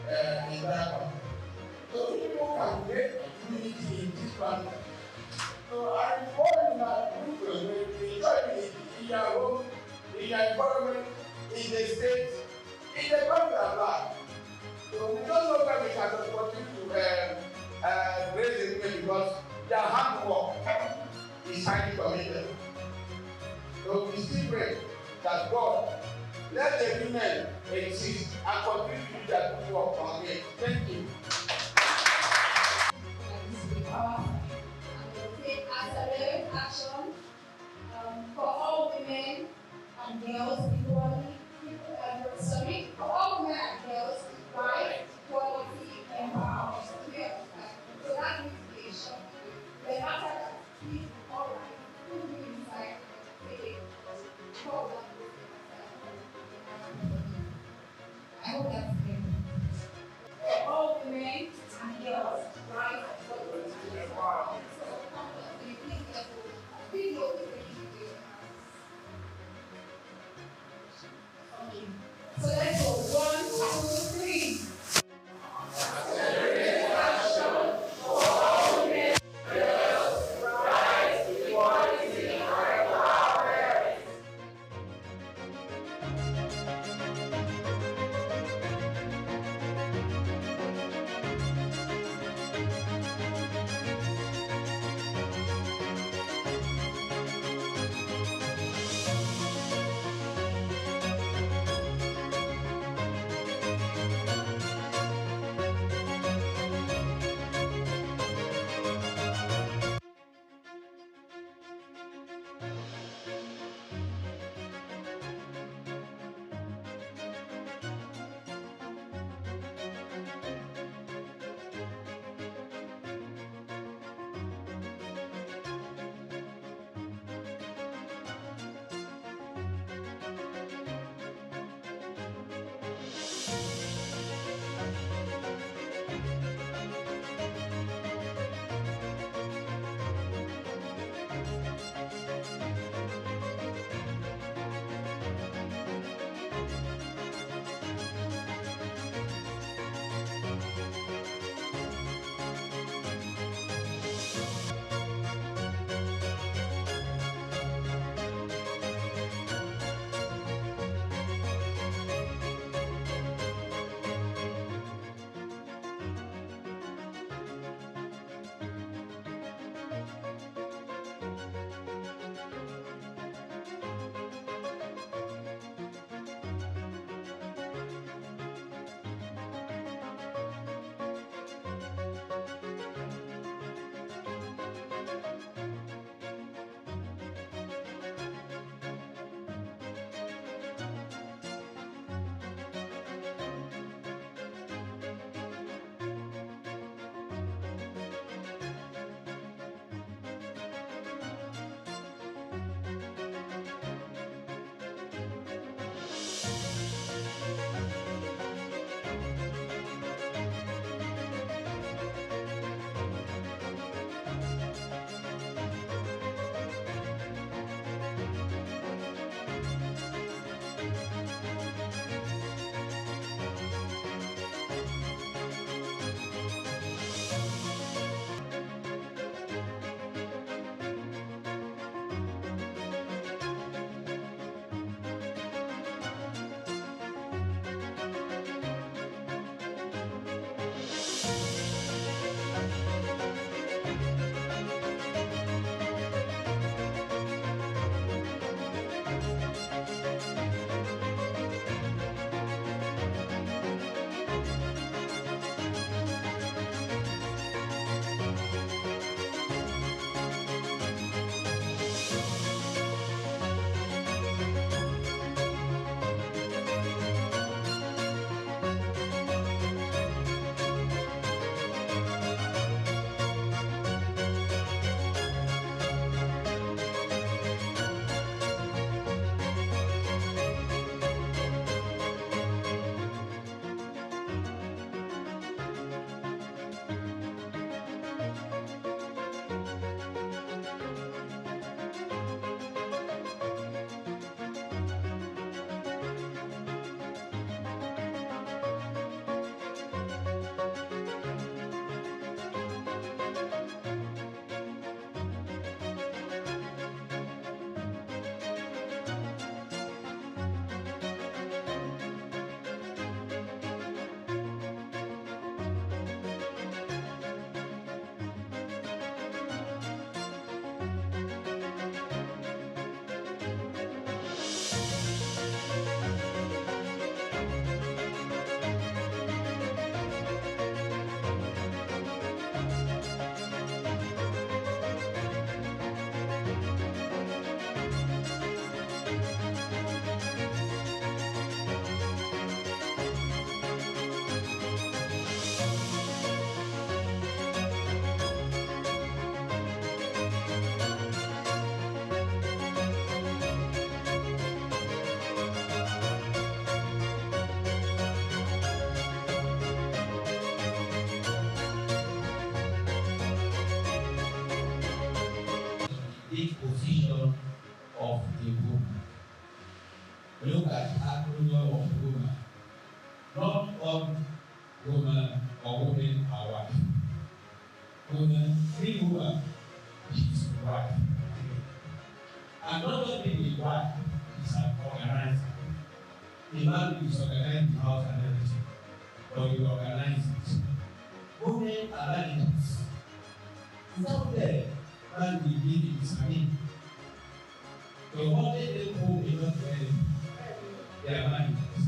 the entire country. So people can make unity in this planet. So I inform you that you will enjoy it in your home, in your environment, in the state, in the country at large. So we don't know where we can continue to raise the women because their hard work is highly committed. So we still pray that God let the women exist and continue to do their good work on it. Thank you. Take accelerate action for all women and girls equally. For all women and girls, right, equality, empowerment. So that means to be short. Then after that, please, all right, who will be inside the program? I hope that's clear. For all women and girls, right, equality, empowerment. strategic position of the woman. Look at the acronym of the woman. Not all women or women are wife. Women, three women, she's wife. And not just being a wife, she's an organizer. The man is organizing the house and everything, but you organize it. Women are managers. It's not there, man will give it is mean. So what they home is not ready. They are managers.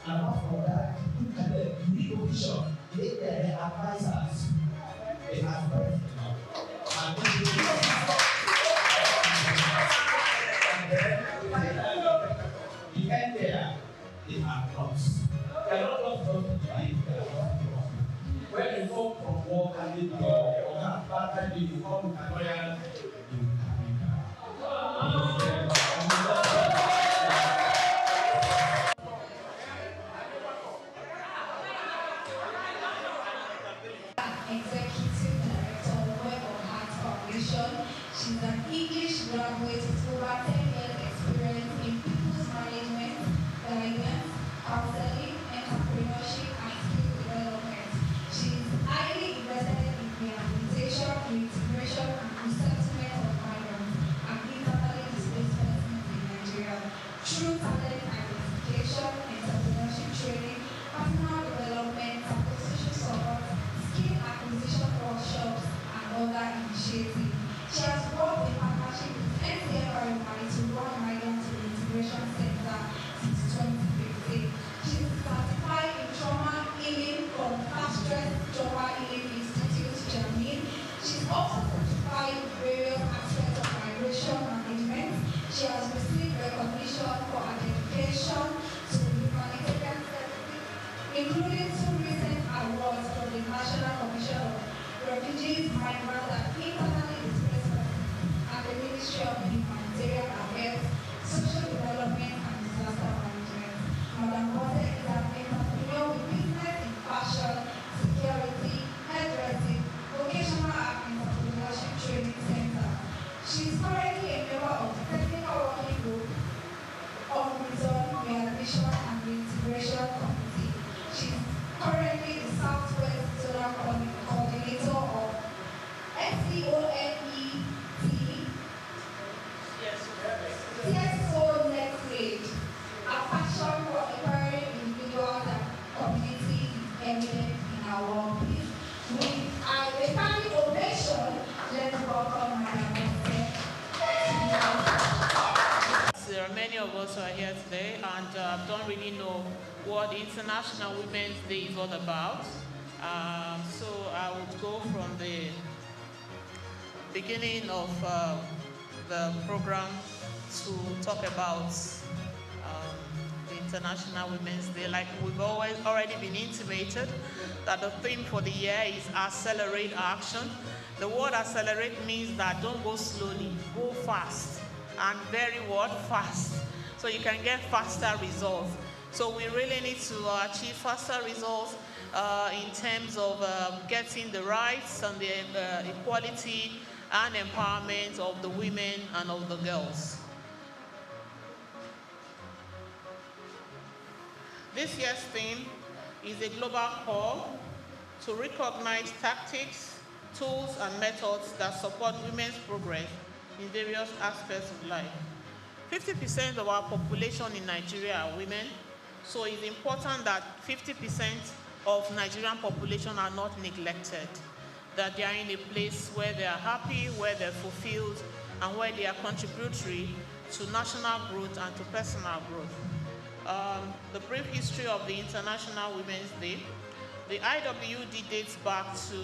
And apart from that, look at the unique position. They are advisors. They are president. And then, the end there, they are close. They are not just close to the life, they are close. When you come from work and you go, or part-time, you come to lawyer, you Executive Director of Web of Heart Foundation. She's an English graduate with over 10 years experience in people's management, guidance, counseling, entrepreneurship, and skill development. She is highly invested in rehabilitation, reintegration, and resettlement of migrants and internally displaced persons in Nigeria through talent identification, entrepreneurship training, personal development, psychosocial support, skill acquisition workshops, and other initiatives. She has worked in partnership with NCFRMI to run Migrant Reintegration Center since 2015. She is certified in trauma healing from Fast Stress Trauma Healing Institute, Germany. She is also certified in various aspects of migration management. She has received recognition for her dedication to humanitarian services, including 2 recent awards from the National Commission of Refugees, Migrants, and Internally Displaced Persons, and the Ministry of Humanitarian Affairs, Social Development, and Disaster Management. Madam Bose is an entrepreneur with business in fashion, security, hairdressing, vocational and entrepreneurship training center. She is currently a member of the Technical Working Group on Return, Rehabilitation, and Reintegration Committee. She is currently the Southwest Zonal Coordinator of SCONET, CSO Next Age. A passion for empowering individuals and communities is evident in our workplace. With a standing ovation, let's welcome Madam Bose. There are many of us who are here today and don't really know what International Women's Day is all about. So I would go from the beginning of the program to talk about the International Women's Day. Like we've already been intimated that the theme for the year is accelerate action. The word accelerate means that don't go slowly, go fast. And very fast, so you can get faster results. So we really need to achieve faster results in terms of getting the rights and the equality and empowerment of the women and of the girls. This year's theme is a global call to recognize tactics, tools, and methods that support women's progress in various aspects of life. 50% of our population in Nigeria are women, so it's important that 50% of Nigerian population are not neglected, that they are in a place where they are happy, where they're fulfilled, and where they are contributory to national growth and to personal growth. The brief history of the International Women's Day. The IWD dates back to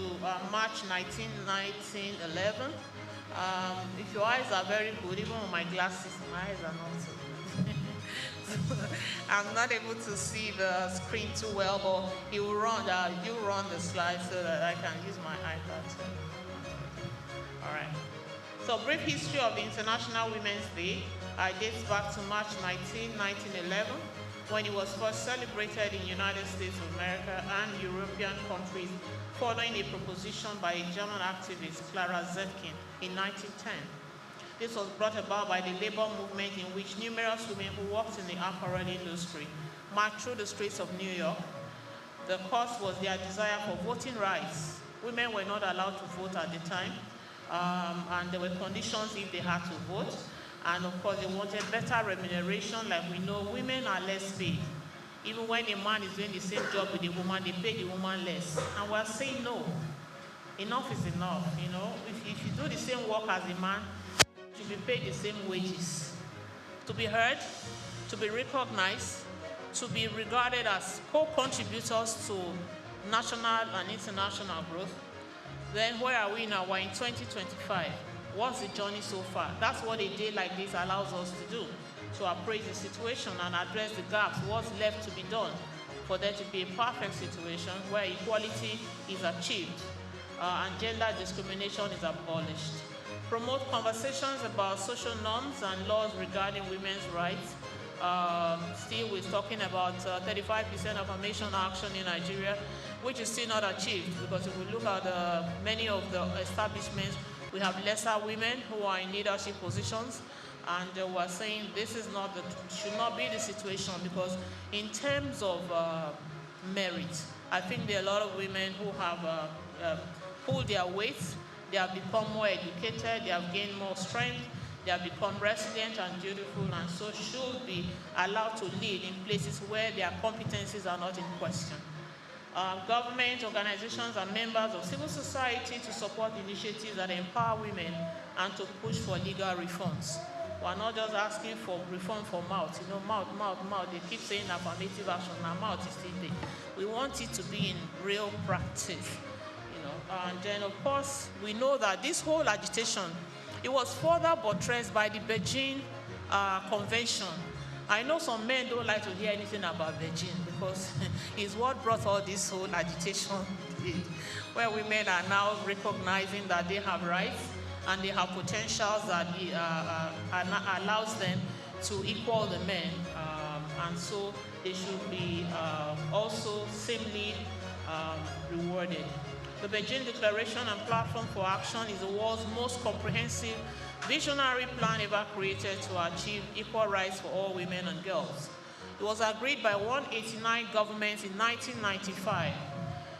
March 19, 1911. If your eyes are very good, even with my glasses, my eyes are not so good. I'm not able to see the screen too well, but you run the slides so that I can use my iPad. All right. So brief history of the International Women's Day. Dates back to March 19, 1911, when it was first celebrated in United States of America and European countries following a proposition by a German activist, Clara Zetkin, in 1910. This was brought about by the labor movement in which numerous women who worked in the apparel industry marched through the streets of New York. The cause was their desire for voting rights. Women were not allowed to vote at the time, and there were conditions if they had to vote. And of course, they wanted better remuneration. Like we know, women are less paid. Even when a man is doing the same job with a woman, they pay the woman less. And we're saying no. Enough is enough, you know. If you do the same work as a man, you should be paid the same wages. To be heard, to be recognized, to be regarded as co-contributors to national and international growth. Then where are we now? We're in 2025. What's the journey so far? That's what a day like this allows us to do, to appraise the situation and address the gaps, what's left to be done for there to be a perfect situation where equality is achieved and gender discrimination is abolished. Promote conversations about social norms and laws regarding women's rights. Still, we're talking about 35% affirmation action in Nigeria, which is still not achieved, because if we look at many of the establishments, we have lesser women who are in leadership positions, and we're saying this is not should not be the situation, because in terms of merit, I think there are a lot of women who have pulled their weight. They have become more educated, they have gained more strength, they have become resilient and dutiful, and so should be allowed to lead in places where their competencies are not in question. Government, organizations, and members of civil society to support initiatives that empower women and to push for legal reforms. We're not just asking for reform for mouth. You know, mouth. They keep saying affirmative action. Now mouth is still there. We want it to be in real practice. And then, of course, we know that this whole agitation, it was further buttressed by the Beijing Convention. I know some men don't like to hear anything about Beijing because it's what brought all this whole agitation, where women are now recognizing that they have rights and they have potentials that allows them to equal the men, and so they should be also similarly rewarded. The Beijing Declaration and Platform for Action is the world's most comprehensive visionary plan ever created to achieve equal rights for all women and girls. It was agreed by 189 governments in 1995,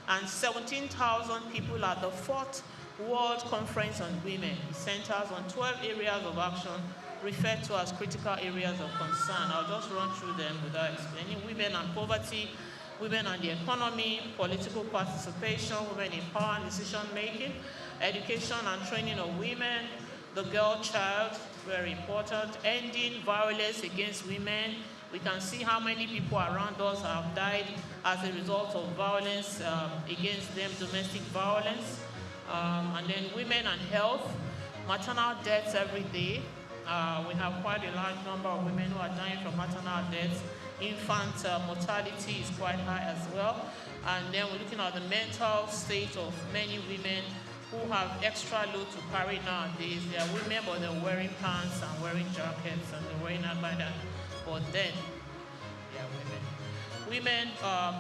and 17,000 people at the 4th World Conference on Women. It centers on 12 areas of action referred to as critical areas of concern. I'll just run through them without explaining. Women and poverty, women and the economy, political participation, women in power and decision-making, education and training of women, the girl child, very important, ending violence against women. We can see how many people around us have died as a result of violence against them, domestic violence. And then women and health, maternal deaths every day. We have quite a large number of women who are dying from maternal deaths. Infant mortality is quite high as well. And then we're looking at the mental state of many women who have extra load to carry nowadays. They are women, but they're wearing pants and wearing jackets and they're wearing agbada. But then, they are women. Women,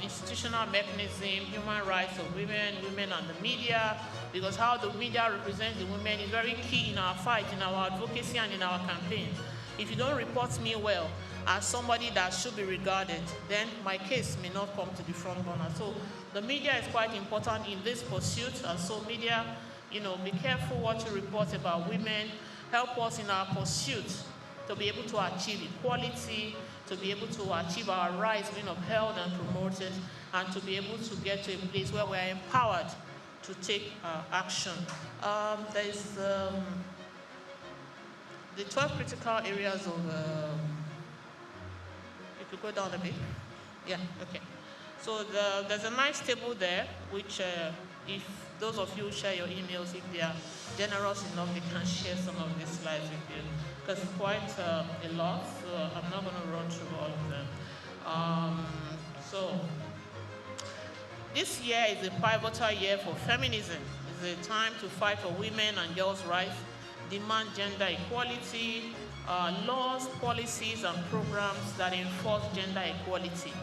institutional mechanism, human rights of women, women and the media, because how the media represents the women is very key in our fight, in our advocacy and in our campaign. If you don't report me well, as somebody that should be regarded, then my case may not come to the front burner. So the media is quite important in this pursuit, and so media, you know, be careful what you report about women. Help us in our pursuit to be able to achieve equality, to be able to achieve our rights being upheld and promoted, and to be able to get to a place where we are empowered to take action. There's the 12 critical areas of you could go down a bit. Yeah, okay. So there's a nice table there, which if those of you share your emails, if they are generous enough, they can share some of these slides with you, because it's quite a lot, so I'm not going to run through all of them. So this year is a pivotal year for feminism. It's a time to fight for women and girls' rights, demand gender equality, laws, policies, and programs that enforce gender equality.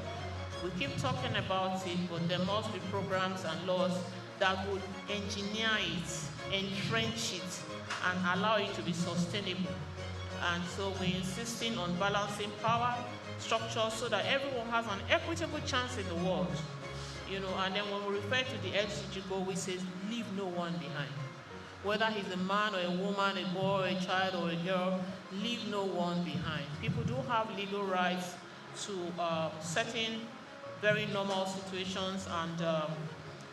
We keep talking about it, but there must be programs and laws that would engineer it, entrench it, and allow it to be sustainable. And so we're insisting on balancing power structure so that everyone has an equitable chance in the world. And then when we refer to the SDG goal, we say leave no one behind. Whether he's a man or a woman, a boy, a child, or a girl, leave no one behind. People do have legal rights to certain very normal situations and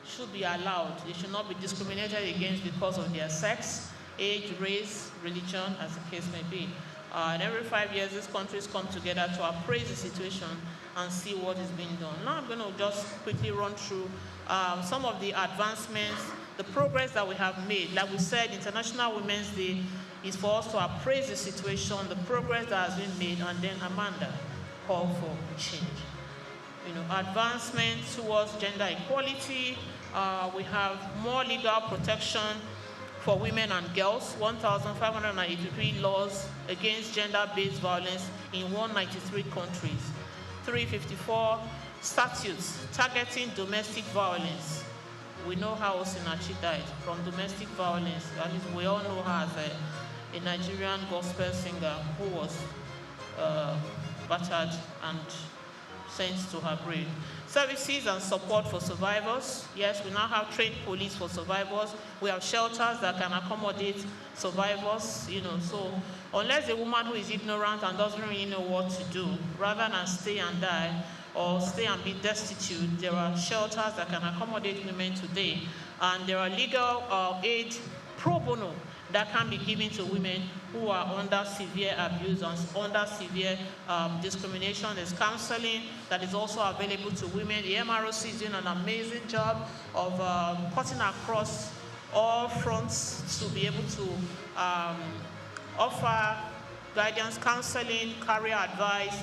should be allowed. They should not be discriminated against because of their sex, age, race, religion, as the case may be. And every 5 years, these countries come together to appraise the situation and see what is being done. Now I'm going to just quickly run through some of the advancements, the progress that we have made. Like we said, International Women's Day is for us to appraise the situation, the progress that has been made, and then Amanda call for change. Advancement towards gender equality. We have more legal protection for women and girls, 1,583 laws against gender-based violence in 193 countries, 354 statutes targeting domestic violence. We know how Osinachi died from domestic violence. At least we all know her as a Nigerian gospel singer who was battered and sent to her grave. Services and support for survivors. Yes, we now have trained police for survivors. We have shelters that can accommodate survivors, so unless a woman who is ignorant and doesn't really know what to do, rather than stay and die or stay and be destitute, there are shelters that can accommodate women today. And there are legal aid pro bono that can be given to women who are under severe abuse and under severe discrimination. There's counseling that is also available to women. The MROC is doing an amazing job of cutting across all fronts to be able to offer guidance, counseling, career advice,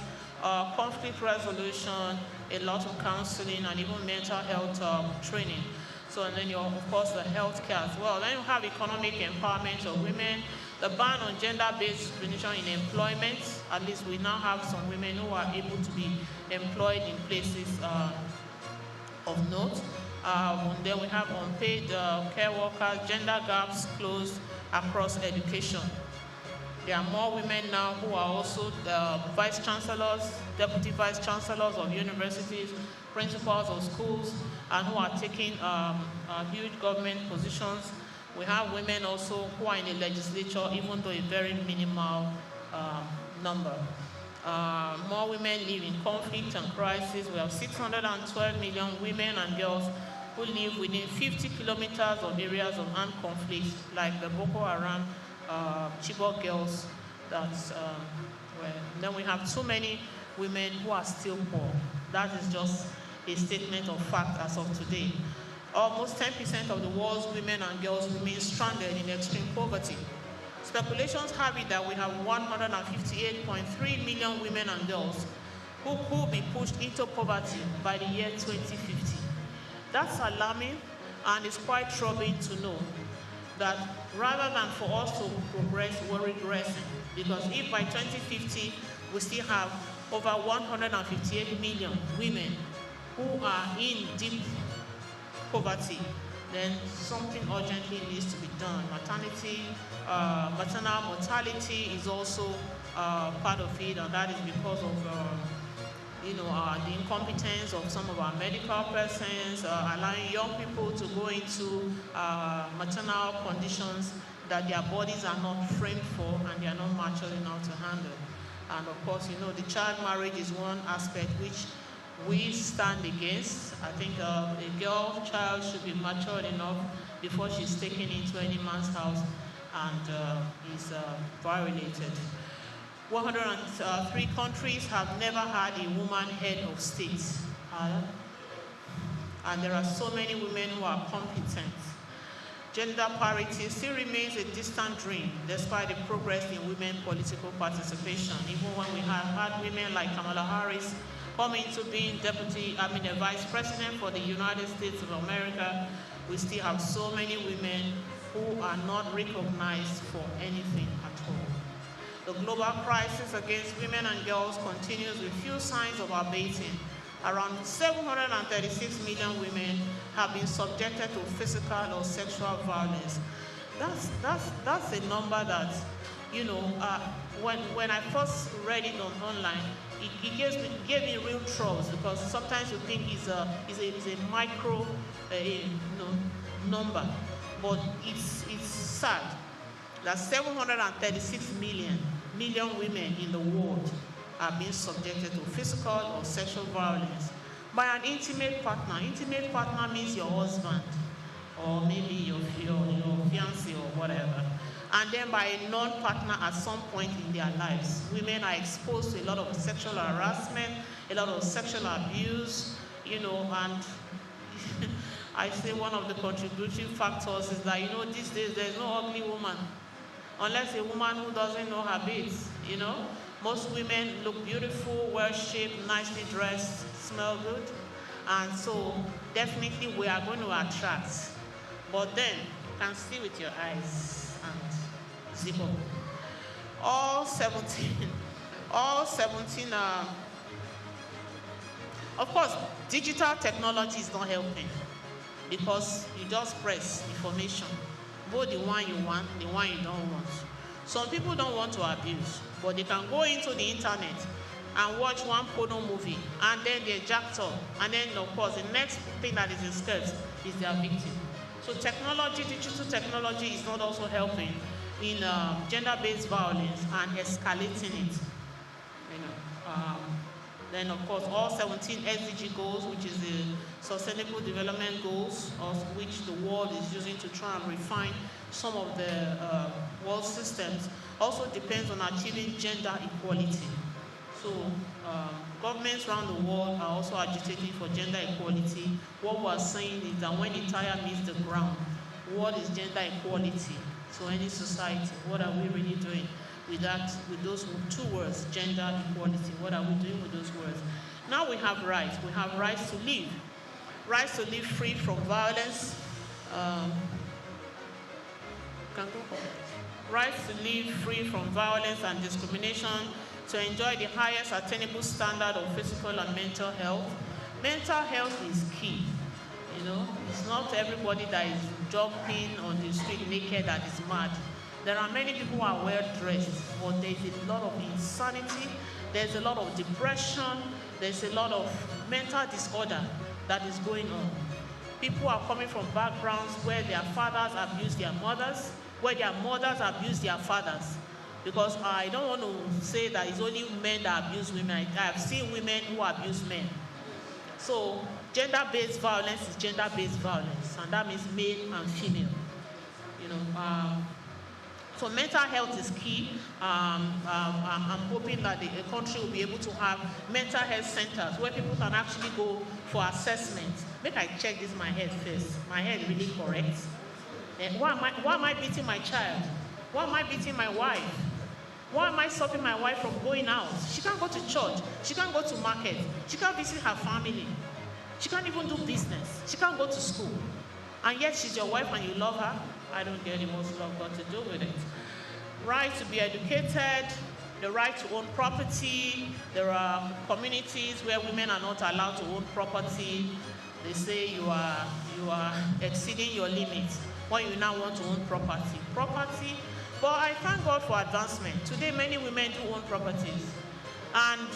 conflict resolution, a lot of counseling, and even mental health training. So, and then of course, the healthcare as well. Then you have economic empowerment of women, the ban on gender-based discrimination in employment. At least we now have some women who are able to be employed in places of note. And then we have unpaid care workers, gender gaps closed across education. There are more women now who are also the vice chancellors, deputy vice chancellors of universities, principals of schools, and who are taking huge government positions. We have women also who are in the legislature, even though a very minimal number. More women live in conflict and crisis. We have 612 million women and girls who live within 50 kilometers of areas of armed conflict, like the Boko Haram, Chibok girls. Then we have too many women who are still poor. That is just a statement of fact as of today. Almost 10% of the world's women and girls remain stranded in extreme poverty. Speculations have it that we have 158.3 million women and girls who could be pushed into poverty by the year 2050. That's alarming, and it's quite troubling to know that rather than for us to progress, we're regressing. Because if by 2050 we still have over 158 million women who are in deep poverty, then something urgently needs to be done. Maternal mortality is also part of it, and that is because of the incompetence of some of our medical persons, allowing young people to go into maternal conditions that their bodies are not framed for and they are not mature enough to handle. And of course, the child marriage is one aspect which we stand against. I think a girl child should be matured enough before she's taken into any man's house and is violated. 103 countries have never had a woman head of state. And there are so many women who are competent. Gender parity still remains a distant dream despite the progress in women political participation. Even when we have had women like Kamala Harris come into being the vice president for the United States of America, we still have so many women who are not recognized for anything at all. The global crisis against women and girls continues with few signs of abating. Around 736 million women have been subjected to physical or sexual violence. that's a number that, you know, when I first read it online, it gave me real troubles, because sometimes you think it's a micro number, but it's sad that 736 million women in the world are being subjected to physical or sexual violence by an intimate partner. Intimate partner means your husband, or maybe your fiancé or whatever. And then by a non-partner at some point in their lives. Women are exposed to a lot of sexual harassment, a lot of sexual abuse, you know, and I say one of the contributing factors is that, you know, these days there's no ugly woman, unless a woman who doesn't know her bits, you know. Most women look beautiful, well-shaped, nicely dressed, smell good, and so definitely we are going to attract. But then you can see with your eyes and zip up. All 17, of course, digital technology is not helping, because you just press information, both the one you want, the one you don't want. Some people don't want to abuse, but they can go into the internet and watch one porno movie, and then they're jacked up, and then of course the next thing that is in skirts is their victim. So technology, digital technology is not also helping in gender-based violence and escalating it. You know, then of course all 17 SDG goals, which is the Sustainable Development Goals, of which the world is using to try and refine some of the world systems, also depends on achieving gender equality. So governments around the world are also agitating for gender equality. What we're saying is that when the tire meets the ground, what is gender equality? So any society, what are we really doing with that, with those two words, gender equality? What are we doing with those words? Now we have rights. We have rights to live. Rights to live free from violence. Rights to live free from violence and discrimination, to enjoy the highest attainable standard of physical and mental health. Mental health is key. You know, it's not everybody that is jumping on the street naked that is mad. There are many people who are well dressed, but there's a lot of insanity, there's a lot of depression, there's a lot of mental disorder that is going on. People are coming from backgrounds where their fathers abuse their mothers, where their mothers abuse their fathers. Because I don't want to say that it's only men that abuse women. I've seen women who abuse men. So gender-based violence is gender-based violence, and that means male and female. You know, so mental health is key. I'm hoping that the country will be able to have mental health centers where people can actually go for assessment. Make I check this my head first. My head really correct. And why am I beating my child? Why am I beating my wife? Why am I stopping my wife from going out? She can't go to church. She can't go to market. She can't visit her family. She can't even do business. She can't go to school. And yet she's your wife and you love her. I don't get it. What's love got to do with it? Right to be educated, the right to own property. There are communities where women are not allowed to own property. They say you are exceeding your limits when you now want to own property. But I thank God for advancement. Today, many women do own properties. And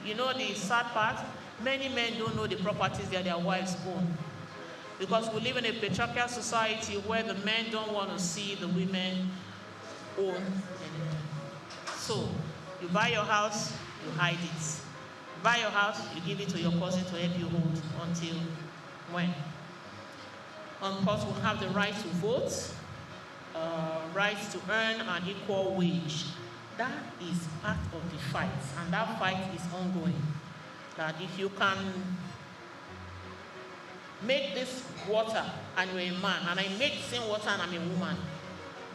you know the sad part? Many men don't know the properties that their wives own. Because we live in a patriarchal society where the men don't want to see the women own anything. So, you buy your house, you hide it. You buy your house, you give it to your cousin to help you hold until when? Of course, we have the right to vote. Rights to earn an equal wage. That is part of the fight, and that fight is ongoing. That if you can make this water and you're a man, and I make the same water and I'm a woman,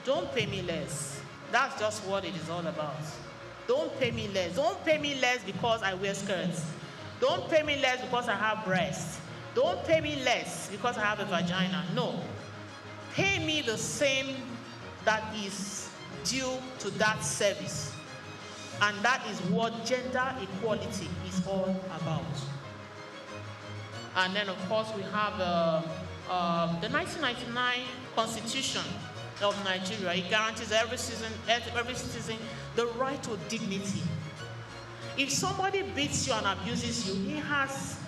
don't pay me less. That's just what it is all about. Don't pay me less. Don't pay me less because I wear skirts. Don't pay me less because I have breasts. Don't pay me less because I have a vagina. No. Pay me the same that is due to that service. And that is what gender equality is all about. And then, of course, we have the 1999 Constitution of Nigeria. It guarantees every citizen the right to dignity. If somebody beats you and abuses you, he has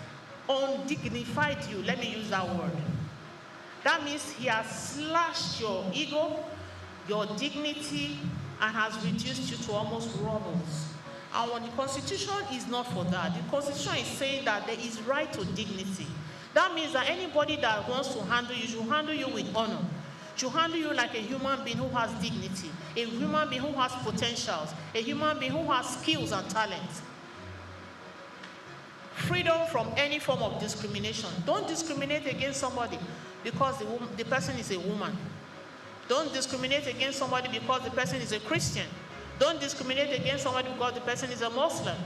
undignified you. Let me use that word. That means he has slashed your ego, your dignity, and has reduced you to almost rubble. And when the Constitution is not for that, the Constitution is saying that there is right to dignity. That means that anybody that wants to handle you should handle you with honor. Should handle you like a human being who has dignity, a human being who has potentials, a human being who has skills and talents. Freedom from any form of discrimination. Don't discriminate against somebody because the person is a woman. Don't discriminate against somebody because the person is a Christian. Don't discriminate against somebody because the person is a Muslim.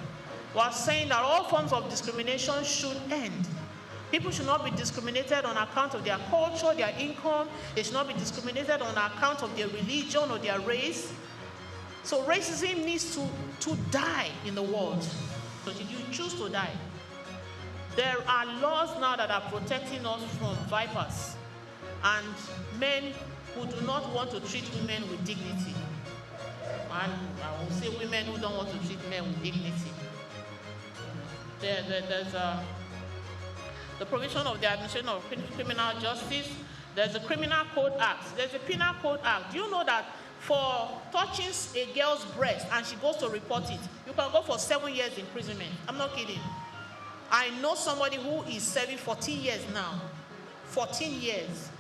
We are saying that all forms of discrimination should end. People should not be discriminated on account of their culture, their income. They should not be discriminated on account of their religion or their race. So racism needs to die in the world. So if you choose to die, there are laws now that are protecting us from vipers and men who do not want to treat women with dignity. And I will say women who don't want to treat men with dignity. There's the provision of the Administration of Criminal Justice. There's a Criminal Code Act. There's a Penal Code Act. Do you know that for touching a girl's breast and she goes to report it, you can go for 7 years imprisonment? I'm not kidding. I know somebody who is serving 14 years now. 14 years.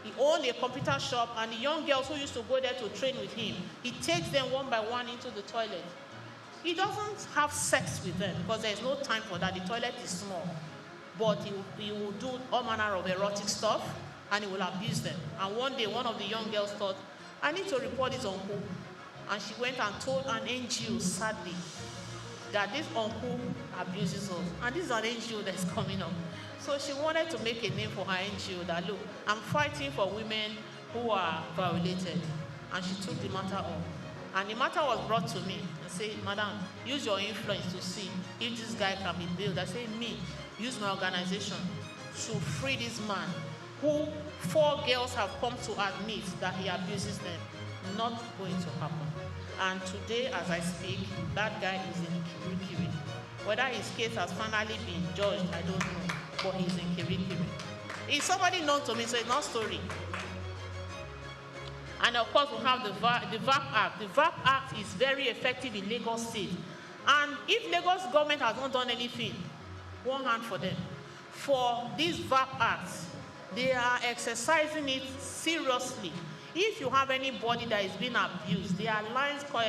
He owned a computer shop, and the young girls who used to go there to train with him, he takes them one by one into the toilet. He doesn't have sex with them because there's no time for that. The toilet is small. But he will do all manner of erotic stuff, and he will abuse them. And one day, one of the young girls thought, I need to report this uncle. And she went and told an NGO, sadly, that this uncle abuses us. And this is an NGO that's coming up. So she wanted to make a name for her NGO that, look, I'm fighting for women who are violated. And she took the matter up. And the matter was brought to me. I said, Madam, use your influence to see if this guy can be bailed. I said, me, use my organization to free this man who 4 girls have come to admit that he abuses them. Not going to happen. And today, as I speak, that guy is in Kirikiri. Whether his case has finally been judged, I don't know. But he's in Kirikiri. Is somebody known to me, so it's not story. And of course, we have the VAP Act. The VAP Act is very effective in Lagos State. And if Lagos government has not done anything, one hand for them. For this VAP Act, they are exercising it seriously. If you have anybody that is being abused, there are lines called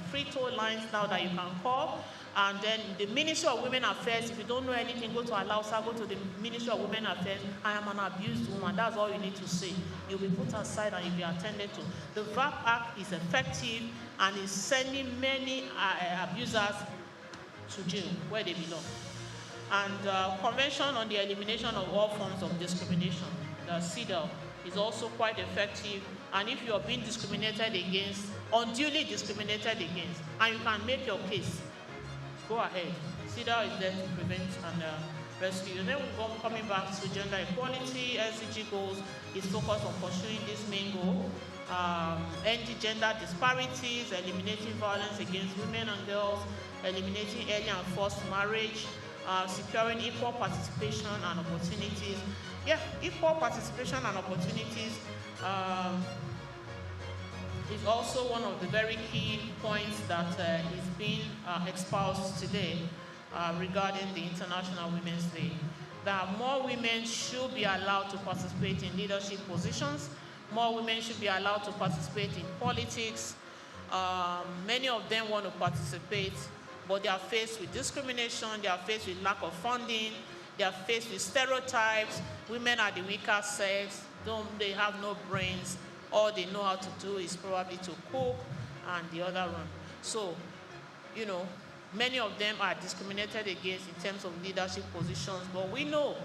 free toll lines now that you can call. And then the Ministry of Women Affairs, if you don't know anything, go to Alausa, go to the Ministry of Women Affairs. I am an abused woman. That's all you need to say. You'll be put aside and you'll be attended to. The VAP Act is effective and is sending many abusers to jail where they belong. And Convention on the Elimination of All Forms of Discrimination, the CEDAW, is also quite effective. And if you are being discriminated against, unduly discriminated against, and you can make your case, go ahead. CEDAW is there to prevent and rescue. And then coming back to gender equality, SDG goals is focused on pursuing this main goal. Ending gender disparities, eliminating violence against women and girls, eliminating early and forced marriage, securing equal participation and opportunities. Yeah, equal participation and opportunities is also one of the very key points that is being espoused today regarding the International Women's Day. That more women should be allowed to participate in leadership positions. More women should be allowed to participate in politics. Many of them want to participate, but they are faced with discrimination, they are faced with lack of funding, they are faced with stereotypes. Women are the weaker sex, they have no brains. All they know how to do is probably to cook and the other one. So, you know, many of them are discriminated against in terms of leadership positions, but we know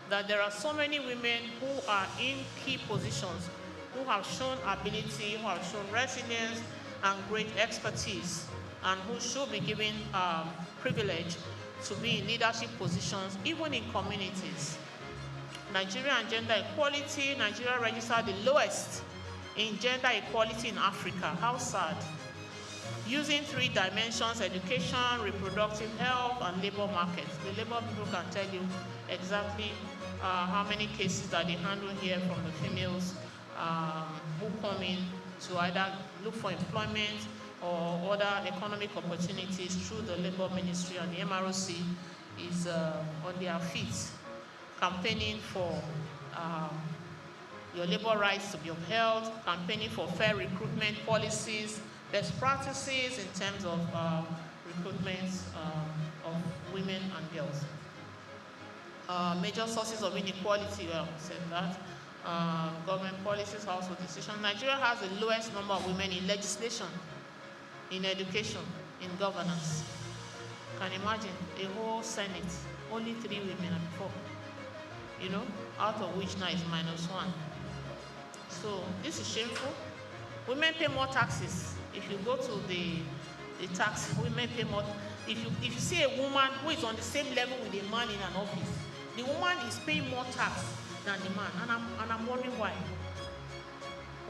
that there are so many women who are in key positions, who have shown ability, who have shown resilience and great expertise, and who should be given privilege to be in leadership positions, even in communities. Nigeria and gender equality, Nigeria registered the lowest in gender equality in Africa. How sad. Using 3 dimensions: education, reproductive health, and labor markets. The labor people can tell you exactly how many cases that they handle here from the females who come in to either look for employment or other economic opportunities through the labor ministry, and the MROC is on their feet campaigning for your labor rights to be upheld, campaigning for fair recruitment policies, best practices in terms of recruitment of women and girls. Major sources of inequality, well, said that. Government policies, household decisions. Nigeria has the lowest number of women in legislation, in education, in governance. Can you imagine a whole Senate, only 3 women and 4, you know, out of which now is -1. So this is shameful. Women pay more taxes. If you go to the tax, women pay more. If you see a woman who is on the same level with a man in an office, the woman is paying more tax than the man, and I'm wondering why.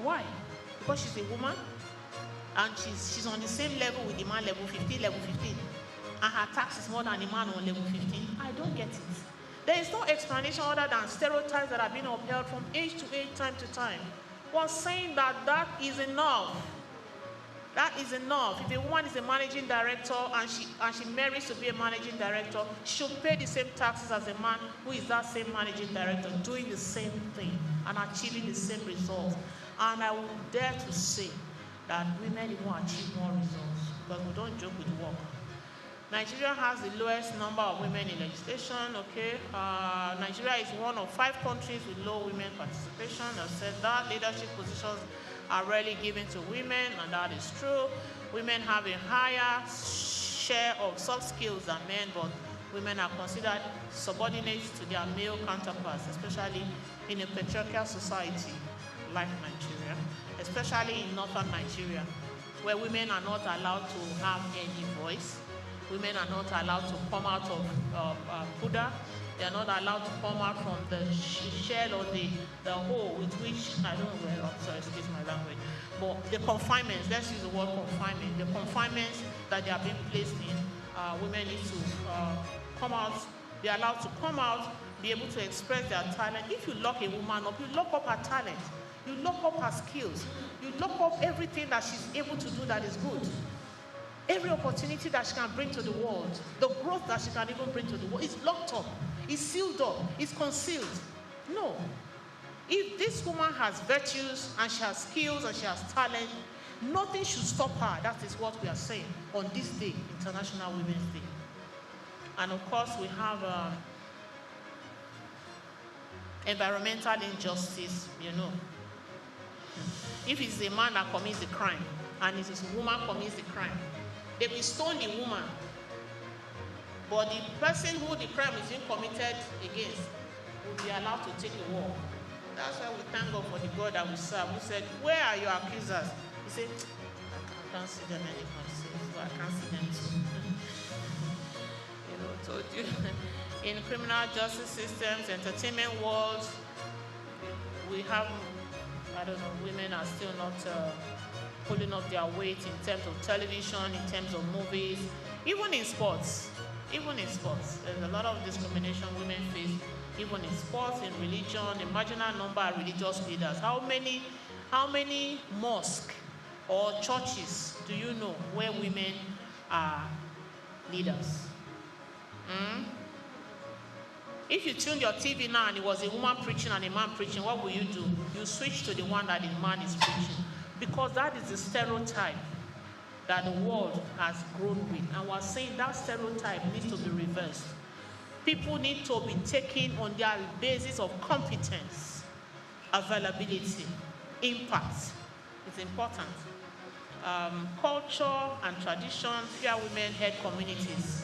Why? Because she's a woman, and she's on the same level with the man, level 15, and her tax is more than the man on level 15. I don't get it. There is no explanation other than stereotypes that are being upheld from age to age, time to time. We're saying that is enough. That is enough. If a woman is a managing director and she marries to be a managing director, she should pay the same taxes as a man who is that same managing director, doing the same thing and achieving the same results. And I would dare to say that women even achieve more results, because we don't joke with work. Nigeria has the lowest number of women in legislation, okay? Nigeria is one of 5 countries with low women participation. I said that. Leadership positions are rarely given to women, and that is true. Women have a higher share of soft skills than men, but women are considered subordinate to their male counterparts, especially in a patriarchal society like Nigeria, especially in northern Nigeria, where women are not allowed to have any voice. Women are not allowed to come out of Buddha. They are not allowed to come out from the shell or the hole with which, I don't know where, sorry, excuse my language, but the confinements, let's use the word confinement, the confinements that they are being placed in, women need to come out, be allowed to come out, be able to express their talent. If you lock a woman up, you lock up her talent, you lock up her skills, you lock up everything that she's able to do that is good. Every opportunity that she can bring to the world, the growth that she can even bring to the world, is locked up, is sealed up, is concealed. No. If this woman has virtues and she has skills and she has talent, nothing should stop her. That is what we are saying on this day, International Women's Day. And of course, we have environmental injustice, you know. If it's a man that commits the crime and it is a woman commits the crime, they will stone the woman. But the person who the crime is being committed against will be allowed to take a walk. That's why we thank God for the God that we serve, who said, "Where are your accusers?" He said, I can't see them anymore, so I can't see them too. You know, told you. In criminal justice systems, entertainment worlds, we have, I don't know, women are still not pulling up their weight in terms of television, in terms of movies, even in sports. Even in sports, there's a lot of discrimination women face, even in sports, in religion. A marginal number of religious leaders. How many mosques or churches do you know where women are leaders? If you tuned your TV now and it was a woman preaching and a man preaching, what will you do? You switch to the one that the man is preaching. Because that is the stereotype that the world has grown with. And we're saying that stereotype needs to be reversed. People need to be taken on their basis of competence, availability, impact. It's important. Culture and tradition, fear women-head communities.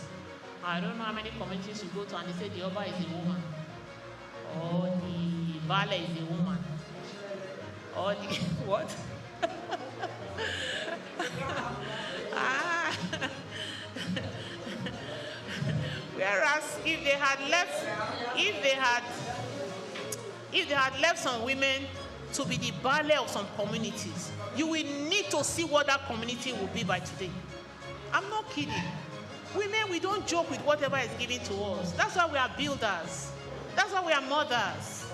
I don't know how many communities you go to and they say the Oba is a woman, or the Bale is a woman, or the what? Whereas if they had left some women to be the ballet of some communities, you will need to see what that community will be by today. I'm not kidding. Women, we don't joke with whatever is given to us. That's why we are builders. That's why we are mothers.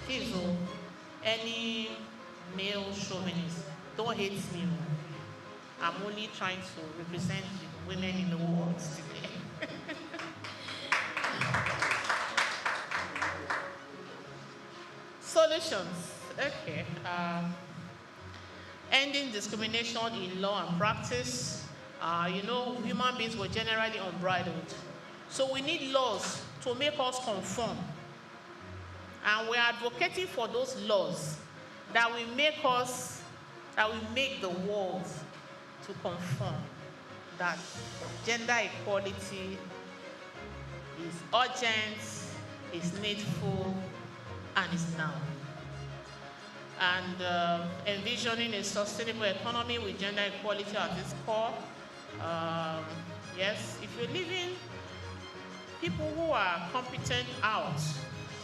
Please, any male chauvinist, don't hate me. I'm only trying to represent the women in the world today. Solutions. Okay. Ending discrimination in law and practice. Human beings were generally unbridled. So we need laws to make us conform. And we're advocating for those laws that will make the world to conform. That gender equality is urgent, is needful, and is now. And envisioning a sustainable economy with gender equality at its core. Yes, if you're leaving people who are competent out,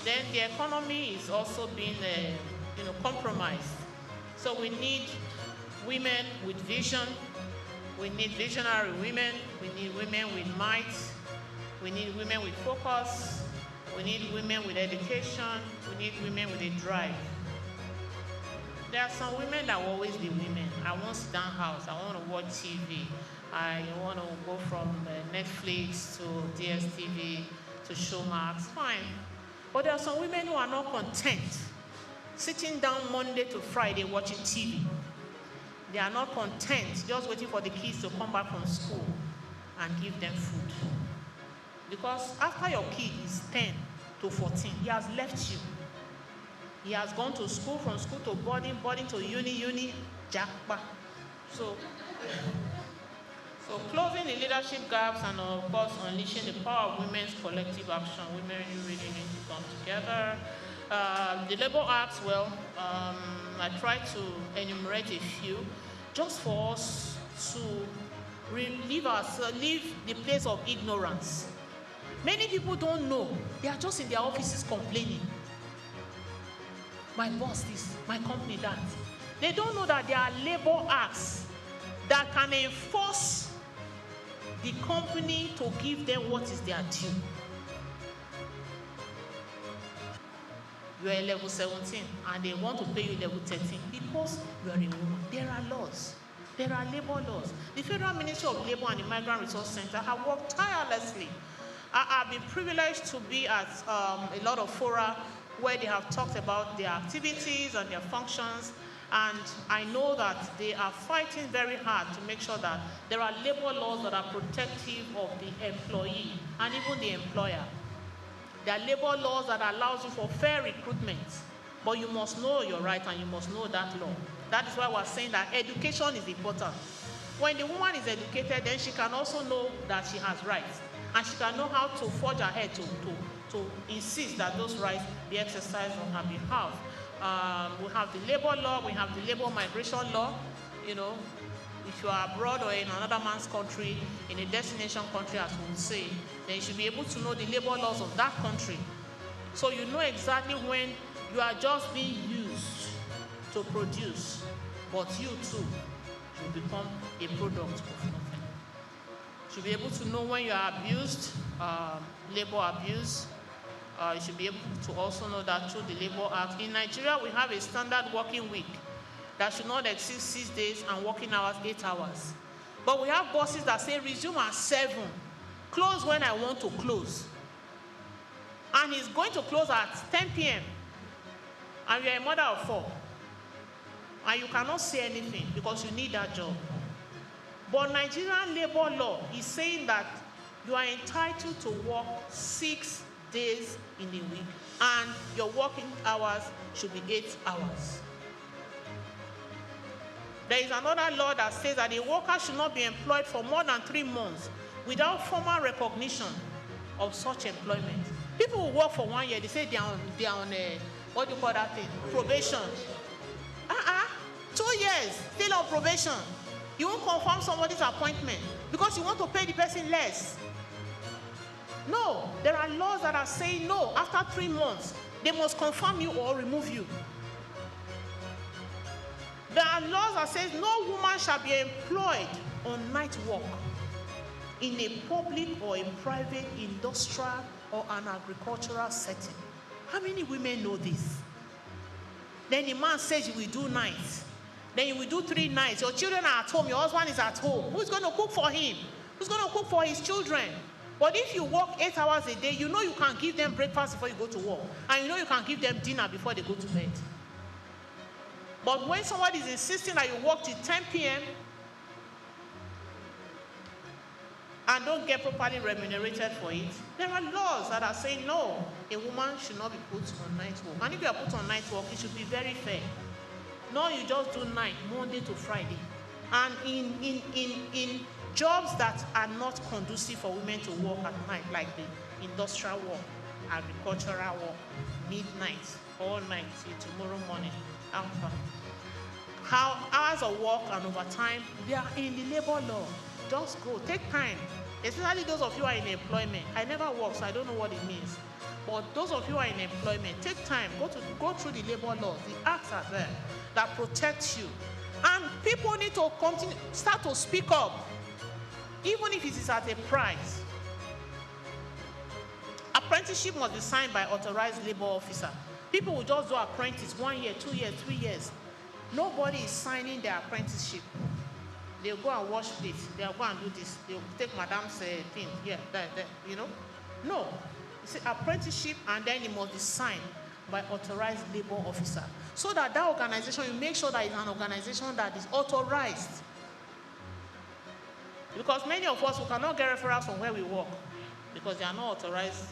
then the economy is also being compromised. So we need women with vision. We need visionary women. We need women with might. We need women with focus. We need women with education. We need women with a drive. There are some women that will always be women. I want to sit down house. I want to watch TV. I want to go from Netflix to DSTV to Showmax. Fine. But there are some women who are not content sitting down Monday to Friday watching TV. They are not content just waiting for the kids to come back from school and give them food. Because after your kid is 10 to 14, he has left you. He has gone to school, from school to boarding to uni, jackpot. So closing the leadership gaps and, of course, unleashing the power of women's collective action. Women really need to come together. The Labour Act, I tried to enumerate a few just for us to leave the place of ignorance. Many people don't know. They are just in their offices complaining. My boss this, my company that. They don't know that there are Labour Acts that can enforce the company to give them what is their due. You are level 17 and they want to pay you level 13 because you are a woman. There are laws. There are labor laws. The Federal Ministry of Labor and the Migrant Resource Center have worked tirelessly. I've been privileged to be at a lot of fora where they have talked about their activities and their functions, and I know that they are fighting very hard to make sure that there are labor laws that are protective of the employee and even the employer. There are labor laws that allows you for fair recruitment, but you must know your right and you must know that law. That is why we're saying that education is important. When the woman is educated, then she can also know that she has rights, and she can know how to forge ahead to insist that those rights be exercised on her behalf. We have the labor law, we have the labor migration law. You know, if you are abroad or in another man's country, in a destination country, as we would say, then you should be able to know the labor laws of that country. So you know exactly when you are just being used to produce, but you too should become a product of nothing. You should be able to know when you are abused, labor abuse. You should be able to also know that through the Labour Act. In Nigeria, we have a standard working week that should not exceed 6 days and working hours 8 hours. But we have bosses that say resume at 7, close when I want to close. And he's going to close at 10 p.m. And you're a mother of 4. And you cannot say anything because you need that job. But Nigerian labor law is saying that you are entitled to work 6 days in a week, and your working hours should be 8 hours. There is another law that says that a worker should not be employed for more than 3 months without formal recognition of such employment. People who work for 1 year, they say they are on what do you call that thing? Probation. 2 years, still on probation. You won't confirm somebody's appointment because you want to pay the person less. No, there are laws that are saying no. After 3 months, They must confirm you or remove you. There are laws that says no woman shall be employed on night work in a public or a private, industrial, or an agricultural setting. How many women know this? Then the man says you will do nights. Then you will do 3 nights. Your children are at home. Your husband is at home. Who's going to cook for him? Who's going to cook for his children? But if you work 8 hours a day, you know you can give them breakfast before you go to work. And you know you can give them dinner before they go to bed. But when somebody is insisting that you work till 10 p.m. and don't get properly remunerated for it, there are laws that are saying no, a woman should not be put on night work. And if you are put on night work, it should be very fair. No, you just do night, Monday to Friday. And in jobs that are not conducive for women to work at night, like the industrial work, agricultural work, midnight, all night till tomorrow morning, alpha. How hours of work and overtime, they are in the labor law. Just go, take time. Especially those of you who are in employment. I never work, so I don't know what it means. But those of you who are in employment, take time, go through the labor laws. The acts are there that protect you. And people need to start to speak up, even if it is at a price. Apprenticeship must be signed by authorized labor officer. People will just do apprentice 1 year, 2 years, 3 years. Nobody is signing their apprenticeship. They'll go and wash plates. They'll go and do this. They'll take madam's thing here, there, you know. No. It's an apprenticeship, and then it must be signed by authorized labor officer. So that organization, you make sure that it's an organization that is authorized. Because many of us, we cannot get referrals from where we work because they are not authorized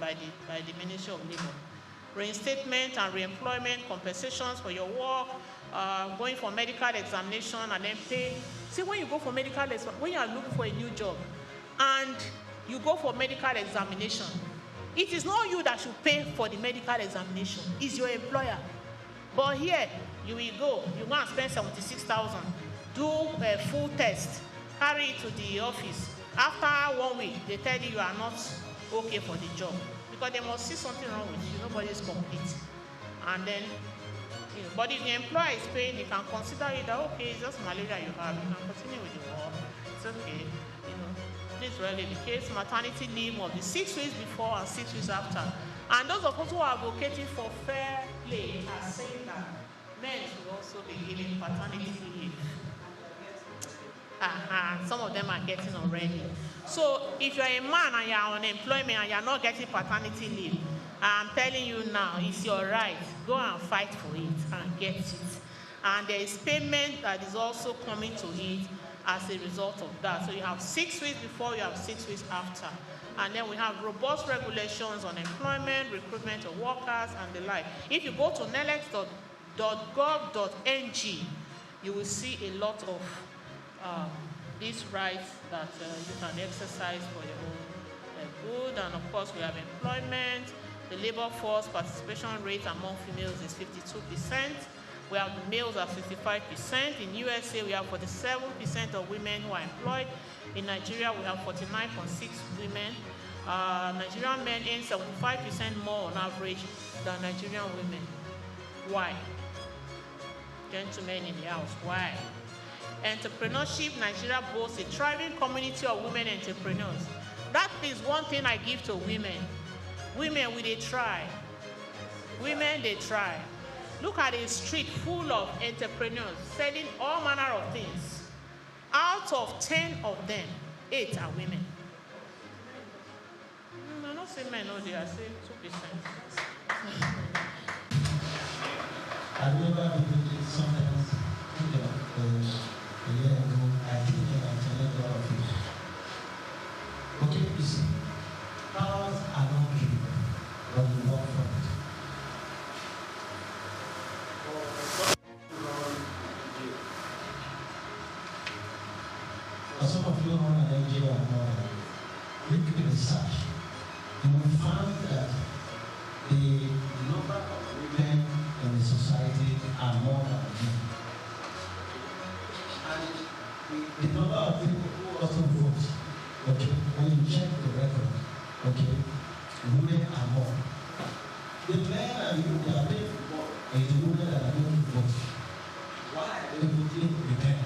by the Ministry of Labor. Reinstatement and reemployment, compensations for your work, going for medical examination and then pay. See, when you go for medical examination, when you are looking for a new job and you go for medical examination, it is not you that should pay for the medical examination. It's your employer. But here, you will go and spend 76,000, do a full test, carry it to the office. After 1 week, they tell you are not okay for the job. Because they must see something wrong with you. Nobody is complete. And then, but if the employer is paying, he can consider it that, okay, it's just malaria you have. You can continue with the work. It's okay. This is really the case. Maternity leave must be 6 weeks before and 6 weeks after. And those of us who are advocating for fair play are saying that men should also be given paternity leave. Some of them are getting already. So if you're a man and you're on unemployment and you're not getting paternity leave, I'm telling you now, it's your right. Go and fight for it and get it. And there is payment that is also coming to it as a result of that. So you have 6 weeks before, you have 6 weeks after. And then we have robust regulations on employment, recruitment of workers, and the like. If you go to nelex.gov.ng, you will see a lot of these rights that you can exercise for your own good. And of course, we have employment. The labor force participation rate among females is 52%. We have males at 65%. In USA, we have 47% of women who are employed. In Nigeria, we have 49.6 women. Nigerian men earn 75% more on average than Nigerian women. Why? Gentlemen in the house, why? Entrepreneurship, Nigeria boasts a thriving community of women entrepreneurs. That is one thing I give to women. Women, they try. Women, they try. Look at a street full of entrepreneurs selling all manner of things. Out of 10 of them, 8 are women. I'm not saying men, no, they are saying 2%. I remember visiting sometimes, a year ago, I think I attended a lot of it. Okay, you see, powers are not given, but you work for it. For some of you who are in Nigeria and all that, look at the research. You will find that the number of women in the society are more than men. And the number of people who also vote, okay, when you check the record, okay, women are more. The men live with men.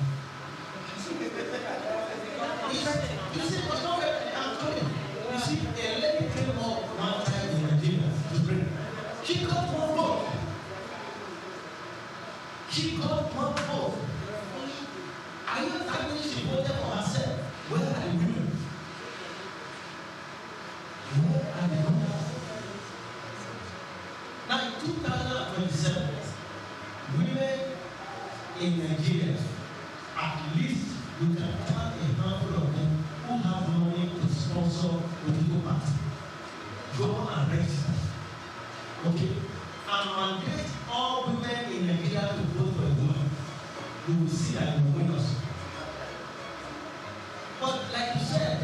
You see, it was not very, I'm telling you. You see, a lady came up one time in Nigeria to bring. She got one vote. She got one vote. Are you telling me she voted for herself? Where are the women? Where are the women? Now in 2027, women in Nigeria, at least we can count a handful of them who have money to sponsor political party. Go and register. Okay? And mandate all women in Nigeria to vote for a woman. You will see that you will win us. But like you said,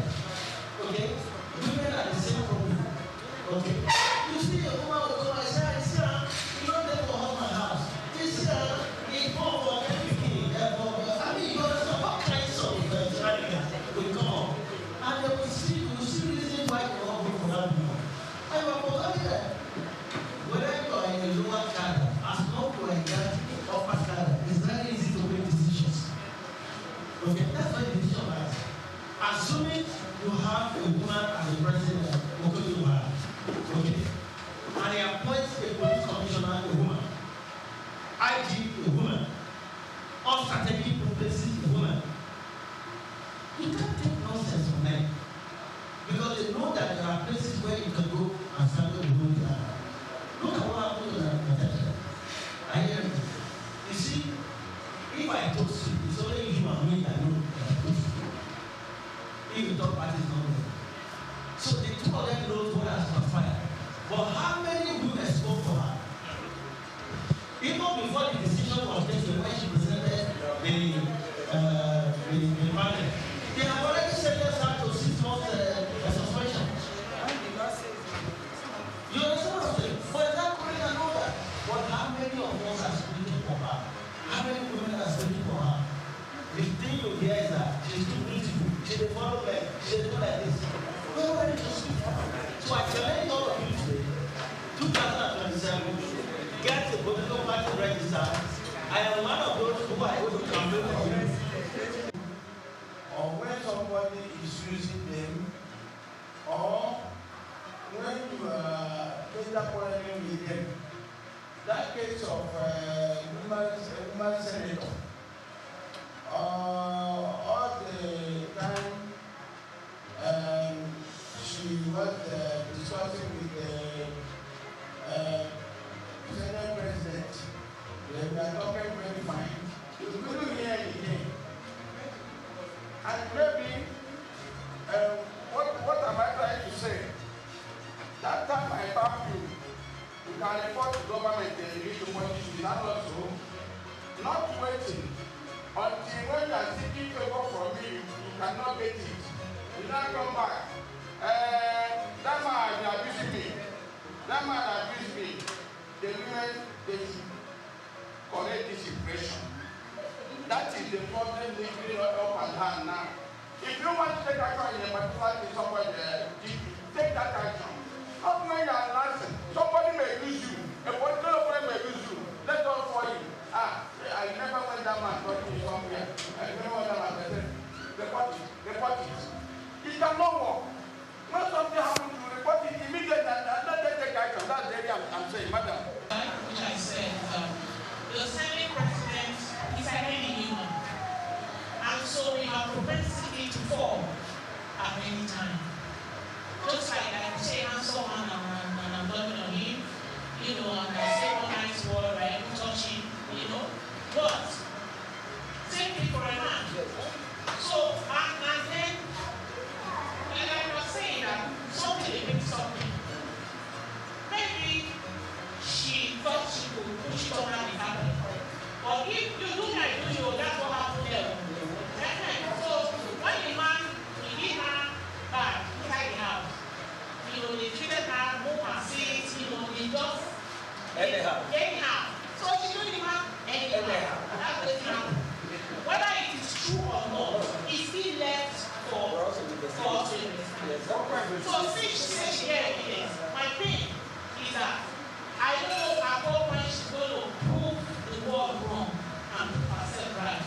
okay, women are the same problem. Okay? You see a woman will come and say, you know that for husband house. This is for everything. I mean, you understand what kinds of shenanigans will come up. And they will see reasons why you all go for that woman. I will forget that. Whether you are in a lower cadre, as long as you are in that upper cadre, it's very easy to make decisions. Okay, that's why the decision lies. Assuming you have a woman as a president, okay, and he appoints a police commissioner, a woman, IG, a woman, all strategic places, a woman. You can't take nonsense from them because they know that there are places where you can go and start with the whole time. Look at what happened to that. I hear you. You see, if I toast you, it's only you and me that know that I toast you. If the third party is not there. So the two of them knows what has transpired. But how many women spoke for her? Even before the decision was taken when she presented the panel, they have already sentenced her to 6 months suspension. You understand what I'm saying? But that correct and all that. But how many of us are speaking for her? How many women are speaking for her? The thing you hear is that she's too beautiful. She dey follow men. She dey do like this. Nobody to speak for her. So I challenge all of you today. 2027, get the political party registered. I am one of those who are able to campaign for you. Or when somebody is using them, or when you are quarreling with them. That case of woman senator, all the time she was discussing with the Senate president. They were talking very fine. We couldn't hear anything. And maybe, what am I trying to say? That time I found you can report to government and you need to punish you. That also, not waiting until when you are seeking favor from me, you cannot get it. You now come back. That man abused me. That man abused me. The women, they correct this impression. That is the problem they bring up and down now. If you want to take action in a particular case, somebody take that action. Not when you are laughing. Somebody may lose you. A political friend may lose you. Let us for you. I never went that man talking to somewhere. I never went that man. I said, report it. It cannot work. When something happens, you report it immediately and let them take action. That's the area I'm saying, madam. Which I said, the Senate president is any human. And so we have propensity to fall at any time. Just like I say, I'm someone and I'm loving on him, and I say one nice word, right? Touch him, But same thing for a man. So, and then, like I was saying, that something against something. Maybe she thought she could push it on the family. But if you do like you, that's what happened there. So, when the man, he did her bad inside the house. They treated her more as it, they just anyhow. So she don't even anyhow. That's what happened. Whether it is true or not, it's still left for us to understand. So since she said she had evidence, my thing is that I don't know at what point she's going to prove the world wrong and prove herself right.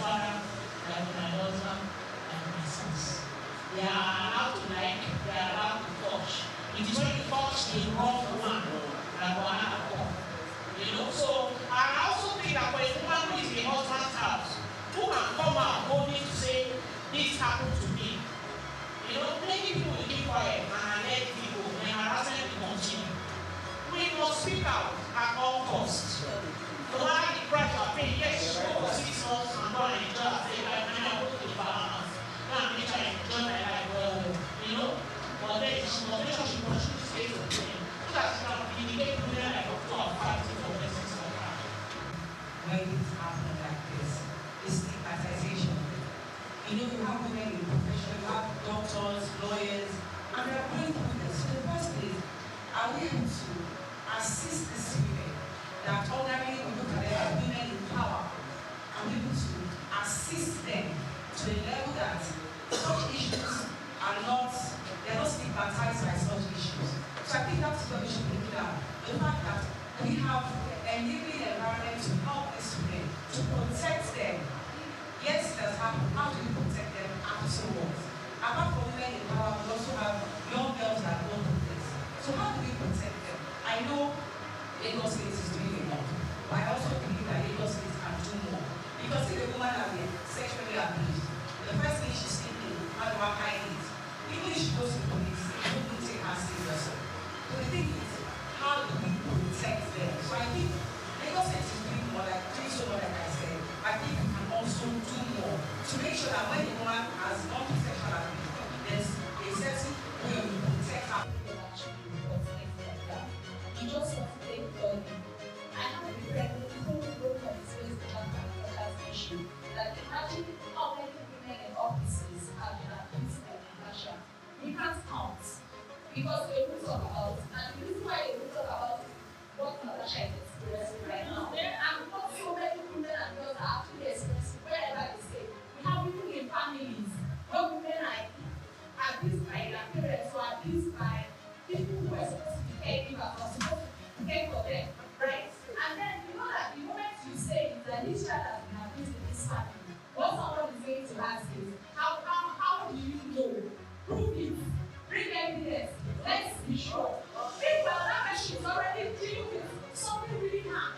father, like my husband, and my sons. They are allowed to like, they are allowed to touch. It is when you touch the wrong one that will happen. You know, so I also think that for a woman who is in the husband's house, who can come out only to say, this happened to me. You know, many people will keep quiet and let people, and harassment will continue. We must speak out at all costs. No matter the price of paying, yes, go for 6 months and go and enjoy and say, I'm going to the Bahamas. Go and make sure I enjoy my life well, you know. But then she must make sure she continues to stay to the same. So that she can indicate to them like 4 or 5 things for blessings of her. When it's happening like this, it's stigmatization. You know, you have women in profession, you have doctors, lawyers, and they are going through this. So the first is, are we able to assist these women that ordinarily we look at them as women in power, and be able to assist them to the level that such issues are not, they're not stigmatized by such issues. So I think that's what we should be looking at. The fact that we have enabling environment to help these women, to protect them. Yes, it has happened. How do we protect them afterwards? Apart from women in power, we also have young girls that go through this. So how do we protect them? I know Lagos State is doing a lot, but I also believe that Lagos State can do more. Because if a woman has been sexually abused, the first thing she's thinking, how do I hide it? Even if she goes to the police, they don't take her seriously. So the thing is, how do we protect them? So I think Lagos State is doing more, like doing so much, like I said. I think we can also do more to make sure that when a woman has gone to sexual abuse, there's a certain way we protect her. You just want to take the I have a friend who wrote on his Facebook about that issue. That imagine how many women in offices have been abused by Natasha. We can't count because they will talk about, and the reason why they will talk about what Natasha is experiencing right now. And not so many women and girls are actually experiencing wherever they stay. We have people in families where women are abused by their parents or abused by people who are supposed to be caregivers or supposed to care for them, right? And then you know that the moment you say that this child has been abused in this family, what someone is going to ask is, how do you know? Prove it. Bring evidence. Let's be sure. If that person is already dealing with something really hard,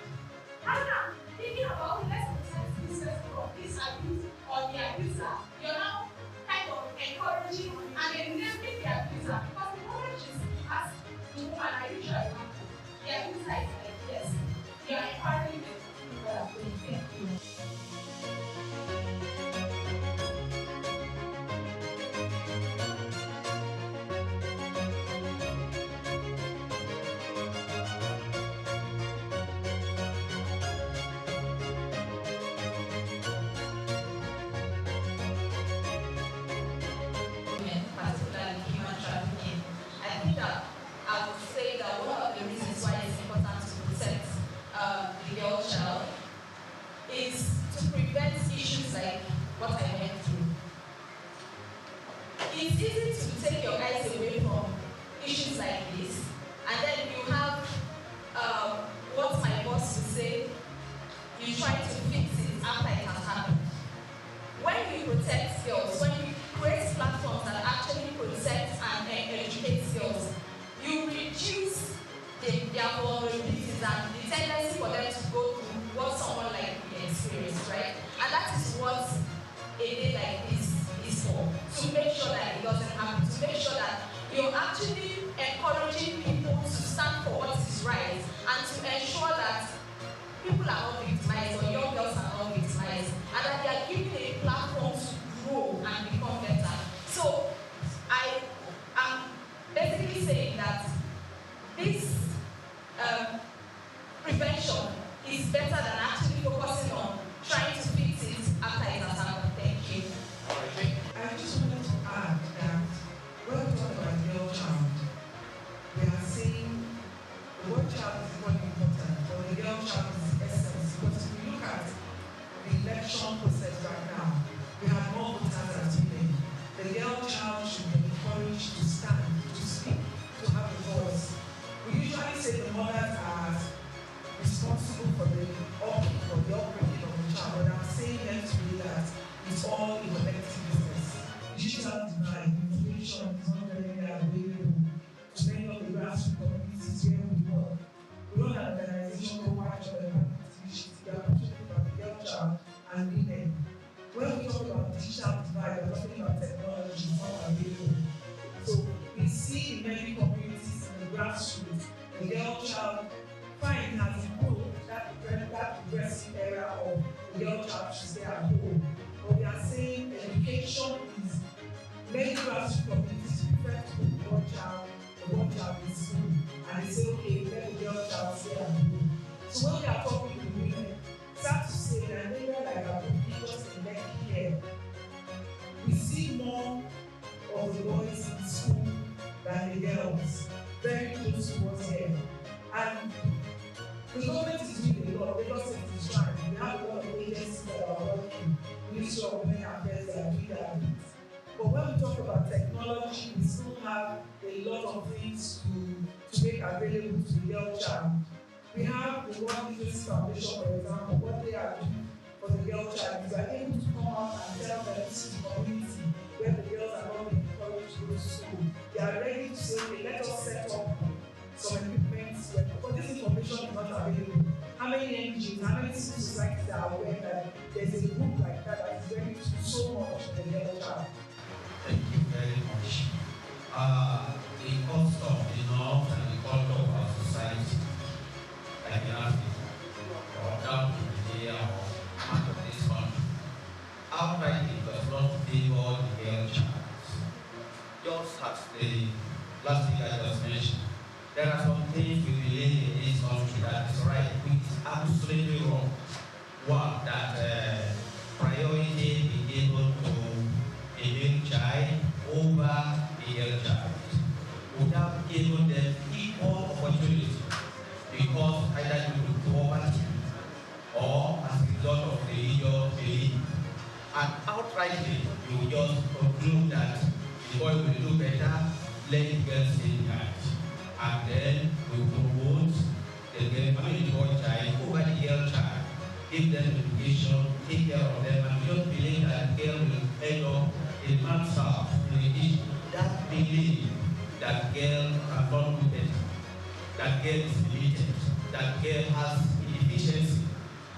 rather than thinking about let's protect this person from this abuse or the abuser, you're now kind of encouraging and enabling the abuser because the moment she asks the woman, are you sure it happened? The abuser is like, yes. You're encouraging the people that are doing it. Thank you. Particularly human trafficking. I think that I would say that one of the reasons why it's important to protect the girl child is to prevent issues like what I went through. It's easy to take your eyes away from issues like this, and then you have what my boss would say, you try to fix it after it has happened. When you protect girls, when you create platforms that actually protect and educate girls, you reduce their vulnerabilities and the tendency for them to go through what someone like me experienced, right? And that is what a day like this is for, to make sure that it doesn't happen, to make sure that you're actually encouraging people to stand for what is right and to ensure that people are not victimized or young girls are not victimized and that they are given a platform to grow and become better. So I am basically saying that this prevention digital divide, we're talking about technology, it's not available. So we see in many communities in the grassroots, the girl child fine has improved that progressive era of the girl child should stay at home. But we are saying education is many grassroots communities prefer to put the one child in school, and they say, okay, let the girl child stay at home. So when we are talking to women, sad to say that in an area like our because in Lekki here, we see more of the boys in school than the girls, very close towards here. And the government is doing a lot. Lagos State is trying. We have a lot of agencies that are working. Ministry of Women Affairs, they are doing their bit. But when we talk about technology, we still have a lot of things to make available to the girl child. We have the World Literacy Foundation, for example, what they are doing for the girl child is they are able to come out and tell them this is the community where the girls are not being encouraged to go to school. They are ready to say, okay, let us set up some equipment, but this information is not available. How many NGOs, how many civil societies are aware that there's a group like that that is ready to do so much for the girl child? Thank you very much. The cost of the norms and the culture of our society, like in Africa, or down to the area of part of this country, outrightly does not favor the girl child. Just as the last thing I just mentioned, there are some things we believe in this country that is right, which is absolutely wrong. One, that priority be given to a male child over a girl child, without giving them equal opportunity, because either due to poverty or as a result of religious belief. And outrightly, you just conclude that the boy will do better, let the girl stay behind. And then we promote the boy child over the girl child, give them education, take care of them, and just believe that the girl will end up in man's house. That belief that girl cannot do better, that girl is limited, that girl has inefficiency,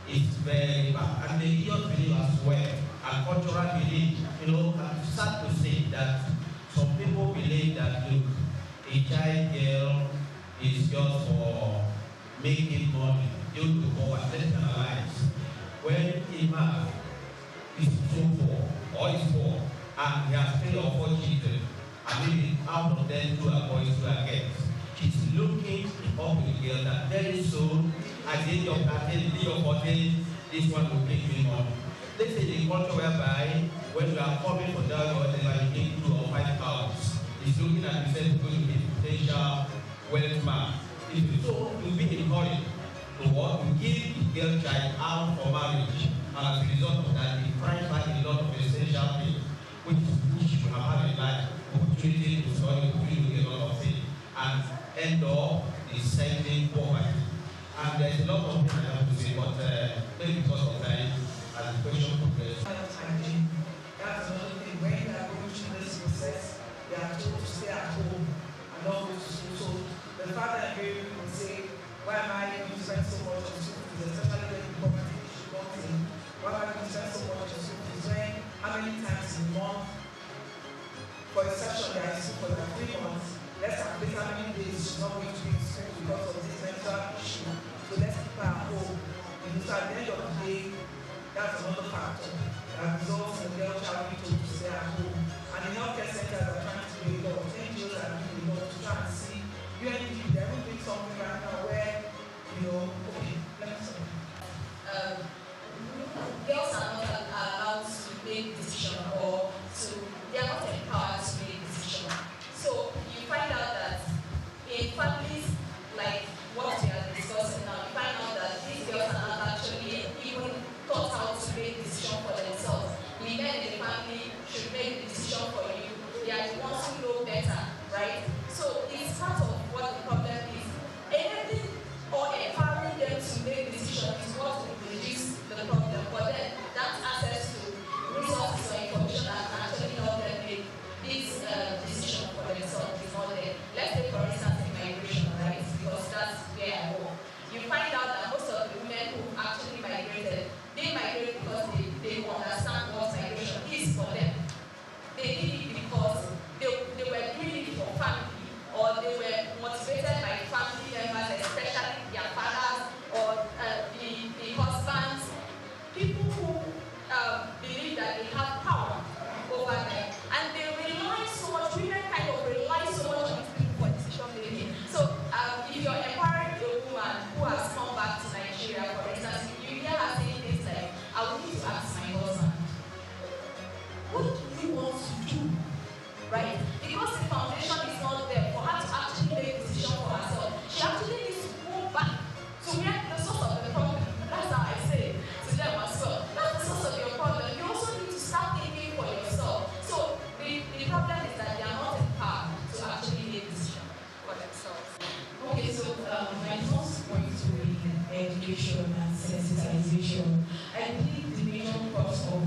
is very bad. And the religious belief as well, and cultural belief, I'm sad to say that some people believe that, look, a child girl is just for making money due to poverty. Let's analyze. When a man is so poor or is poor and he has 3 or 4 children, and maybe out of them 2 are boys, 2 are girls, he's looking up with the girl that very soon, at the age of 13, 14, this one will bring me money. Let's say the culture whereby when we are coming for that girl, they are making 2 or 5 pounds. He's looking at himself going to be a potential wealth man. So you'll be encouraged to what? To give the girl child out for marriage. And as a result of that, he finds back a lot of essential things, which you have had in life, opportunity to study, opportunity to get a lot of things, and end up descending poverty. And there's a lot of things I have to say, but maybe because of time, as the question progresses. That's another thing. When they are going through this process, they are told to stay at home and not go to school. So the father and baby will say, why am I going to spend so much on school fees, especially when the poverty issue comes in? Why am I going to spend so much on school fees? When how many times in a month for a session that is for like 3 months, let's calculate how many days she's not going to be in school because of this mental issue. So let's keep her at home. So at the end of the day, that's another factor that results in the girl child being told to stay at home. And the healthcare centers are trying to do a lot. NGOs are doing a lot to try and see. UNDP, they're doing something right now where, okay, let me say. Girls are not allowed to make decisions, or they are not empowered to make decisions. So you find out that in families like what we are discussing now, you find out that these girls are not actually even taught how to make decisions for themselves. The men in the family should make the decision for you. They are the ones who know better, right? So it's part of what the problem is. Anything or empowering them to make decisions is what will reduce the problem. But then that access to resources or information that can actually help them make this decision for themselves is not there. Let's take for instance migration, right? Because that's where I work. You find out that most of the women who actually migrated, they migrate because they understand what migration is. right? Because the foundation is not there for her to actually make decisions for herself. She actually needs to go back to where the source of the problem. That's how I say to them as well. That's the source of your problem. You also need to start thinking for yourself. So the problem is that they are not empowered to actually make decisions for themselves. Okay, so my first point will be education and sensitization. I believe the major cause of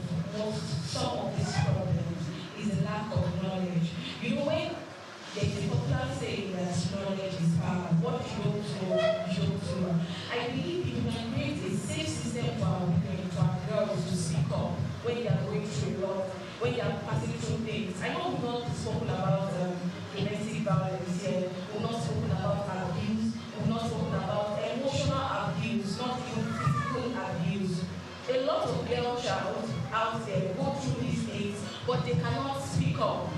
some of these problems is the lack of knowledge. You know, when there's a popular saying that knowledge is power, what you don't know, you don't know. I believe you can create a safe system for our women, for our girls to speak up when they are going through a lot, when they are passing through things. I know we've not spoken about domestic violence here, we've not spoken about abuse, we've not spoken about emotional abuse, not even physical abuse. A lot of girl child out there go through these things, but they cannot speak up.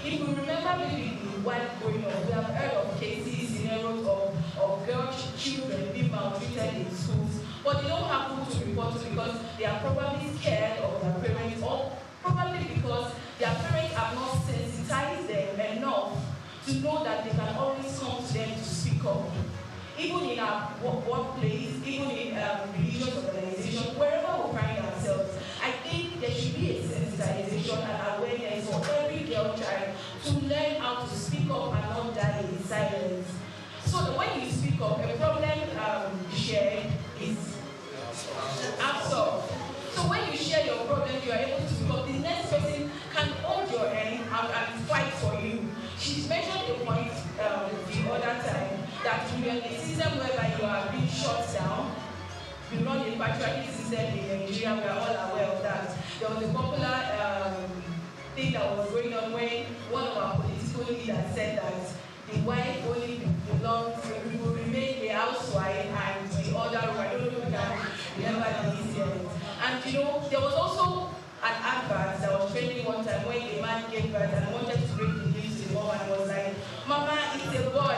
If we remember maybe while growing up, we have heard of cases, scenarios of girls, children being maltreated in schools, but they don't have who to report to because they are probably scared of their parents, or probably because their parents have not sensitized them enough to know that they can always come to them to speak up. Even in our workplace, even in religious organizations, wherever we find ourselves, I think there should be a sensitization and awareness for every girl child to learn how to speak up and not die in silence. So that when you speak up, a problem shared is absorbed. So when you share your problem, you are able to speak up. The next person can hold your hand and fight for you. She mentioned a point the other time that we are in a system whereby you are being shut down. We run a patriarchy system in Nigeria, we are all aware of that. There was a popular thing that was going on when one of our political leaders said that the wife only belongs, we will remain a housewife and the other, I don't know if you can remember the incident. And you know, there was also an advert that was trending one time when a man gave birth and wanted to break the news to the woman and was like, Mama, it's a boy.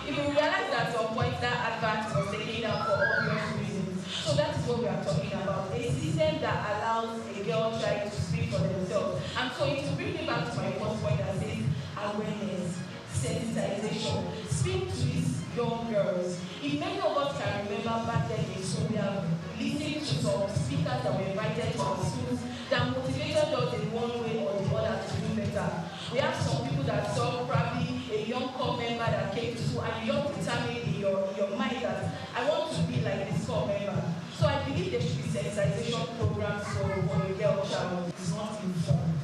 If you realize that at some point that advert was taken down for obvious reasons. So that is what we are talking about. A system that allows a girl child to speak for themselves. And so it will bring me back to my first point that says awareness, sensitization. Speak to these young girls. If many of us can remember back then in school, we have listened to some speakers that were invited to our schools that motivated us in one way or the other to do better. We have some people that saw probably a young corps member that came to school and you don't determine in your mind that I want to be like this corps member. So I believe there should be sensitization programs for a girl child. Is not informed.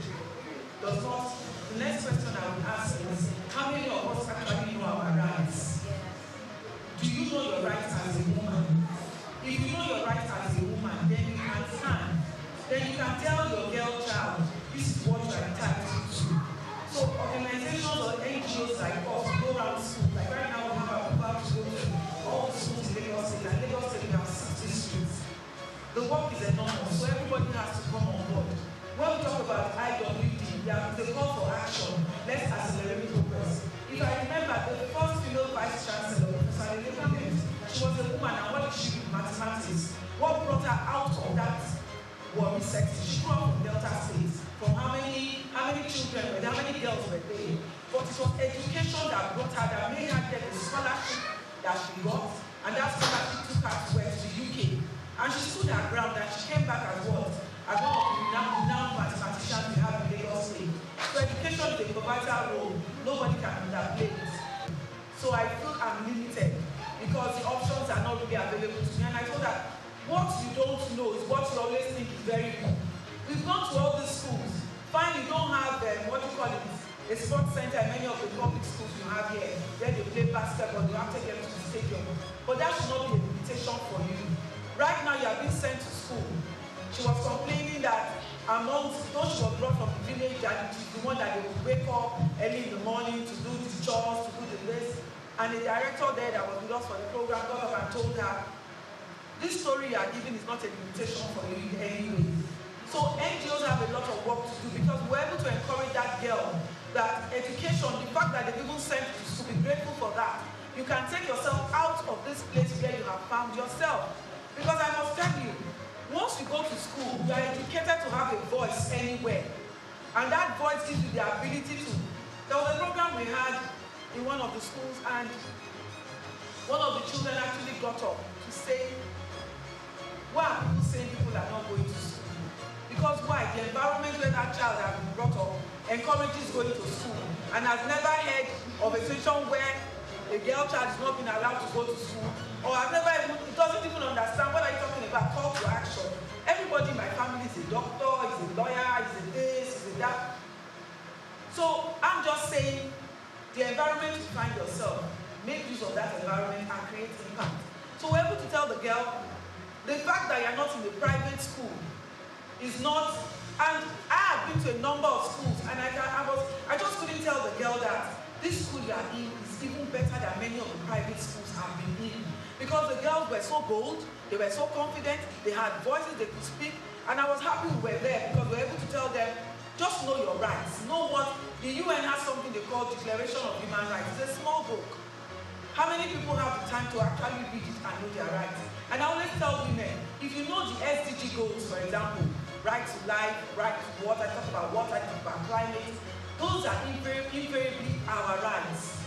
The next question I would ask is, how many of us actually know our rights? Do you know your rights as a woman? If you know your rights as a woman, then you can stand. Then you can tell your girl child, this is what you are entitled to. So organizations or NGOs like us go around schools. Like right now, we have our people to go to all the schools in Lagos State, and Lagos State we have 60 streets. The work is enormous, so everybody has to come on board. When we talk about IWD, the call for action, let's accelerate progress. If I remember, the first female vice chancellor, Professor Elizabeth, she was a woman, and what did she do in mathematics? What brought her out of that worry sector? She grew up from Delta State. From how many children were there, how many girls were there? But it was education that brought her, that made her get the scholarship that she got, and that scholarship took her to the UK. And she stood her ground, and she came back as what? As one of the renowned mathematicians we have in Lagos State. So education is a provider role. Nobody can underplay it. So I feel I'm limited because the options are not really available to me. And I thought that what you don't know is what you always think is very good. We've gone to all these schools. Fine, you don't have what you call it, a sports center in many of the public schools you have here. Where they play basketball, you have to take them to the stadium. But that should not be a limitation for you. Right now, you are being sent to school. She was complaining that amongst those she was brought from the village, that she's the one that they would wake up early in the morning to do the chores, to do the list. And the director there that was with us for the program got up and told her, this story you are giving is not a limitation for you in any way. So NGOs have a lot of work to do because we're able to encourage that girl, that education, the fact that they've even sent you to school, be grateful for that. You can take yourself out of this place where you have found yourself. Because I must tell you, once you go to school, you are educated to have a voice anywhere. And that voice gives you the ability to. There was a program we had in one of the schools, and one of the children actually got up to say, why are people saying people are not going to school? Because why? The environment where that child has been brought up encourages going to school and has never heard of a situation where a girl child is not being allowed to go to school, or has never even, doesn't even understand what are you talking about, call to action. Everybody in my family is a doctor, is a lawyer, is a this, is a that. So I'm just saying, the environment you find yourself, make use of that environment and create impact. So we're able to tell the girl, the fact that you're not in the private school is not, and I have been to a number of schools, and I just couldn't tell the girl that this school you are in is even better than many of the private schools I've been in. Because the girls were so bold, they were so confident, they had voices, they could speak, and I was happy we were there because we were able to tell them, just know your rights. Know what, the UN has something they call Declaration of Human Rights. It's a small book. How many people have the time to actually read it and know their rights? And I always tell women, if you know the SDG goals, for example, right to life, right to water, I talk about water, I talk about climate, those are invariably our rights.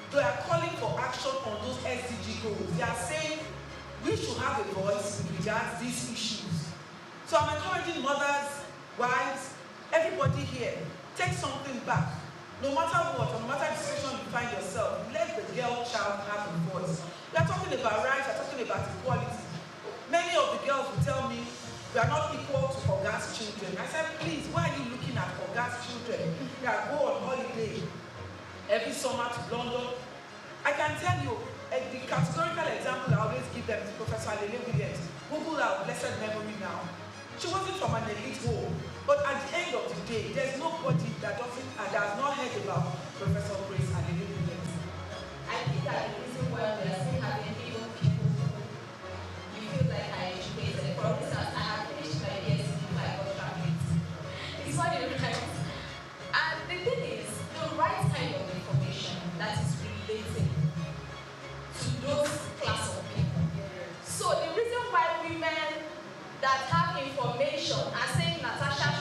They are calling for action on those SDG goals. They are saying we should have a voice with regards to these issues. So I'm encouraging mothers, wives, everybody here, take something back. No matter what, no matter the situation you find yourself, let the girl child have a voice. We are talking about rights, we are talking about equality. Many of the girls will tell me, we are not equal to Oga's children. I said, please, why are you looking at Oga's children that go on holiday every summer to London? I can tell you, the categorical example I always give them is Professor Alele Williams. Google her blessed memory now. She wasn't from an elite home, but at the end of the day, there's nobody that has not heard about Professor Grace Alele Williams. I think that the reason why we are still having young people you feel like I educated. For instance, I have finished my BSc before I got graduate. It's not the right. And the thing is, the right kind of information that is related to those class of people. So the reason why women that have information are saying Natasha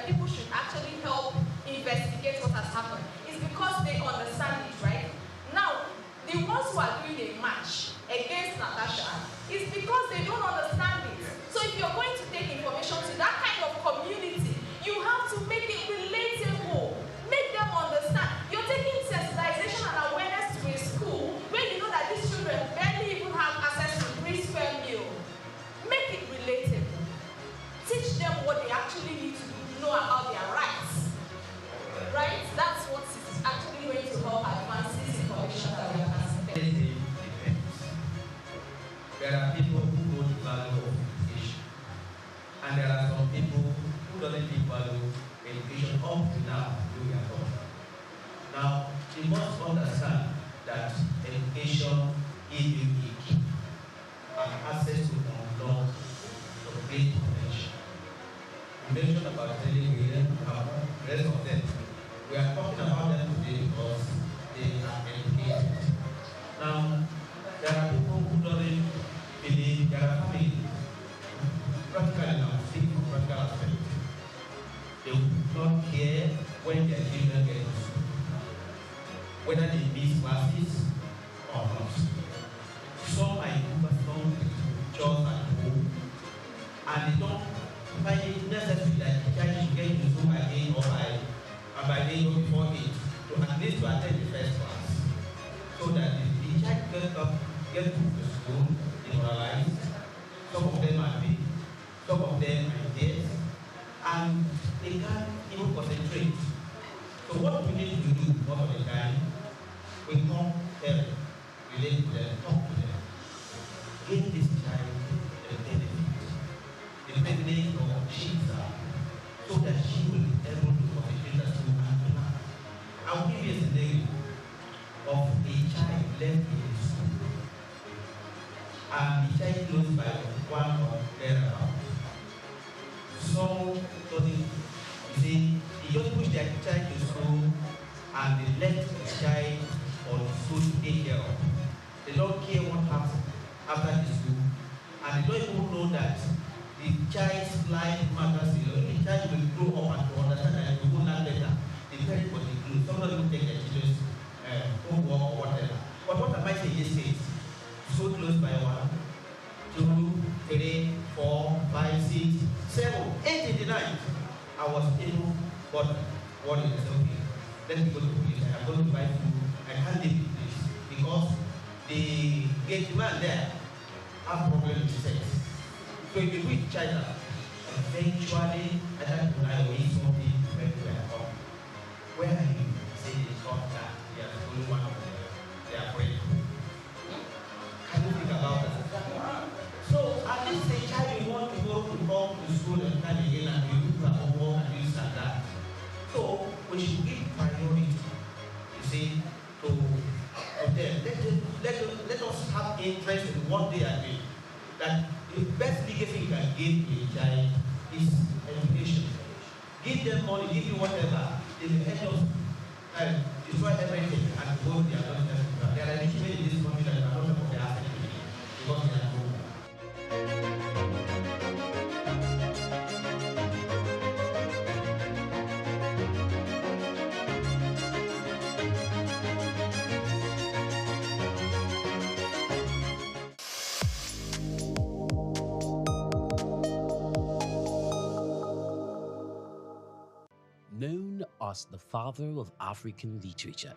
people should actually help investigate what has happened is because they understand it, right? Now, the ones who are doing a match against Natasha is because they don't understand it. So if you're going to take information to that kind of community, you have to make it relatable, make them understand. You're taking sensitization and awareness to a school where you know that these children barely even have access to 3 square meal. Make it relatable. Teach them what they actually need to know about their rights. Right? That's what is actually going to help advance this information that we are passing. There are people who know the value of education. And there are some people who don't value education up to now, we are talking. Now, you must understand that education is unique and access to unlock the great potential. You mentioned about television, the rest of them. We are talking about them today because they are educated. Now, there are people who don't believe there are families, practically now, think of practical aspect. They will not care when their children get to school, whether they miss classes or not. Some are in some chores at home, and they don't find it necessary that the child should get to school by 8 or by 8 or before 8 to at least to attend the first class, so that the child get to the school demoralized. Some of them are big, some of them are dead, and they can't even concentrate. So what we need to do most of the time, we come there, relate to them, talk to them, give this child the benefit of Shiksa, so that she will be able to concentrate at school and to learn. I'll give you a scenario of a child left in the school, and the child closed by 1 or thereabouts. So, you see, they just push their child to school and they let the child or the school to take care of. They don't care what happens after the school, and they don't even know that the child's life matters. The child will grow up and to understand that I was able to bother what is okay. Let me go to police. I'm going to buy food. I can't leave the place because the gate man there have problem with sex. So if you reach China, eventually I don't know where something where we are from. Where are you? Say it's not that. They are only one of them. They are afraid. Can you think about that? So at least the child you want to go to come to school and come again and you do our homework and this and that. So we should give priority, you see, to them. Let us have interest in what they are doing. That the best legacy you can give a child is education. Give them money, give you whatever. They will help us and destroy everything and go to their own. There are many in this country that are not of the African because they are poor. Known as the father of African literature,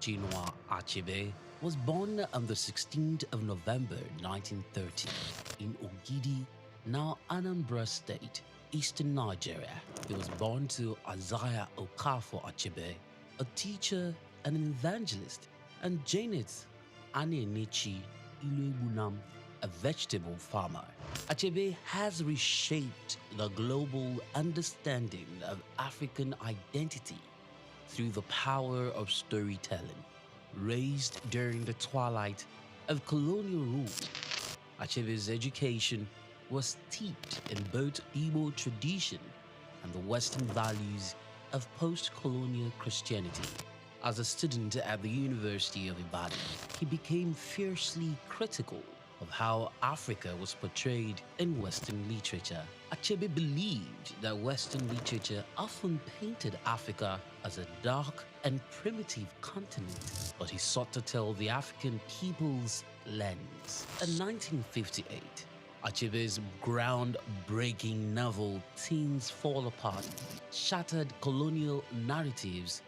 Chinua Achebe was born on the 16th of November 1930 in Ogidi, now Anambra State, eastern Nigeria. He was born to Isaiah Okafor Achebe, a teacher and an evangelist, and Janet Anenichi Iluegbunam, a vegetable farmer. Achebe has reshaped the global understanding of African identity through the power of storytelling. Raised during the twilight of colonial rule, Achebe's education was steeped in both Igbo tradition and the Western values of post-colonial Christianity. As a student at the University of Ibadan, he became fiercely critical of how Africa was portrayed in Western literature. Achebe believed that Western literature often painted Africa as a dark and primitive continent, but he sought to tell the African people's lens. In 1958, Achebe's groundbreaking novel Things Fall Apart shattered colonial narratives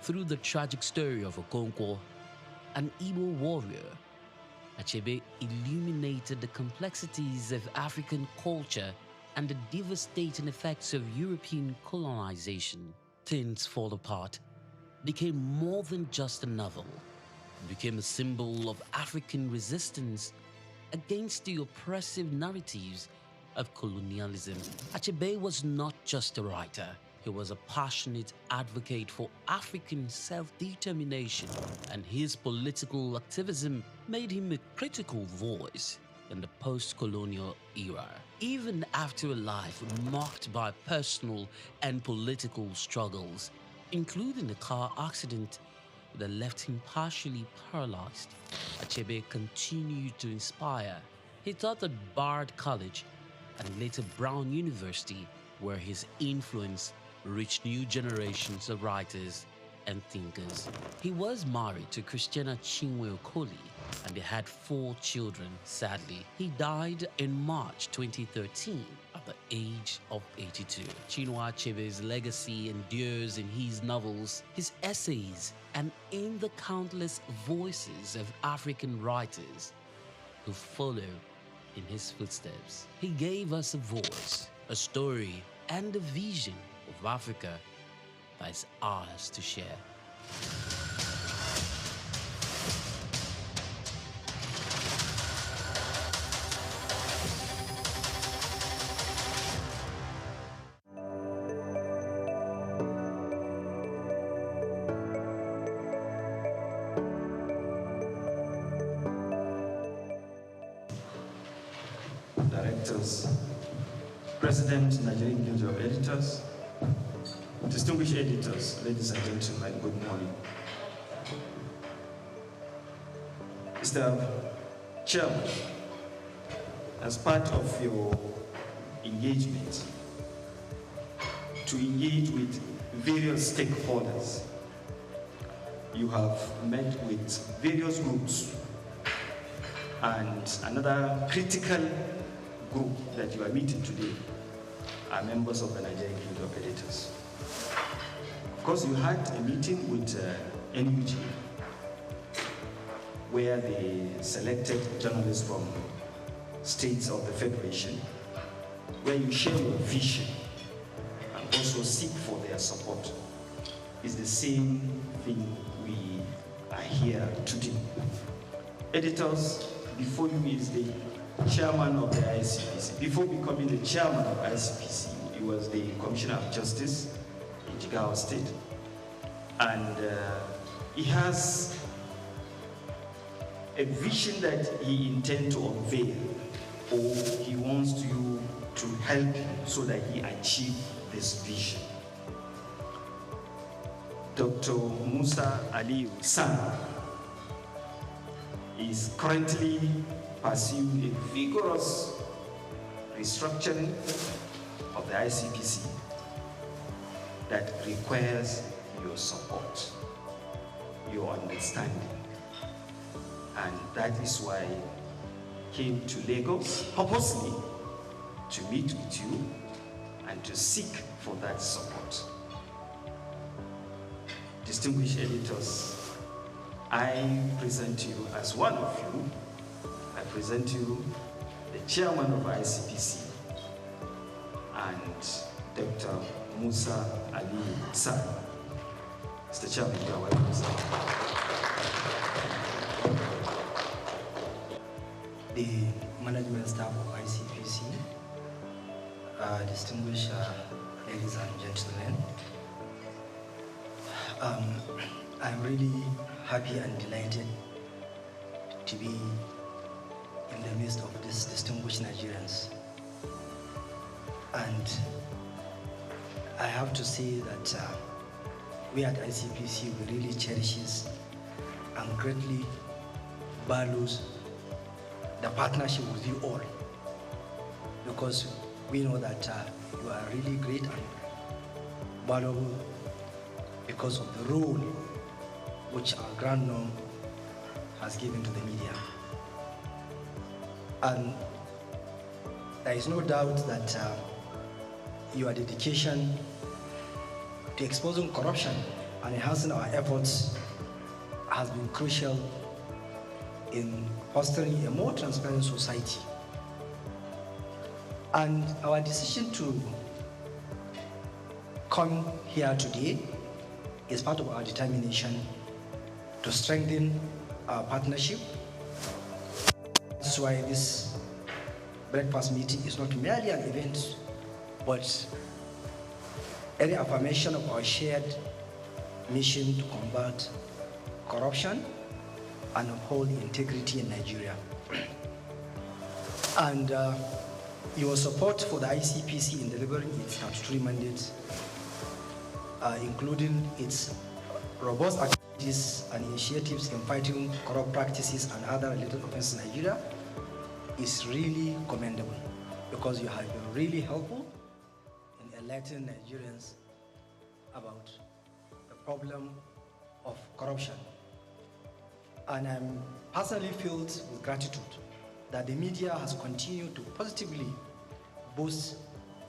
through the tragic story of Okonkwo, an Igbo warrior. Achebe illuminated the complexities of African culture and the devastating effects of European colonization. Things Fall Apart became more than just a novel. It became a symbol of African resistance against the oppressive narratives of colonialism. Achebe was not just a writer. He was a passionate advocate for African self-determination, and his political activism made him a critical voice in the post-colonial era. Even after a life marked by personal and political struggles, including a car accident that left him partially paralyzed, Achebe continued to inspire. He taught at Bard College and later Brown University, where his influence reached new generations of writers and thinkers. He was married to Christiana Chinwe Okoli, and they had 4 children. Sadly, he died in March 2013 at the age of 82. Chinua Achebe's legacy endures in his novels, his essays, and in the countless voices of African writers who follow in his footsteps. He gave us a voice, a story, and a vision of Africa that is ours to share. Directors, President, Nigerian Guild of Editors, distinguished editors, ladies and gentlemen, good morning. Mr. Chairman, as part of your engagement to engage with various stakeholders, you have met with various groups, and another critical group that you are meeting today are members of the Nigerian Guild of Editors. because you had a meeting with NUG where they selected journalists from states of the Federation, where you share your vision and also seek for their support. It's the same thing we are here to do. Editors, before you is the chairman of the ICPC. Before becoming the chairman of ICPC, he was the Commissioner of Justice in Jigawa State. And he has a vision that he intends to unveil, or he wants you to help him so that he achieve this vision. Dr. Musa Aliyu San is currently pursuing a vigorous restructuring of the ICPC that requires your support, your understanding. And that is why I came to Lagos purposely to meet with you and to seek for that support. Distinguished editors, I present you as one of you. I present you the chairman of ICPC and Dr. Musa Ali San. Mr. Chairman, you are welcome, sir. The management staff of ICPC, distinguished ladies and gentlemen, I'm really happy and delighted to be in the midst of these distinguished Nigerians. And I have to say that we at ICPC, we really cherishes and greatly values the partnership with you all, because we know that you are really great and valuable because of the role which our Grand Norm has given to the media. And there is no doubt that your dedication to exposing corruption and enhancing our efforts has been crucial in fostering a more transparent society. And our decision to come here today is part of our determination to strengthen our partnership. This is why this breakfast meeting is not merely an event, but a reaffirmation of our shared mission to combat corruption and uphold integrity in Nigeria. And your support for the ICPC in delivering its statutory mandate, including its robust activities and initiatives in fighting corrupt practices and other related offenses in Nigeria, is really commendable, because you have been really helpful in enlightening Nigerians about the problem of corruption. And I'm personally filled with gratitude that the media has continued to positively boost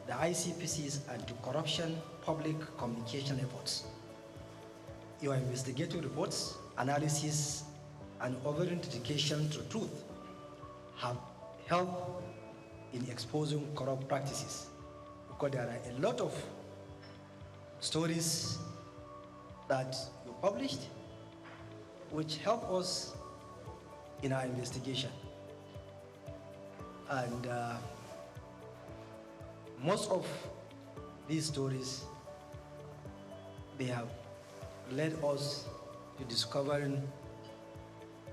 the ICPC's anti-corruption public communication efforts. Your investigative reports, analysis, and overall dedication to truth have helped in exposing corrupt practices, because there are a lot of stories that you published which help us in our investigation. And most of these stories, they have led us to discovering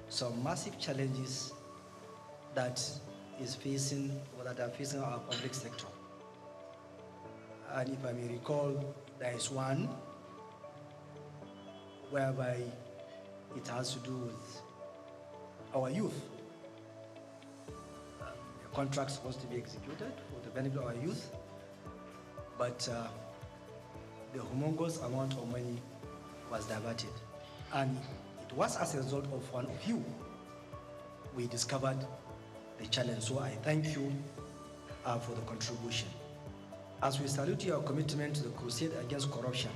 some massive challenges that is facing, or that are facing our public sector. And if I may recall, there is one whereby it has to do with our youth. A contract supposed to be executed for the benefit of our youth, but the humongous amount of money was diverted. And it was as a result of one of you we discovered the challenge. So I thank you for the contribution. As we salute your commitment to the crusade against corruption,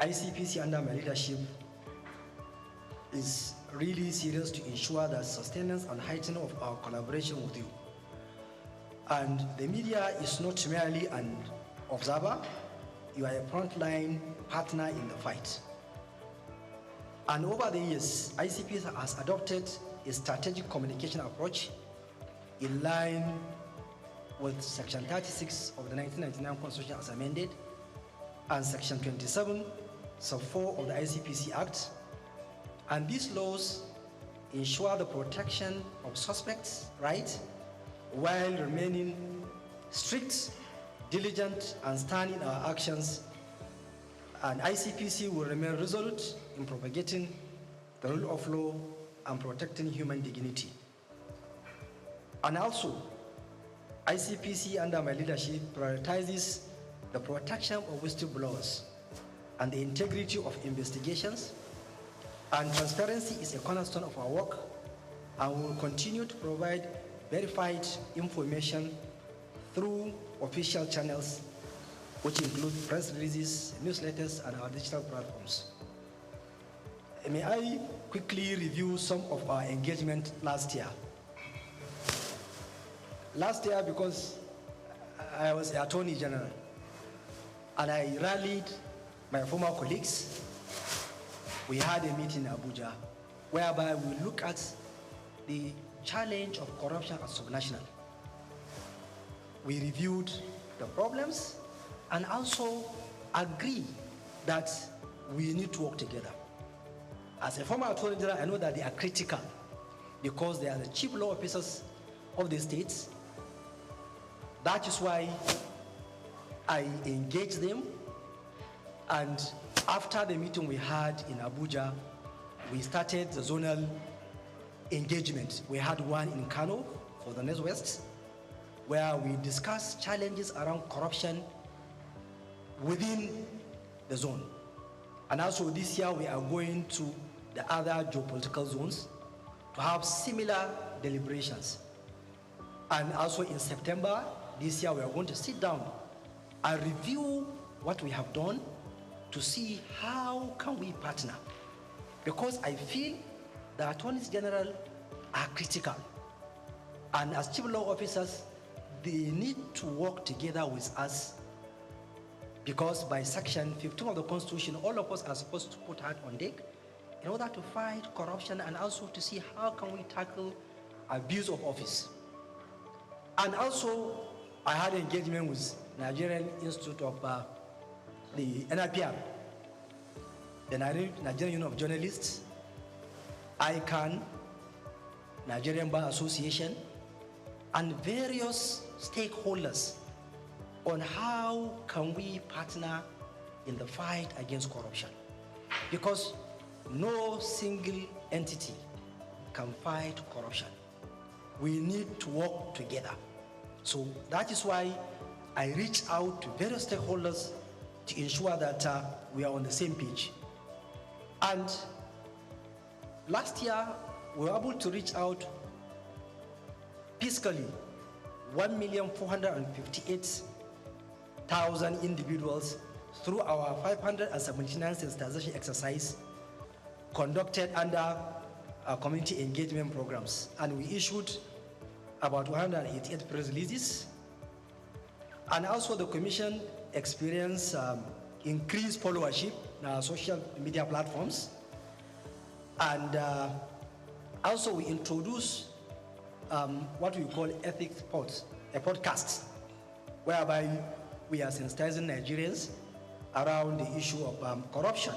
ICPC under my leadership is really serious to ensure the sustenance and heightening of our collaboration with you. And the media is not merely an observer, you are a frontline partner in the fight. And over the years, ICPC has adopted a strategic communication approach in line with Section 36 of the 1999 Constitution as amended and Section 27, Sub 4 of the ICPC Act. And these laws ensure the protection of suspects' rights while remaining strict, diligent, and stern in our actions. And ICPC will remain resolute in propagating the rule of law and protecting human dignity. And also, ICPC under my leadership prioritizes the protection of whistleblowers and the integrity of investigations. And transparency is a cornerstone of our work, and we will continue to provide verified information through official channels, which include press releases, newsletters, and our digital platforms. May I quickly review some of our engagement last year? Last year, because I was Attorney General, and I rallied my former colleagues, we had a meeting in Abuja whereby we look at the challenge of corruption at subnational. We reviewed the problems and also agree that we need to work together. As a former Attorney General, I know that they are critical because they are the chief law officers of the states. That is why I engaged them, and after the meeting we had in Abuja, we started the zonal engagement. We had one in Kano for the Northwest, where we discussed challenges around corruption within the zone. And also this year we are going to the other geopolitical zones to have similar deliberations. And also in September this year we are going to sit down and review what we have done to see how can we partner. Because I feel the attorneys general are critical. And as chief law officers, they need to work together with us, because by Section 15 of the Constitution, all of us are supposed to put heart on deck in order to fight corruption and also to see how can we tackle abuse of office. And also, I had engagement with Nigerian Institute of the NIPR, the Nigerian Union of Journalists, ICANN, Nigerian Bar Association, and various stakeholders on how can we partner in the fight against corruption. Because no single entity can fight corruption. We need to work together. So that is why I reach out to various stakeholders to ensure that we are on the same page. And last year, we were able to reach out fiscally 1,458,000 individuals through our 579 sensitization exercise conducted under our community engagement programs. And we issued about 188 press releases. And also the Commission experienced increased followership in our social media platforms. And also we introduced what we call ethics pods, a podcast, whereby we are sensitizing Nigerians around the issue of corruption.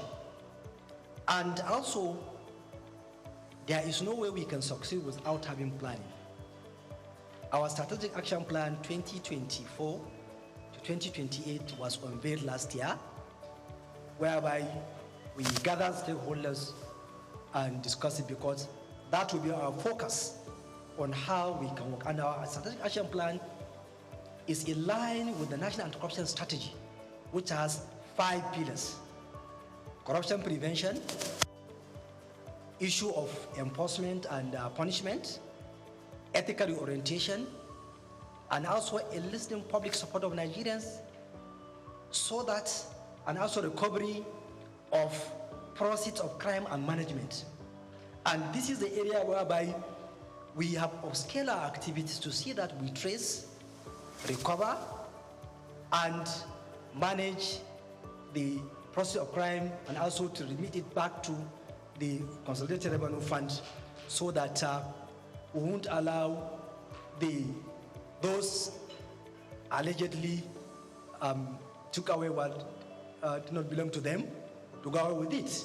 And also, there is no way we can succeed without having planning. Our strategic action plan 2024 to 2028 was unveiled last year, whereby we gathered stakeholders and discussed it, because that will be our focus on how we can work. And our strategic action plan is in line with the National Anti-Corruption Strategy, which has 5 pillars: corruption prevention, issue of enforcement and punishment, ethical reorientation, and also enlisting public support of Nigerians, so that, and also recovery of proceeds of crime and management. And this is the area whereby we have upscaled our activities to see that we trace, recover, and manage the process of crime, and also to remit it back to the Consolidated Revenue Fund, so that we won't allow those allegedly took away what did not belong to them to go away with it.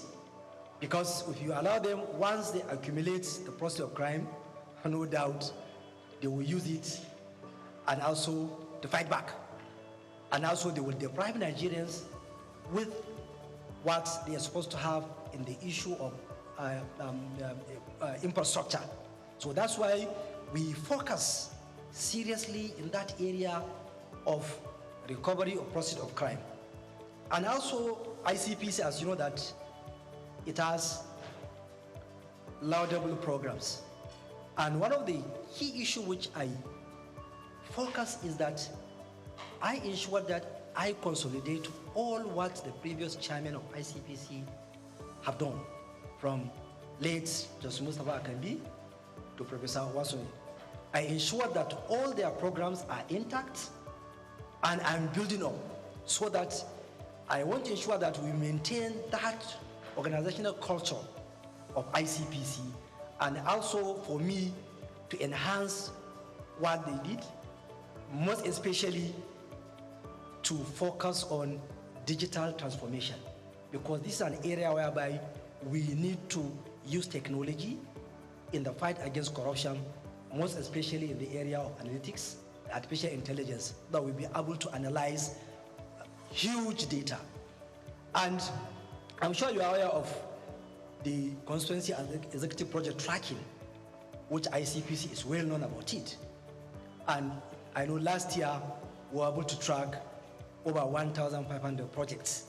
Because if you allow them, once they accumulate the process of crime, no doubt they will use it and also to fight back. And also they will deprive Nigerians with what they are supposed to have in the issue of infrastructure. So that's why we focus seriously in that area of recovery of process of crime. And also ICPC, as you know, that it has laudable programs. And one of the key issues which I focus is that I ensure that I consolidate all what the previous chairman of ICPC have done, from late Justice Mustafa Akambi to Professor Wasoni. I ensure that all their programs are intact, and I'm building up, so that I want to ensure that we maintain that organizational culture of ICPC, and also for me to enhance what they did, most especially to focus on digital transformation, because this is an area whereby we need to use technology in the fight against corruption, most especially in the area of analytics, artificial intelligence, that we'll be able to analyze huge data. And I'm sure you are aware of the constituency and executive project tracking, which ICPC is well known about it. And I know last year we were able to track over 1,500 projects,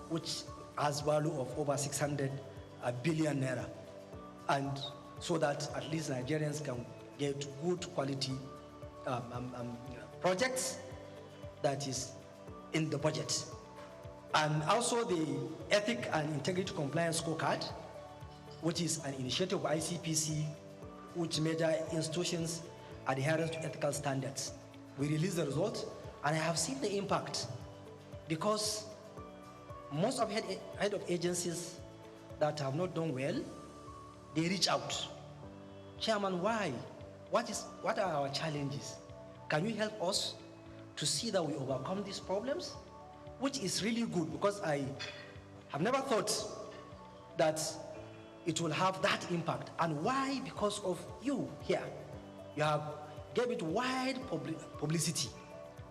which has value of over 600 billion naira. And so that at least Nigerians can get good quality projects that is in the budget. And also the Ethic and Integrity Compliance Scorecard, which is an initiative of ICPC, which measure institutions' adherence to ethical standards. We released the results, and I have seen the impact, because most of head of agencies that have not done well, they reach out. Chairman, why? What are our challenges? Can you help us to see that we overcome these problems? Which is really good, because I have never thought that it will have that impact. And why? Because of you here. You have gave it wide publicity.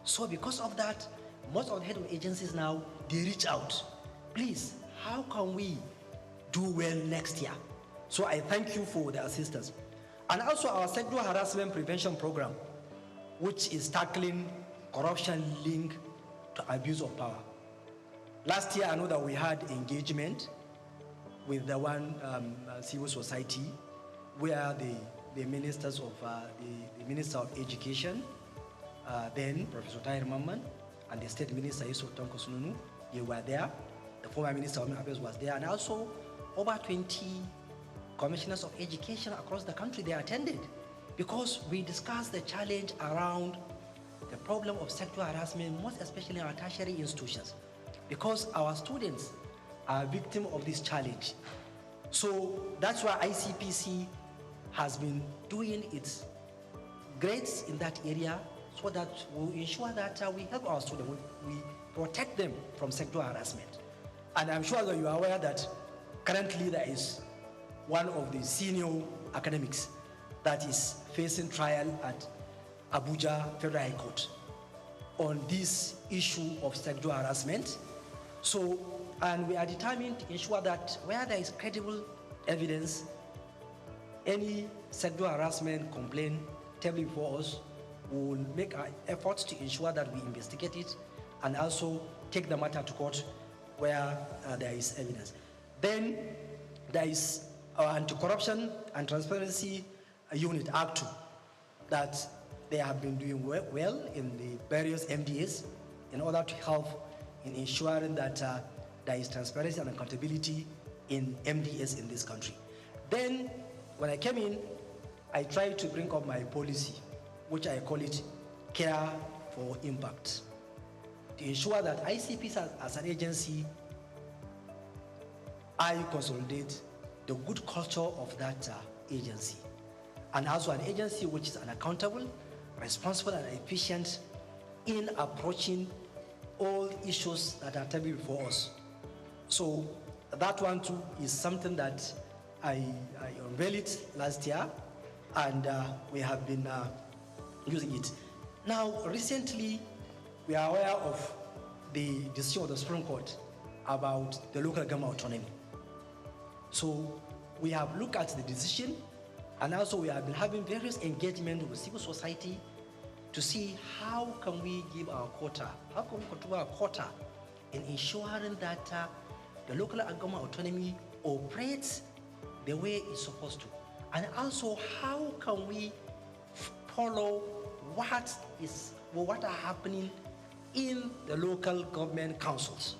So because of that, most of the head of agencies now, they reach out. Please, how can we do well next year? So I thank you for the assistance. And also our sexual harassment prevention program, which is tackling corruption linked to abuse of power. Last year, I know that we had engagement with the one civil society, where the ministers of the Minister of Education, then Professor Tahir Mamman, and the State Minister Yusuf Tonko Sununu, they were there. The former Minister of Affairs was there, and also over 20 commissioners of education across the country, they attended, because we discussed the challenge around the problem of sexual harassment, most especially in our tertiary institutions, because our students are victims of this challenge. So that's why ICPC has been doing its grades in that area, so that we ensure that we help our students, we protect them from sexual harassment. And I'm sure that you are aware that currently there is one of the senior academics that is facing trial at Abuja Federal High Court on this issue of sexual harassment. So, and we are determined to ensure that where there is credible evidence, any sexual harassment complaint tabled before us, we will make our efforts to ensure that we investigate it and also take the matter to court where there is evidence. Then there is our Anti-Corruption and Transparency Unit, Act 2, that they have been doing well in the various MDAs in order to help in ensuring that there is transparency and accountability in MDS in this country. Then, when I came in, I tried to bring up my policy, which I call it Care for Impact, to ensure that ICPs as an agency, I consolidate the good culture of that agency, and also an agency which is accountable, responsible, and efficient in approaching all issues that are coming before us. So that one too is something that I unveiled it last year, and we have been using it. Now, recently, we are aware of the decision of the Supreme Court about the local government autonomy. So we have looked at the decision, and also we have been having various engagement with civil society to see how can we give our quota, how can we contribute our quota in ensuring that the local government autonomy operates the way it's supposed to. And also, how can we follow what are happening in the local government councils.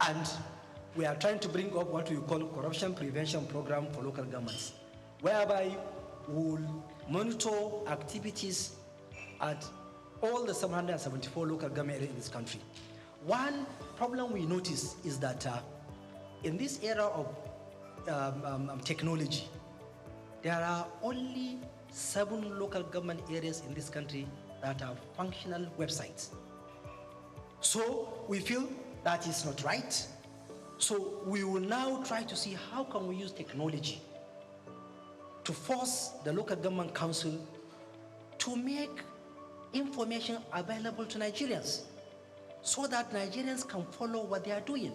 And we are trying to bring up what we call corruption prevention program for local governments, whereby we'll monitor activities at all the 774 local government areas in this country. One problem we notice is that in this era of technology, there are only 7 local government areas in this country that have functional websites. So we feel that is not right. So we will now try to see how can we use technology to force the local government council to make information available to Nigerians so that Nigerians can follow what they are doing.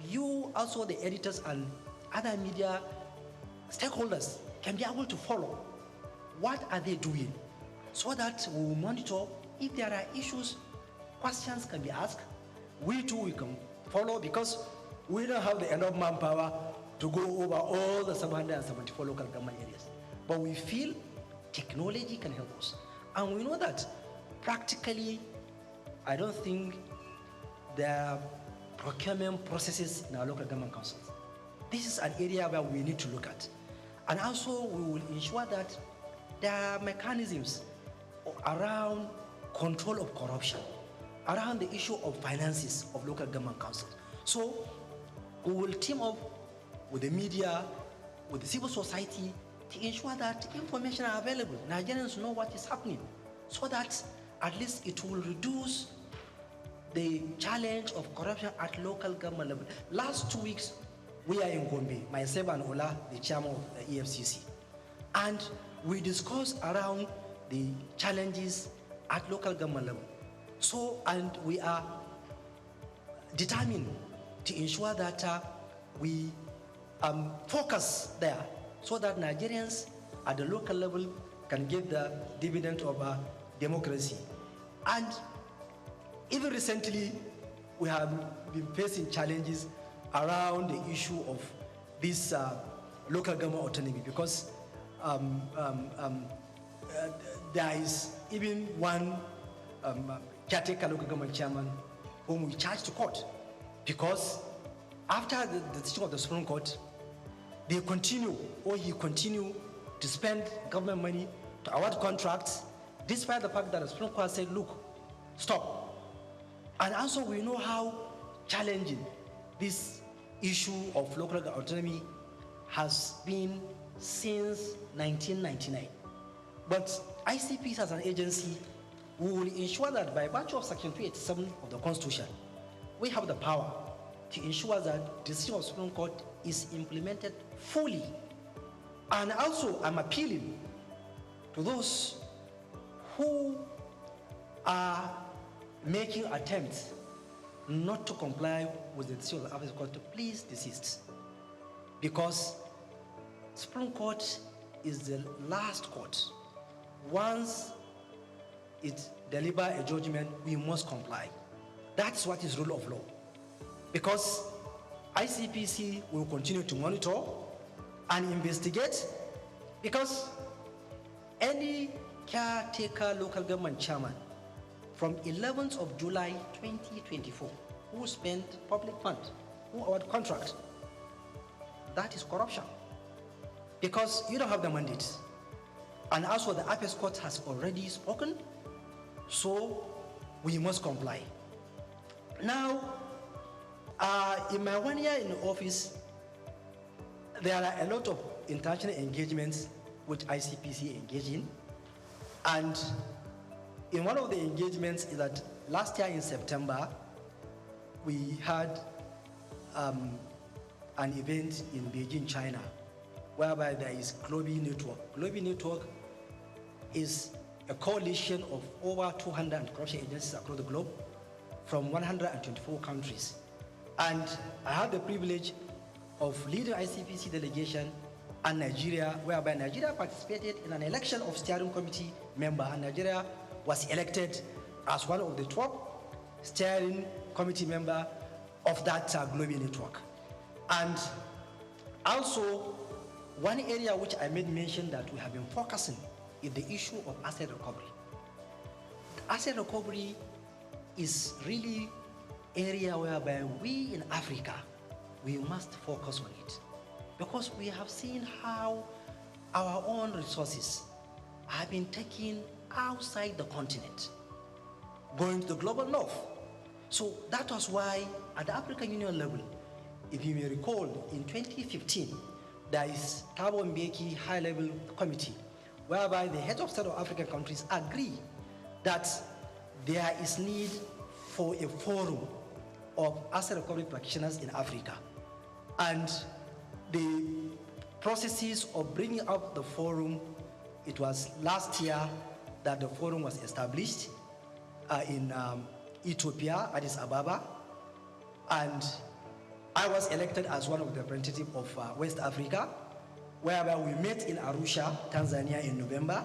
You, also the editors and other media stakeholders, can be able to follow what are they doing so that we will monitor if there are issues, questions can be asked. We too, we can follow because we don't have the enough manpower to go over all the 774 local government areas. But we feel technology can help us. And we know that practically, I don't think there are procurement processes in our local government councils. This is an area where we need to look at. And also, we will ensure that there are mechanisms around control of corruption, around the issue of finances of local government councils. So we will team up with the media, with the civil society to ensure that information are available. Nigerians know what is happening so that at least it will reduce the challenge of corruption at local government level. Last 2 weeks, we are in Gombe, myself and Ola, the chairman of the EFCC. And we discussed around the challenges at local government level. So, and we are determined to ensure that we focus there so that Nigerians at the local level can get the dividend of democracy. And even recently, we have been facing challenges around the issue of this local government autonomy because there is even one caretaker local government chairman whom we charged to court because after the decision of the Supreme Court, he continued to spend government money to award contracts despite the fact that the Supreme Court said, look, stop. And also we know how challenging this issue of local autonomy has been since 1999. But ICPs as an agency, we will ensure that by virtue of Section 287 of the Constitution, we have the power to ensure that the decision of the Supreme Court is implemented fully. And also, I'm appealing to those who are making attempts not to comply with the decision of the Supreme Court to please desist. Because Supreme Court is the last court. Once it delivers a judgment, we must comply. That's what is rule of law. Because ICPC will continue to monitor and investigate because any caretaker local government chairman from 11th of July 2024 who spent public funds who award contract. That is corruption. Because you don't have the mandate. And also the Apex Court has already spoken, so we must comply. Now, in my 1 year in office, there are a lot of international engagements which ICPC engage in. And in one of the engagements is that last year in September, we had an event in Beijing, China, whereby there is Global Network. Global Network is a coalition of over 200 corruption agencies across the globe from 124 countries. And I had the privilege of leading ICPC delegation and Nigeria, whereby Nigeria participated in an election of steering committee member, and Nigeria was elected as one of the top steering committee member of that global network. And also, one area which I made mention that we have been focusing is the issue of asset recovery. Asset recovery is really area whereby we in Africa, we must focus on it, because we have seen how our own resources have been taken outside the continent, going to the global north. So that was why at the African Union level, if you may recall, in 2015, there is Thabo Mbeki high-level committee, whereby the heads of state of African countries agree that there is need for a forum of asset recovery practitioners in Africa. And the processes of bringing up the forum, it was last year that the forum was established in Ethiopia, Addis Ababa, and I was elected as one of the representatives of West Africa, whereby we met in Arusha, Tanzania in November,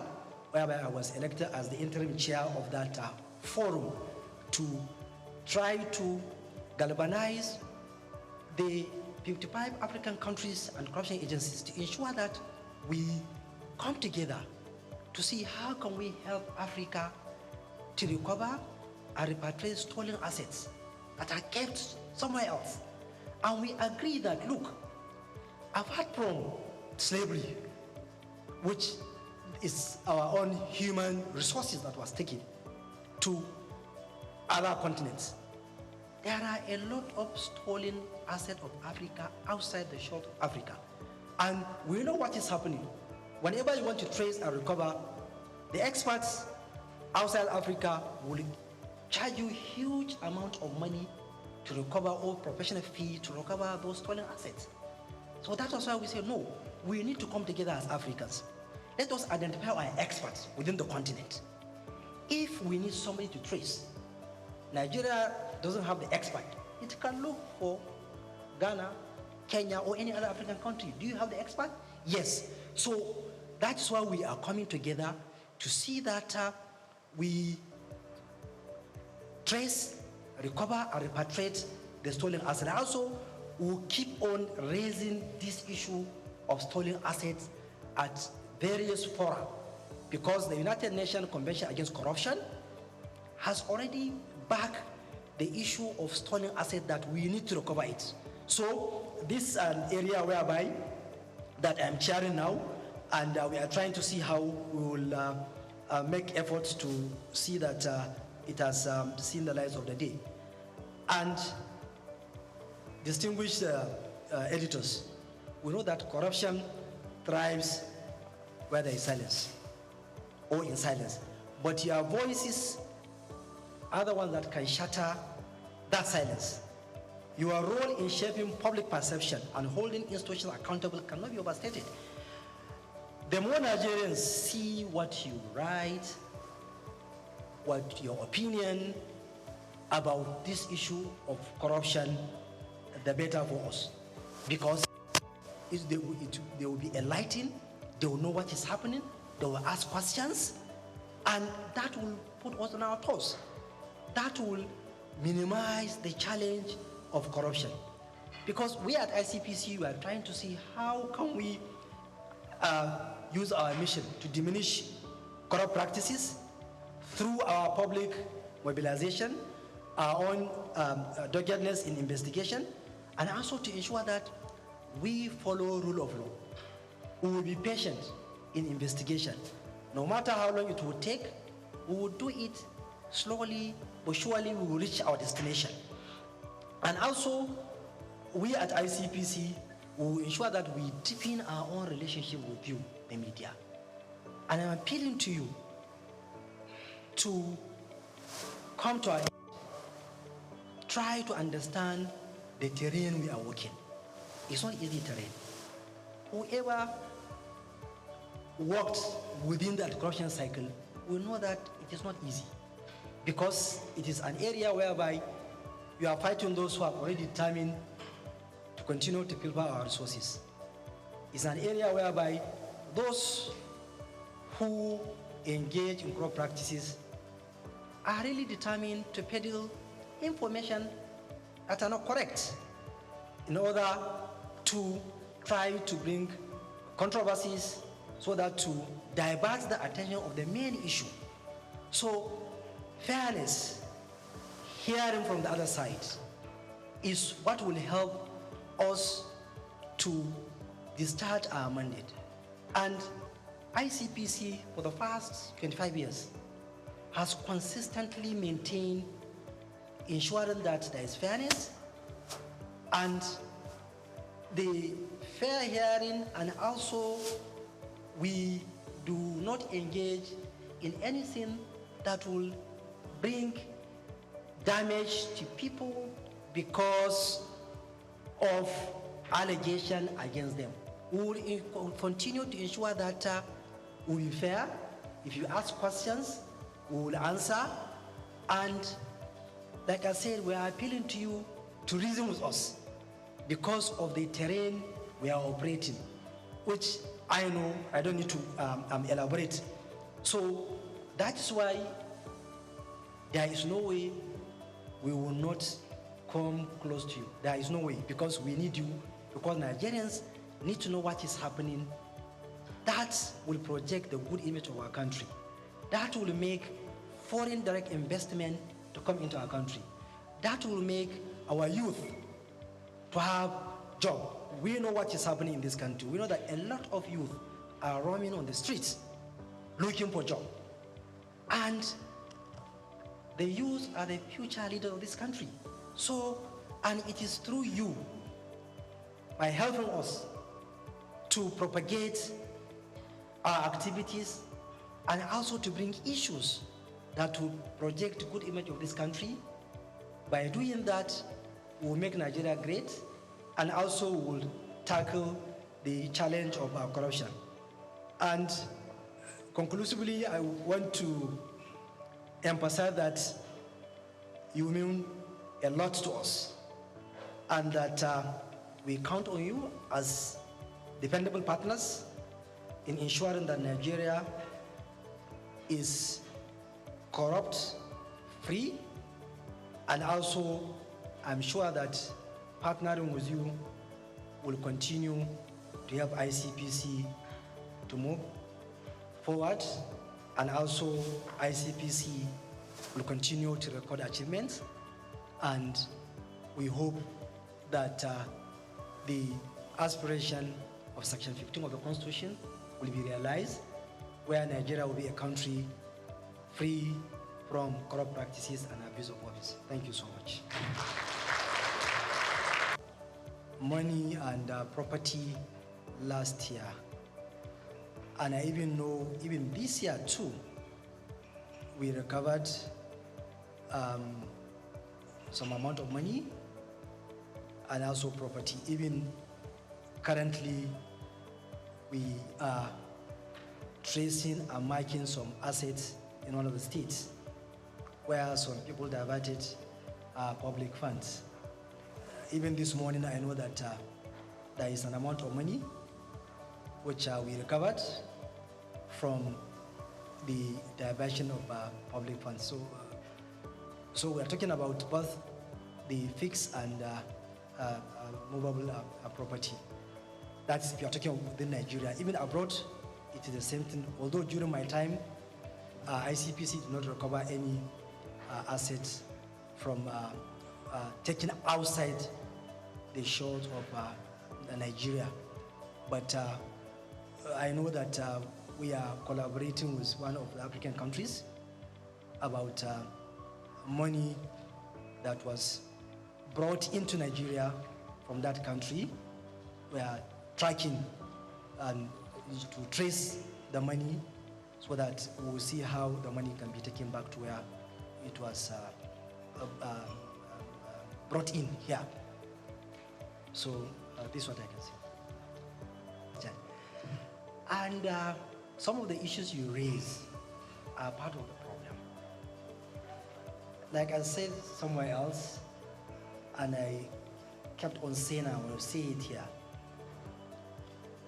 whereby I was elected as the interim chair of that forum to try to galvanize the 55 African countries and corruption agencies to ensure that we come together to see how can we help Africa to recover and repatriate stolen assets that are kept somewhere else. And we agree that, look, apart from slavery, which is our own human resources that was taken to other continents, there are a lot of stolen assets of Africa outside the shore of Africa. And we know what is happening. Whenever you want to trace and recover, the experts outside Africa will charge you huge amount of money to recover all professional fees, to recover those stolen assets. So that was why we say, no, we need to come together as Africans. Let us identify our experts within the continent. If we need somebody to trace, Nigeria doesn't have the expert. It can look for Ghana, Kenya, or any other African country. Do you have the expert? Yes. So that's why we are coming together to see that we trace, recover, and repatriate the stolen assets. Also, we'll keep on raising this issue of stolen assets at various fora, because the United Nations Convention Against Corruption has already backed the issue of stolen assets that we need to recover it. So this is an area whereby that I'm chairing now, and we are trying to see how we will make efforts to see that it has seen the light of the day. And distinguished editors, we know that corruption thrives where there is silence or in silence. But your voices are the ones that can shatter that silence. Your role in shaping public perception and holding institutions accountable cannot be overstated. The more Nigerians see what you write, what your opinion about this issue of corruption, the better for us. Because they will be enlightened, they will know what is happening, they will ask questions, and that will put us on our toes. That will minimize the challenge of corruption. Because we at ICPC, we are trying to see how can we use our mission to diminish corrupt practices through our public mobilization, our own doggedness in investigation, and also to ensure that we follow rule of law. We will be patient in investigation. No matter how long it will take, we will do it slowly but surely. We will reach our destination. And also, we at ICPC will ensure that we deepen our own relationship with you, the media. And I'm appealing to you to come to our aid. Try to understand the terrain we are working. It's not easy terrain. Whoever worked within that corruption cycle will know that it is not easy, because it is an area whereby you are fighting those who are already determined to continue to pilfer our resources. It's an area whereby those who engage in corrupt practices are really determined to peddle information that are not correct in order to try to bring controversies so that to divert the attention of the main issue. So fairness, hearing from the other side, is what will help us to discharge our mandate. And ICPC, for the past 25 years, has consistently maintained ensuring that there is fairness and the fair hearing, and also we do not engage in anything that will bring damage to people because of allegation against them. We will continue to ensure that we will be fair. If you ask questions, we will answer. And like I said, we are appealing to you to reason with us because of the terrain we are operating, which I know I don't need to elaborate. So that's why there is no way we will not come close to you. There is no way, because we need you, because Nigerians need to know what is happening. That will project the good image of our country. That will make foreign direct investment to come into our country. That will make our youth to have job. We know what is happening in this country. We know that a lot of youth are roaming on the streets looking for job. And the youth are the future leaders of this country. So, and it is through you, by helping us to propagate our activities and also to bring issues that will project good image of this country. By doing that, we will make Nigeria great, and also will tackle the challenge of our corruption. And conclusively, I want to emphasize that you mean a lot to us, and that we count on you as dependable partners in ensuring that Nigeria is corrupt-free, and also I'm sure that partnering with you will continue to help ICPC to move forward, and also ICPC will continue to record achievements, and we hope that the aspiration of Section 15 of the Constitution will be realized, where Nigeria will be a country free from corrupt practices and abuse of office. Thank you so much. Money and property last year, and I even know even this year too, we recovered some amount of money and also property. Even currently, we are tracing and marking some assets in one of the states where some people diverted public funds. Even this morning, I know that there is an amount of money which we recovered from the diversion of public funds. So we are talking about both the fixed and movable property. That's if you are talking within Nigeria. Even abroad, it is the same thing. Although during my time, ICPC did not recover any assets from taken outside the shores of Nigeria. But I know that we are collaborating with one of the African countries about money that was brought into Nigeria from that country. We are tracking and to trace the money so that we will see how the money can be taken back to where it was brought in here. So this is what I can say. And some of the issues you raise are part of the problem. Like I said somewhere else, and I kept on saying, I will say it here.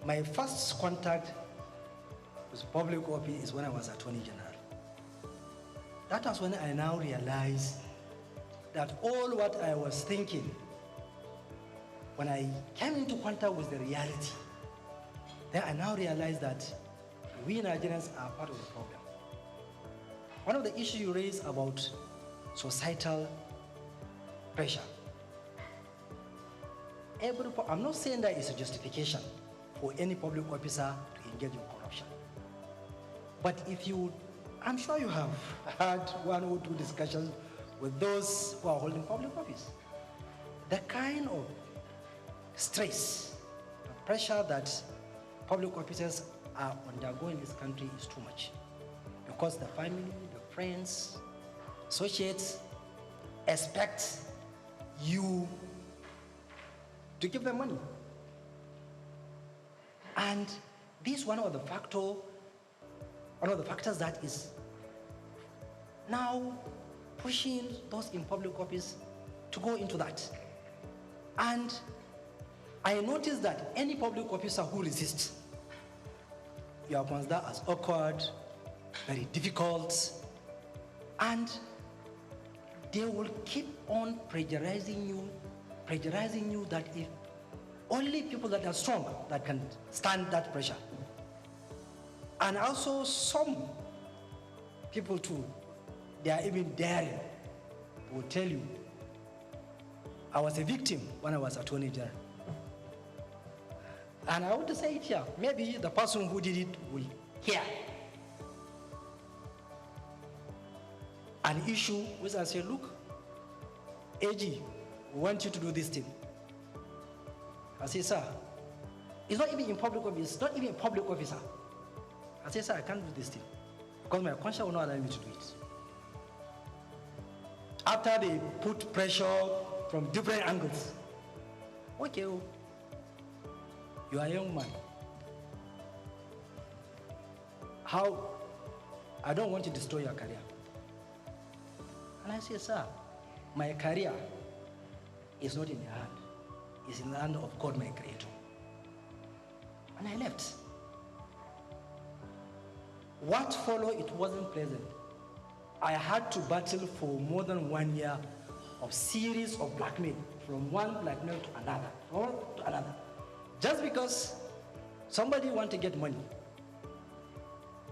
My first contact with public office is when I was Attorney General. That was when I now realized that all what I was thinking, when I came into contact with the reality, then I now realize that we Nigerians are part of the problem. One of the issues you raised about societal pressure. I'm not saying that it's a justification for any public officer to engage in corruption. But if you, I'm sure you have had one or two discussions with those who are holding public office. The kind of stress, the pressure that public officers are undergoing in this country is too much. Because the family, the friends, associates expect you to give them money. And this is one of the factors that is now pushing those in public office to go into that. And I noticed that any public officer who resists, you are considered as awkward, very difficult, and they will keep on pressurizing you that if only people that are strong that can stand that pressure. And also some people too, they are even daring, will tell you, I was a victim when I was Attorney General. And I want to say it here, maybe the person who did it will hear an issue which I say, look, AG, we want you to do this thing. I say, sir, it's not even in public office, it's not even a public officer. I say, sir, I can't do this thing because my conscience will not allow me to do it. After they put pressure from different angles, okay, you are a young man. How? I don't want to destroy your career. And I say, sir, my career is not in your hand. It's in the hand of God, my Creator. And I left. What followed, it wasn't pleasant. I had to battle for more than 1 year of series of blackmail, from one blackmail to another, just because somebody wants to get money.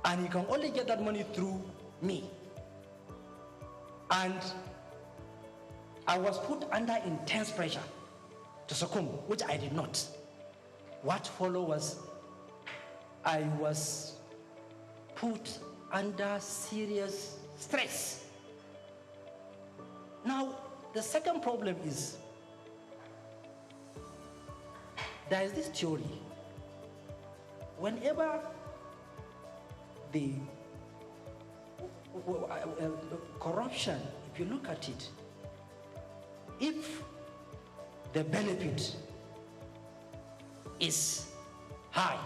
And he can only get that money through me. And I was put under intense pressure to succumb, which I did not. What followed was I was put under serious stress. Now, the second problem is there is this theory. Whenever the corruption, if you look at it, if the benefit is high,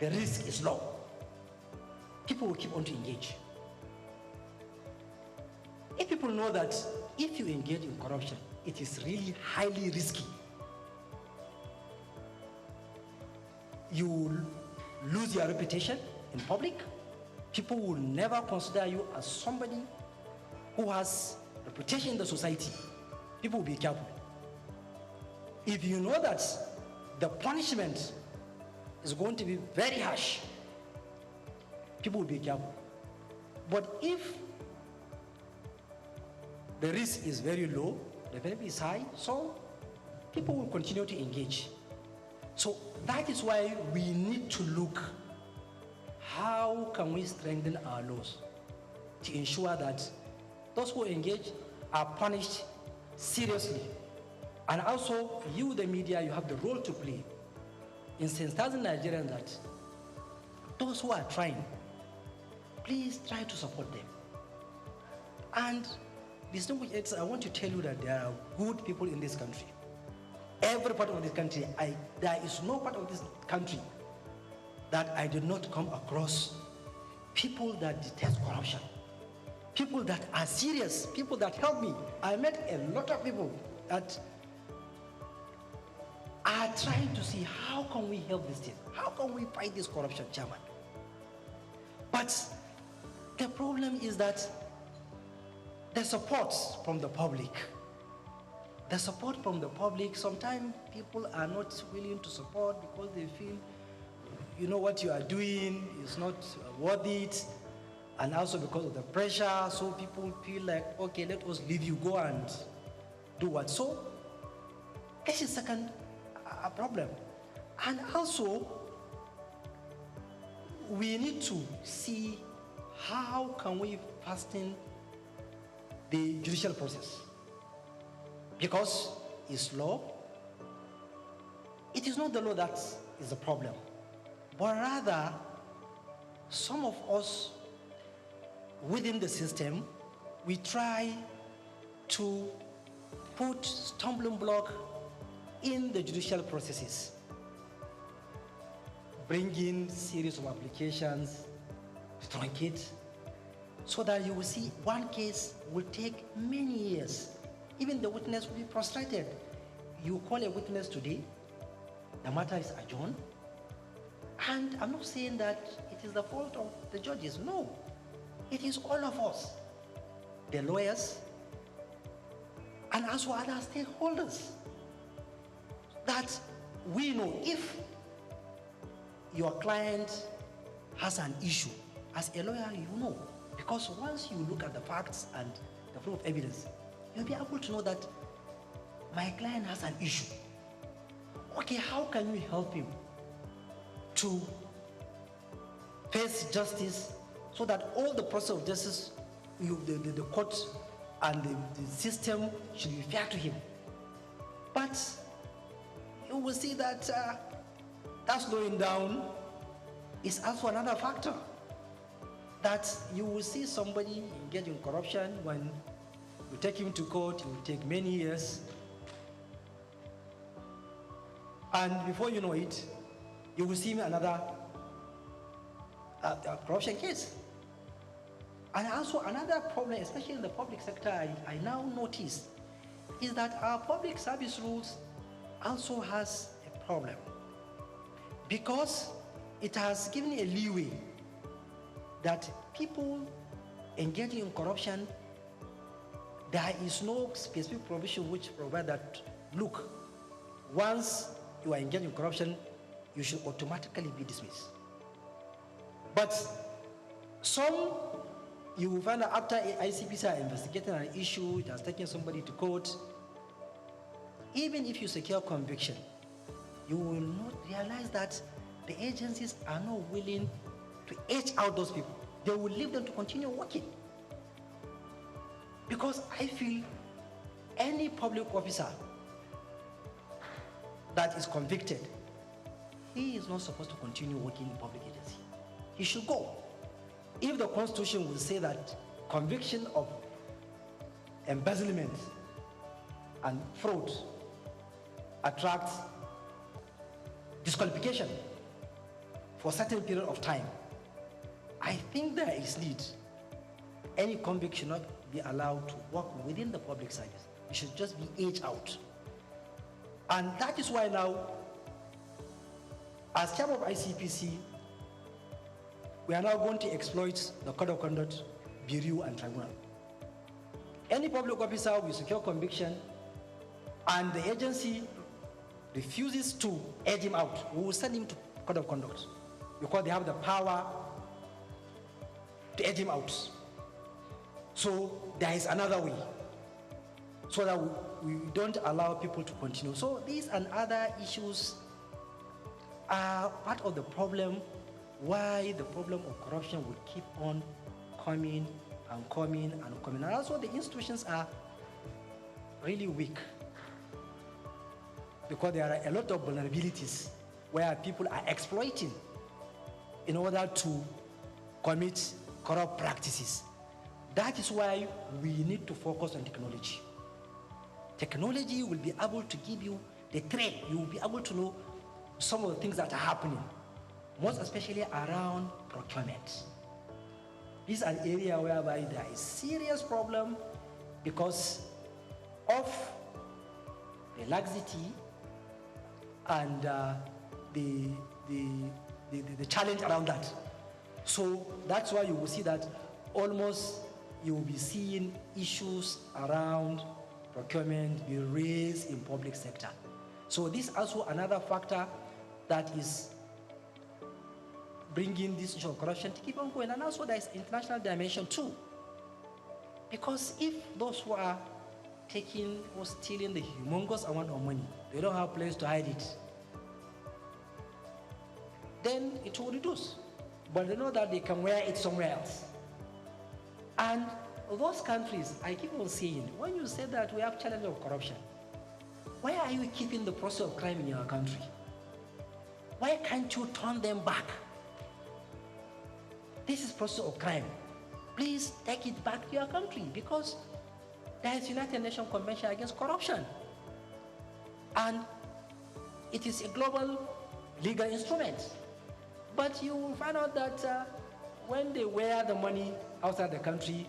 the risk is low, people will keep on to engage. If people know that if you engage in corruption, it is really highly risky, you will lose your reputation in public. People will never consider you as somebody who has reputation in the society. People will be careful. If you know that the punishment is going to be very harsh, people will be careful. But if the risk is very low, the benefit is high, so people will continue to engage. So that is why we need to look how can we strengthen our laws to ensure that those who engage are punished seriously. And also, you, the media, you have the role to play in sensitizing Nigerians that those who are trying, please try to support them. And distinguished aides, I want to tell you that there are good people in this country. Every part of this country, there is no part of this country that I did not come across people that detest corruption, people that are serious, people that help me. I met a lot of people that are trying to see how can we help this thing, how can we fight this corruption, Chairman. But the problem is that the support from the public, sometimes people are not willing to support because they feel, you know, what you are doing is not worth it, and also because of the pressure, so people feel like, okay, let us leave you, go and do what. So this is second problem. And also, we need to see how can we fasten the judicial process, because it's law. It is not the law that is the problem, but rather some of us within the system, we try to put stumbling block in the judicial processes, bring in series of applications, truncate, so that you will see one case will take many years. Even the witness will be frustrated. You call a witness today, the matter is adjourned, and I'm not saying that it is the fault of the judges. No, it is all of us, the lawyers, and also other stakeholders, that we know if your client has an issue, as a lawyer, you know, because once you look at the facts and the proof of evidence, you'll be able to know that my client has an issue. Okay, how can we help him to face justice so that all the process of justice, the court and the system should be fair to him? But you will see that that slowing down is also another factor. That you will see somebody engage in corruption, when you take him to court, it will take many years. And before you know it, you will see another corruption case. And also another problem, especially in the public sector, I now notice, is that our public service rules also has a problem, because it has given a leeway that people engaging in corruption, there is no specific provision which provides that, look, once you are engaged in corruption, you should automatically be dismissed. But some, you will find that after ICPC are investigating an issue, it has taken somebody to court, even if you secure conviction, you will not realize that the agencies are not willing to edge out those people. They will leave them to continue working. Because I feel any public officer that is convicted, he is not supposed to continue working in public agency. He should go. If the Constitution will say that conviction of embezzlement and fraud attracts disqualification for a certain period of time, I think there is need. Any convict should not be allowed to work within the public service. It should just be aged out. And that is why now, as chairman of ICPC, we are now going to exploit the Code of Conduct, Bureau and Tribunal. Any public officer with secure conviction and the agency refuses to edge him out, we will send him to Code of Conduct, because they have the power to edge him out. So there is another way. so that we don't allow people to continue. So these and other issues are part of the problem, why the problem of corruption will keep on coming and coming and coming. And also the institutions are really weak because there are a lot of vulnerabilities where people are exploiting in order to commit corrupt practices. That is why we need to focus on technology. Technology will be able to give you the thread. You will be able to know some of the things that are happening, most especially around procurement. This is an area whereby there is serious problem because of the laxity and the challenge around that. So that's why you will see that almost you will be seeing issues around procurement be raised in public sector. So this is also another factor that is bringing this issue of corruption to keep on going. And also there is international dimension too. Because if those who are taking or stealing the humongous amount of money, they don't have a place to hide it, then it will reduce. But they know that they can wear it somewhere else. And those countries, I keep on saying, when you say that we have challenge of corruption, why are you keeping the process of crime in your country? Why can't you turn them back? This is process of crime. Please take it back to your country because there is United Nations Convention Against Corruption. And it is a global legal instrument. But you will find out that when they wear the money outside the country,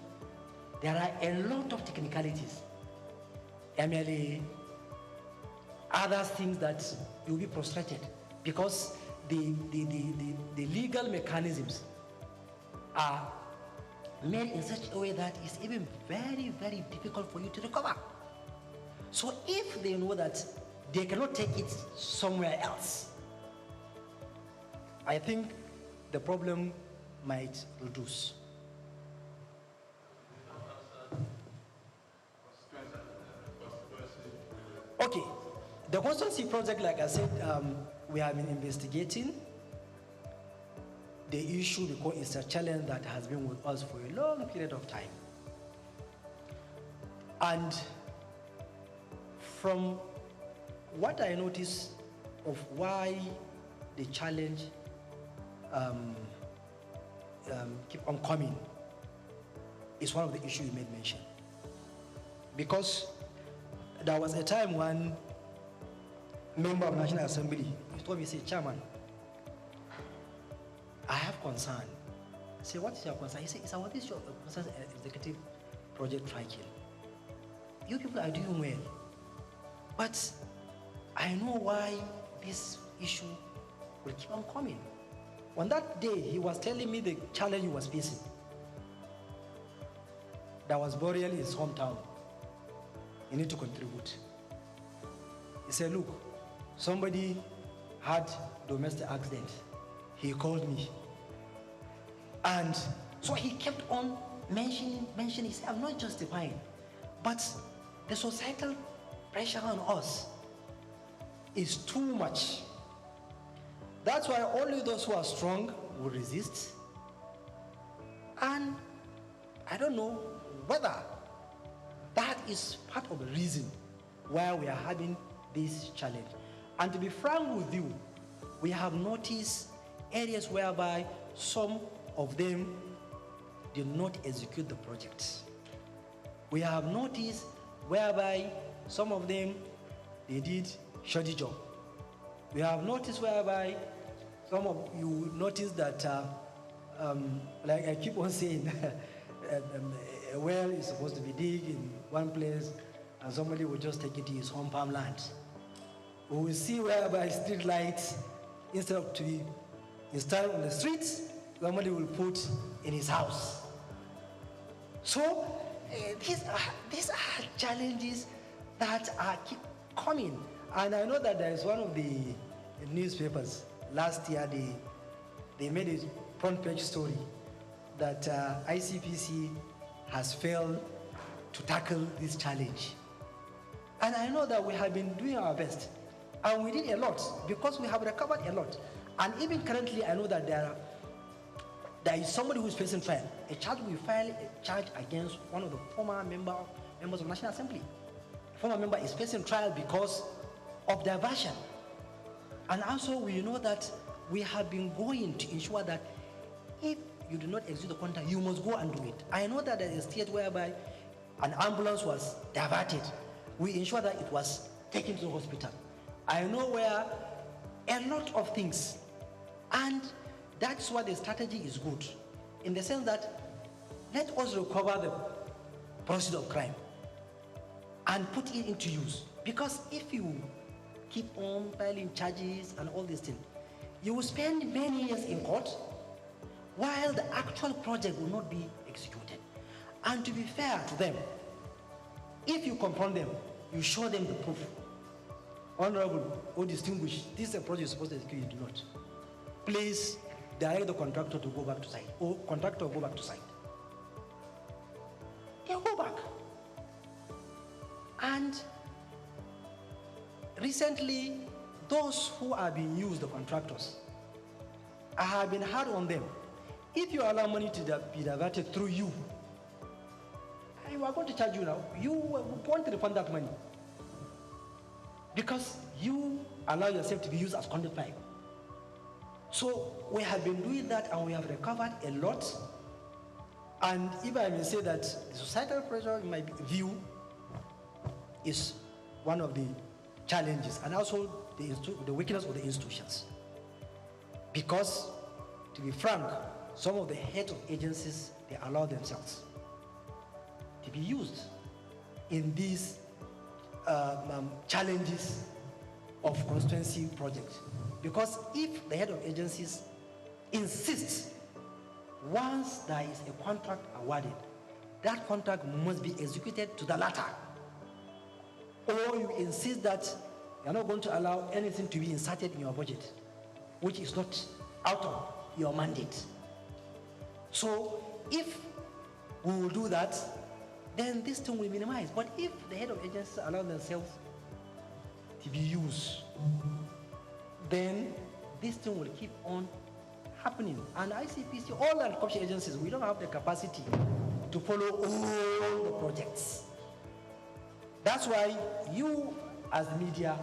there are a lot of technicalities. MLA, other things that you'll be frustrated because the legal mechanisms are made in such a way that it's even very, very difficult for you to recover. So if they know that they cannot take it somewhere else, I think the problem might reduce. Okay, the constancy project, like I said, we have been investigating the issue because it's a challenge that has been with us for a long period of time. And from what I notice of why the challenge keep on coming is one of the issues you made mention. Because there was a time when member of National Assembly, he told me, say, Chairman, I have concern. I say, what is your concern? He said, it's about this concern executive project tracking. You people are doing well. But I know why this issue will keep on coming. On that day, he was telling me the challenge he was facing. There was burial in his hometown. You need to contribute. He said, look, somebody had domestic accident. He called me. And so he kept on mentioning, he said, I'm not justifying, but the societal pressure on us is too much. That's why only those who are strong will resist. And I don't know whether that is part of the reason why we are having this challenge. And to be frank with you, we have noticed areas whereby some of them did not execute the project. We have noticed whereby some of them, they did shoddy job. We have noticed whereby some of you notice that, like I keep on saying, a well is supposed to be dig in one place and somebody will just take it to his home farmland. We will see whereby street lights, instead of to be installed on the streets, somebody will put in his house. So these are challenges that are keep coming. And I know that there is one of the newspapers last year, they made a front page story that ICPC has failed to tackle this challenge. And I know that we have been doing our best. And we did a lot because we have recovered a lot. And even currently, I know that there is somebody who is facing trial. A charge will file a charge against one of the former members of National Assembly. The former member is facing trial because of diversion. And also, we know that we have been going to ensure that if you do not execute the contract, you must go and do it. I know that there is a state whereby an ambulance was diverted. We ensure that it was taken to the hospital. I know where a lot of things, and that's why the strategy is good, in the sense that let us recover the proceeds of crime and put it into use. Because if you keep on filing charges and all these things, you will spend many years in court while the actual project will not be executed. And to be fair to them, if you confront them, you show them the proof. Honorable or distinguished, this is a project you're supposed to execute, you do not. Please direct the contractor to go back to site, or contractor go back to site. They go back. And recently, those who are being used, the contractors, I have been hard on them. If you allow money to be diverted through you, we are going to charge you now. You want to refund that money because you allow yourself to be used as conduit pipe. So we have been doing that and we have recovered a lot. And if I may say that the societal pressure, in my view, is one of the challenges, and also the weakness of the institutions. Because, to be frank, some of the heads of agencies, they allow themselves to be used in these challenges of constituency projects. Because if the head of agencies insists, once there is a contract awarded, that contract must be executed to the latter. Or you insist that you're not going to allow anything to be inserted in your budget, which is not out of your mandate. So if we will do that, then this thing will minimize. But if the head of agencies allow themselves to be used, then this thing will keep on happening. And ICPC, all the corruption agencies, we don't have the capacity to follow all the projects. That's why you, as the media,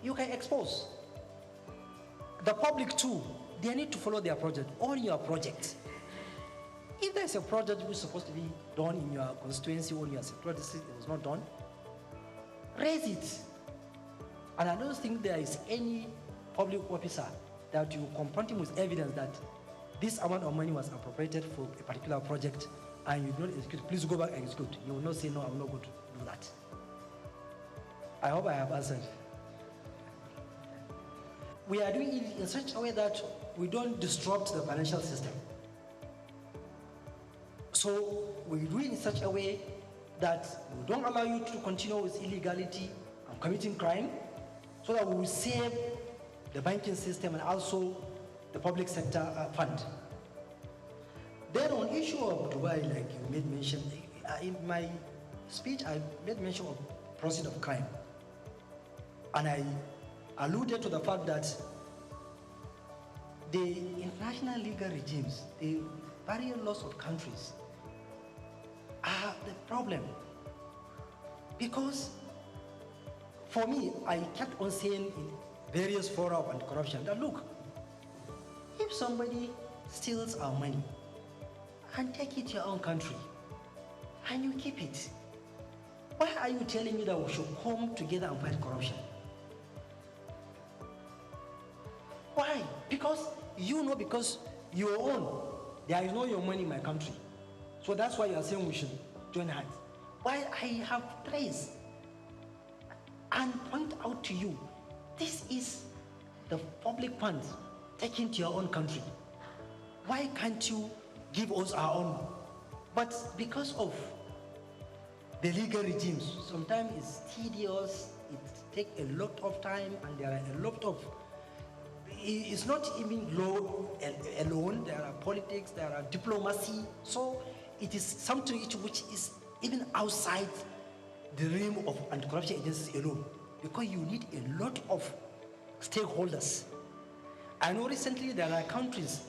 you can expose. The public too, they need to follow their project, on your project. If there's a project which is supposed to be done in your constituency or in your sector district, it was not done, raise it. And I don't think there is any public officer that you confront him with evidence that this amount of money was appropriated for a particular project and you do not execute, please go back and execute. You will not say, no, I'm not going to do that. I hope I have answered. We are doing it in such a way that we don't disrupt the financial system. So we do it in such a way that we don't allow you to continue with illegality and committing crime, so that we will save the banking system and also the public sector fund. Then on issue of Dubai, like you made mention, in my speech I made mention of proceeds of crime. And I alluded to the fact that the international legal regimes, the various laws of countries are the problem. Because for me, I kept on saying in various fora on corruption that look, if somebody steals our money and take it to your own country and you keep it, why are you telling me that we should come together and fight corruption? Why? Because you know, because your own, there is no your money in my country. So that's why you are saying we should join hands. While I have traced and point out to you, this is the public funds taken to your own country. Why can't you give us our own? But because of the legal regimes, sometimes it's tedious, it takes a lot of time, and there are a lot of, it's not even law alone, there are politics, there are diplomacy, so it is something which is even outside the realm of anti-corruption agencies alone, because you need a lot of stakeholders. I know recently there are countries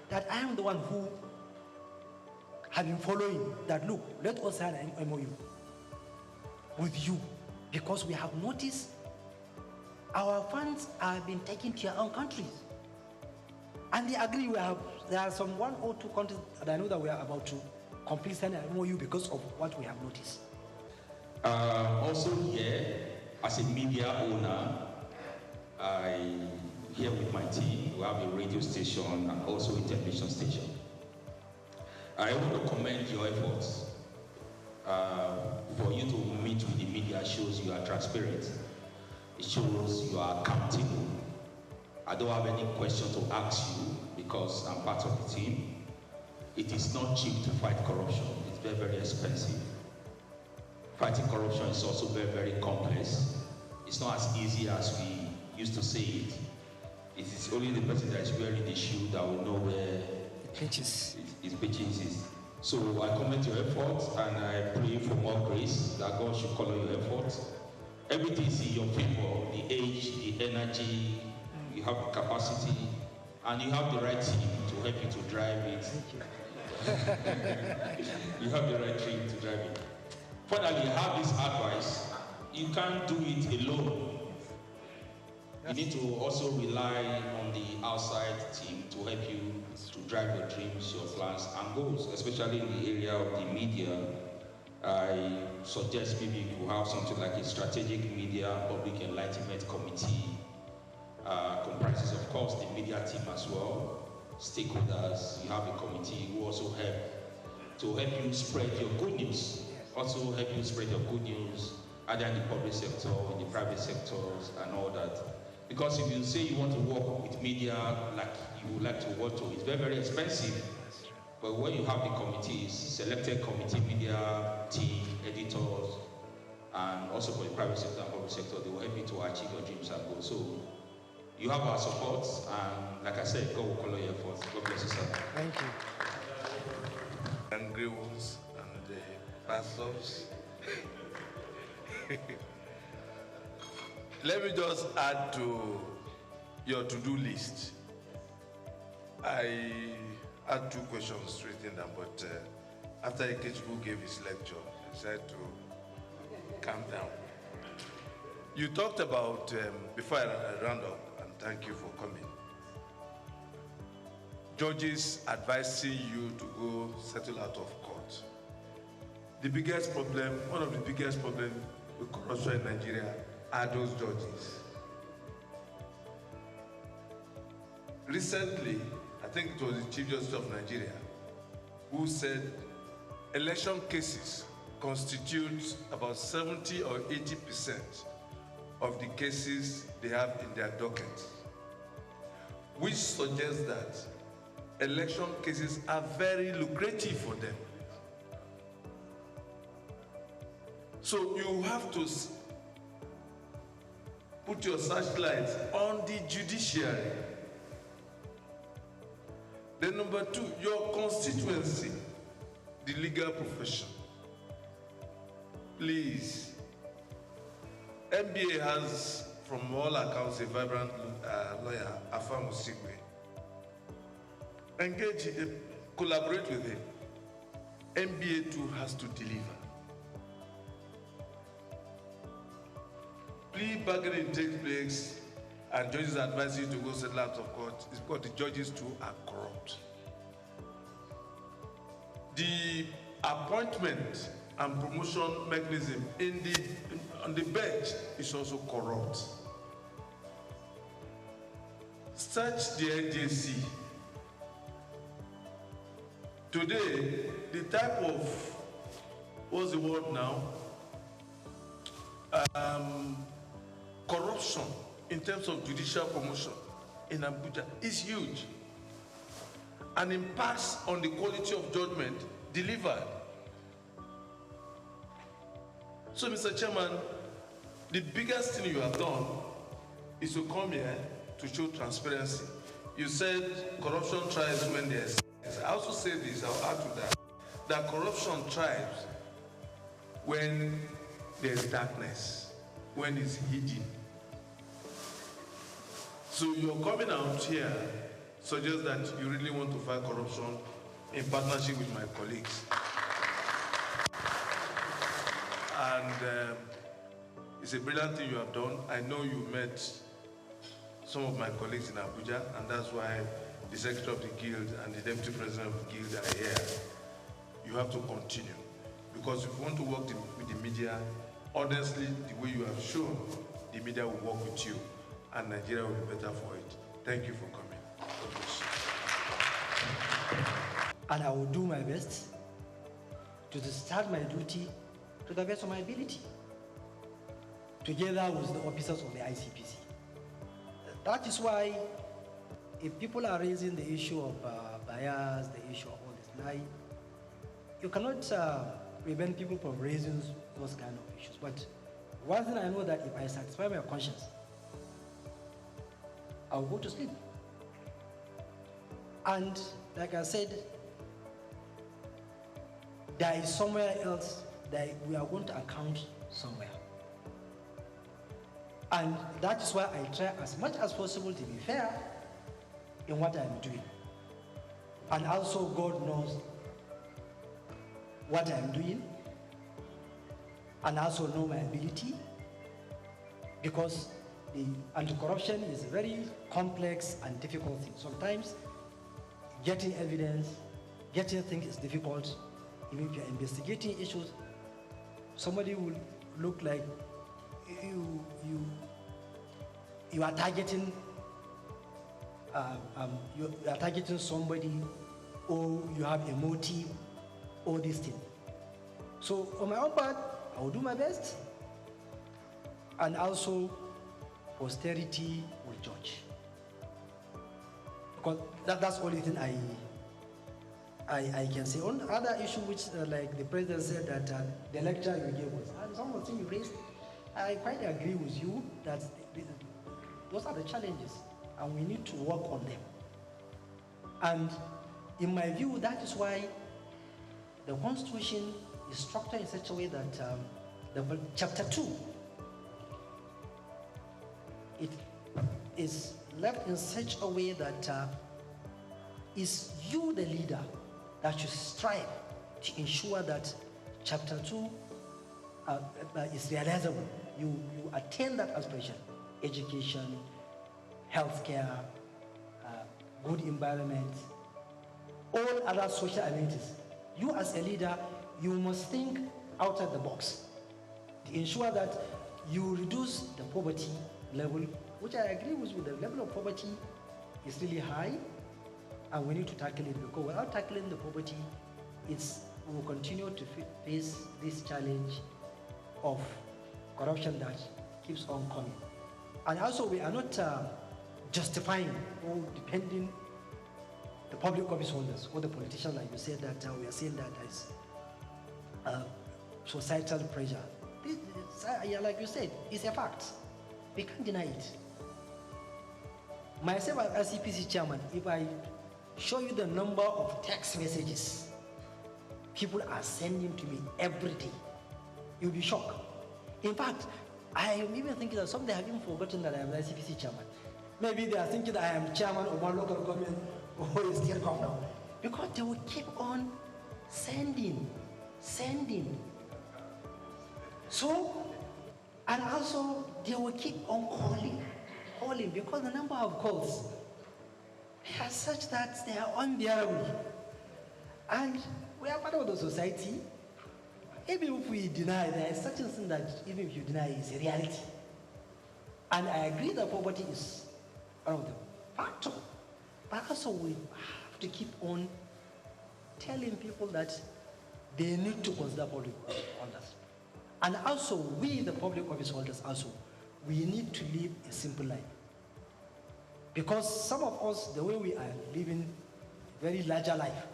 that I am the one who have been following that, look, let us sign an MOU with you, because we have noticed our funds are being taken to your own countries. And they agree. There are some 1 or 2 countries that I know that we are about to complete signing an MOU because of what we have noticed. Also here, as a media owner, here with my team, we have a radio station and also a television station. I want to commend your efforts. For you to meet with the media shows you are transparent. It shows you are accountable. I don't have any question to ask you because I'm part of the team. It is not cheap to fight corruption. It's very, very expensive. Fighting corruption is also very, very complex. It's not as easy as we used to say it. It is only the person that is wearing the shoe that will know where his pitches is. So I commend your efforts and I pray for more grace that God should color your efforts. Everything is in your favor, the age, the energy, you have the capacity, and you have the right team to help you to drive it. You have the right team to drive it. Finally, you have this advice. You can't do it alone. You need to also rely on the outside team to help you to drive your dreams, your plans, and goals, especially in the area of the media. I suggest maybe you could have something like a strategic media public enlightenment committee. Comprises, of course, the media team as well, stakeholders. You have a committee who also help you spread your good news. Also help you spread your good news either in the public sector, in the private sectors, and all that. Because if you say you want to work with media like you would like to work to, it's very, very expensive. But when you have the committees, selected committee, media team, editors, and also for the private sector and public sector, they will help you to achieve your dreams and goals. So you have our support, and like I said, God will color your efforts. God bless you, sir. Thank you. Angry ones and the pastors. Let me just add to your to-do list. I had 2 questions written down, but after Ikechukwu gave his lecture, I decided to calm down. You talked about, before I round up, and thank you for coming, judges advising you to go settle out of court. The biggest problem, one of the biggest problems with corruption in Nigeria are those judges. Recently, I think it was the Chief Justice of Nigeria who said election cases constitute about 70 or 80% of the cases they have in their docket, which suggests that election cases are very lucrative for them. So you have to put your searchlight on the judiciary. Then number 2, your constituency, the legal profession. Please, MBA has, from all accounts, a vibrant lawyer, Afam Osigwe. Engage, collaborate with him. MBA too has to deliver. Plea bargaining takes place and judges advise you to go settle out of court. It's because the judges too are corrupt. The appointment and promotion mechanism on the bench is also corrupt. Search the NJC. Today, the type of, what's the word now? Corruption in terms of judicial promotion in Abuja is huge and impacts on the quality of judgment delivered. So, Mr. Chairman, the biggest thing you have done is to come here to show transparency. You said corruption thrives when there's. I also say this, I'll add to that, that corruption thrives when there's darkness, when it's hidden. So your coming out here suggests that you really want to fight corruption in partnership with my colleagues. And it's a brilliant thing you have done. I know you met some of my colleagues in Abuja, and that's why the Secretary of the Guild and the Deputy President of the Guild are here. You have to continue. Because if you want to work with the media, honestly, the way you have shown, the media will work with you, and Nigeria will be better for it. Thank you for coming. God bless you. And I will do my best to discharge my duty to the best of my ability, together with the officers of the ICPC. That is why, if people are raising the issue of bias, the issue of all this lie, you cannot prevent people from raising those kind of issues. But one thing I know, that if I satisfy my conscience, I'll go to sleep. And like I said, there is somewhere else that we are going to account somewhere. And that is why I try as much as possible to be fair in what I'm doing. And also God knows what I'm doing, and also know my ability, because the anti-corruption is a very complex and difficult thing. Sometimes getting evidence, getting things is difficult. Even if you're investigating issues, somebody will look like you are targeting you are targeting somebody, or you have a motive, or this thing. So on my own part, I will do my best, and also posterity will judge. Because that's the only thing I can say. On the other issue, which like the president said, that the lecture you gave us, and some of the things you raised, I quite agree with you that those are the challenges, and we need to work on them. And in my view, that is why the Constitution is structured in such a way that the Chapter 2, it is left in such a way that is you, the leader, that should strive to ensure that Chapter 2 is realizable. You attain that aspiration: education, healthcare, good environment, all other social amenities. You as a leader, you must think outside the box to ensure that you reduce the poverty level, which I agree with you. The level of poverty is really high, and we need to tackle it, because without tackling the poverty, we will continue to face this challenge of corruption that keeps on coming. And also, we are not justifying or depending the public office holders or the politicians, like you said, that we are saying that there is societal pressure. Like you said, it's a fact. We can't deny it. Myself as ICPC chairman, if I show you the number of text messages people are sending to me every day, you'll be shocked. In fact, I am even thinking that some they have even forgotten that I am the ICPC chairman. Maybe they are thinking that I am chairman of one local government or a state governor, because they will keep on sending. So, and also they will keep on calling, because the number of calls are such that they are unbearable. And we are part of the society. Even if we deny, there is such a thing that even if you deny, is a reality. And I agree that poverty is one of the factors. But also we have to keep on telling people that they need to consider public holders. And also we, the public office holders, also, we need to live a simple life. Because some of us, the way we are living a very larger life,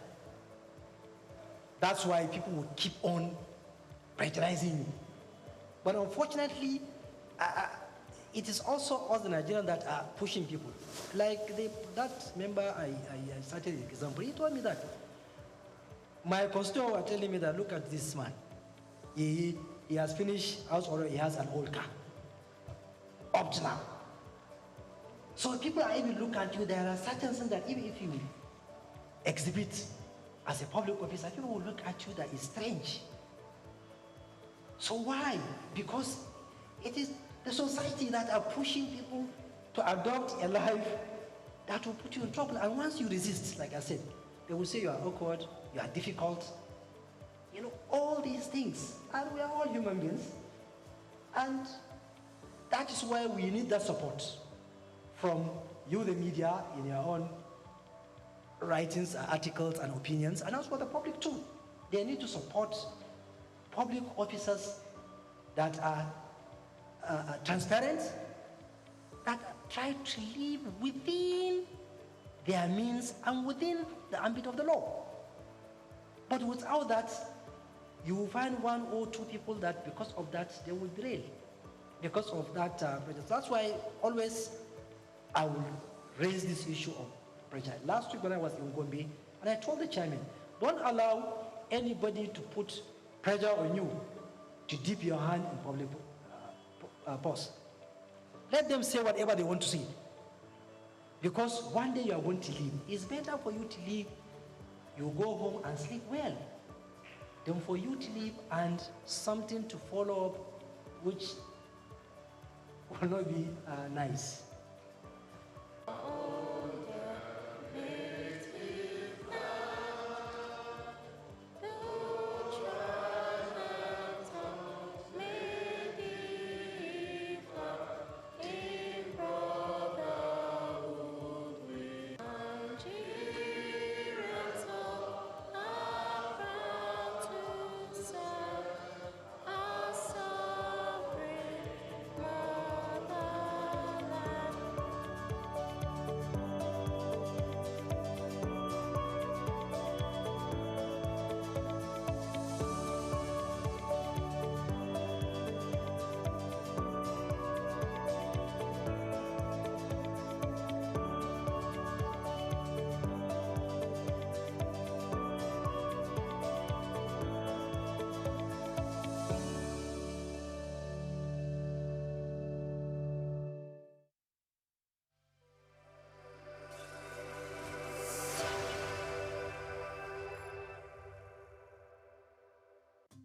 that's why people will keep on patronizing you. But unfortunately, it is also us, the Nigerians, that are pushing people. Like that member I started the example, he told me that my constituents were telling me that, look at this man. He he has finished house order, he has an old car. Up to now. So people are even looking at you, there are certain things that even if you exhibit as a public officer, people will look at you that is strange. So why? Because it is the society that are pushing people to adopt a life that will put you in trouble. And once you resist, like I said, they will say you are awkward, you are difficult, you know, all these things. And we are all human beings. And that is why we need that support from you, the media, in your own writings, articles, and opinions, and also the public too. They need to support public officers that are transparent, that try to live within their means and within the ambit of the law. But without that, you will find one or two people that because of that, they will derail. Because of that prejudice. That's why always I will raise this issue of prejudice. Last week when I was in Gombe, and I told the chairman, don't allow anybody to put pressure on you to dip your hand in public purse. Let them say whatever they want to say. Because one day you are going to leave. It's better for you to leave, you go home and sleep well, than for you to leave and something to follow up which will not be nice.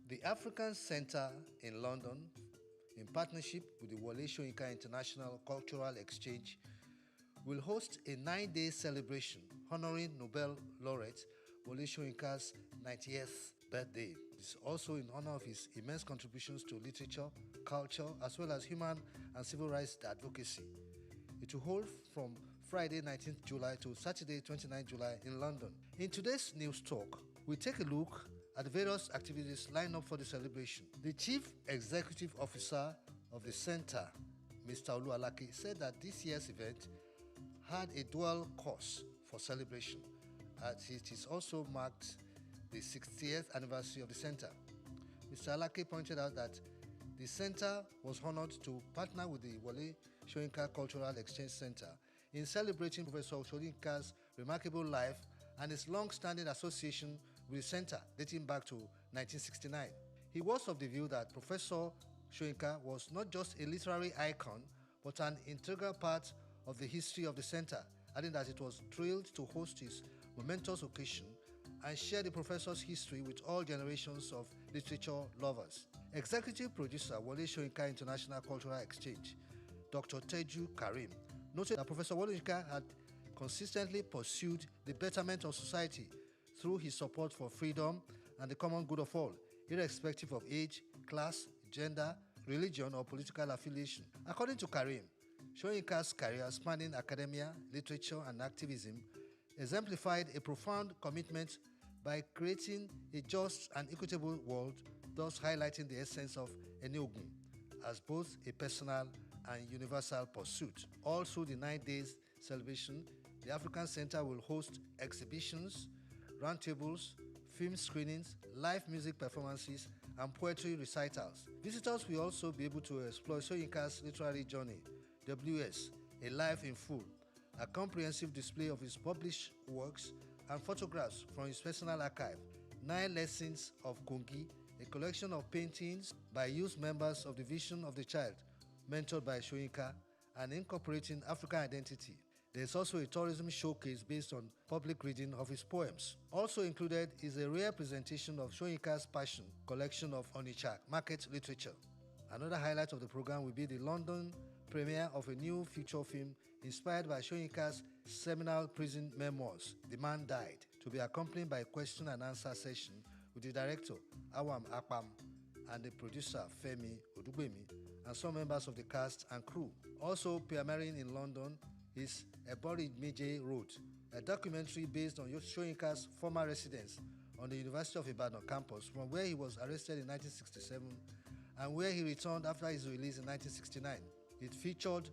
The African Centre in London, in partnership with the Wole Soyinka International Cultural Exchange, will host a 9-day celebration honoring Nobel laureate Wole Soyinka's 90th birthday. This is also in honor of his immense contributions to literature, culture, as well as human and civil rights advocacy. It will hold from Friday 19th July to Saturday 29th July in London. In today's News Talk, we take a look at the various activities lined up for the celebration. The Chief Executive Officer of the Centre, Mr. Oluwalake, said that this year's event had a dual course for celebration, as it is also marked the 60th anniversary of the Centre. Mr. Alake pointed out that the Centre was honored to partner with the Wole Soyinka Cultural Exchange Centre in celebrating Professor Soyinka's remarkable life and his long-standing association with the Centre dating back to 1969. He was of the view that Professor Soyinka was not just a literary icon, but an integral part of the history of the Centre, adding that it was thrilled to host his momentous occasion and share the professor's history with all generations of literature lovers. Executive producer Wole Soyinka International Cultural Exchange, Dr. Teju Karim, noted that Professor Wole Soyinka had consistently pursued the betterment of society through his support for freedom and the common good of all, irrespective of age, class, gender, religion, or political affiliation. According to Karim, Soyinka's career spanning academia, literature, and activism exemplified a profound commitment by creating a just and equitable world, thus highlighting the essence of Eniogun as both a personal and universal pursuit. All through the 9 days celebration, the African Centre will host exhibitions, roundtables, film screenings, live music performances, and poetry recitals. Visitors will also be able to explore Soyinka's literary journey, WS, A Life in Full, a comprehensive display of his published works and photographs from his personal archive, 9 lessons of Kongi, a collection of paintings by youth members of the Vision of the Child, mentored by Soyinka, and incorporating African identity. There is also a tourism showcase based on public reading of his poems. Also included is a rare presentation of Soyinka's Passion collection of Onitsha market literature. Another highlight of the program will be the London premiere of a new feature film inspired by Soyinka's seminal prison memoirs, The Man Died, to be accompanied by a question and answer session with the director, Awam Akpam, and the producer, Femi Odugbemi, and some members of the cast and crew. Also premiering in London is Ebori Meje Road, a documentary based on Soyinka's former residence on the University of Ibadan campus, from where he was arrested in 1967 and where he returned after his release in 1969. It featured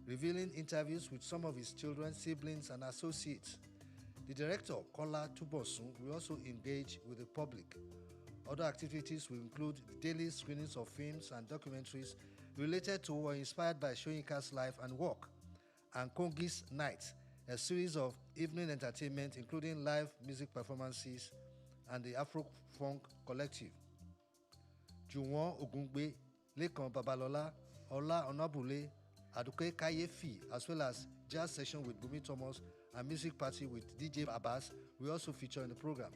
revealing interviews with some of his children, siblings, and associates. The director, Kola Tubosun, will also engage with the public. Other activities will include the daily screenings of films and documentaries related to or inspired by Soyinka's life and work, and Kongi's Night, a series of evening entertainment including live music performances and the Afro-Funk Collective. Juwon Ogungbe, Lekan Babalola, Ola Onabule, Aduke Kayefi, as well as jazz session with Bumi Thomas and music party with DJ Abbas will also feature in the program.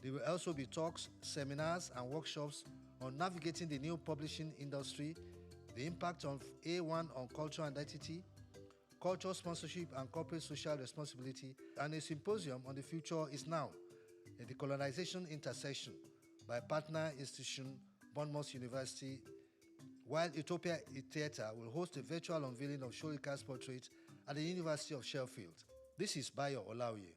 There will also be talks, seminars, and workshops on navigating the new publishing industry, the impact of A1 on cultural identity, cultural sponsorship and corporate social responsibility, and a symposium on the future is now, a decolonization intersection by partner institution Bournemouth University, while Utopia Theatre will host a virtual unveiling of Soyinka's portrait at the University of Sheffield. This is Bayo Olaoye.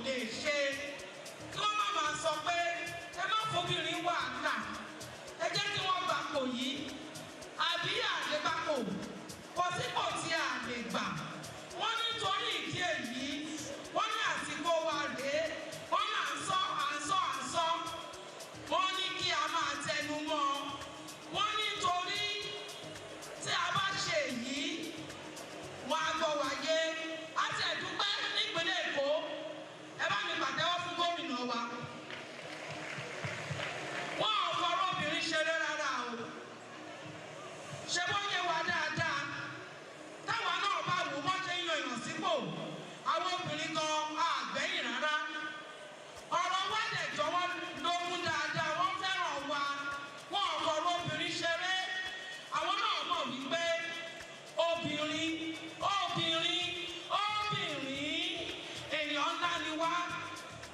lè ṣe kí wọ́n má máa sọ pé ẹ má fobìnrin wàhálà ẹ jẹ́ kí wọ́n gbapò yìí àbí àlégbapò kò sípò tí a lè gbà wọ́n nítorí ìdí èyí wọ́n ní àsìkò wa rèé wọ́n ní à ń sọ wọ́n ní kí a máa tẹnu mọ́ wọ́n nítorí tí a bá ṣe èyí wọ́n á gbọ́ wáyé àti ẹ̀dúpẹ́ nípínlẹ̀ Èkó ẹ bá mi pàtẹ́wọ́ fún gómìnà wa wọ́n ò fọ̀rọ̀ obìnrin ṣeré rárá o ṣe bó yẹ wá dáadáa táwa náà bá wò wọ́n ṣe ń yan èèyàn sípò àwọn obìnrin gan àgbẹ̀yìn rárá ọ̀rọ̀ wa dẹ̀ jọ wọ́n lógún dáadáa wọ́n fẹ́ràn wa wọ́n ò fọ̀rọ̀ obìnrin ṣeré àwọn náà mọ̀ wípé obìnrin èèyàn ńlá ni wá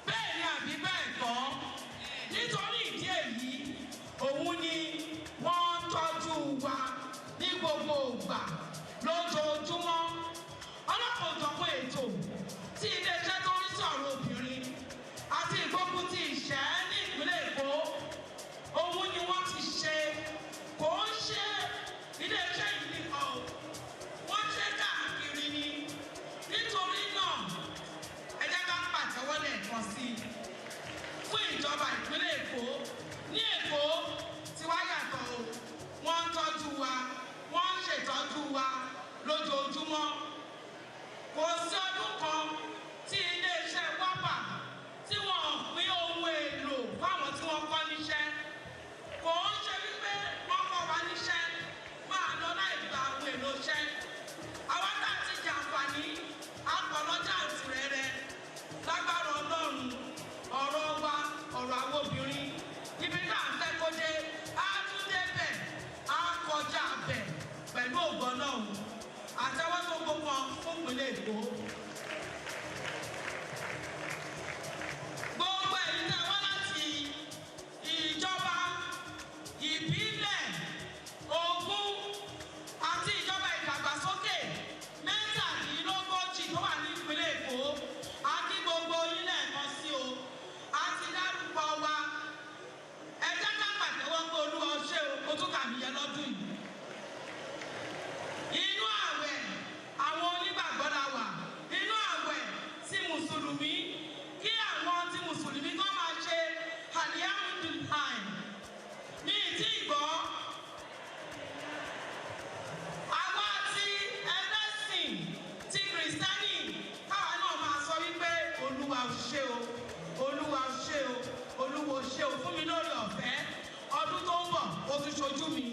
bẹ́ẹ̀ ni àbí bẹ́ẹ̀ kọ́ nítorí ìdí èyí òun ni wọ́n ń tọ́jú wa ní gbogbo ìgbà lójoojúmọ́ ọlọ́pàá òjọ̀pọ̀ ètò tí iléeṣẹ́ tó ń sọ̀rọ̀ obìnrin àti ìgbógun ti ìṣẹ́ ní ìpínlẹ̀ Èkó òun ni wọ́n ti ṣe kò ń ṣe iléeṣẹ́ yìí nìkan wọ́n ṣe káàkiri ni nítorí náà ẹ jẹ́ ká pàtẹ́wọ́ lẹ́ẹ̀kan sí i fún ìjọba ìpínlẹ̀ Èkó ní Èkó tí wá yàtọ̀ o wọ́n ń tọ́jú wa wọ́n ń ṣètọ́jú wa lójoojúmọ́ kò sí ọdún kan tí iléeṣẹ́ wápà tí wọ́n pín ohun èlò fáwọn tí wọ́n kọ́ níṣẹ́ kò ń ṣe wípé wọ́n kọ́ wa níṣẹ́ máa lọ láì gba ohun èlò iṣẹ́ àwọn tá a ti jàǹfààní apọ̀lọ́jà àtìrẹ́rẹ́ lágbára Ọlọ́run ọ̀rọ̀ wa ọ̀rọ̀ àwọn obìnrin ibi tá à ń fẹ́ kó dé á tún débẹ̀ á kọjá bẹ̀ pẹ̀lú ògbọ́n náà àtẹwọ́ tó gbogbo fún ìpínlẹ̀ Èkó. Gbogbo èyí tẹ́ wá láti ìjọba ìbílẹ̀ Ògùn àti ìjọba ìdàgbàsókè mẹ́tàdínlógójì tó wà ní ìpínlẹ̀ Èkó àti gbogbo ilé ẹ̀kọ́ sí o àti dárúkọ wa ẹ jẹ́ ká pàtẹ́wọ́ pé Olúwa ṣe o tún kà mí yẹ lọ́dún yìí. Inú àwẹ̀ àwọn onígbàgbọ́ la wà inú àwẹ̀ tí mùsùlùmí kí àwọn tí mùsùlùmí kan máa ṣe alihamudulilayi ní ìdí ìgbọ́ àwa ti ẹlẹ́sìn ti kìrìsìtánì káwa náà máa sọ wípé Olúwa ṣe o Olúwa ṣe o Olúwa ṣe o fún mi lórí ọ̀fẹ́ ọdún tó ń bọ̀ ó tún ṣojú mi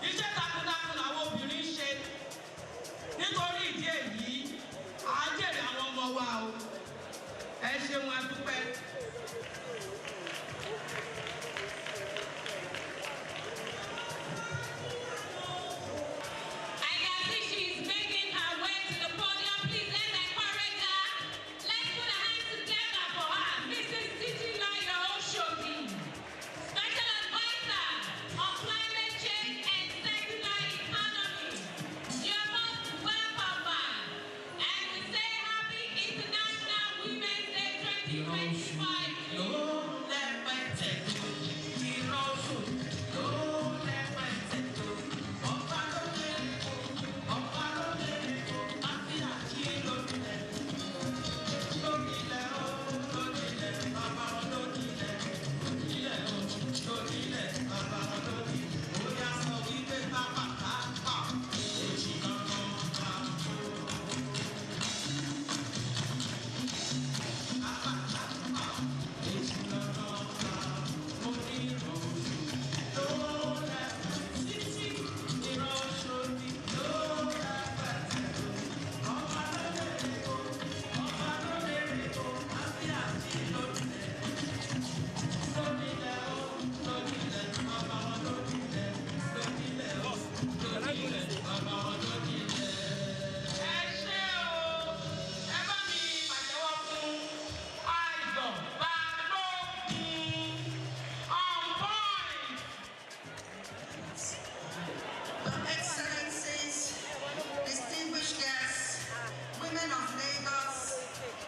iṣẹ́ takuntakun làwọn obìnrin ṣe nítorí ìdí èyí à ń jèrè àwọn ọmọ wa o ẹ ṣeun a dúpẹ́.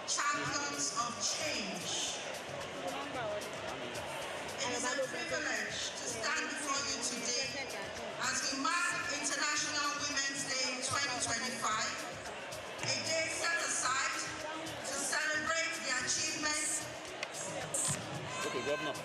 champions of change. It is a privilege to stand before you today as we mark International Women's Day 2025, a day set aside to celebrate the achievements. Okay, Governor.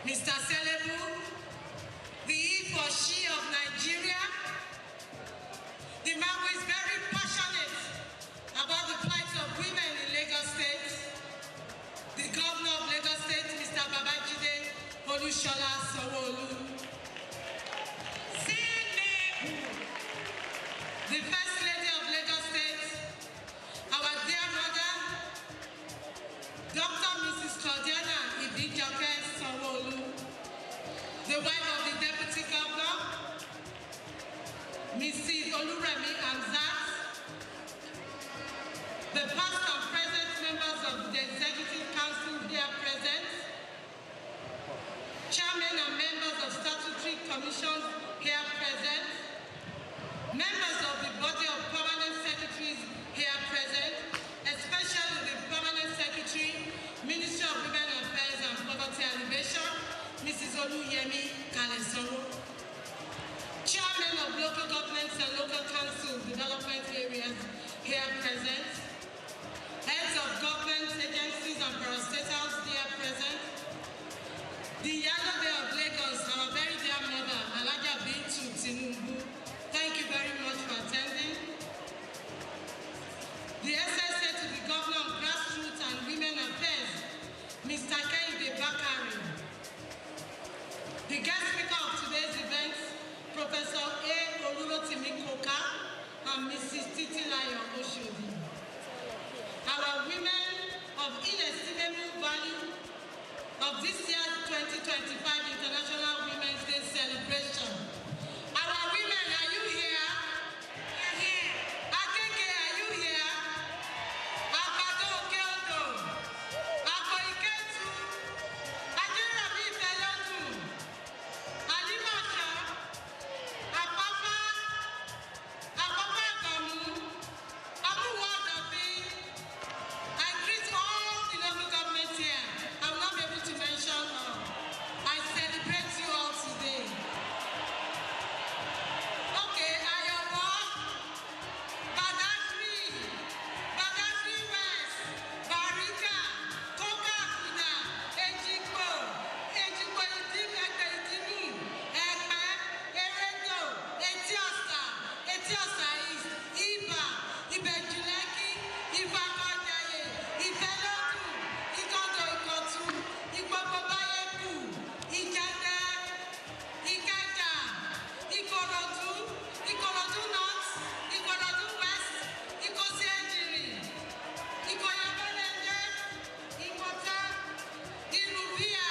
Mr. Selebu, the he for she of Nigeria, the man who is very passionate about the plight of women in Lagos State, the governor of Lagos State, Mr. Babajide Olushola Sanwo-Olu, the First Lady of Lagos State, our dear mother, Dr. Mrs. Claudiana Ibijoke Sanwo-Olu, the wife of the Deputy Governor, Mrs. Oluremi Amzat, the past and present members of the Executive Council here present, chairmen and members of statutory commissions here present, members of the body of permanent secretaries here present, especially the permanent secretary, Ministry of Women Affairs and Poverty Alleviation, Mrs. Oluyemi Kalesoro, chairmen of local governments and local council development areas here present, heads of government agencies and parastatals here present, the Yellow Day of Lagos, our very dear mother, Alaja Bintu Tinubu, thank you very much for attending. The SSA to the Governor of Grassroots and Women Affairs, Mr. Kehinde Bakari. The guest speaker of today's event, Professor A. Olurotimi Koka and Mrs. Titilayo Oshodi. Our women of inestimable value of this year's 2025 International Women's Day celebration. Our women, are you here? Akeke, are you here? Akado Okeodo, Ako Iketu, Ajirabi Telodu, Alimasha, Apapa Agamu, Amuwa Dabi. I greet all the local governments here. I will not be able to mention all. I celebrate you all today. Okay, Ayobo, Badagry, Badagry West, Barika, Koka Kuda, Ejiko, Ejiko Idimeke Idimu, Epe, Eredo, Etiosa, Etiosa East, Iba, Ibejuleki, Ibakojaye, Ifelodu, Ikodo Ikotu, Ikpopobayeku, Ikede, Ikeja, Ikorodu, Ikorodu North, Ikorodu West, Ikosi Ejiri, Ikoyabelende, Ikota, Iruvia,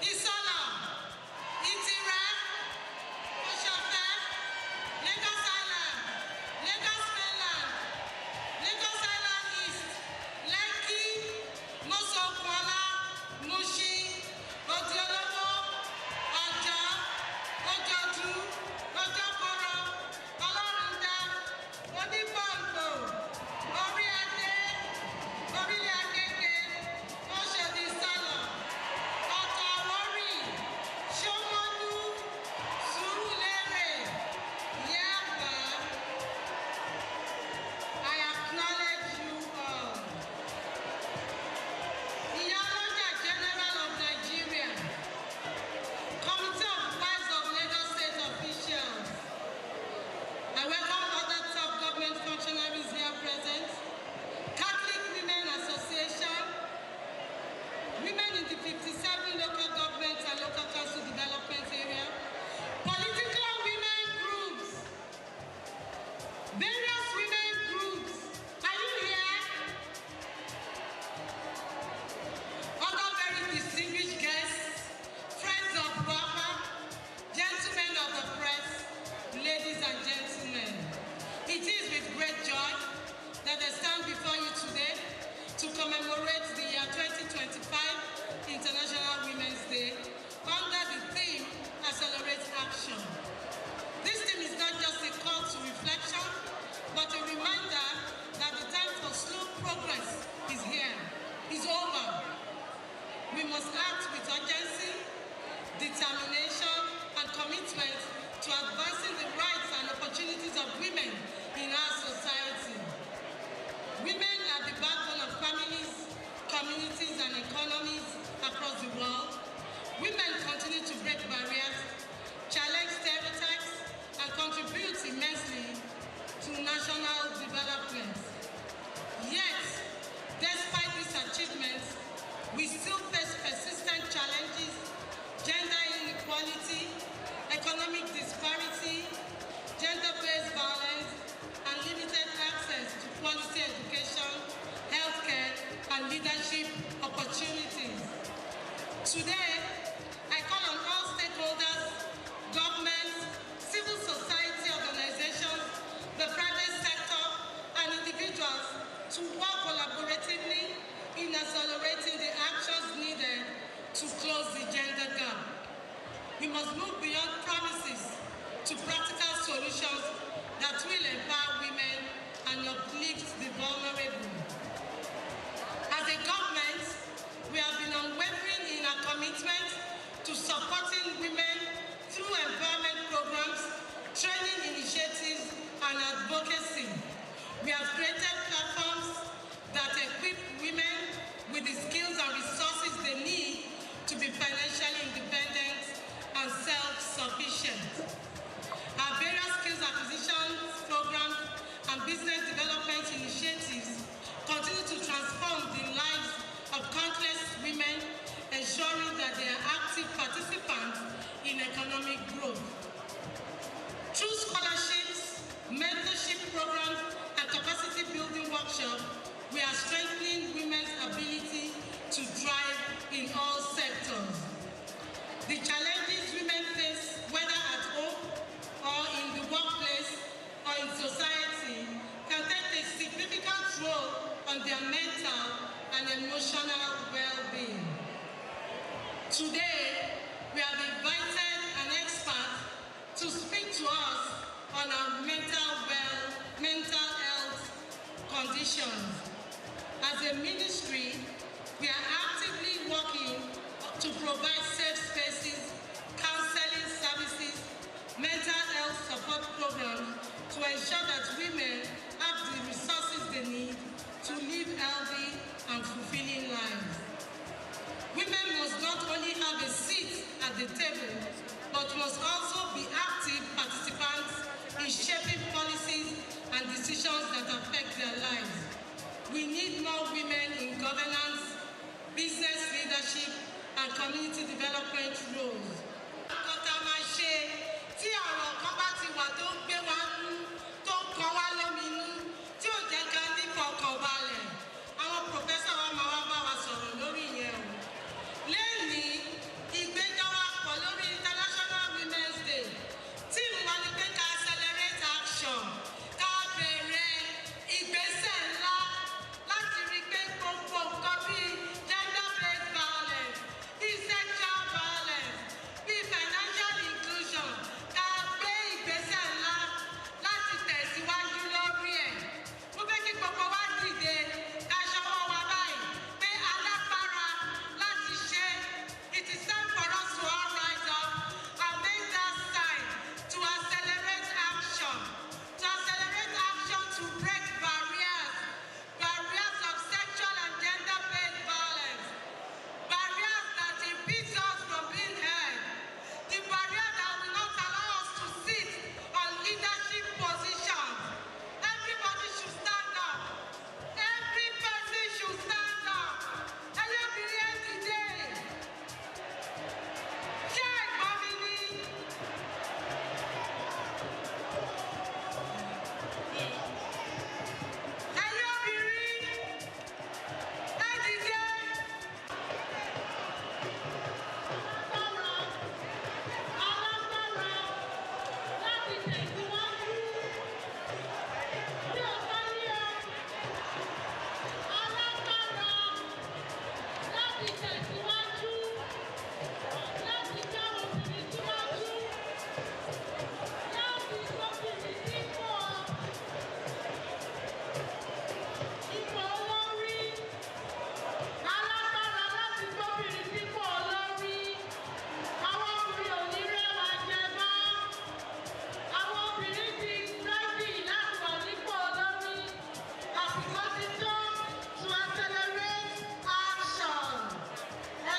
Isola, Itire, Oshofe, Lagos Island, Lagos Mainland, Lagos Island East, Lekki, Mosokwala, Mushi, Odiolowo, Ojo, Ojodu, Ojokoro, Olorunda, Odipompo, Oriade, Orile Agege, Oshodi Sala, Ọ̀tọ̀ Àwórì, Ṣómólú, Surulere, Yaba. I acknowledge you all. Iyaloja General of Nigeria, Committee of Wives of Lagos State officials. I welcome other top government functionaries here present. Catholic Women Association, women in the 57 local government and local council development area, political women groups, various women groups. Are you here? Other very distinguished guests, friends of Rapa, gentlemen of the press, ladies and gentlemen. It is with great joy that I stand before you today to commemorate the year 2025 International Women's Day under the theme Accelerate Action. This theme is not just a call to reflection, but a reminder that the time for slow progress is here, is over. We must act with urgency, determination, and commitment to advancing the rights and opportunities of women in our society. Women are the backbone of families, communities, and economies across the world. Today, I call on all stakeholders, governments, civil society organizations, the private sector, and individuals to work collaboratively in accelerating the actions needed to close the gender gap. We must move beyond promises to practical solutions that will empower women and uplift the vulnerable. As a government, we have been unwavering in our commitment to supporting women through empowerment programs, training initiatives, and advocacy. We have created platforms that equip women with the skills and resources they need to be financially independent and self-sufficient. Our various skills acquisition programs and business development initiatives continue to transform the lives of countless women, ensuring that they are active participants in economic growth. Through scholarships, mentorship programs, and capacity building workshops, we are strengthening women's ability to thrive in all sectors. The challenges women face, whether at home or in the workplace or in society, can take a significant role on their mental and emotional well-being. Today, we have invited an expert to speak to us on our mental health conditions. As a ministry, we are actively working to provide safe spaces, counseling services, mental health support programs to ensure that women have the resources they need to live healthy and fulfilling lives. Women must not only have a seat at the table, but must also be active participants in shaping policies and decisions that affect their lives. We need more women in governance, business leadership, and community development roles. Tí ọ̀rọ̀ kan bá ti wà tó ń gbé wa nú, tó ń kọ wá lóminú, tí ò jẹ́ ká ní fọkànbalẹ̀, àwọn pòfẹ́sọ̀ wa máa wá bá wa sọ̀rọ̀ lórí ìyẹn o. Lẹ́nìí, ìgbéga wa pọ̀ lórí International Women's Day. Tíìmù wa ni pé ká accelerate action, ká bẹ̀rẹ̀ ìgbésẹ̀ ńlá láti rí pé gbogbo nǹkan bíi gender-based violence, bíi sexual violence, bíi financial inclusion, ká gbé ìgbésẹ̀ ńlá láti tẹ̀síwájú lórí ẹ̀. Mo fẹ́ kí gbogbo wa dìde ká ṣọwọ́ wa báyìí pé alágbára láti ṣe. It is time for us to all rise up and make that sign to accelerate action to break barriers of sexual and gender-based violence, barriers that impede us from being heard, the barrier that will not allow us to sit on leadership positions. Everybody should stand up. Every person should stand up. Ẹlẹ́bìnrin ẹ dìde. Ṣé ẹ̀gbọ́n mi ni? Ẹlẹ́bìnrin ẹ dìde. Alágbára láti tẹ̀síwájú. Bí o bá ní ọ, alágbára láti tẹ̀síwájú, láti já obìnrin síwájú, láti gbóbìnrin sípò olórí, alágbára láti gbóbìnrin sípò olórí. Àwọn obìnrin ò ní rẹwà jẹ mọ́. Àwọn obìnrin ti rẹ́dì láti wà nípò olórí. Àsìkò ti tó to accelerate action. Ẹ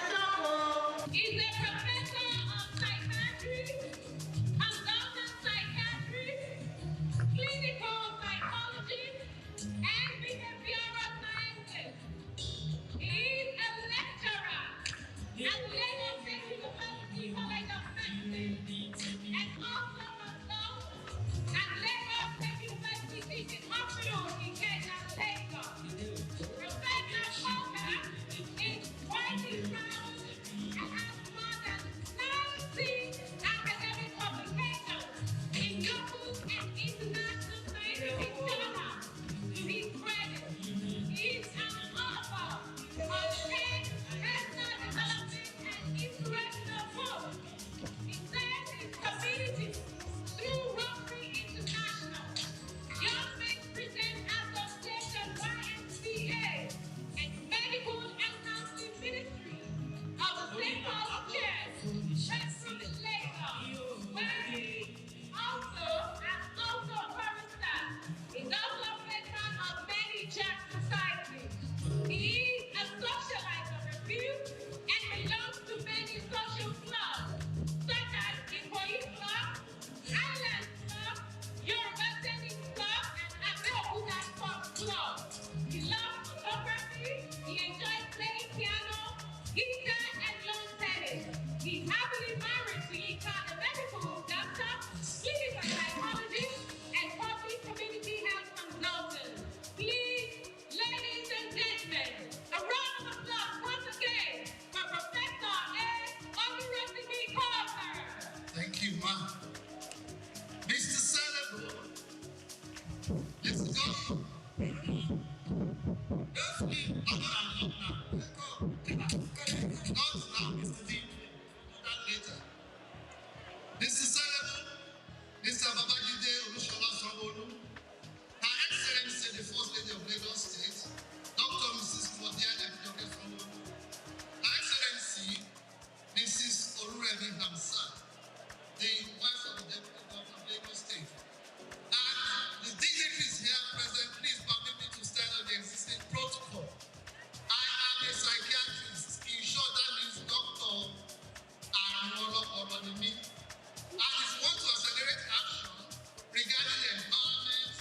psychiatrist. In short, that means doctor and neuronomy. And if you want to accelerate action regarding empowerment,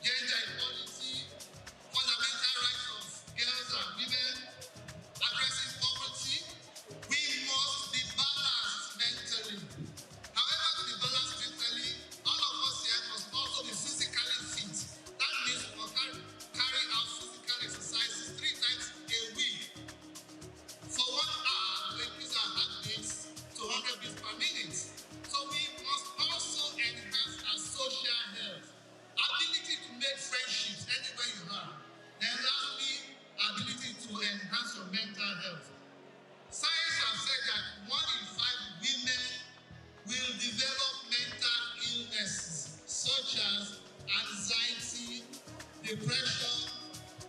gender equality, fundamental rights of girls and women, addressing poverty, we must be balanced mentally. However, to be balanced mentally, all of us here must also be physically fit. That means we must carry out physical exercises 3 times a week for 1 hour to increase our heartbeats to 100 beats per minute. So we must also enhance our social health, ability to make friendships anywhere you are. Then lastly, ability to enhance your mental health. Science has said that 1 in 5 women will develop mental illnesses such as anxiety, depression,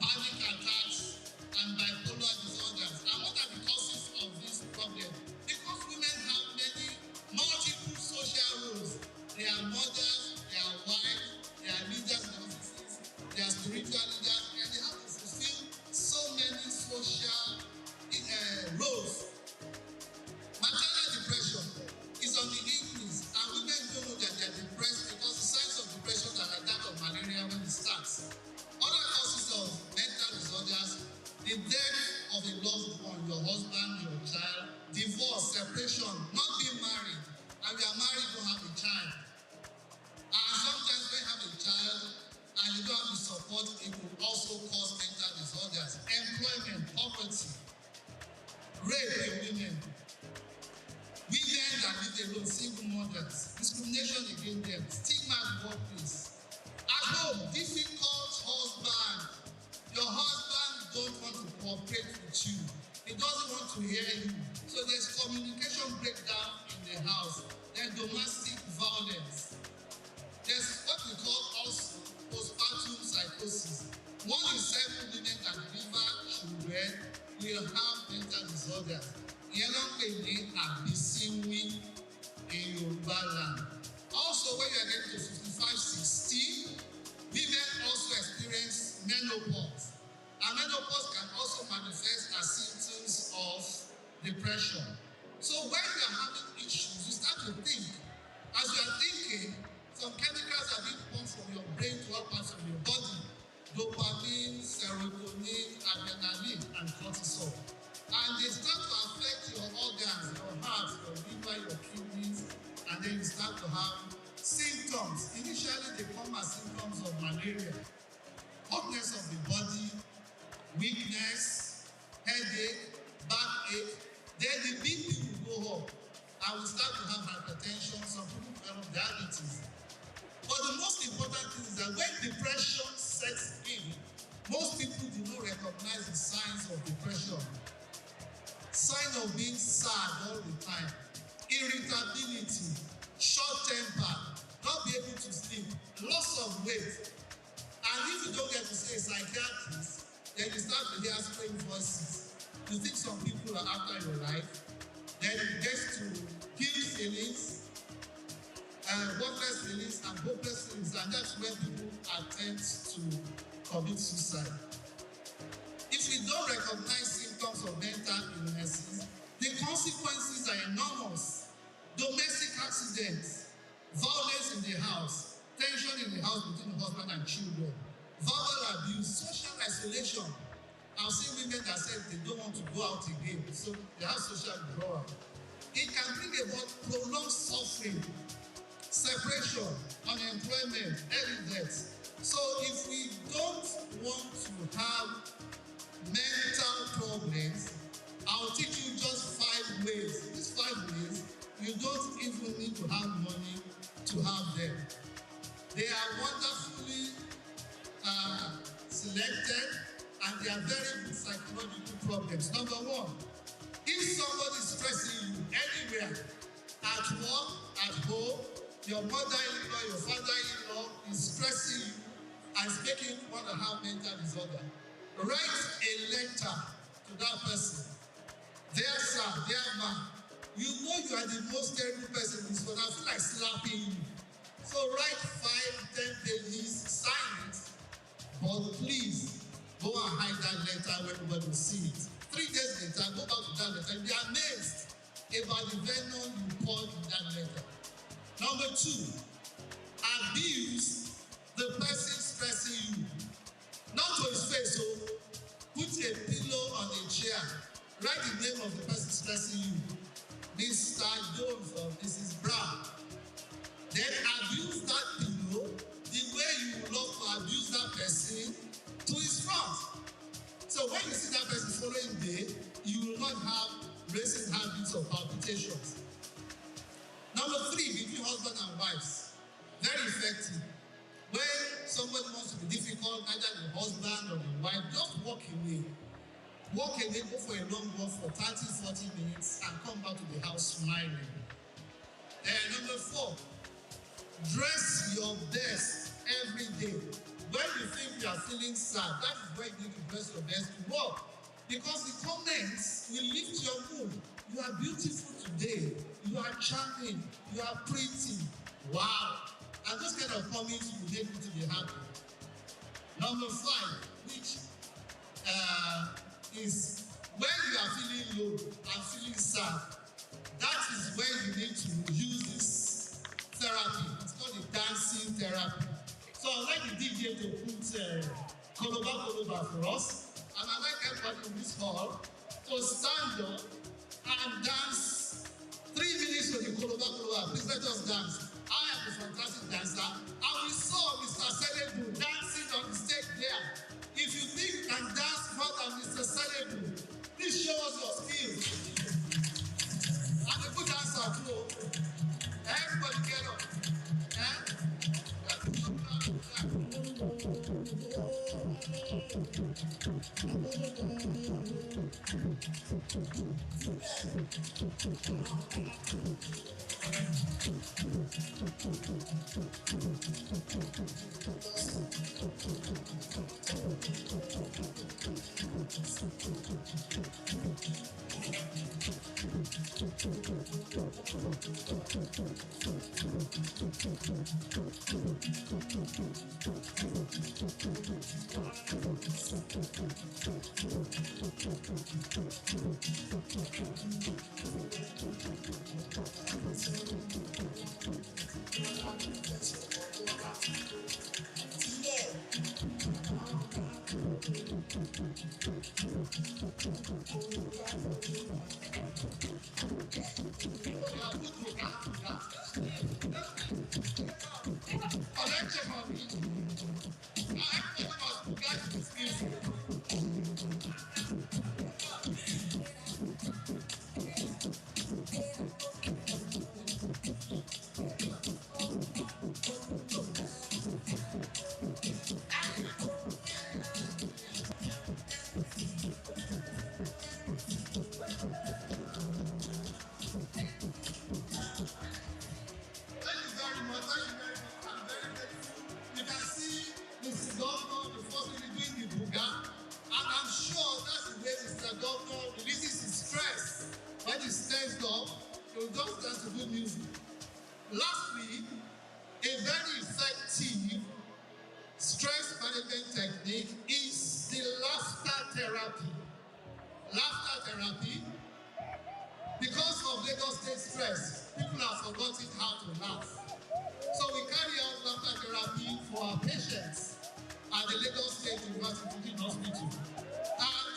panic attacks, and bipolar disorders. And what are the causes of this problem? Because women have many multiple social roles. They are mothers, they are wives, they are leaders in offices, they are spiritual leaders, and they have to fulfill so many social roles. Maternal depression is on the increase, and women don't know that they are depressed because the signs of depression are like that of malaria when it starts. Other causes of mental disorders: the death of a loved one, your husband, your child, divorce, separation, not being married, and you are married, you don't have a child. And sometimes when you have a child and you don't have the support, it will also cause mental disorders. Employment, poverty, rape in women, women that live alone, single mothers, discrimination against them, stigma at the workplace. At home, difficult husband. Your husband don't want to cooperate with you. He doesn't want to hear you. So there's communication breakdown in the house. There's domestic violence. There's what we call also postpartum psychosis. 1 in 7 women that deliver children will have mental disorders. Ìyẹn ló ń pè ní àbísínwí in Yorùbá land. Also, when you are getting to 55, 60, women also experience menopause. And menopause can also manifest as symptoms of depression. So when you are having issues, you start to think. As you are thinking, some chemicals are being pumped from your brain to all parts of your body. Dopamine, serotonin, adrenaline, and cortisol. And they start to affect your organs, your heart, your liver, your kidneys, and then you start to have symptoms. Initially, they come as symptoms of malaria, hotness of the body, weakness, headache, backache. Then the BP will go up, and we start to have hypertension. Some people develop diabetes. But the most important thing is that when depression sets in, most people do not recognize the signs of depression. Sign of being sad all the time, irritability, short temper, not be able to sleep, loss of weight. And if you don't get to see a psychiatrist, then you start to hear strange voices. You think some people are after your life, then it gets to guilt feelings, worthless feelings, and hopeless feelings, and that's when people attempt to commit suicide. If we don't recognize symptoms of mental illnesses, the consequences are enormous. Domestic accidents, violence in the house, tension in the house between husband and children, verbal abuse, social isolation. I've seen women that said they don't want to go out again, so they have social withdrawal. It can bring about prolonged suffering, separation, unemployment, early death. So if we don't want to have mental problems, I'll teach you just 5 ways. These 5 ways, you don't even need to have money to have them. They are wonderfully selected, and they are very good psychological problems. Number 1, if somebody is stressing you anywhere, at work, at home, your mother-in-law, your father-in-law is stressing you and is making you want to have mental disorder, write a letter to that person. Dear sir, dear man, you know you are the most terrible person in this world. I feel like slapping you. So write 5, 10 pages, sign it, but please go and hide that letter when nobody will see it. 3 days later, go back to that letter and be amazed about the venom you poured in that letter. Number 2, abuse the person stressing you. Not to his face, so put a pillow on a chair. Write the name of the person stressing you. Mr. Jones or Mrs. Brown. Then abuse that pillow the way you would love to abuse that person to his front. So when you see that person following day, you will not have racing habits or palpitations. Number 3, between husband and wives. Very effective. When somebody wants to be difficult, either the husband or the wife, just walk away. Walk away, go for a long walk for 30, 40 minutes and come back to the house smiling. Number 4, dress your best every day. When you think you are feeling sad, that is why you need to dress your best to work. Because the comments will lift your mood. You are beautiful today. You are charming. You are pretty. Wow. And those kind of comments will make you to be happy. Number 5, which is when you are feeling low and feeling sad, that is when you need to use this therapy. It's called the dancing therapy. So I'd like the DJ to put Koloba for us. And I'd like everybody in this hall to stand up and dance 3 minutes with the Koloba. Please let us dance. I am a fantastic dancer, and we saw Mr. Selebu dancing on the stage there. If you think you can dance more than Mr. Selebu, please show us your skills. And a good dancer too. Everybody get up. Lastly, a very effective stress management technique is the laughter therapy. Laughter therapy, because of Lagos State stress, people have forgotten how to laugh. So we carry out laughter therapy for our patients at the Lagos State University Hospital. And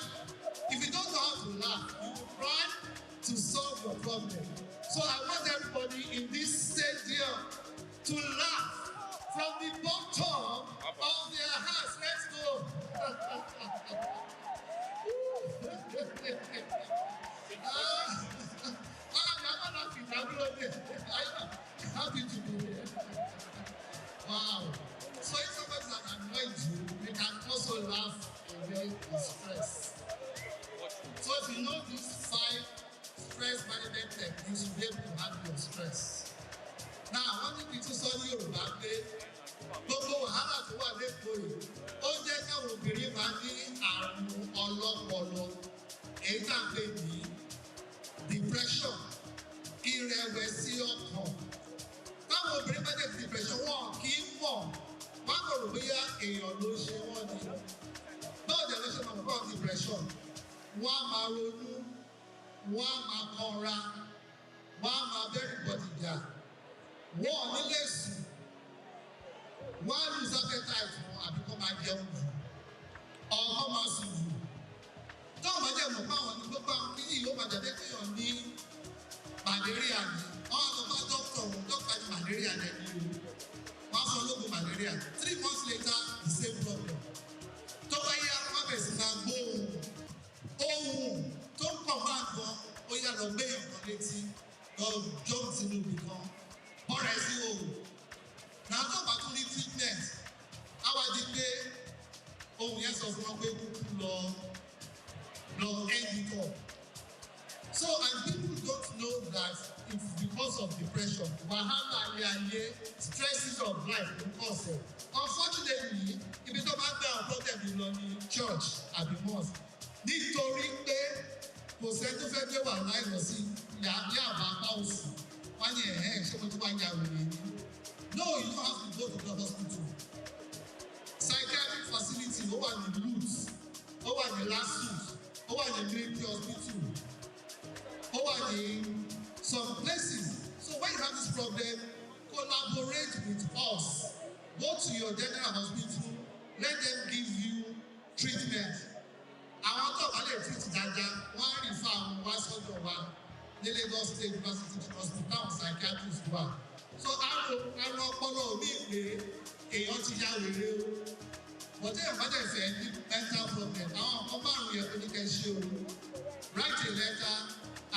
if you don't know how to laugh, you will try to solve your problem. So I want everybody in this stadium to laugh from the bottom of their hearts. Let's go. I'm happy to be here. Wow. So if somebody's annoyed you, you can also laugh away the stress. So if you know these 5 stress management techniques, you'll be able to handle your stress. Now, one thing to study Yorùbá pé gbogbo wàhálà tó wà lẹ́kọ̀ọ́ yìí, ó jẹ́ káwọn obìnrin máa ní àrùn ọlọ́pọlọ, èyí tá à ń pè ní depression, ìrẹ̀wẹ̀sì ọkàn. Táwọn obìnrin bá dé depression, wọn kì í mọ̀, wọ́n kò rò bóyá èèyàn ló ṣe wọ́n ni. Báwo dẹ̀ ló ṣe máa mọ̀ báwọn depression? wọ́n á máa ronú, wọ́n á máa kanra, wọ́n á máa bẹ́rù bọ̀dìjà, wọ́n ò ní lè sùn, wọ́n á lose appetite fún àbí kọ́ máa jẹun jù, ọ̀kọ́ máa sùn jù. Táwọn bá jẹ́ mọ̀ pé àwọn ní gbogbo àwọn kí yìí ó máa jẹ́ kéèyàn ní malaria ni. Wọ́n á lọ bá dókítà òun, dókítà ní malaria lẹ́ni o. Wọ́n á fọ ológun malaria. 3 months later, the same problem. Tó bá yá, wọ́n bẹ̀rẹ̀ sí máa gbóhùn. Ohun tó ń pọ̀ máa gan, ó yá lọ gbé ìyàn kan létí, lọ jump sínú ibì kan, bọ́rẹ̀ sí ohun. Náà tó bá tún ní treatment, á wá di pé ohun yẹn sọ fún wọn pé kúkú lọ end it up. So, and people don't know that it's because of depression. Wahala ayé, stresses of life ló cause it. Unfortunately, ibi tó bá gbé àwọn problem yìí lọ ní church àbí mosque. Nítorí pé kò sẹ́ni tó fẹ́ gbé wàhálà ìlọ sí yàrá àbá òsì. Wọ́n ní ṣé mo tún wá ya wèrè ni? No, you don't have to go to the hospital. Psychiatric facility ó wà ní Lutz, ó wà ní Lasut, ó wà ní Military Hospital, ó wà ní some places. So when you have this problem, collaborate with us. Go to your general hospital, let them give you treatment. Àwọn tó bá lè treat dáadáa, wọ́n á refer àwọn wá sọ́dọ̀ wa ní Lagos State University Hospital àwọn psychiatrist wà. So àrùn ọpọlọ mi pé èèyàn ti ya wèrè o. Bọ̀dé ìbádẹ́ fẹ́ ní mental problem. Àwọn ọkọ márùn-ún yẹn kò ní kẹ́ ṣe o. Write a letter,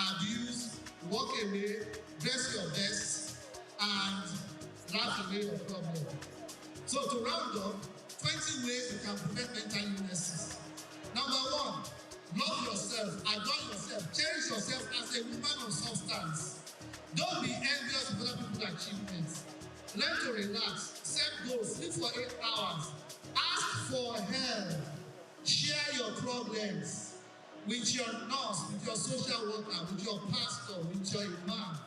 abuse, walk away, dress your best, and laugh away your problem. So to round up, 20 ways you can prevent mental illnesses. Number 1, love yourself, adore yourself, cherish yourself as a woman of substance. Don't be envious of other people's achievements. Learn to relax, set goals, sleep for 8 hours, ask for help, share your problems with your nurse, with your social worker, with your pastor, with your imam.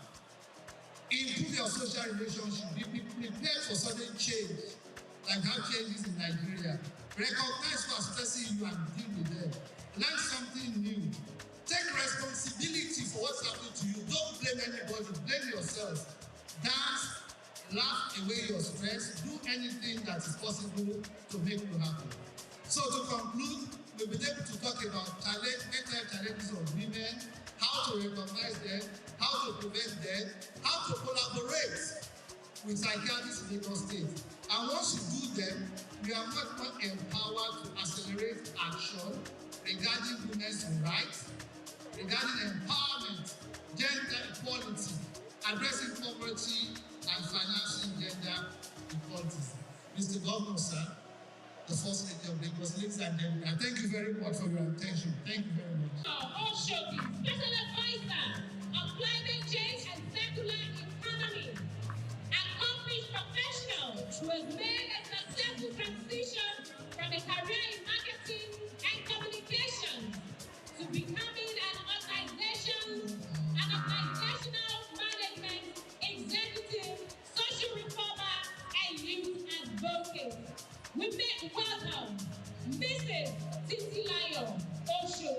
Improve your social relationship. Be prepared for sudden change, like how changes in Nigeria. Recognize who are stressing you and deal with them. Learn something new. Take responsibility for what's happening to you. Don't blame anybody. Blame yourself. Dance, laugh away your stress. Do anything that is possible to make you happy. So to conclude, we'll be able to talk about mental challenges of women, how to recognize them, how to prevent them, how to collaborate with psychiatrists in Lagos State. And once you do them, we are much more empowered to accelerate action regarding women's rights, regarding empowerment, gender equality, addressing poverty, and financing gender equality. Mr. Governor, sir, the First Lady of Lagos, ladies and gentlemen, thank you very much for your attention. Thank you very much. Special advisor on climate change and circular economy, accomplished professional who has made a successful transition from a career in marketing and communication to becoming an organizational management executive, social reformer, and youth advocate. We make welcome Mrs. Titilayo Osho.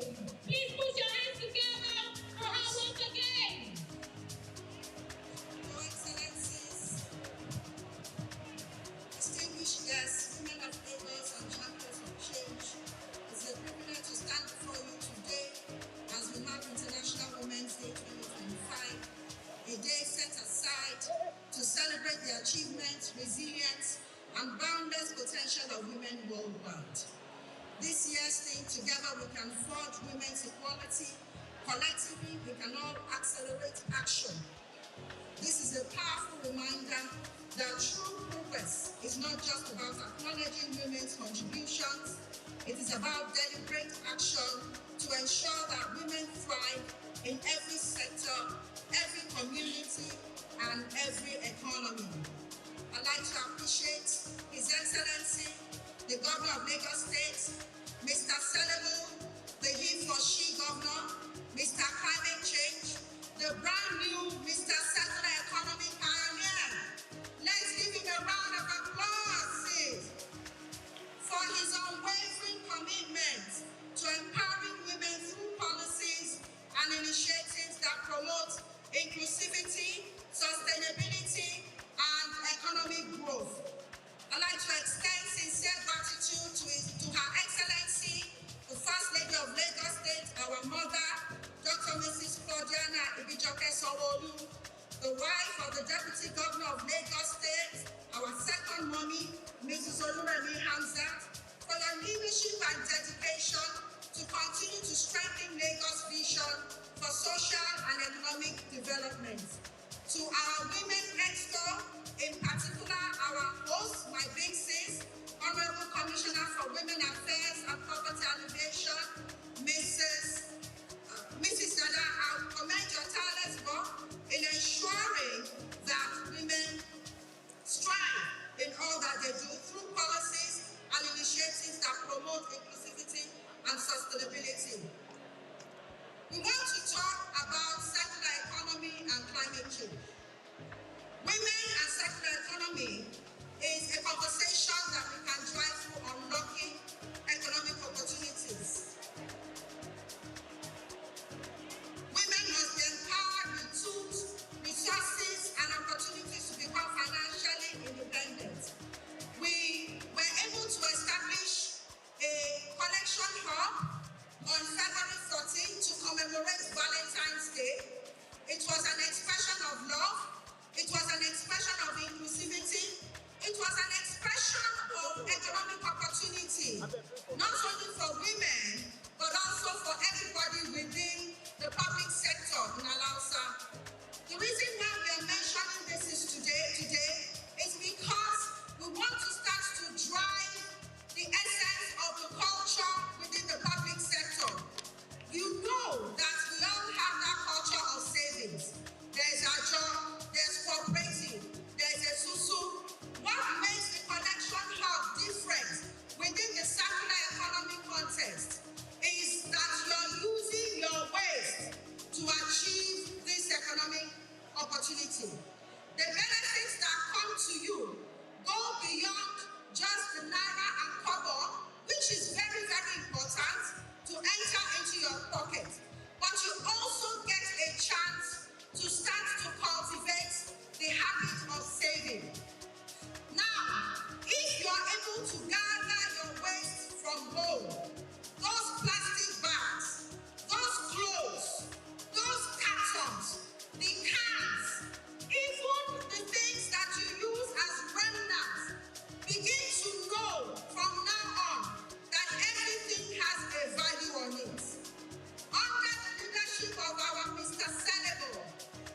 Please put your hands together for her once again. Your Excellencies, distinguished guests, women of Lagos and champions of change, it's a privilege to stand before you today as we mark International Women's Day 2025, a day set aside to celebrate the achievements, resilience, and boundless potential of women worldwide. This year's theme, Together We Can Forge Women's Equality, collectively we can all accelerate action. This is a powerful reminder that true progress is not just about acknowledging women's contributions, it is about deliberate action to ensure that women thrive in every sector, every community, and every economy. I'd like to appreciate His Excellency, the Governor of Lagos State, Mr. Selebu, the he for she Governor, Mr. Climate Change, the brand new Mr. Circular Economy Pioneer. Let's give him a round of applause for his unwavering commitment to empowering women through and initiatives that promote inclusivity, sustainability, and economic growth. I'd like to extend sincere gratitude to Her Excellency, the First Lady of Lagos State, our mother, Dr. Mrs. Claudiana Ibijoke Sanwo-Olu, the wife of the Deputy Governor of Lagos State, our second mommy, Mrs. Oluremi Hamzat, for your leadership and dedication to continue to strengthen Lagos' vision for social and economic development. To our women exco, in particular our host, my big sis, Honorable Commissioner for Women Affairs and Poverty Alleviation, Mrs. Dada, I commend your tireless work in ensuring that women strive in all that they do through policies and initiatives that promote inclusivity and sustainability. We want to talk about circular economy and climate change. Women and circular economy is a conversation that we can drive through unlocking economic opportunities. Women must be empowered with tools, resources, and opportunities to become financially independent. We were able to establish a collection hub on February 14 to commemorate Valentine's Day. It was an expression of love. It was an expression of inclusivity. It was an expression of economic opportunity, not only for women, but also for everybody within the public sector in Alausa. The reason why we are mentioning this is today is because we want to start to drive the essence of the culture within the public sector. You know that we all have that culture of savings. There's a job, there's cooperative, there's a susu. What makes the connection hub different within the circular economy context is that you're using your waste to achieve this economic opportunity. The benefits that come to you go beyond just the naira and kobo, which is very, very important to enter into your pocket. But you also get a chance to start to cultivate the habit of saving. Now, if you are able to gather your waste from home, those plastic bags, those clothes, those cartons, the cans, even the things that you use as remnants, begin to know from now on that everything has a value on it. Under the leadership of our Mr. Senable,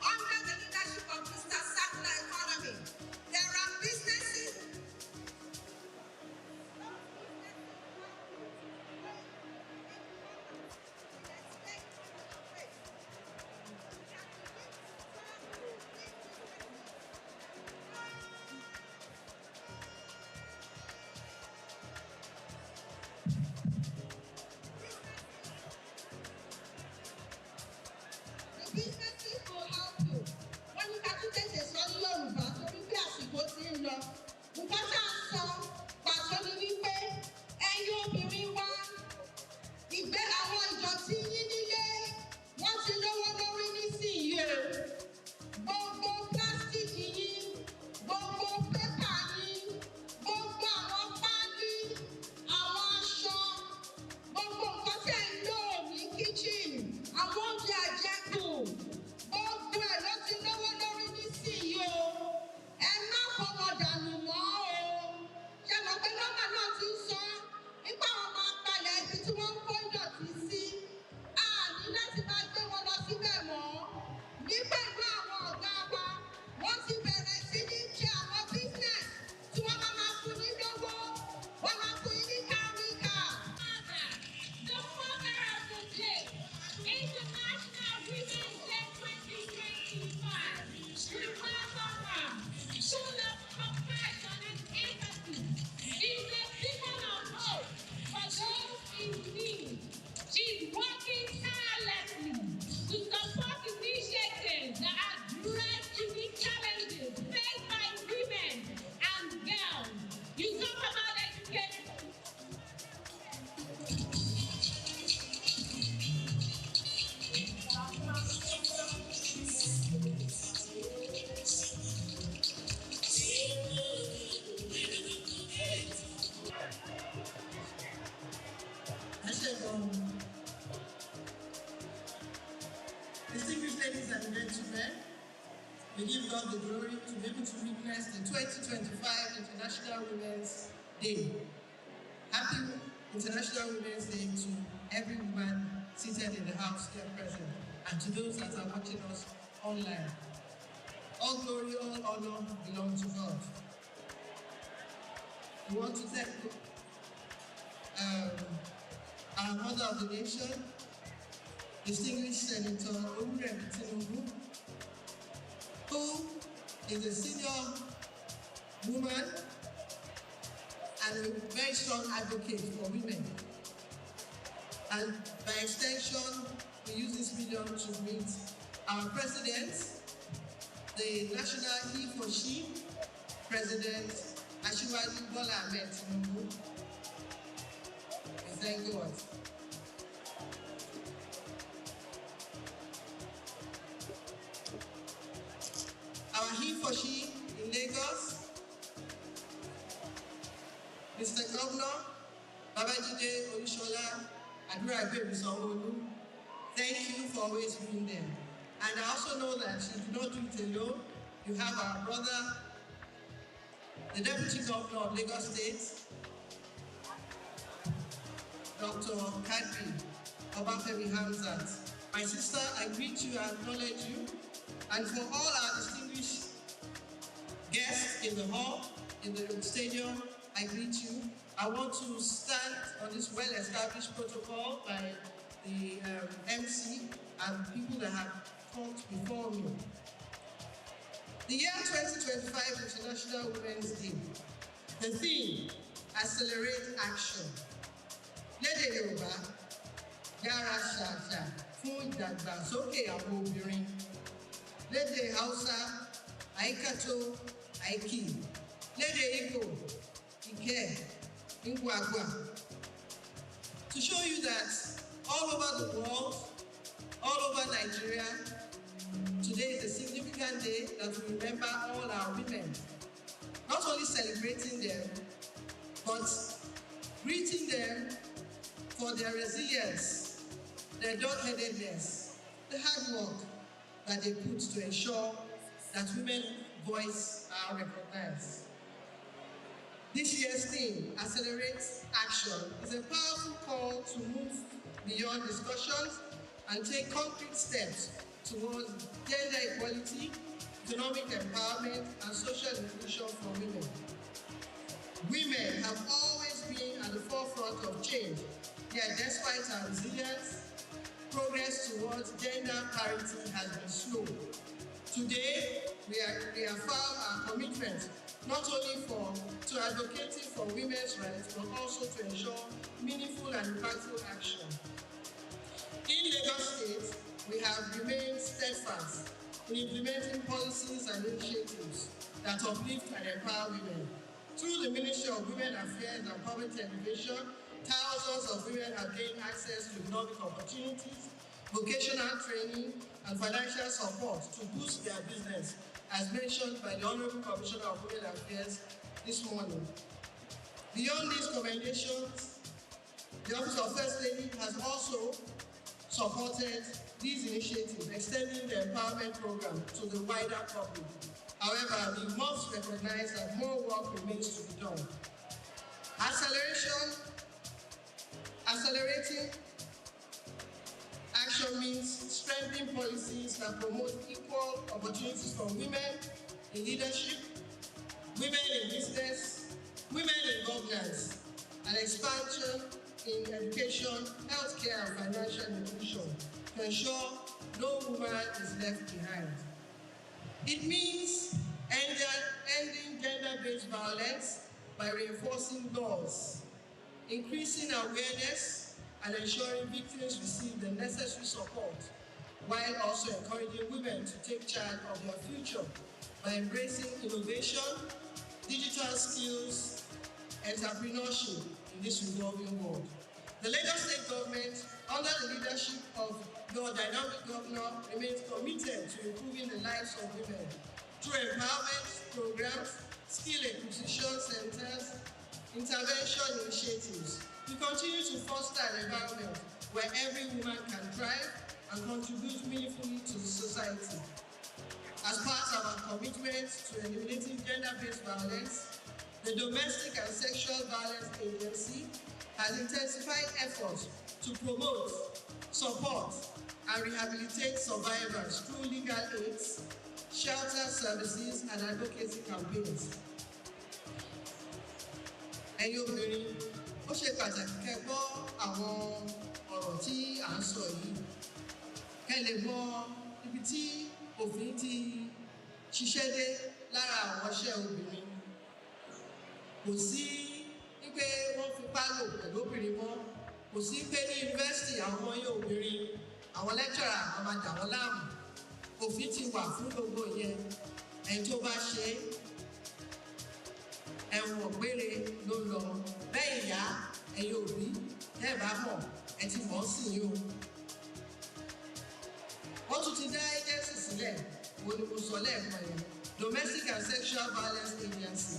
under the leadership of Mr. Circular Economy, there are businesses. The businesses will help you. Wọ́n ní ká tún tètè sọ ní Yorùbá torí bí àsìkò ti ń lọ. Nǹkan tá à ń sọ pàtó ni wípé ẹ̀yin obìnrin wa ìgbé àwọn ìdọ̀tí yín nílé wọ́n ti lówó lórí nísìnyí o. Gbogbo pílásítìkì yín, gbogbo pépà yín, gbogbo àwọn páálí, àwọn aṣọ, gbogbo nǹkan tẹ̀ ń lò ní kíchìn, àwọn oúnjẹ àjẹkù, gbogbo ẹ̀ ló ti lówó lórí nísìnyí o. Ẹ má fọwọ́ dànù mọ́ o. Ṣé mọ̀ pé nọ́mbà náà ti ń sọ nípa àwọn máa palẹ̀ ibi tí wọ́n ń kó ìdọ̀tí sí? A ní láti máa gbé wọn lọ síbẹ̀ mọ́. Ní pẹ̀lú àwọn ọ̀gá wa, wọ́n ti bẹ̀rẹ̀ sí ní ṣe àwọn business tí wọ́n máa fún ní lówó. Wọ́n máa fún yín ní káríkà. The mother of the day, International Women's Day 2025. Remember her, full of compassion and empathy. She's a beacon of hope for those in need. She's working tirelessly to support initiatives that address unique challenges faced by women and girls. You talk about education. ladies and gentlemen, we give God the glory to be able to witness the 2025 International Women's Day. Happy International Women's Day to every woman seated in the house here present, and to those that are watching us online. All glory, all honor belong to God. We want to thank our mother of the nation, distinguished Senator Oluremi Tinubu, who is a senior woman and a very strong advocate for women. And by extension, we use this medium to meet our president, the National He for She President Asiwaju Bola Ahmed Tinubu. We thank God. Our He for She in Lagos, Mr. Governor Babajide Olushola Aduraigbe Sanwo-Olu, thank you for always being there. And I also know that you do not do it alone. You have our brother, the Deputy Governor of Lagos State, Dr. Kadri Obafemi Hamzat. My sister, I greet you and acknowledge you. And for all our distinguished guests in the hall, in the stadium, I greet you. I want to stand on this well-established protocol by the MC and people that have talked before me. The year 2025 International Women's Day. The theme, Accelerate Action. Lédè Yorùbá, yára ṣàṣà fún ìdàgbàsókè àwọn obìnrin. Lédè Hausa, Aikato, Aiki. Lédè Igbo, Ike, Ngwagwa. To show you that all over the world, all over Nigeria, today is a significant day that we remember all our women. Not only celebrating them, but greeting them for their resilience, their dog-headedness, the hard work that they put to ensure that women's voice are recognized. This year's theme, Accelerate Action, is a powerful call to move beyond discussions and take concrete steps towards gender equality, economic empowerment, and social inclusion for women. Women have always been at the forefront of change, yet despite our resilience, progress towards gender parity has been slow. Today, we reaffirm our commitment not only to advocating for women's rights, but also to ensure meaningful and impactful action. In Lagos State, we have remained steadfast in implementing policies and initiatives that uplift and empower women. Through the Ministry of Women Affairs and Poverty Alleviation, thousands of women have gained access to economic opportunities, vocational training, and financial support to boost their business, as mentioned by the Honorable Commissioner of Women Affairs this morning. Beyond these commendations, the Office of First Lady has also supported these initiatives, extending the empowerment program to the wider public. However, we must recognize that more work remains to be done. Accelerating action means strengthening policies that promote equal opportunities for women in leadership, women in business, women in governance, and expansion in education, healthcare, and financial inclusion to ensure no woman is left behind. It means ending gender-based violence by reinforcing laws, increasing awareness, and ensuring victims receive the necessary support, while also encouraging women to take charge of their future by embracing innovation, digital skills, entrepreneurship in this evolving world. The Lagos State government, under the leadership of your dynamic governor, remains committed to improving the lives of women through empowerment programs, skill acquisition centers, intervention initiatives. We continue to foster an environment where every woman can thrive and contribute meaningfully to the society. society. As part of our commitment to eliminating gender-based violence, the Domestic and Sexual Violence Agency has intensified efforts to promote, support, and rehabilitate survivors through legal aids, shelter services, and advocacy campaigns. Ẹ̀yin obìnrin, ó ṣe pàtàkì kẹ́ gbọ́ àwọn ọ̀rọ̀ tí à ń sọ yìí. Kẹ́ lè mọ ibi tí òfin ti ṣiṣẹ́ dé lára àwọn iṣẹ́ obìnrin. Kò sí wípé wọ́n fipá lò pẹ̀lú obìnrin mọ́. Kò sí pé ní yunifásitì àwọn ọmọ yẹn obìnrin, àwọn lẹ́kítọ̀rà àwọn máa dà wọ́n láàmú. Òfin ti wà fún gbogbo yẹn. Ẹni tó bá ṣe ẹ̀wọ̀n gbére ló lọ. Bẹ́ẹ̀ ìyá ẹ̀yin òbí tẹ́ ẹ̀ bá mọ̀ ẹ ti mọ̀ sí yín o. Wọ́n tún ti dá agency sílẹ̀ wo ni mo sọ lẹ́ẹ̀kan yẹn. Domestic and Sexual Violence Agency.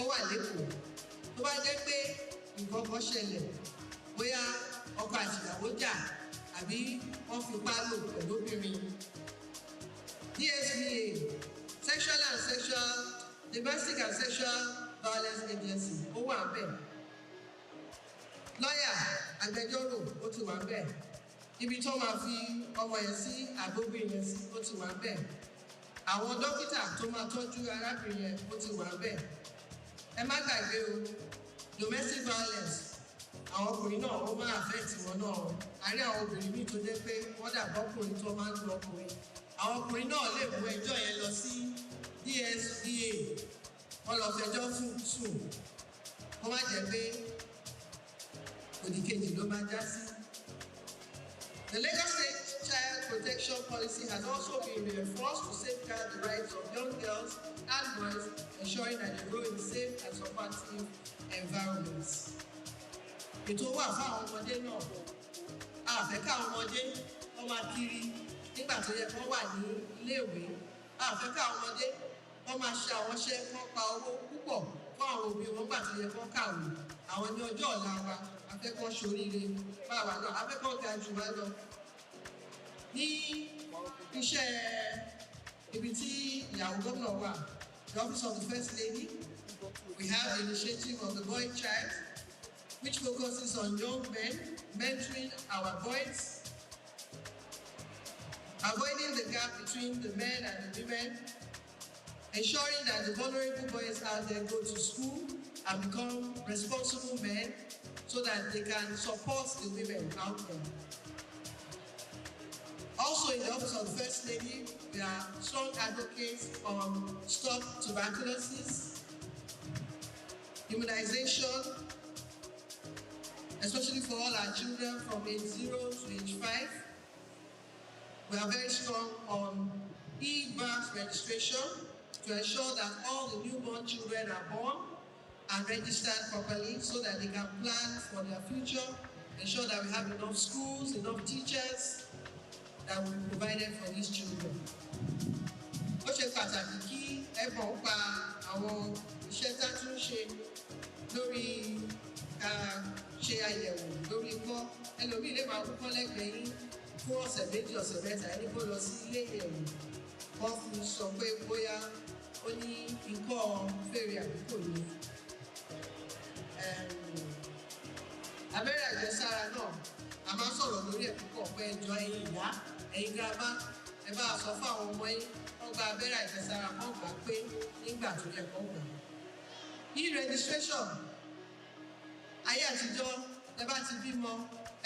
Ó wà lẹ́kọ̀ọ́. Tó bá jẹ́ pé nǹkan kan ṣẹlẹ̀ bóyá ọkọ àti ìyàwó jà àbí wọ́n fipá lò pẹ̀lú obìnrin. DSVA, Domestic and Sexual Violence Agency, ó wà bẹ́ẹ̀. Lọ́yà, agbẹjọ́rò, ó ti wà bẹ́ẹ̀. Ibi tó máa fi ọmọ yẹn sí àgbóbìnrin yẹn sí, ó ti wà bẹ́ẹ̀. Àwọn dókítà tó máa tọ́jú arábìnrin yẹn, ó ti wà bẹ́ẹ̀. Ẹ má gbàgbé o, domestic violence, àwọn ọkùnrin náà ó máa affect wọn náà. A rí àwọn obìnrin míì tó jẹ́ pé wọ́n dàbọ̀ ọkùnrin tó máa ń lu ọkùnrin. Àwọn ọkùnrin náà lè mú ẹjọ́ yẹn lọ sí DSVA. Wọ́n lọ fẹjọ́ sùn. Wọ́n má jẹ́ pé òdìkejì ló máa já sí. The Lagos State Child Protection Policy has also been reinforced to safeguard the rights of young girls and boys, ensuring that they grow in safe and supportive environments. Ètò wà fún àwọn ọmọdé náà. A fẹ́ káwọn ọmọdé wọ́n máa kiri nígbà tó yẹ kó wà ní iléèwé. A fẹ́ káwọn ọmọdé wọ́n máa ṣe àwọn iṣẹ́ kán pa owó púpọ̀ fún àwọn òbí wọn nígbà tó yẹ kó kàwé. Àwọn ní ọjọ́ ọ̀la wa, a fẹ́ kán ṣoríire báwa náà, a fẹ́ kán ga jù wá lọ. Ní iṣẹ́ ibi tí ìyàwó gómìnà wà, the office of the First Lady, we have the initiative of the Boy Child, which focuses on young men, mentoring our boys, avoiding the gap between the men and the women, ensuring that the vulnerable boys out there go to school and become responsible men so that they can support the women out there. Also in the office of the First Lady, we are strong advocates on stop tuberculosis, immunization, especially for all our children from age 0 to age 5. We are very strong on e-birth registration to ensure that all the newborn children are born and registered properly so that they can plan for their future, ensure that we have enough schools, enough teachers that will be provided for these children. Ó ṣe pàtàkì kí ẹ̀bùn pa àwọn iṣẹ́ tá a tún ṣe lórí ṣe àyẹ̀wò lórí ikọ́. Ẹlòmíì lè máa kúkọ́ lẹ́gbẹ̀ẹ́ yín fún ọ̀sẹ̀ méjì ọ̀sẹ̀ mẹ́ta ẹni kó lọ sí ilé ìyẹ̀wò. Wọ́n fi sọ pé bóyá ó ní ikọ́ fèrè àbíkò ní. Abẹ́rẹ́ àjẹsára náà a máa sọ̀rọ̀ lórí ẹ̀ púpọ̀ pé ẹjọ́ ẹ̀yin ìyá ẹ̀yin girama ẹ bá a sọ fún àwọn ọmọ yín wọ́n gba abẹ́rẹ́ àjẹsára kan gbà pé nígbà tó yẹ kó gbà. E-registration ayé àtijọ́ ẹ bá ti bímọ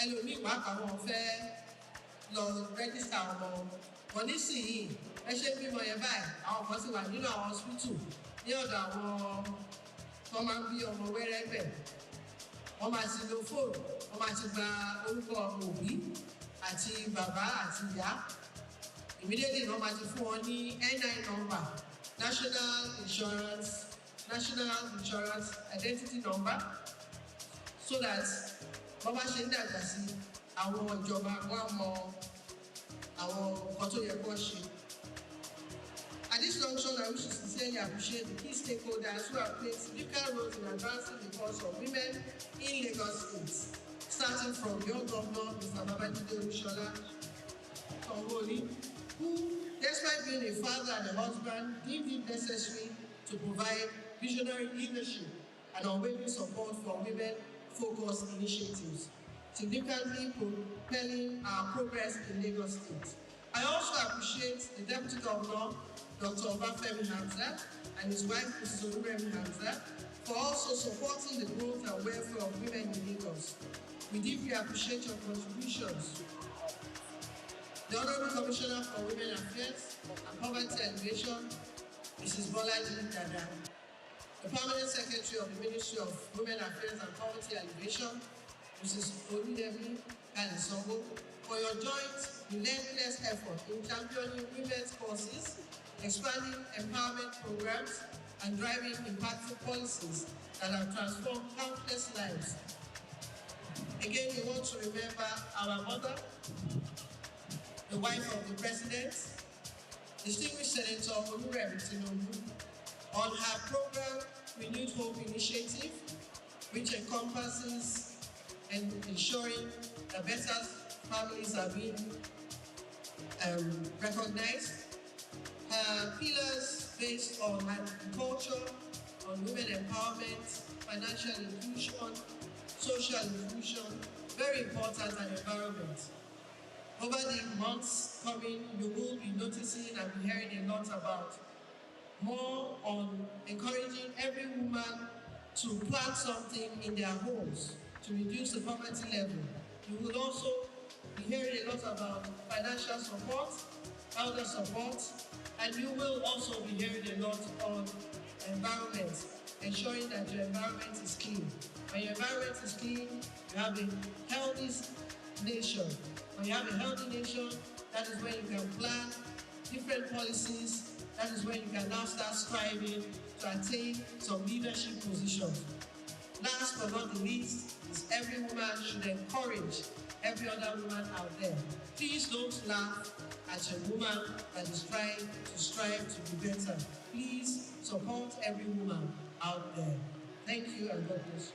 ẹlòmíì pàápàá wọn fẹ́ lọ rẹ́gísítà ọmọ wọn nísìnyí ẹ ṣe bímọ yẹn báyìí àwọn kan sì wà nínú àwọn hospital ní ọ̀dọ̀ àwọn tó máa ń bí ọmọ wẹ́rẹ́ bẹ̀. Wọ́n máa ti lo fóònù, wọ́n máa ti gba orúkọ òbí àti bàbá àti ìyá. Immediately wọ́n máa ti fún wọn ní NI number, National Insurance Identity Number, so that wọ́n bá ṣe ń dàgbà sí àwọn ìjọba wọn mọ àwọn nǹkan tó yẹ kó ṣe. At this junction, I wish to sincerely appreciate the key stakeholders who have played significant roles in advancing the cause of women in Lagos State, starting from your governor, Mr. Babajide Olushola, Ongoli, who, despite being a father and a husband, deemed it necessary to provide visionary leadership and unwavering support for women-focused initiatives, significantly propelling our progress in Lagos State. I also appreciate the Deputy Governor, Dr. Obafemi Hamzat, and his wife, Mrs. Oluremi Hamzat, for also supporting the growth and welfare of women in Lagos. We deeply appreciate your contributions. The Honorable Commissioner for Women Affairs and Poverty Alleviation, Mrs. Bolaji Dada, the Permanent Secretary of the Ministry of Women Affairs and Poverty Alleviation, Mrs. Oludemi Kalisongo, for your joint, relentless effort in championing women's causes, expanding empowerment programs, and driving impactful policies that have transformed countless lives. Again, we want to remember our mother, the wife of the President, distinguished Senator Oluremi Tinubu, on her program Renewed Hope Initiative, which encompasses and ensuring that better families are being recognized. Her pillars based on agriculture, on women empowerment, financial inclusion, social inclusion, very important, and environment. Over the months coming, you will be noticing and be hearing a lot about more on encouraging every woman to plant something in their homes to reduce the poverty level. You will also be hearing a lot about financial support, elder support, and you will also be hearing a lot on environment, ensuring that your environment is clean. When your environment is clean, you have a healthy nation. When you have a healthy nation, that is when you can plan different policies. That is when you can now start striving to attain some leadership positions. Last but not the least, is every woman should encourage every other woman out there. Please don't laugh at a woman that is trying to strive to be better. Please support every woman out there. Thank you and God bless you.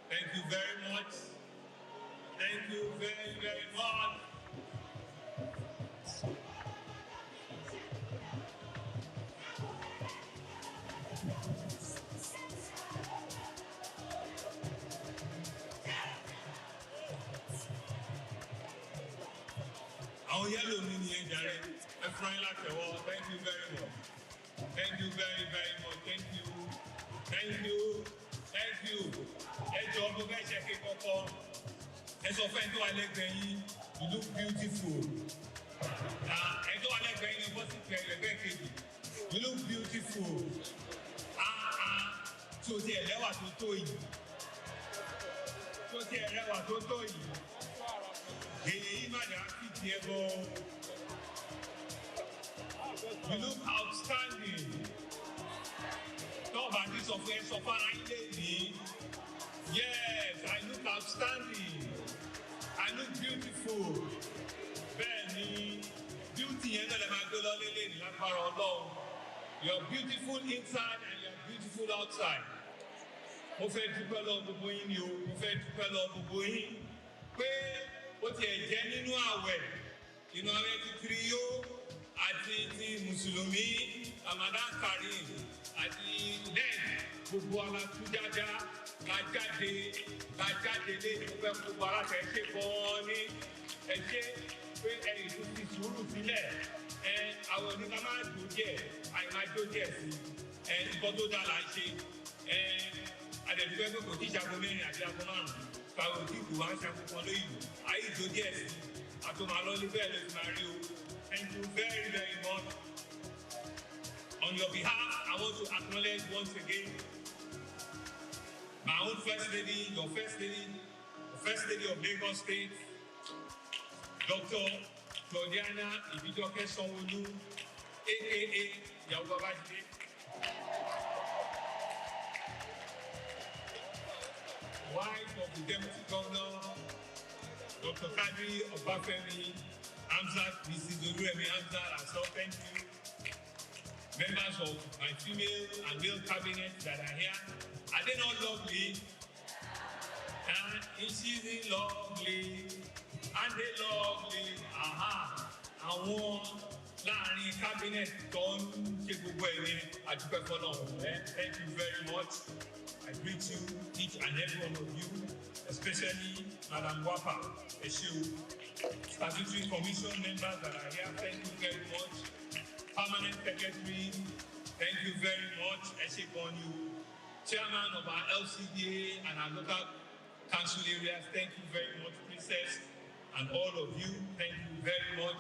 Thank you very much. Thank you very, very much. Àwọn yẹ́lò mi ni ẹ jàre, ẹ fún ẹ látẹ̀wọ́. Thank you very much. Thank you very, very much. Thank you. Thank you. Thank you. Ẹ jọ ọmọ bẹ́ẹ̀ ṣe ké kọ́kọ́. Ẹ sọ fún ẹ tó wà lẹ́gbẹ̀ẹ́ yín, you look beautiful. Ẹ tó wà lẹ́gbẹ̀ẹ́ yín ni bọ́sì kẹrẹ̀ bẹ́ẹ̀ kejì. You look beautiful. Tí o ti ẹ̀ lẹ́wà tó tó yìí. Tí o ti ẹ̀ lẹ́wà tó tó yìí. Èyí yìí má dà fi tiẹ̀ bọ̀. You look outstanding. Tọ́ba ti sọ fún ẹ sọ fara ilé ní. Yes, I look outstanding. I look beautiful. Bẹ́ẹ̀ni, beauty yẹn náà lè máa gbé lọ lélẹ̀ ní lágbára Ọlọ́run. You're beautiful inside and you're beautiful outside. Mo fẹ́ dúpẹ́ lọ gbogbo yín ni o. Mo fẹ́ dúpẹ́ lọ gbogbo yín. Pé ó tiẹ̀ jẹ́ nínú àwẹ̀. Inú àwẹ̀ ti kiri yó. Àti ti Mùsùlùmí, Ramadan Kareem. Àti lẹ́yìn gbogbo alákújájá ká jáde lé ìfẹ́ gbogbo aláṣẹ ṣe gan-an ní ẹ̀ṣẹ́ pé ẹ̀yìn tó fi sùúrù sílẹ̀ àwọn oníkà máa tó díẹ̀ àìmáa tó díẹ̀ sí nǹkan tó dáa là ń ṣe adẹ̀dúgbẹ́ pé kò tí ìṣàkó mẹ́rin àti àkó márùn-ún fáwọn òtí ìgbò wá ń ṣàkó kan lóyìnbó ayé tó díẹ̀ sí àtòmálọ́lé bẹ́ẹ̀ ló ti máa rí o. Thank you very, very much. On your behalf, I want to acknowledge once again my own First Lady, your First Lady, the First Lady of Lagos State, Dr. Claudiana Ibijoke Sanwo-Olu, aka Ìyàwó Babájídé. Wife of the Deputy Governor, Dr. Kadri Obafemi Hamzat, Mrs. Olúrẹ̀mí Hamzat, and so thank you. Members of my female and male cabinet that are here, are they not lovely? And isn't it lovely? And they lovely? Aha! Àwọn láàrin cabinet tó ń ṣe gbogbo ẹ̀mí àdúpẹ́ fọ́lọ́run. Thank you very much. I greet you, each and every one of you, especially Madam Wapa, Eshu, statutory commission members that are here, thank you very much. Permanent secretary, thank you very much. Eshekonyu, chairman of our LCDA and our local council areas, thank you very much, Princess, and all of you, thank you very much.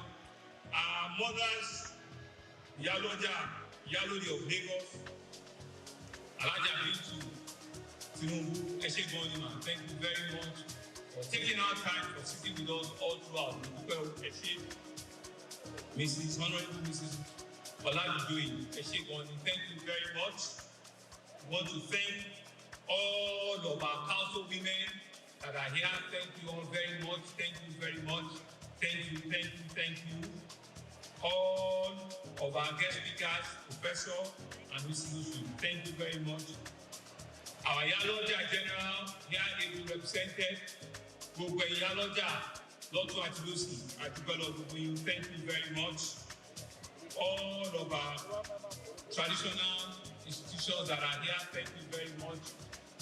Our mothers, Yalodi of Lagos, Alaja Bintu, Tinubu, Eshekonyu, thank you very much for taking our time for sitting with us all throughout. Mrs. Honorable Mrs. Olajudoyin, thank you very much. I want to thank all of our council women that are here. Thank you all very much. Thank you very much. Thank you, thank you, thank you. All of our guest speakers, Professor and Mrs. Lusu, thank you very much. Our Yaloja General, here able represented, Gbogbo Yaloja, Lotto Atilusi, Atibelo Gbogbo, thank you very much. All of our traditional institutions that are here, thank you very much.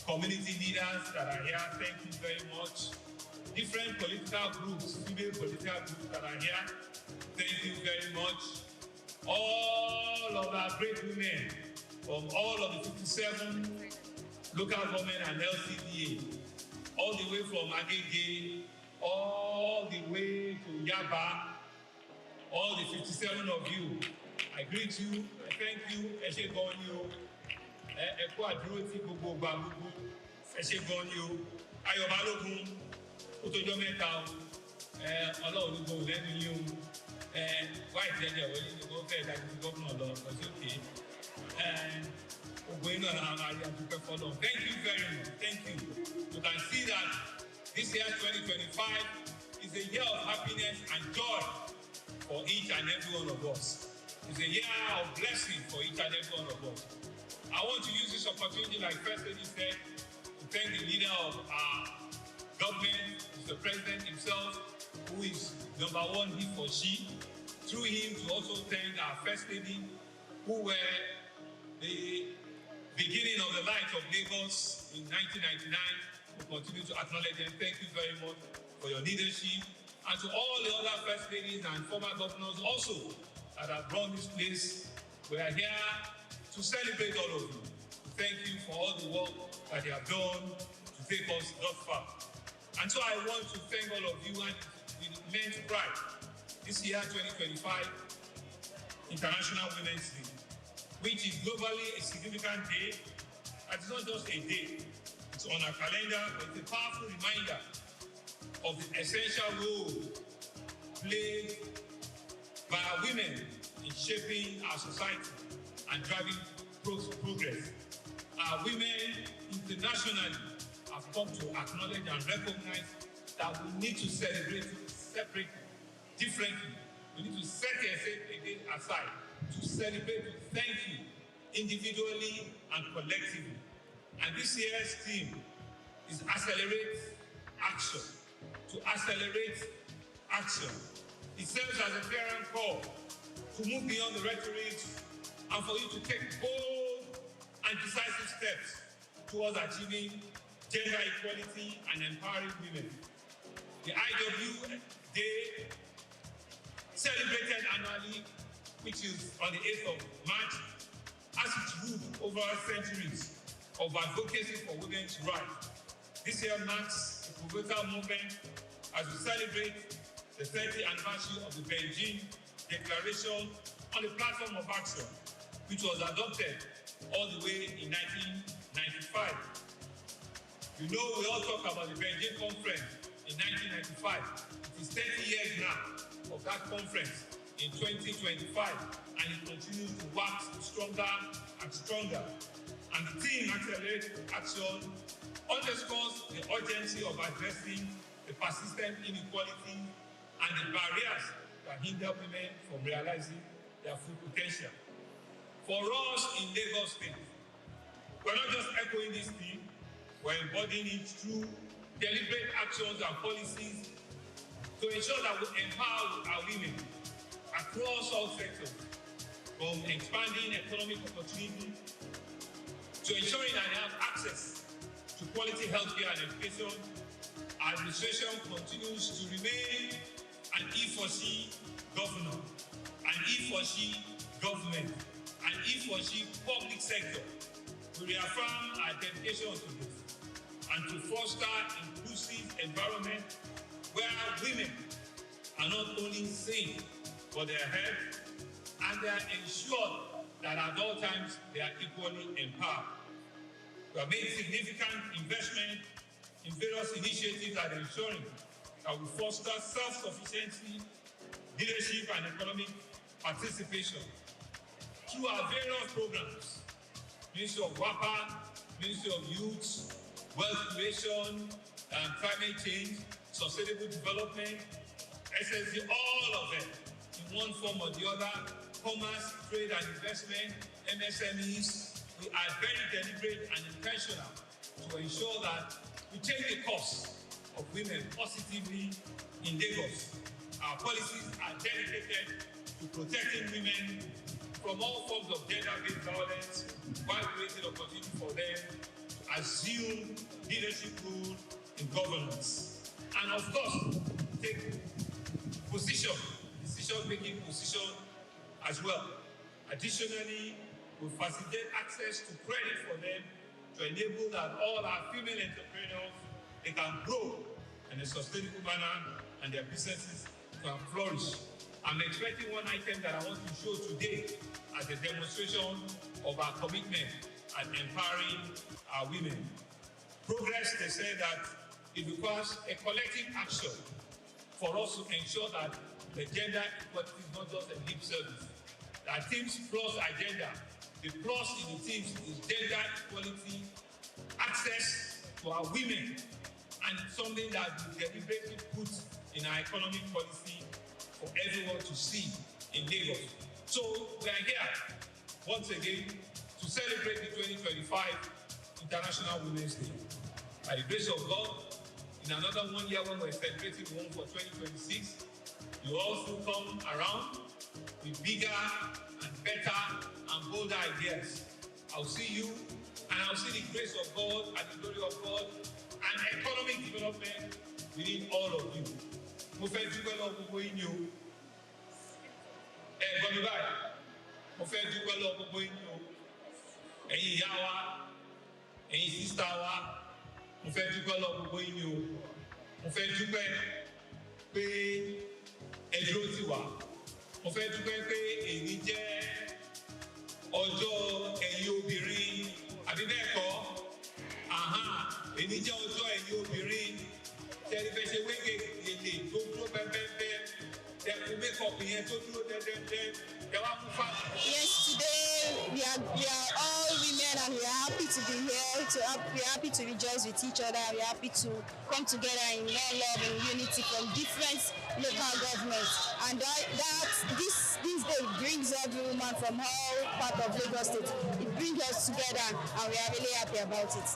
Community leaders that are here, thank you very much. Different political groups, female political groups that are here, thank you very much. All of our great women from all of the 57 local government and LCDA, all the way from Agege, all the way to Yaba, all the 57 of you, I greet you, I thank you, Eshekonyu, Eko Aduroti Gbogbo Gbagbogbo, Eshekonyu, Ayọ̀ Balógun, ó tójọ́ mẹ́ta o, Ọlọ́run ló gbóhùn lẹ́nu yín o, wáyé jẹjẹ wọlé ní kó fẹ́ dájú sí gómìnà lọ ọ̀sẹ̀ òkè, gbogbo iná àwọn àrí àdúpẹ́ fọ́lọ́. Thank you very much, thank you. You can see that this year 2025 is a year of happiness and joy for each and every one of us. It's a year of blessing for each and every one of us. I want to use this opportunity, like First Lady said, to thank the leader of our government, Mr. President himself, who is number one, he for she. Through him, to also thank our First Lady, who were the beginning of the light of Lagos in 1999. We continue to acknowledge them. Thank you very much for your leadership. And to all the other First Ladies and former governors also that have brought this place. We are here to celebrate all of you. Thank you for all the work that you have done to take us thus far. And so I want to thank all of you and with immense pride. This year, 2025, International Women's Day, which is globally a significant day. It's not just a day. It's on our calendar, but it's a powerful reminder of the essential role played by our women in shaping our society and driving progress. Our women internationally have come to acknowledge and recognize that we need to celebrate separately, differently. We need to set a day aside to celebrate, to thank you individually and collectively. And this year's theme is accelerate action. To accelerate action. It serves as a clarion call to move beyond the rhetoric and for you to take bold and decisive steps towards achieving gender equality and empowering women. The IW Day celebrated annually, which is on the 8th of March, has its root over centuries of advocacy for women's rights. This year marks a pivotal moment as we celebrate the 30th anniversary of the Beijing Declaration on the Platform of Action, which was adopted all the way in 1995. You know, we all talk about the Beijing Conference in 1995. It is 30 years now of that conference in 2025, and it continues to wax stronger and stronger. And the theme, Accelerate Action, underscores the urgency of addressing the persistent inequality and the barriers that hinder women from realizing their full potential. For us in Lagos State, we're not just echoing this theme, we're embodying it through deliberate actions and policies to ensure that we empower our women across all sectors, from expanding economic opportunity to ensuring that they have access to quality healthcare and education. Our administration continues to remain an E4C governor, an E4C government, an E4C public sector. We reaffirm our dedication to this and to foster inclusive environment where women are not only seen for their health, and they are ensured that at all times they are equally empowered. We have made significant investment in various initiatives that are ensuring that we foster self-sufficiency, leadership, and economic participation through our various programs: Ministry of WAPA, Ministry of Youth, Wealth Creation, Climate Change, Sustainable Development, SSD, all of them, in one form or the other, commerce, trade and investment, MSMEs. We are very deliberate and intentional to ensure that we take the cause of women positively in Lagos. Our policies are dedicated to protecting women from all forms of gender-based violence while creating opportunity for them to assume leadership roles in governance. And of course, take decision-making position as well. Additionally, we facilitate access to credit for them to enable that all our female entrepreneurs, they can grow in a sustainable manner and their businesses can flourish. I'm expecting one item that I want to show today as a demonstration of our commitment at empowering our women. Progress, they say that it requires a collective action for us to ensure that the gender equality is not just a lip service. Our Teams Plus agenda, the plus in the teams is gender equality, access to our women, and something that we deliberately put in our economic policy for everyone to see in Lagos. So we are here once again to celebrate the 2025 International Women's Day. By the grace of God, in another 1 year when we're celebrating one for 2026, you also come around with bigger and better and bolder ideas. I'll see you, and I'll see the grace of God and the glory of God and economic development within all of you. Mo fẹ́ dúpẹ́ lọ́wọ́ gbogbo yín ni o. Ẹ gbọ́ mi báyìí. Mo fẹ́ dúpẹ́ lọ́wọ́ gbogbo yín ni o. Ẹ̀yin ìyá wa, ẹ̀yin sísá wa, mo fẹ́ dúpẹ́ lọ́wọ́ gbogbo yín ni o. Mo fẹ́ dúpẹ́ pé ẹ dúró tì wá. Mo fẹ́ dúpẹ́ pé èyí jẹ́ ọjọ́ ẹ̀yin obìnrin, àbí bẹ́ẹ̀ kọ́? Èyí jẹ́ ọjọ́ ẹ̀yin obìnrin. Tẹ́lẹ̀ fẹ́ ṣe wége èlé tó dúró bẹ́ẹ̀bẹ́ẹ̀. Tẹ́lẹ̀ mékọ̀pù yẹn tó dúró dẹ́dẹ́dẹ́. Ẹ wá fún fáwọn. Yes, today we are all women and we are happy to be here. We are happy to rejoice with each other. We are happy to come together in one love and unity from different local governments. And this day brings every woman from all part of Lagos State. It brings us together and we are really happy about it.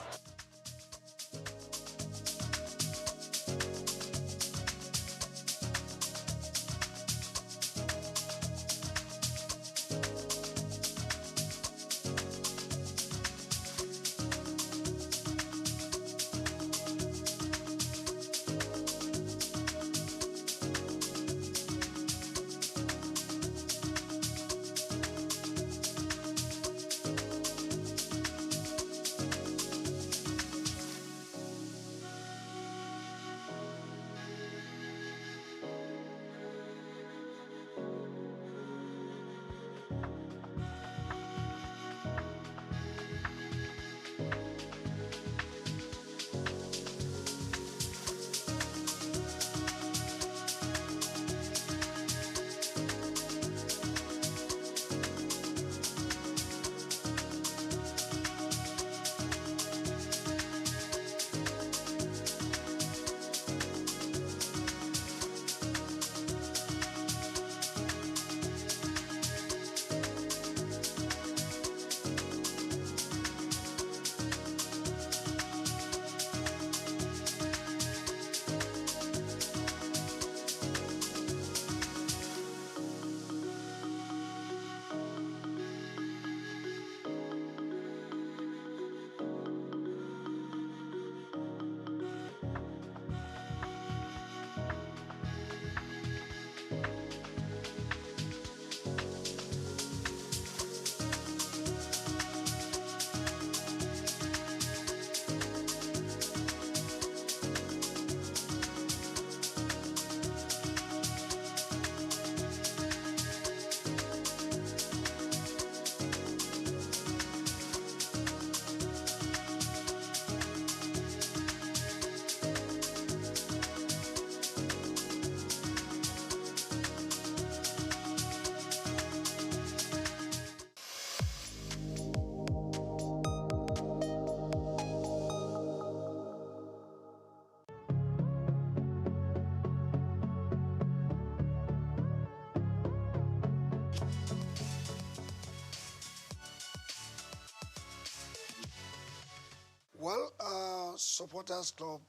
Supporters Club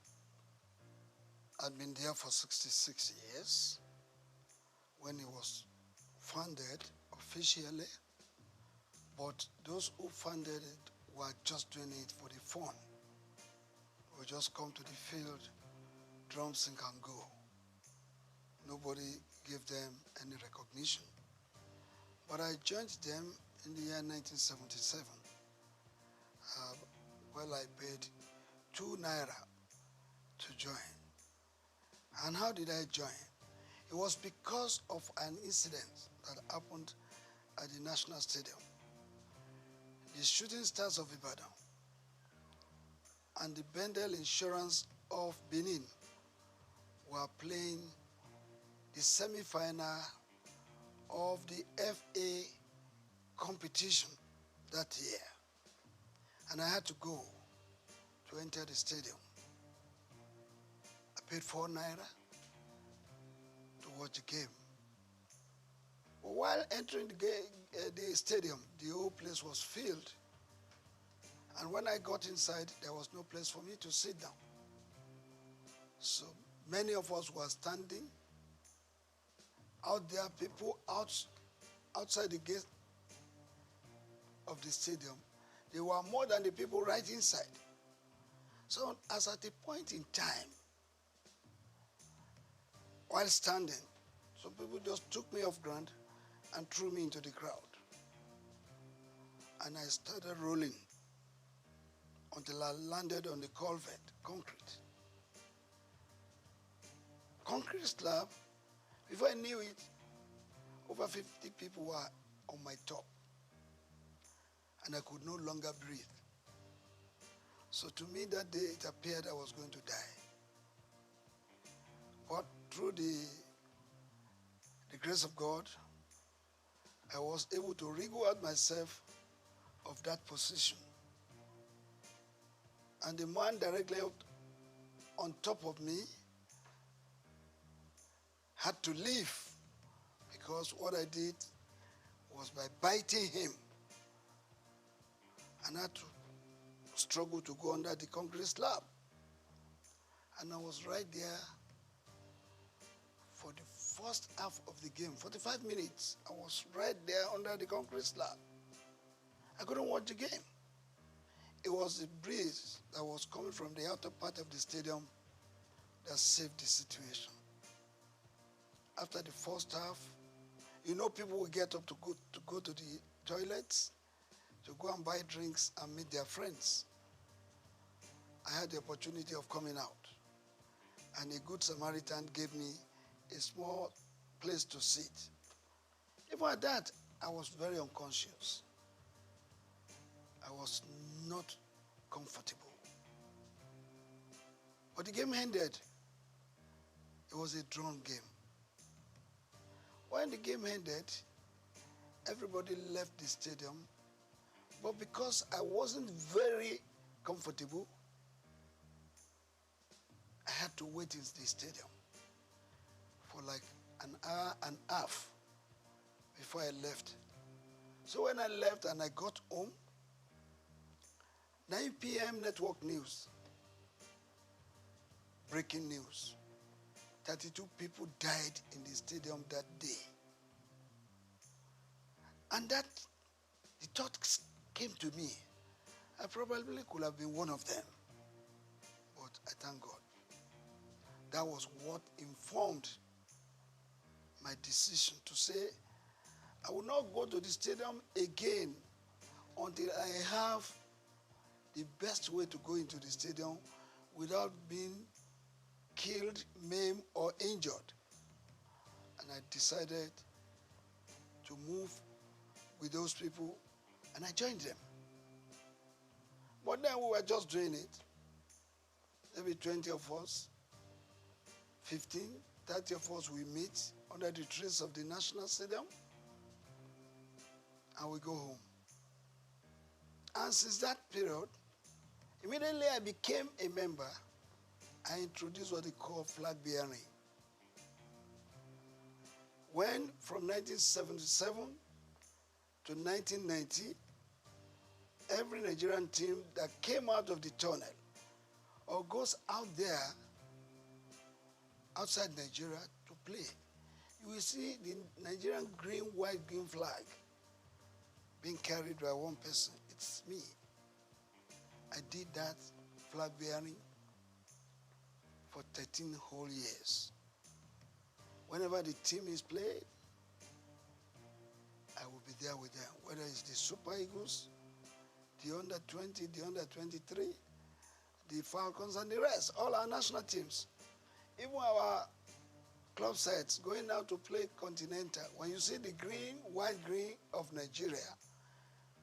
had been there for 66 years when it was founded officially, but those who funded it were just doing it for the fun. We just come to the field, drum, sing and go. Nobody gave them any recognition. But I joined them in the year 1977. Well, I paid 2 naira to join. And how did I join? It was because of an incident that happened at the National Stadium. The Shooting Stars of Ibadan and the Bendel Insurance of Benin were playing the semi-final of the FA competition that year. And I had to go to enter the stadium. I paid 4 naira to watch the game. But while entering the stadium, the whole place was filled. And when I got inside, there was no place for me to sit down. So many of us were standing. Out there, people outside the gate of the stadium, there were more than the people right inside. So as at a point in time, while standing, some people just took me off ground and threw me into the crowd. And I started rolling until I landed on the culvert, concrete. Concrete slab. Before I knew it, over 50 people were on my top. And I could no longer breathe. So to me that day, it appeared I was going to die. But through the grace of God, I was able to wriggle out myself of that position. And the man directly on top of me had to leave, because what I did was by biting him. And I had to struggle to go under the concrete slab. And I was right there for the first half of the game, 45 minutes. I was right there under the concrete slab. I couldn't watch the game. It was the breeze that was coming from the outer part of the stadium that saved the situation. After the first half, you know, people will get up to go to the toilets, to go and buy drinks and meet their friends. I had the opportunity of coming out, and a good Samaritan gave me a small place to sit. Even at that, I was very unconscious. I was not comfortable. But the game ended. It was a drawn game. When the game ended, everybody left the stadium. But because I wasn't very comfortable, I had to wait in the stadium for like an hour and a half before I left. So when I left and I got home, 9 p.m. network news, breaking news. 32 people died in the stadium that day. And that, the thought came to me. I probably could have been one of them. But I thank God. That was what informed my decision to say, I will not go to the stadium again until I have the best way to go into the stadium without being killed, maimed, or injured. And I decided to move with those people, and I joined them. But then we were just doing it. Maybe 20 of us, 15, 30 of us, we meet under the trees of the National Stadium, and we go home. And since that period, immediately I became a member, I introduced what they call flag bearing. When from 1977 to 1990, every Nigerian team that came out of the tunnel or goes out there, outside Nigeria, to play, you will see the Nigerian green, white, green flag being carried by one person. It's me. I did that flag bearing for 13 whole years. Whenever the team is played, I will be there with them, whether it's the Super Eagles, the under 20, the under 23, the Falcons, and the rest, all our national teams. Even our club sides going out to play Continental. When you see the green, white, green of Nigeria,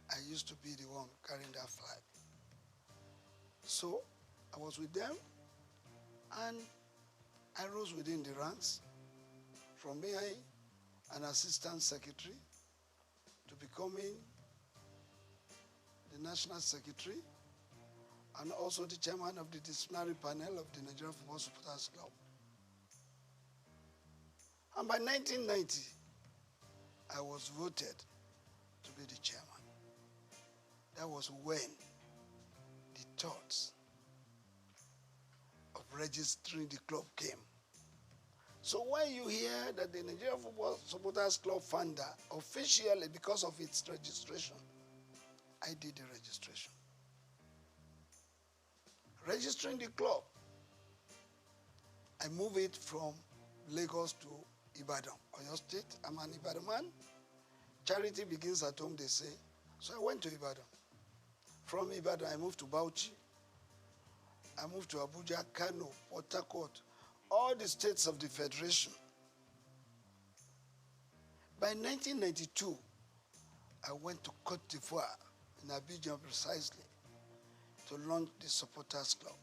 I used to be the one carrying that flag. So I was with them, and I rose within the ranks from being an assistant secretary to becoming the national secretary and also the chairman of the disciplinary panel of the Nigerian Football Supporters Club. And by 1990, I was voted to be the chairman. That was when the thoughts of registering the club came. So when you hear that the Nigerian Football Supporters Club founder, officially because of its registration, I did the registration. Registering the club, I moved it from Lagos to Ibadan, Oyo State. I'm an Ibadan man. Charity begins at home, they say. So I went to Ibadan. From Ibadan, I moved to Bauchi. I moved to Abuja, Kano, Port Harcourt, all the states of the Federation. By 1992, I went to Côte d'Ivoire, in Abidjan precisely, to launch the Supporters Club.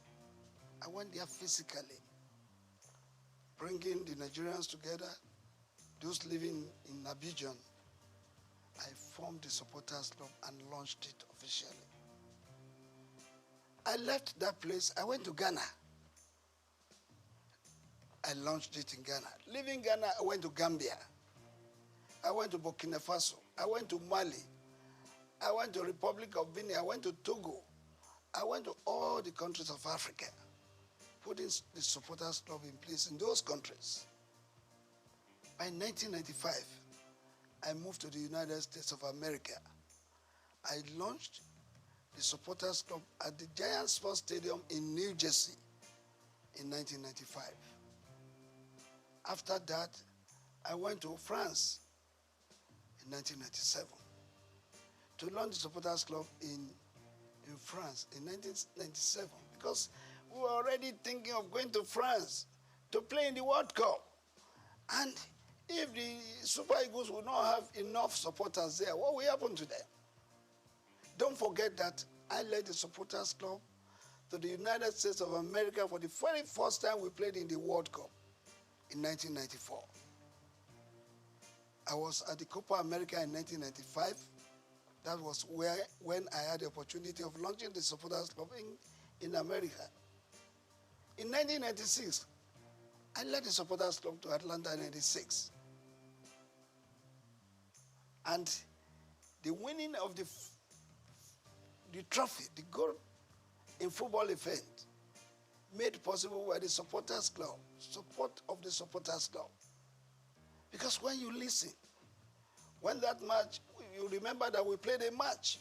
I went there physically, bringing the Nigerians together, those living in Abidjan. I formed the Supporters Club and launched it officially. I left that place, I went to Ghana. I launched it in Ghana. Leaving Ghana, I went to Gambia. I went to Burkina Faso. I went to Mali. I went to Republic of Benin. I went to Togo. I went to all the countries of Africa, putting the Supporters Club in place in those countries. By 1995, I moved to the United States of America. I launched the Supporters Club at the Giant Sports Stadium in New Jersey in 1995. After that, I went to France in 1997 to launch the Supporters Club in France in 1997, because we were already thinking of going to France to play in the World Cup. And if the Super Eagles will not have enough supporters there, what will happen to them? Don't forget that I led the Supporters Club to the United States of America for the very first time we played in the World Cup in 1994. I was at the Copa America in 1995. That was when I had the opportunity of launching the Supporters Club in America. In 1996, I led the Supporters Club to Atlanta in 96. And the winning of the trophy, the gold in football event, made possible by the Supporters Club, support of the Supporters Club. Because when you listen, when that match, you remember that we played a match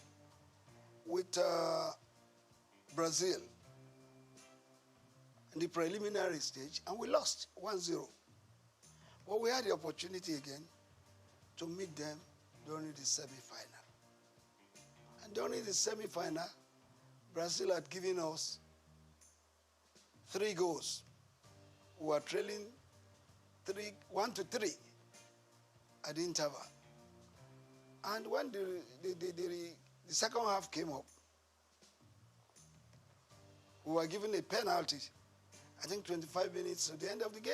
with Brazil in the preliminary stage, and we lost 1-0. But we had the opportunity again to meet them during the semi-final. And during the semi-final, Brazil had given us 3 goals. We were trailing 1-3 at the interval. And when the second half came up, we were given a penalty, I think 25 minutes to the end of the game.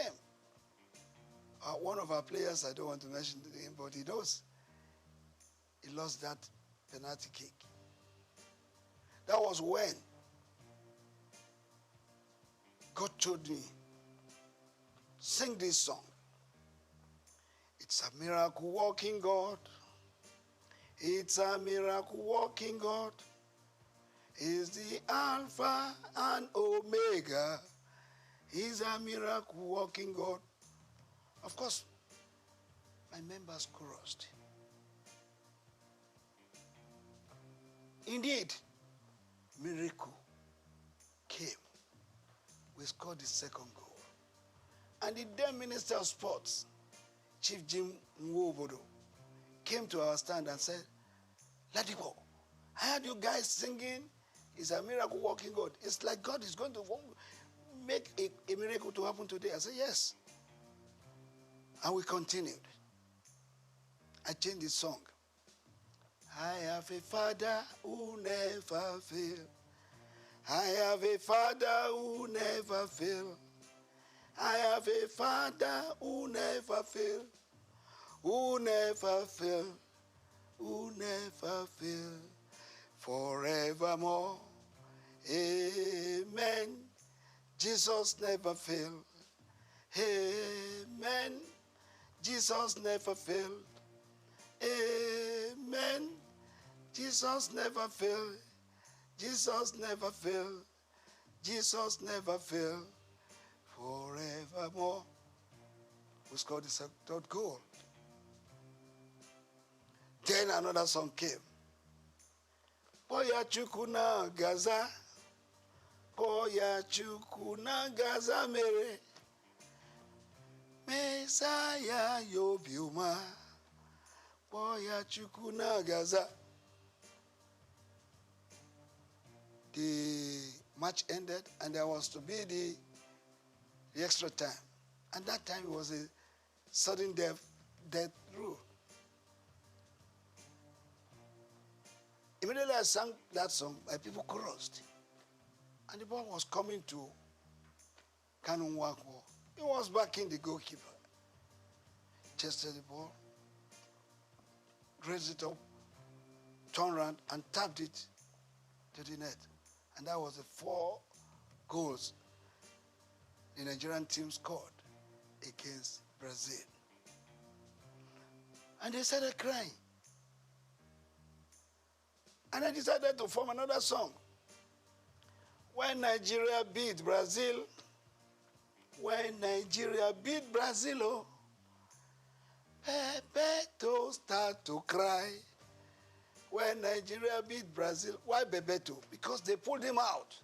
One of our players, I don't want to mention the name, but he knows, he lost that penalty kick. That was when God told me, sing this song. It's a miracle working God. It's a miracle working God. He's the Alpha and Omega. He's a miracle working God. Of course, my members chorused. Indeed, miracle came. We scored the second goal. And the then Minister of Sports, Chief Jim Nwobodo, came to our stand and said, Ladipo, I heard you guys singing, it's a miracle working God. It's like God is going to make a miracle to happen today. I said, yes. And we continued. I changed the song. I have a Father who never fails. I have a Father who never fails. I have a Father who never fails. Who never fails. Who never fails. Forevermore. Amen. Jesus never failed. Amen. Jesus never failed. Amen. Jesus never failed. Jesus never failed. Jesus never failed. Forevermore. We scored the third goal. Then another song came. Boya chukuna gaza. Boya chukuna gaza mere. Messiah yobiuma. Boya chukuna gaza. The match ended and there was to be the extra time. And that time it was a sudden death rule. Immediately I sang that song, my people chorused. And the ball was coming to Kanun Wakwo. He was backing the goalkeeper. Chested the ball, raised it up, turned around and tapped it to the net. And that was the 4 goals the Nigerian team scored against Brazil. And they started crying. And I decided to form another song. When Nigeria beat Brazil, when Nigeria beat Brazil, oh, Bebeto start to cry. When Nigeria beat Brazil, why Bebeto? Because they pulled him out.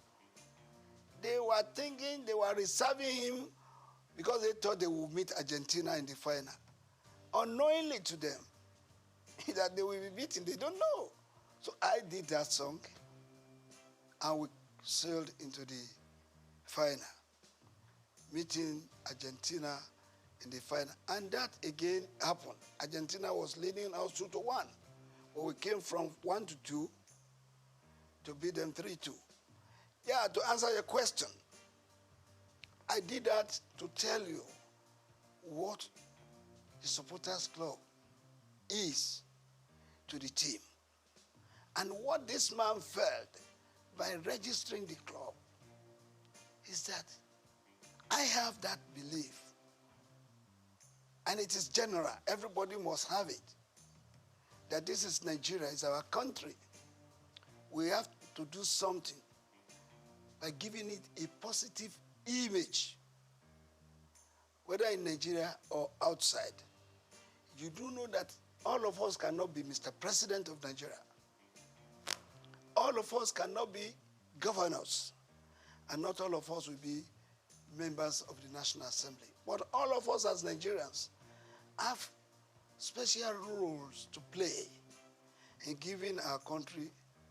They were thinking they were reserving him because they thought they would meet Argentina in the final. Unknowingly to them, that they will be beaten, they don't know. So I did that song, and we sailed into the final, meeting Argentina in the final. And that again happened. Argentina was leading us 2-1. But we came from 1-2 to beat them 3-2. Yeah, to answer your question, I did that to tell you what the supporters club is to the team. And what this man felt by registering the club is that I have that belief. And it is general. Everybody must have it. That this is Nigeria, it's our country. We have to do something by giving it a positive image, whether in Nigeria or outside. You do know that all of us cannot be Mr. President of Nigeria. All of us cannot be governors. And not all of us will be members of the National Assembly. But all of us as Nigerians have special roles to play in giving our country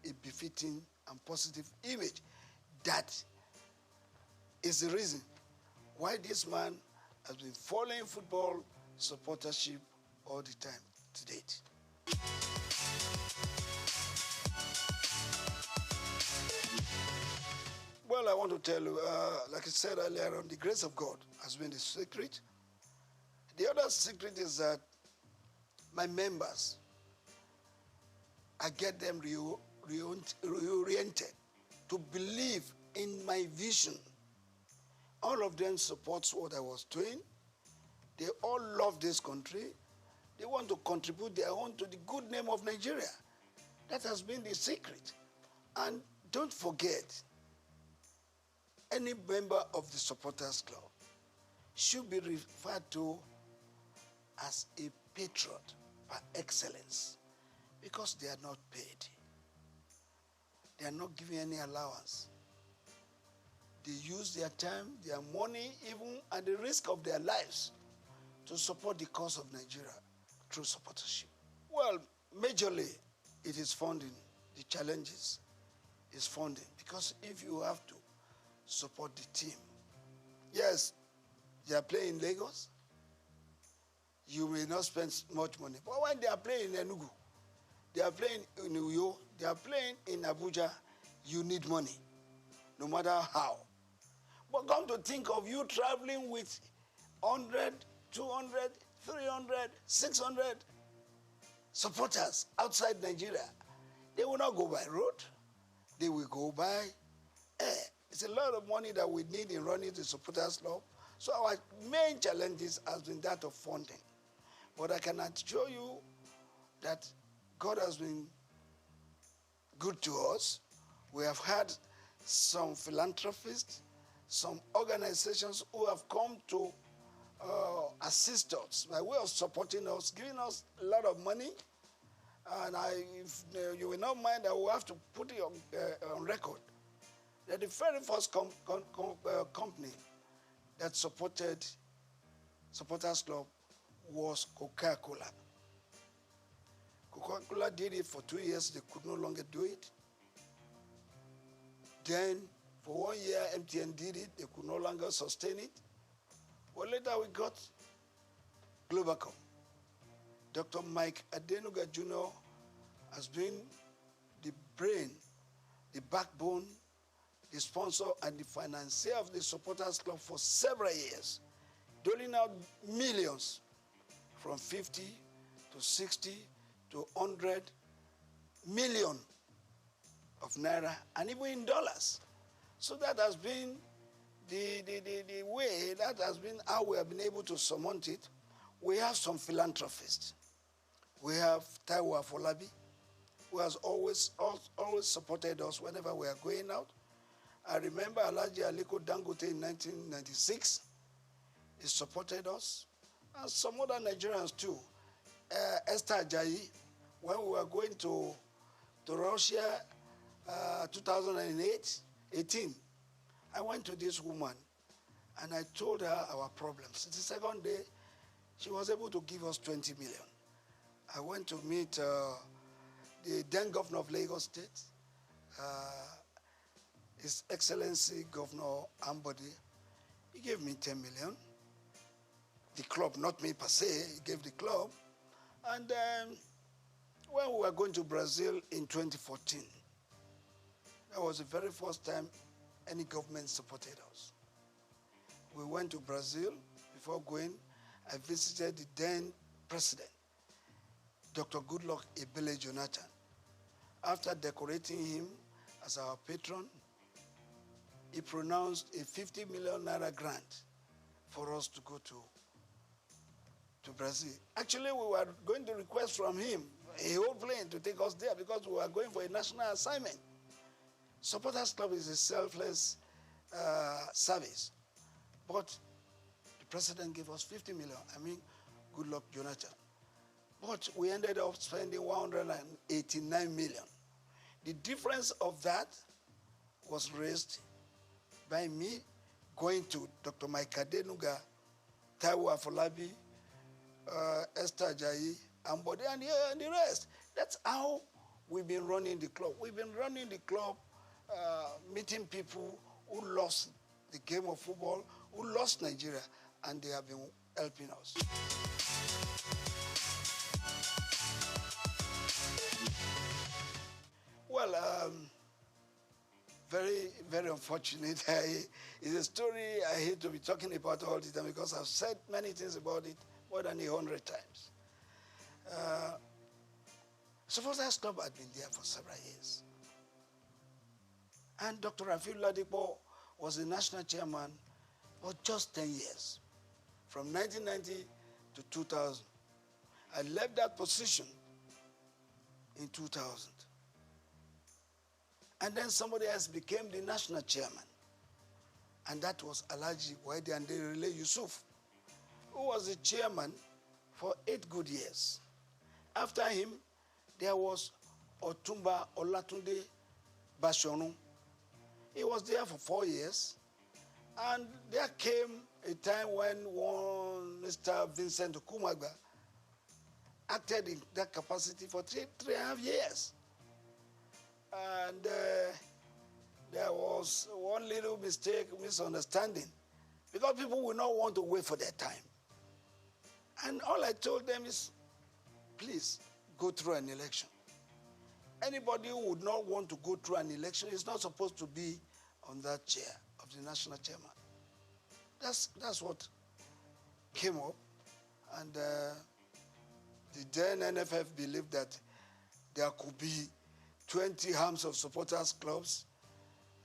a befitting and positive image. That is the reason why this man has been following football supportership all the time to date. Well, I want to tell you, like I said earlier on, the grace of God has been the secret. The other secret is that my members, I get them reoriented to believe in my vision. All of them supports what I was doing. They all love this country. They want to contribute their own to the good name of Nigeria. That has been the secret. And don't forget, any member of the supporters club should be referred to as a patron par excellence because they are not paid. They are not given any allowance. They use their time, their money, even at the risk of their lives to support the cause of Nigeria through supportership. Well, majorly, it is funding. The challenges is funding because if you have to support the team, yes, they are playing in Lagos, you may not spend much money. But when they are playing in Enugu, they are playing in Uyo, they are playing in Abuja, you need money, no matter how. But come to think of you traveling with 100, 200, 300, 600 supporters outside Nigeria. They will not go by road. They will go by air. It's a lot of money that we need in running the supporters club. So our main challenges has been that of funding. But I can assure you that God has been good to us. We have had some philanthropists, some organizations who have come to assist us by way of supporting us, giving us a lot of money. And if you will not mind, I will have to put it on record that the very first company that supported Supporters Club was Coca-Cola. Coca-Cola did it for 2 years. They could no longer do it. Then, for 1 year, MTN did it. They could no longer sustain it. Well, later we got Globacom. Dr. Mike Adenuga Jr. has been the brain, the backbone, the sponsor, and the financier of the Supporters Club for several years, doling out millions from 50 to 60 to 100 million of naira, and even in dollars. So that has been the way, that has been how we have been able to surmount it. We have some philanthropists. We have Taiwo Afolabi, who has always supported us whenever we are going out. I remember Alhaji Aliko Dangote in 1996. He supported us, and some other Nigerians too. Esther Ajayi, when we were going to Russia, 2018, I went to this woman, and I told her our problems. The second day, she was able to give us 20 million. I went to meet the then governor of Lagos State, His Excellency Governor Ambody. He gave me 10 million. The club, not me per se, he gave the club. And when we were going to Brazil in 2014, that was the very first time any government supported us. We went to Brazil. Before going, I visited the then president, Dr. Goodluck Ebele Jonathan. After decorating him as our patron, he pronounced a 50 million naira grant for us to go to Brazil. Actually, we were going to request from him a whole plane to take us there because we were going for a national assignment. Supporters Club is a selfless service. But the president gave us 50 million. I mean, Goodluck Jonathan. But we ended up spending 189 million. The difference of that was raised by me going to Dr. Mike Adenuga, Taiwo Afolabi, Esther Ajayi, Ambode, and the rest. That's how we've been running the club. We've been running the club, meeting people who lost the game of football, who lost Nigeria, and they have been helping us. Well, very, very unfortunate. It's a story I hate to be talking about all the time because I've said many things about it more than 100 times. Supporters Club had been there for several years. And Dr. Rafiu Ladipo was the national chairman for just 10 years, from 1990 to 2000. I left that position in 2000. And then somebody else became the national chairman. And that was Alhaji Waidi Relay Yusuf, who was the chairman for 8 good years. After him, there was Otumba Olatunde Bashorun. He was there for 4 years. And there came a time when one Mr. Vincent Okumagba acted in that capacity for 3.5 years. And there was one little mistake, misunderstanding, because people will not want to wait for their time. And all I told them is, please, go through an election. Anybody who would not want to go through an election is not supposed to be on that chair of the national chairman. That's what came up. And the then NFF believed that there could be 20 arms of supporters clubs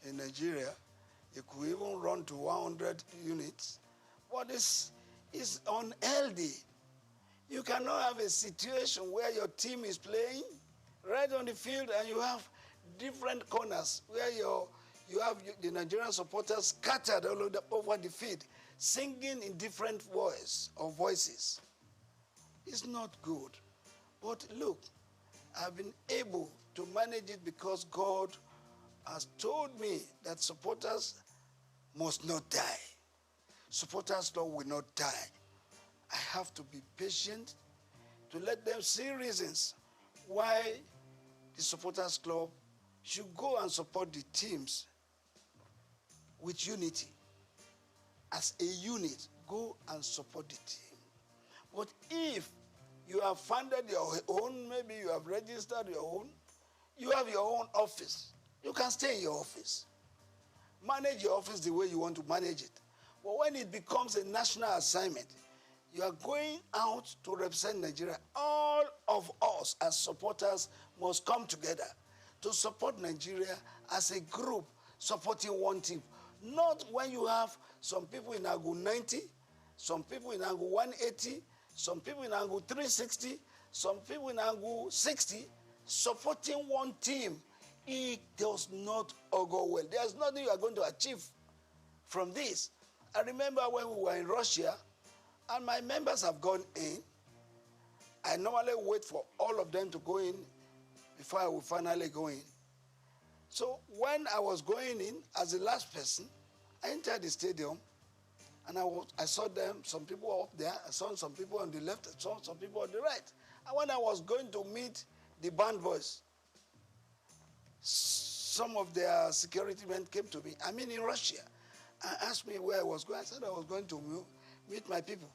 in Nigeria. It could even run to 100 units. But this is unhealthy. You cannot have a situation where your team is playing right on the field and you have different corners where you have the Nigerian supporters scattered all over the field, singing in different voices. It's not good. But look, I've been able to manage it because God has told me that supporters must not die. Supporters law will not die. I have to be patient to let them see reasons why the supporters club should go and support the teams with unity. As a unit, go and support the team. But if you have funded your own, maybe you have registered your own, you have your own office, you can stay in your office. Manage your office the way you want to manage it. But when it becomes a national assignment, you are going out to represent Nigeria. All of us as supporters must come together to support Nigeria as a group supporting one team. Not when you have some people in angle 90, some people in angle 180, some people in angle 360, some people in angle 60, supporting one team. It does not go well. There's nothing you are going to achieve from this. I remember when we were in Russia, and my members have gone in. I normally wait for all of them to go in before I will finally go in. So when I was going in as the last person, I entered the stadium, and I saw them, some people up there, I saw some people on the left, I saw some people on the right. And when I was going to meet the band boys, some of their security men came to me, I'm in Russia, and asked me where I was going. I said I was going to meet my people.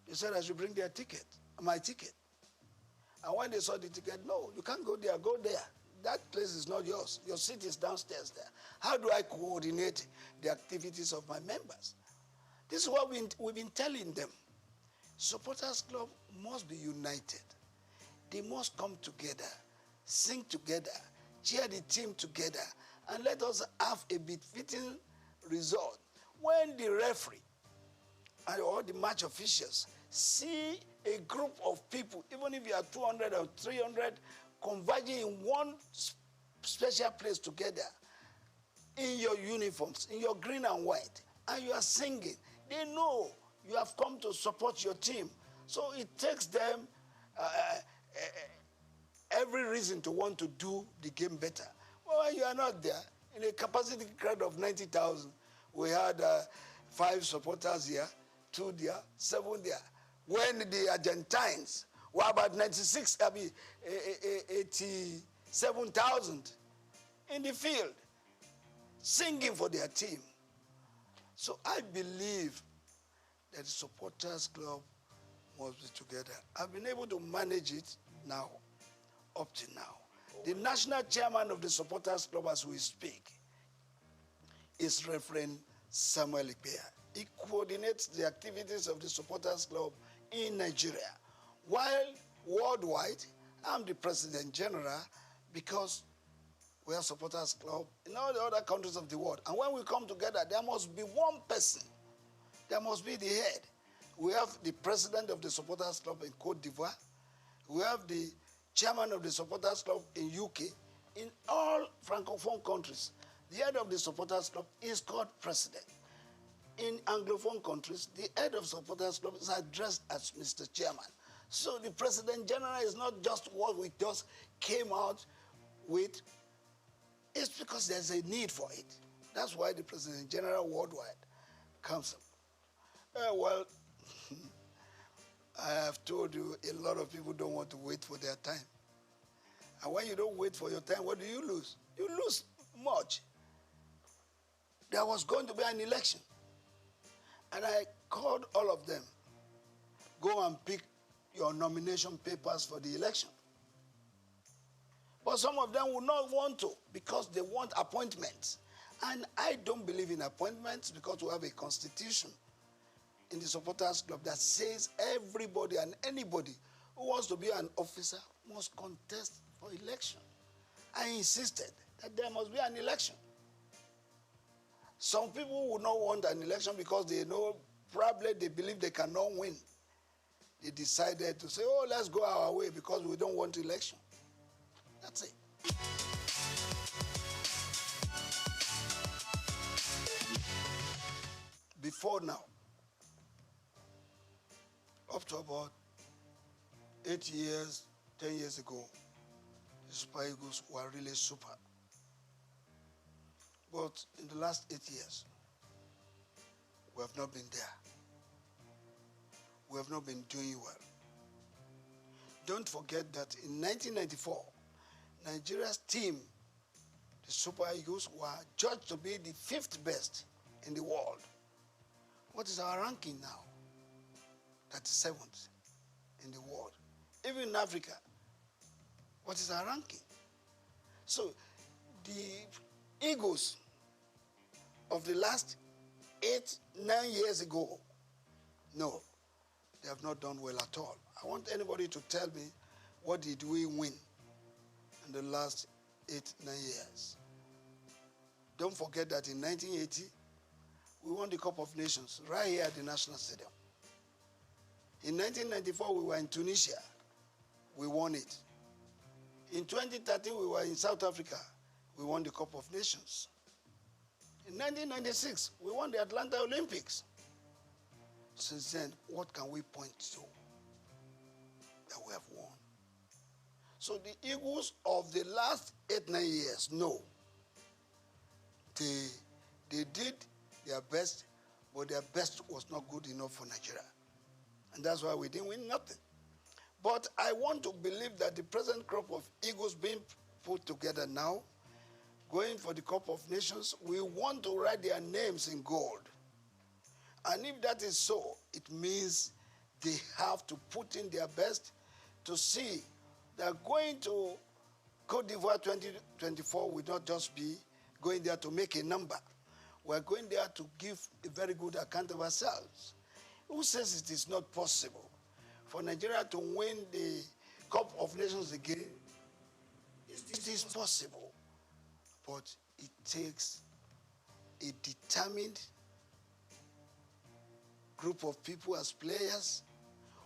They said I should bring their ticket, my ticket. And when they saw the ticket, no, you can't go there, go there. That place is not yours. Your seat is downstairs there. How do I coordinate the activities of my members? This is what we've been telling them. Supporters Club must be united. They must come together, sing together, cheer the team together, and let us have a befitting result. When the referee or the match officials see a group of people, even if you are 200 or 300, converging in one special place together, in your uniforms, in your green and white, and you are singing, they know you have come to support your team. So it takes them every reason to want to do the game better. Well, when you are not there, in a capacity crowd of 90,000, we had 5 supporters here, 2 there, 7 there. When the Argentines were about 87,000 in the field, singing for their team. So I believe that the supporters club must be together. I've been able to manage it now, up to now. The national chairman of the supporters club as we speak is Reverend Samuel Ikpea. He coordinates the activities of the supporters club in Nigeria. While worldwide, I'm the president general because we are supporters club in all the other countries of the world. And when we come together, there must be one person. There must be the head. We have the president of the supporters club in Cote d'Ivoire. We have the chairman of the supporters club in UK. In all Francophone countries, the head of the supporters club is called president. In Anglophone countries, the head of supporters club is addressed as Mr. Chairman. So the President General is not just what we just came out with. It's because there's a need for it. That's why the President General worldwide comes up. Well, I have told you a lot of people don't want to wait for their time. And when you don't wait for your time, what do you lose? You lose much. There was going to be an election. And I called all of them, go and pick your nomination papers for the election. But some of them would not want to because they want appointments. And I don't believe in appointments because we have a constitution in the supporters club that says everybody and anybody who wants to be an officer must contest for election. I insisted that there must be an election. Some people would not want an election because they know, probably they believe they cannot win. They decided to say, oh, let's go our way because we don't want election. That's it. Before now, up to about 8 years, 10 years ago, the Super Eagles were really super. But in the last 8 years, we have not been there. We have not been doing well. Don't forget that in 1994, Nigeria's team, the Super Eagles, were judged to be the 5th best in the world. What is our ranking now? 37th in the world. Even in Africa, what is our ranking? So the Eagles of the last 8, 9 years ago, no, they have not done well at all. I want anybody to tell me, what did we win in the last 8, 9 years? Don't forget that in 1980, we won the Cup of Nations right here at the National Stadium. In 1994, we were in Tunisia. We won it. In 2013, we were in South Africa. We won the Cup of Nations. In 1996, we won the Atlanta Olympics. Since then, what can we point to that we have won? So the Eagles of the last 8, 9 years, no. They did their best, but their best was not good enough for Nigeria. And that's why we didn't win nothing. But I want to believe that the present crop of Eagles being put together now, going for the Cup of Nations, we want to write their names in gold. And if that is so, it means they have to put in their best to see that going to Côte d'Ivoire 2024 will not just be going there to make a number. We're going there to give a very good account of ourselves. Who says it is not possible for Nigeria to win the Cup of Nations again? It is possible, but it takes a determined group of people as players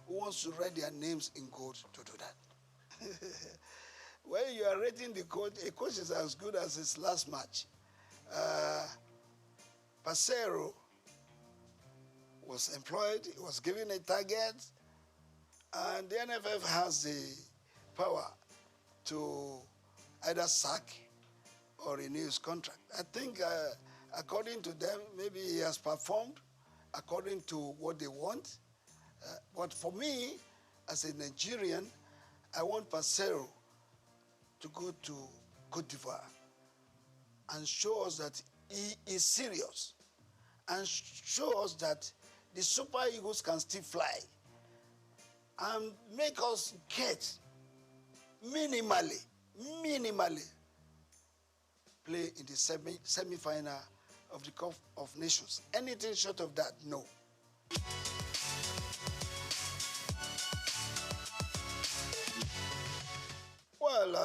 who wants to write their names in gold to do that. When you are rating the coach, a coach is as good as his last match. Passero was employed, he was given a target, and the NFF has the power to either sack or renew his contract. I think according to them, maybe he has performed according to what they want. But for me, as a Nigerian, I want Passero to go to Côte d'Ivoire and show us that he is serious and show us that the Super Eagles can still fly and make us get minimally play in the semi-final of the Cup of Nations. Anything short of that, no. Well,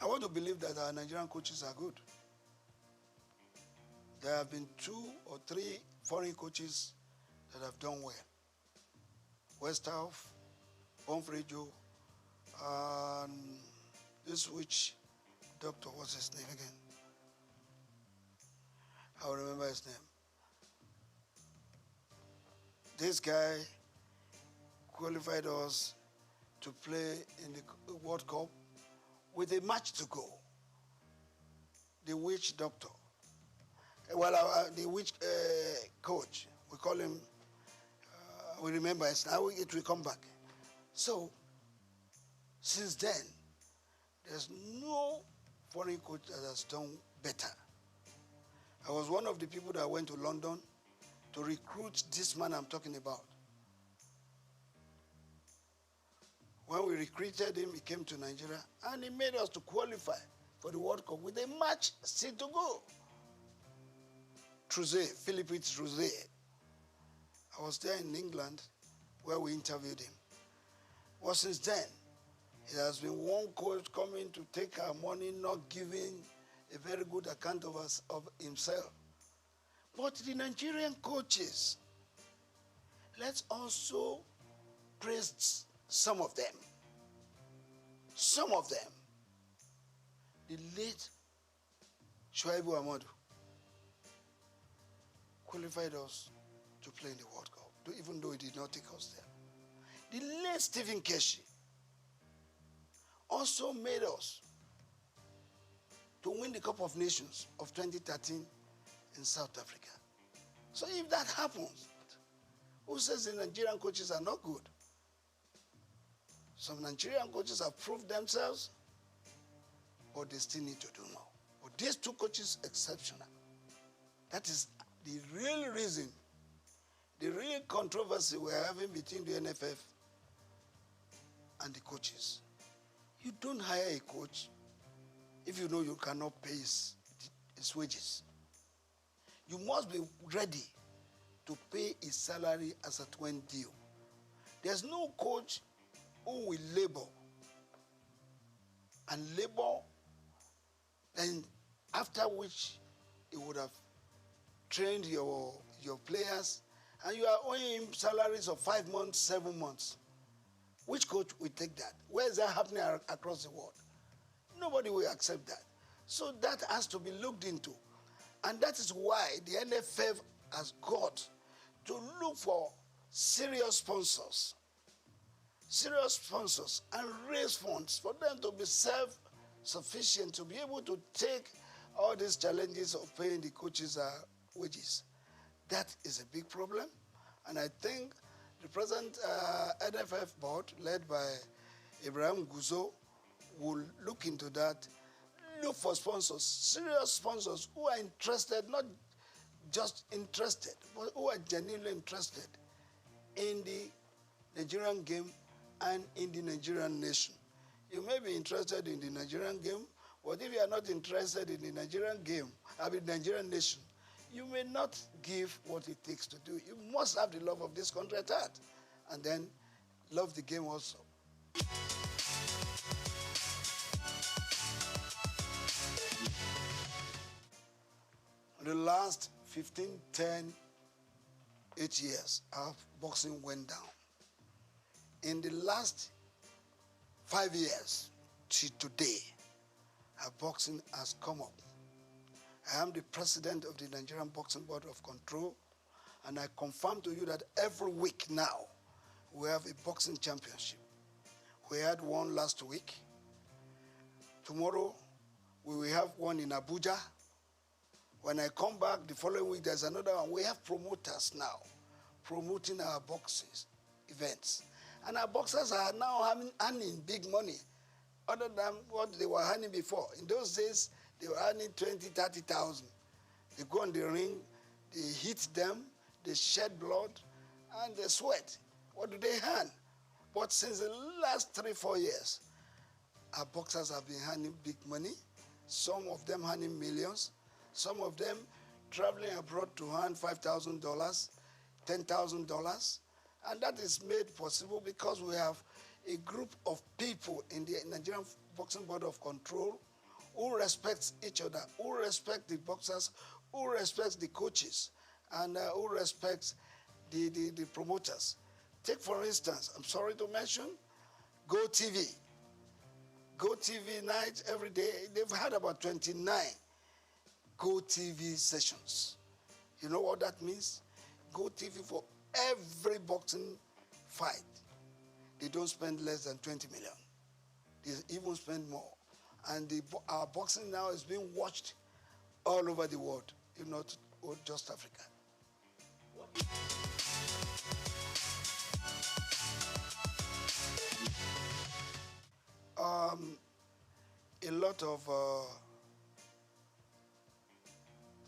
I want to believe that our Nigerian coaches are good. There have been 2 or 3 foreign coaches that have done well. Westhoff, Bonfrejo, and this witch doctor, what's his name again? I'll remember his name. This guy qualified us to play in the World Cup with a match to go. The witch doctor. Well, the witch coach, we call him, we remember it now, it will come back. So, since then, there's no foreign coach that has done better. I was one of the people that went to London to recruit this man I'm talking about. When we recruited him, he came to Nigeria, and he made us to qualify for the World Cup with a match still to go. Philippe Trouzet. I was there in England where we interviewed him. Well, since then, it has been one coach coming to take our money, not giving a very good account of us, of himself. But the Nigerian coaches, let's also praise some of them. Some of them. The late Shuaibu Amadu qualified us to play in the World Cup, even though he did not take us there. The late Stephen Keshi also made us to win the Cup of Nations of 2013 in South Africa. So if that happens, who says the Nigerian coaches are not good? Some Nigerian coaches have proved themselves, but they still need to do more. But these two coaches, exceptional. That is the real reason, the real controversy we're having between the NFF and the coaches. You don't hire a coach if you know you cannot pay his wages. You must be ready to pay his salary as at when due. There's no coach who will labor and labor, and after which he would have trained your players, and you are owing him salaries of 5 months, 7 months. Which coach will take that? Where is that happening across the world? Nobody will accept that. So that has to be looked into. And that is why the NFF has got to look for serious sponsors and raise funds for them to be self-sufficient, to be able to take all these challenges of paying the coaches wages. That is a big problem. And I think the present NFF board, led by Ibrahim Guzo, will look into that, look for sponsors, serious sponsors who are interested, not just interested, but who are genuinely interested in the Nigerian game and in the Nigerian nation. You may be interested in the Nigerian game, but if you are not interested in the Nigerian game, Nigerian nation, you may not give what it takes to do. You must have the love of this country at heart, and then love the game also. In the last 15, 10, 8 years, our boxing went down. In the last 5 years to today, our boxing has come up. I am the president of the Nigerian Boxing Board of Control, and I confirm to you that every week now, we have a boxing championship. We had one last week. Tomorrow, we will have one in Abuja. When I come back the following week, there's another one. We have promoters now promoting our boxing events. And our boxers are now earning big money other than what they were earning before. In those days, they were earning 20,000, 30,000. They go on the ring, they hit them, they shed blood, and they sweat. What do they earn? But since the last 3, 4 years, our boxers have been earning big money. Some of them earning millions. Some of them traveling abroad to earn $5,000, $10,000. And that is made possible because we have a group of people in the Nigerian Boxing Board of Control who respects each other, who respect the boxers, who respects the coaches, and who respects the promoters. Take, for instance, I'm sorry to mention, Go TV. Go TV night every day. They've had about 29 Go TV sessions. You know what that means? Go TV for every boxing fight. They don't spend less than 20 million. They even spend more. And our boxing now is being watched all over the world, not just Africa. A lot of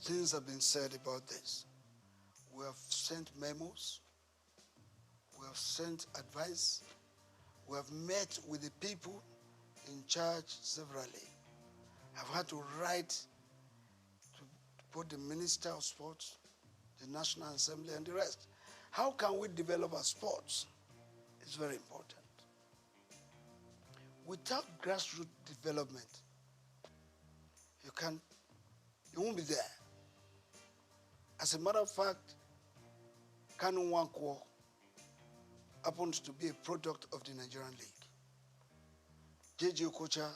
things have been said about this. We have sent memos. We have sent advice. We have met with the people in charge severally. I've had to write to both the Minister of Sports, the National Assembly, and the rest. How can we develop our sports? It's very important. Without grassroots development, you won't be there. As a matter of fact, Kanu Nwankwo happens to be a product of the Nigerian League. J.J. Okocha,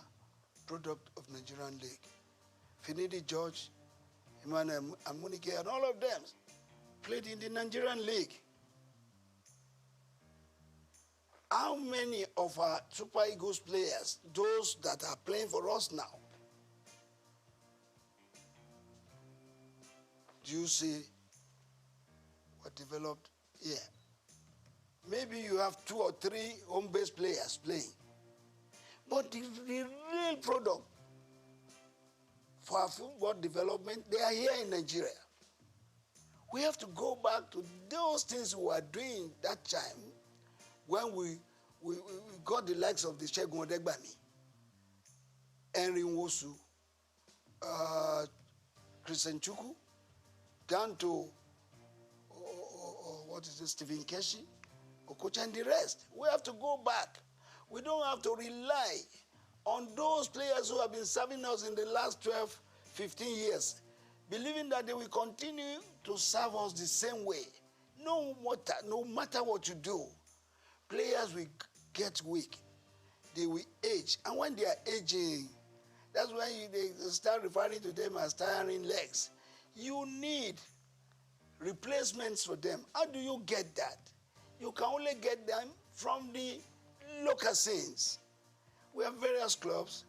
product of Nigerian League. Finidi George, Emmanuel Amunike, and all of them played in the Nigerian League. How many of our Super Eagles players, those that are playing for us now, do you see what developed here? Maybe you have 2 or 3 home-based players playing. But the real product for our football development, they are here in Nigeria. We have to go back to those things we were doing that time when we got the likes of the Segun Odegbami, Henry Nwosu, Christian Chukwu, down to Stephen Keshi, Okocha, and the rest. We have to go back. We don't have to rely on those players who have been serving us in the last 12, 15 years, believing that they will continue to serve us the same way. No matter what you do, players will get weak. They will age. And when they are aging, that's when they start referring to them as tiring legs. You need replacements for them. How do you get that? You can only get them from the local scenes. We have various clubs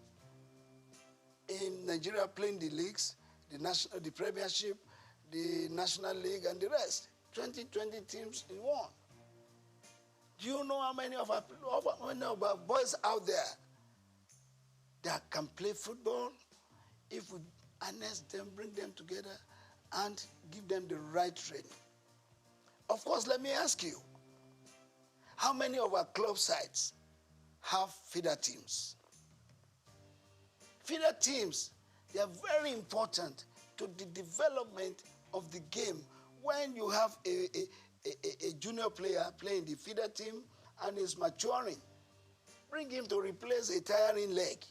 in Nigeria playing the leagues, the Premiership, the National League, and the rest. 20 teams in one. Do you know how many of our boys out there that can play football if we harness them, bring them together, and give them the right training? Of course, let me ask you, how many of our club sites have feeder teams? Feeder teams, they are very important to the development of the game. When you have a junior player playing the feeder team and is maturing, bring him to replace a tiring leg.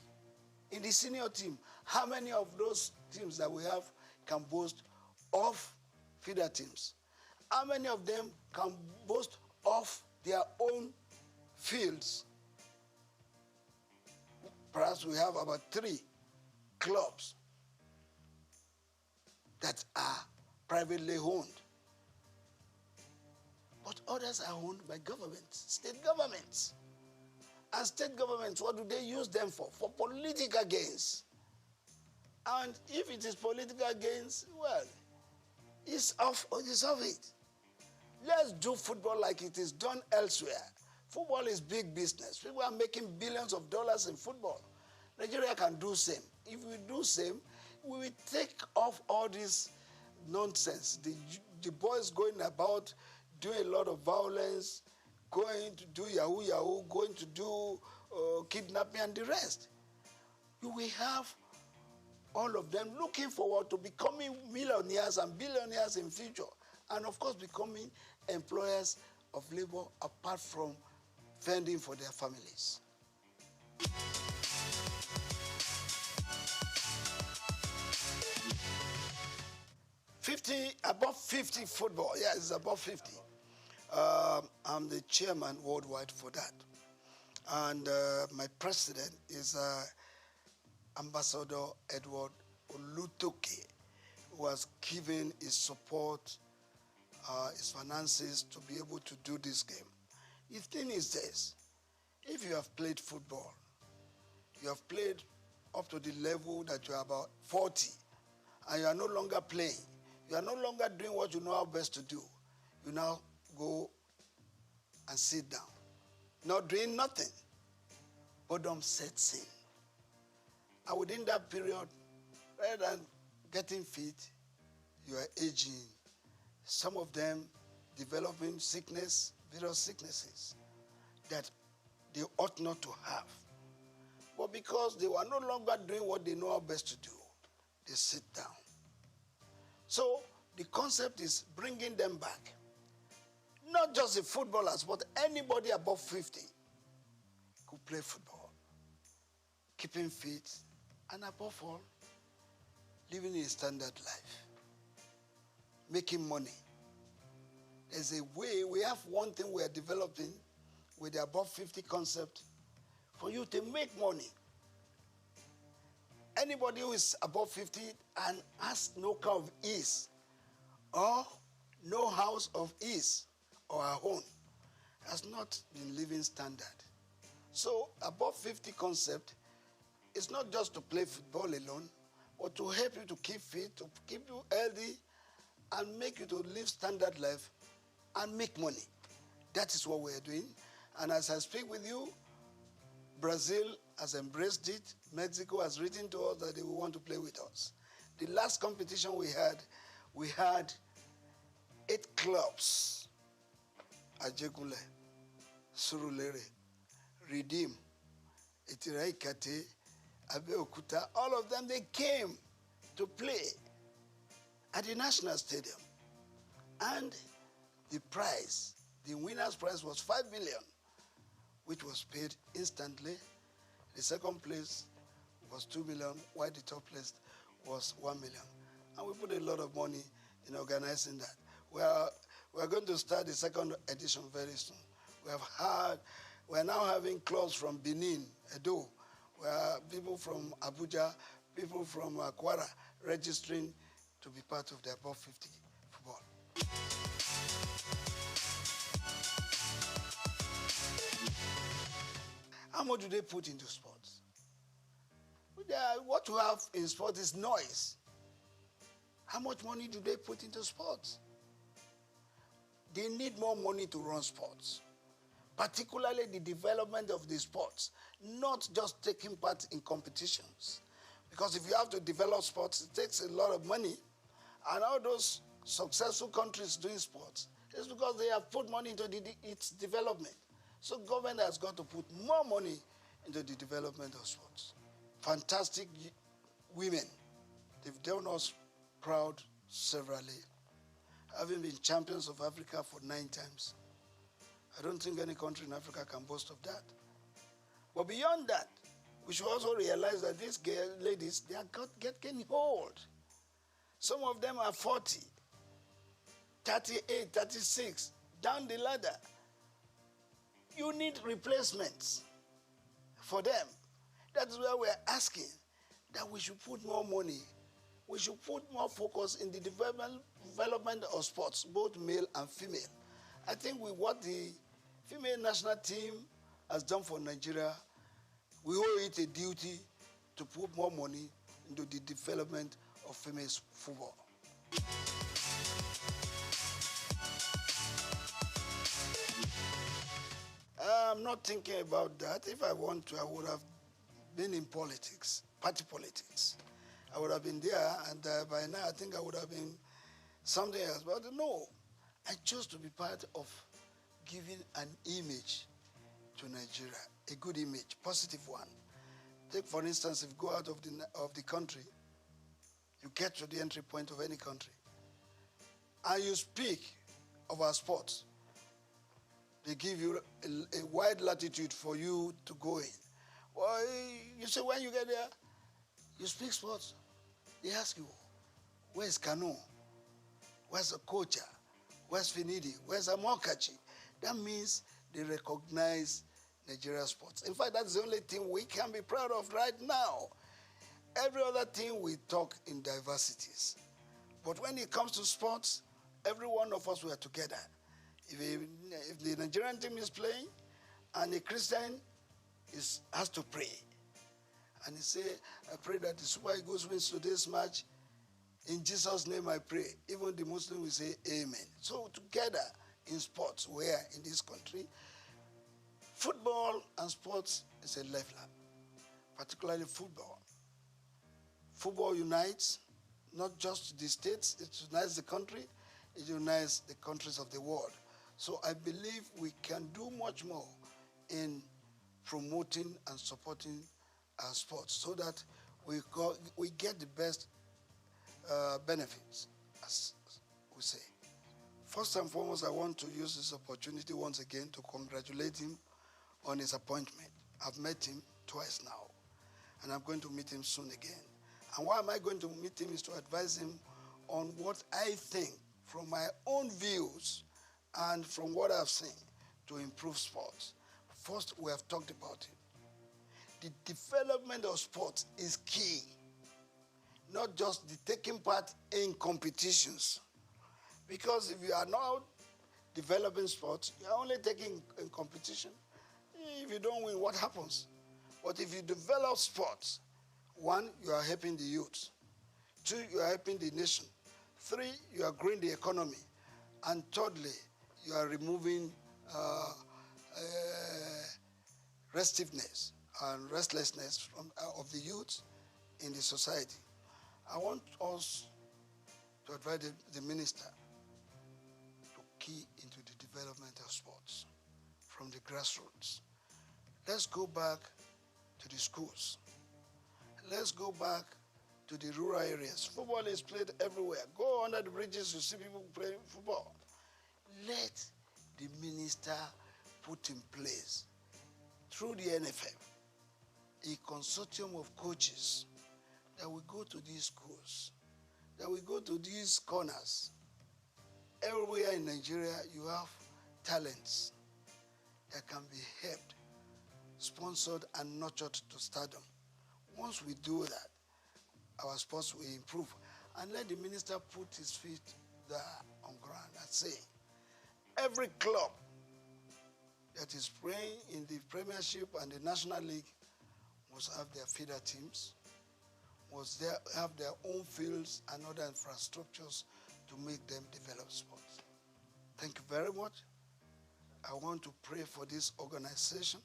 In the senior team, how many of those teams that we have can boast of feeder teams? How many of them can boast of their own fields? Perhaps we have about 3 clubs that are privately owned. But others are owned by governments, state governments. And state governments, what do they use them for? For political gains. And if it is political gains, well, it's off it. Let's do football like it is done elsewhere. Football is big business. People are making billions of dollars in football. Nigeria can do same. If we do same, we will take off all this nonsense. The boys going about doing a lot of violence, going to do yahoo, going to do kidnapping and the rest. You will have all of them looking forward to becoming millionaires and billionaires in future. And of course, becoming employers of labor apart from fending for their families. Above 50 football. Yeah, it's above 50. I'm the chairman worldwide for that. And my president is Ambassador Edward Olutoke, who has given his support, his finances to be able to do this game. The thing is this, if you have played football, you have played up to the level that you are about 40, and you are no longer playing, you are no longer doing what you know how best to do, you now go and sit down, not doing nothing. Boredom sets in. And within that period, rather than getting fit, you are aging. Some of them developing sickness, various sicknesses that they ought not to have. But because they were no longer doing what they know how best to do, they sit down. So the concept is bringing them back. Not just the footballers, but anybody above 50 could play football. Keeping fit, and above all, living a standard life. Making money. There's a way, we have one thing we are developing with the above 50 concept for you to make money. Anybody who is above 50 and has no car of ease or no house of ease or a home has not been living standard. So above 50 concept is not just to play football alone, but to help you to keep fit, to keep you healthy, and make you to live standard life and make money. That is what we're doing. And as I speak with you, Brazil has embraced it. Mexico has written to us that they will want to play with us. The last competition we had 8 clubs. Ajegule, Surulere, Redeem, Itiraikate, Abeokuta, all of them, they came to play at the National Stadium. And the prize, the winner's prize was 5 million, which was paid instantly. The second place was 2 million, while the third place was 1 million. And we put a lot of money in organizing that. We are going to start the second edition very soon. We are now having clubs from Benin, Edo, where people from Abuja, people from Kwara registering to be part of the above 50 football. How much do they put into sports? What you have in sports is noise. How much money do they put into sports? They need more money to run sports, particularly the development of the sports, not just taking part in competitions. Because if you have to develop sports, it takes a lot of money. And all those successful countries doing sports, it's because they have put money into its development. So government has got to put more money into the development of sports. Fantastic women. They've done us proud severally. Having been champions of Africa for 9 times. I don't think any country in Africa can boast of that. But beyond that, we should also realize that these ladies, they are getting old. Some of them are 40, 38, 36, down the ladder. You need replacements for them. That's why we're asking that we should put more money. We should put more focus in the development of sports, both male and female. I think with what the female national team has done for Nigeria, we owe it a duty to put more money into the development of female football. I'm not thinking about that. If I want to, I would have been in politics, party politics. I would have been there, and by now I think I would have been something else. But no, I chose to be part of giving an image to Nigeria, a good image, positive one. Take, for instance, if you go out of the country, you get to the entry point of any country, and you speak of our sports. They give you a wide latitude for you to go in. Well, you say when you get there, you speak sports. They ask you, where's Kanu? Where's Okocha? Where's Finidi? Where's Amokachi? That means they recognize Nigeria sports. In fact, that's the only thing we can be proud of right now. Every other thing we talk in diversities. But when it comes to sports, every one of us were together. If the Nigerian team is playing and a Christian has to pray, and he say, I pray that the Super Eagles wins today's match. In Jesus' name I pray. Even the Muslim will say amen. So together in sports, where in this country, football and sports is a leveler, particularly football. Football unites not just the states, it unites the country, it unites the countries of the world. So I believe we can do much more in promoting and supporting our sports so that we get the best benefits, as we say. First and foremost, I want to use this opportunity once again to congratulate him on his appointment. I've met him twice now, and I'm going to meet him soon again. And why am I going to meet him is to advise him on what I think from my own views and from what I've seen to improve sports. First, we have talked about it. The development of sports is key, not just the taking part in competitions. Because if you are not developing sports, you are only taking in competition. If you don't win, what happens? But if you develop sports, one, you are helping the youth. Two, you are helping the nation. Three, you are growing the economy. And thirdly, you are removing restiveness and restlessness of the youth in the society. I want us to advise the minister to key into the development of sports from the grassroots. Let's go back to the schools. Let's go back to the rural areas. Football is played everywhere. Go under the bridges, you see people playing football. Let the minister put in place, through the NFF, a consortium of coaches that will go to these schools, that will go to these corners. Everywhere in Nigeria, you have talents that can be helped, sponsored, and nurtured to stardom. Once we do that, our sports will improve. And let the minister put his feet there on ground and say, every club that is playing in the Premiership and the National League must have their feeder teams, must have their own fields and other infrastructures to make them develop sports. Thank you very much. I want to pray for this organization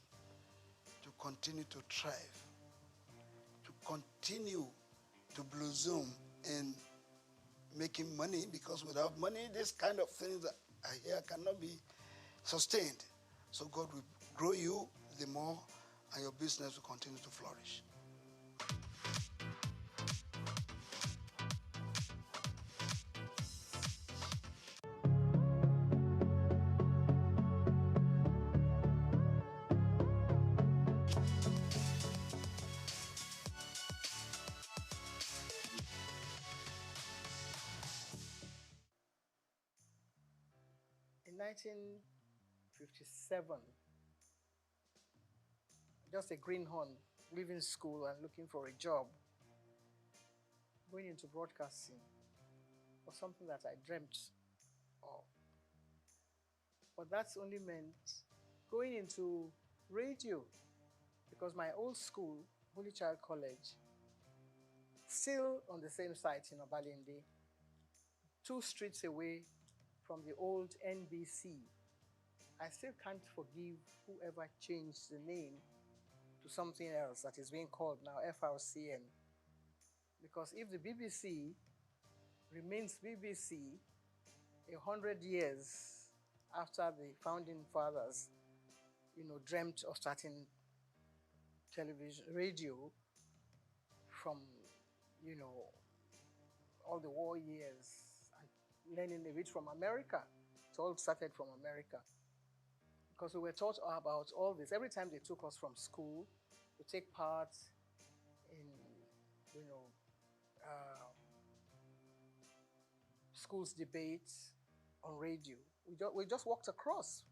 to continue to thrive, to continue to blossom in making money, because without money, this kind of things that I hear cannot be sustained. So God will grow you the more, and your business will continue to flourish. In 1957, just a greenhorn, leaving school and looking for a job, going into broadcasting was something that I dreamt of. But that's only meant going into radio, because my old school, Holy Child College, still on the same site in Obalende, 2 streets away from the old NBC. I still can't forgive whoever changed the name to something else that is being called now FRCN. Because if the BBC remains BBC 100 years after the founding fathers, dreamt of starting television, radio from, all the war years and learning a bit from America. It all started from America. Because we were taught about all this. Every time they took us from school to take part in, schools debates on radio, we just walked across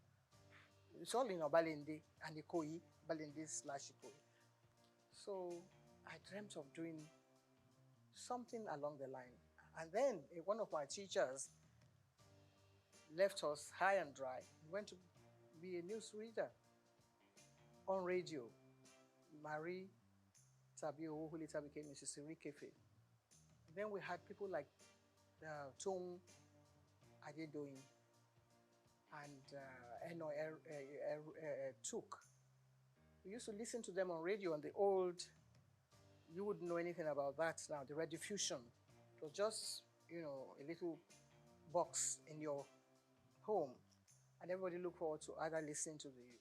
It's all in Obalende and Ikoyi, Balende/Ikoyi. So I dreamt of doing something along the line. And then one of my teachers left us high and dry. He went to be a news reader on radio. Marie Tabio, who later became Mrs. Irikefe. Then we had people like Tung Adedoyin and Souq. We used to listen to them on radio on the old, you wouldn't know anything about that now, the rediffusion. It was just, a little box in your home, and everybody looked forward to either listening to the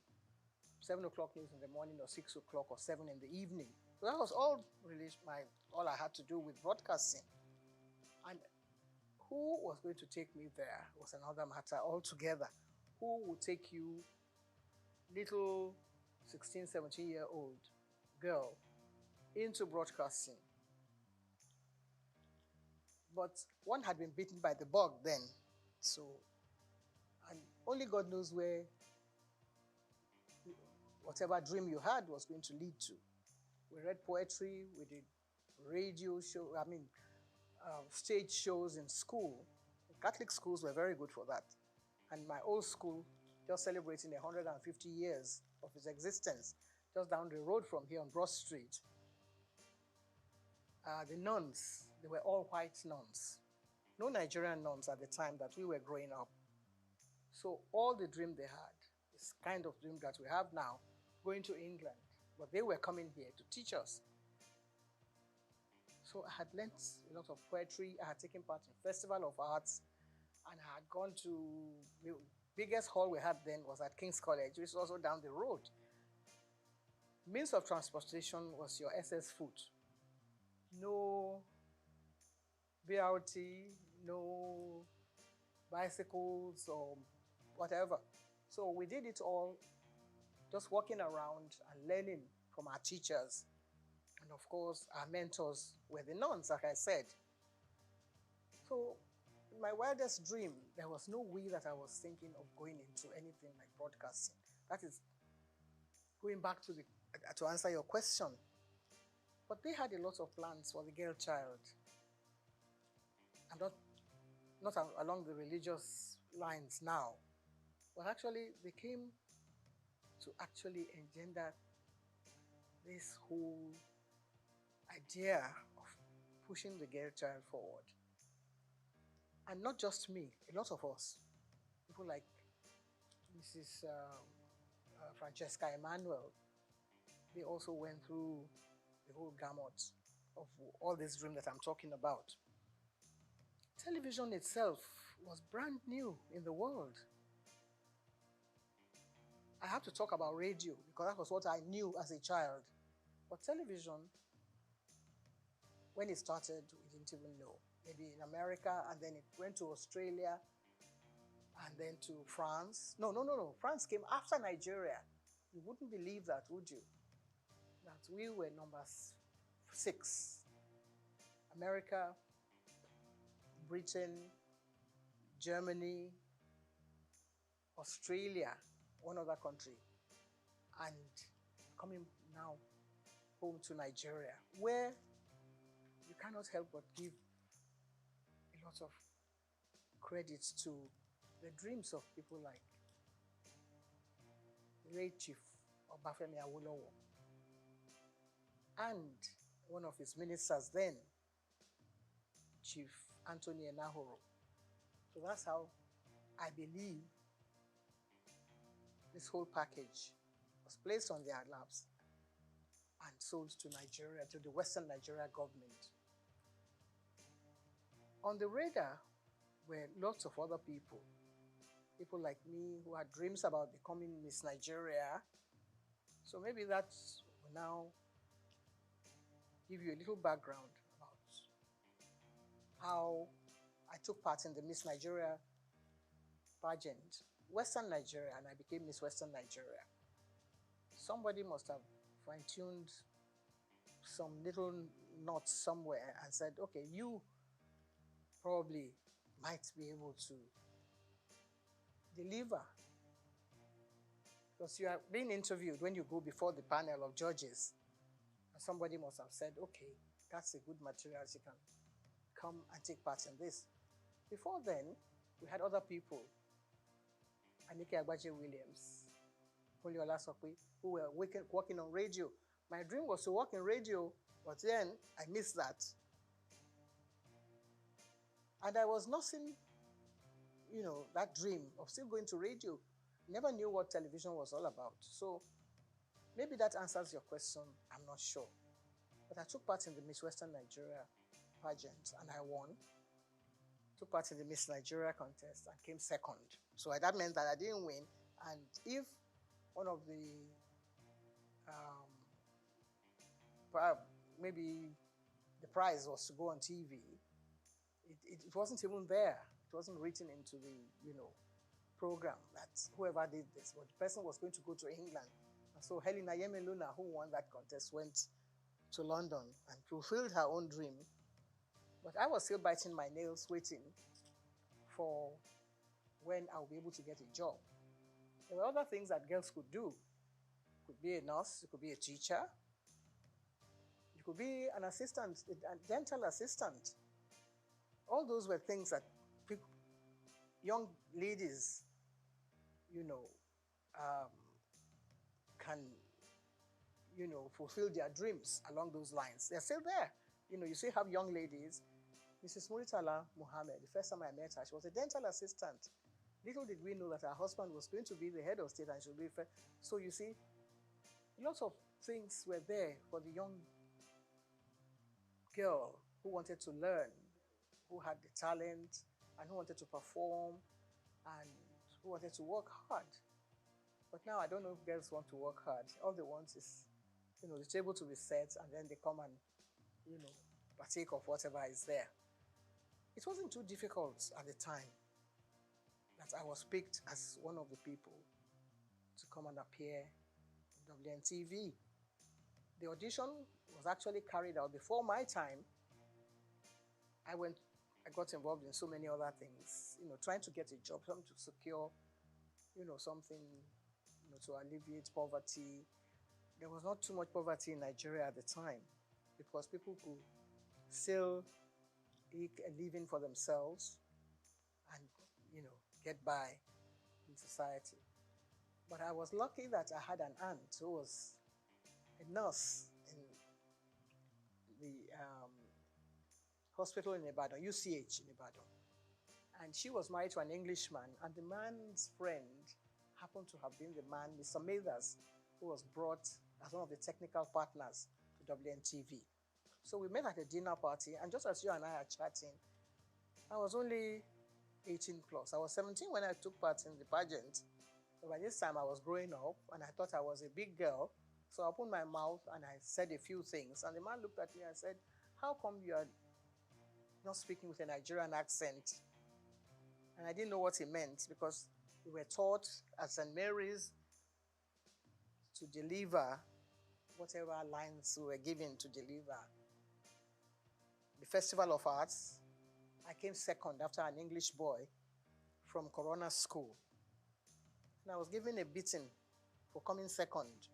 7 o'clock news in the morning or 6 o'clock or 7 in the evening. So that was all I had to do with broadcasting. And who was going to take me there was another matter altogether. Who would take you, little 16, 17-year-old girl, into broadcasting? But one had been bitten by the bug then. So, and only God knows where whatever dream you had was going to lead to. We read poetry, we did radio show, stage shows in school. Catholic schools were very good for that. And my old school, just celebrating 150 years of its existence, just down the road from here on Broad Street. The nuns, they were all white nuns. No Nigerian nuns at the time that we were growing up. So all the dream they had, this kind of dream that we have now, going to England, but they were coming here to teach us. So I had learnt a lot of poetry. I had taken part in Festival of Arts, and I had gone to the biggest hall we had then was at King's College, which is also down the road. Means of transportation was your SS foot. No BRT, no bicycles or whatever. So we did it all just walking around and learning from our teachers. And of course, our mentors were the nuns, like I said. So in my wildest dream, there was no way that I was thinking of going into anything like broadcasting. That is going back to answer your question. But they had a lot of plans for the girl child. And not along the religious lines now. But actually, they came to actually engender this whole idea of pushing the girl child forward. And not just me, a lot of us. People like Mrs. Francesca Emmanuel, they also went through the whole gamut of all this dream that I'm talking about. Television itself was brand new in the world. I have to talk about radio because that was what I knew as a child. But television, when it started, we didn't even know. Maybe in America, and then it went to Australia, and then to France. No. France came after Nigeria. You wouldn't believe that, would you? That we were number 6. America, Britain, Germany, Australia, one other country, and coming now home to Nigeria, where you cannot help but give a lot of credit to the dreams of people like the late Chief Obafemi Awolowo and one of his ministers then, Chief Anthony Enahoro. So that's how I believe this whole package was placed on their laps and sold to Nigeria, to the Western Nigeria government. On the radar were lots of other people like me who had dreams about becoming Miss Nigeria. So maybe that will now give you a little background about how I took part in the Miss Nigeria pageant, Western Nigeria, and I became Miss Western Nigeria. Somebody must have fine-tuned some little knots somewhere and said, okay, you probably might be able to deliver Because you are being interviewed when you go before the panel of judges. And somebody must have said, okay, that's a good material. She can come and take part in this. Before then, we had other people, Anike Agbaje Williams, Poliola Sokwe, who were working on radio. My dream was to work in radio, but then I missed that. And I was nursing, that dream of still going to radio. Never knew what television was all about. So maybe that answers your question. I'm not sure. But I took part in the Miss Western Nigeria pageant and I won. Took part in the Miss Nigeria contest and came second. So that meant that I didn't win. And if one of the, maybe the prize was to go on TV, it wasn't even there. It wasn't written into the, program that whoever did this, but the person was going to go to England. And so Helena Yemeluna, who won that contest, went to London and fulfilled her own dream. But I was still biting my nails, waiting for when I'll be able to get a job. There were other things that girls could do. You could be a nurse, you could be a teacher, you could be an assistant, a dental assistant. All those were things that young ladies, can, fulfill their dreams along those lines. They're still there. You still have young ladies. Mrs. Muritala Mohammed, the first time I met her, she was a dental assistant. Little did we know that her husband was going to be the head of state and she would be first. So you see, lots of things were there for the young girl who wanted to learn, who had the talent, and who wanted to perform, and who wanted to work hard. But now I don't know if girls want to work hard. All they want is, the table to be set, and then they come and, partake of whatever is there. It wasn't too difficult at the time that I was picked as one of the people to come and appear in WNTV. The audition was actually carried out before my time. I got involved in so many other things, trying to get a job, something to secure, something, to alleviate poverty. There was not too much poverty in Nigeria at the time because people could still eke a living for themselves and, get by in society. But I was lucky that I had an aunt who was a nurse in the hospital in Ibadan, UCH in Ibadan. And she was married to an Englishman, and the man's friend happened to have been the man, Mr. Mathers, who was brought as one of the technical partners to WNTV. So we met at a dinner party, and just as you and I are chatting, I was only 18 plus. I was 17 when I took part in the pageant. So by this time, I was growing up, and I thought I was a big girl. So I opened my mouth, and I said a few things. And the man looked at me and said, how come you are not speaking with a Nigerian accent? And I didn't know what he meant because we were taught at St. Mary's to deliver whatever lines we were given to deliver. The Festival of Arts, I came second after an English boy from Corona School. And I was given a beating for coming second.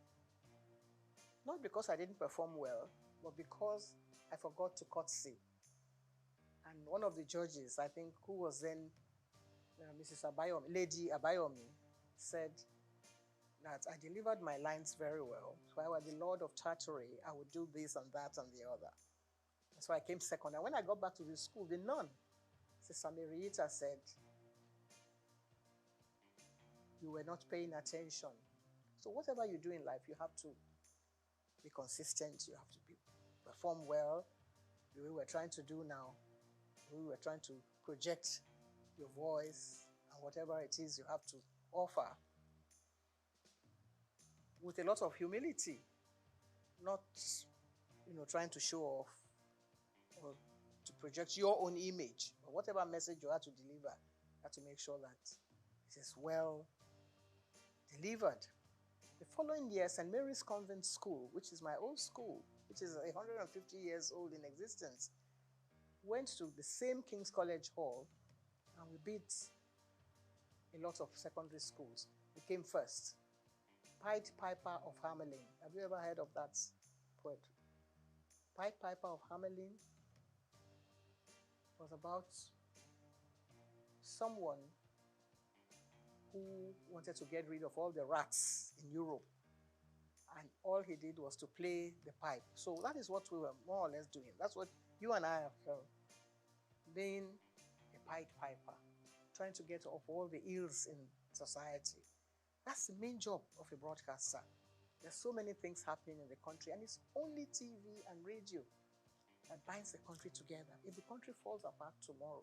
Not because I didn't perform well, but because I forgot to curtsy. And one of the judges, I think, who was then Mrs. Abayomi, Lady Abayomi, said that I delivered my lines very well. So I was the Lord of Tartary. I would do this and that and the other. So I came second. And when I got back to the school, the nun, Sister Marieta, said, you were not paying attention. So whatever you do in life, you have to be consistent. You have to perform well. The way we're trying to do now, the way we're trying to project your voice and whatever it is you have to offer with a lot of humility, not, trying to show off or to project your own image, or whatever message you have to deliver, you have to make sure that it is well delivered. The following year, St. Mary's Convent School, which is my old school, which is 150 years old in existence, went to the same King's College Hall, and we beat a lot of secondary schools. We came first. Pied Piper of Hamelin. Have you ever heard of that poetry? Pied Piper of Hamelin was about someone who wanted to get rid of all the rats in Europe. And all he did was to play the pipe. So that is what we were more or less doing. That's what you and I have done. Being a Pied Piper, trying to get off all the ills in society. That's the main job of a broadcaster. There's so many things happening in the country, and it's only TV and radio that binds the country together. If the country falls apart tomorrow,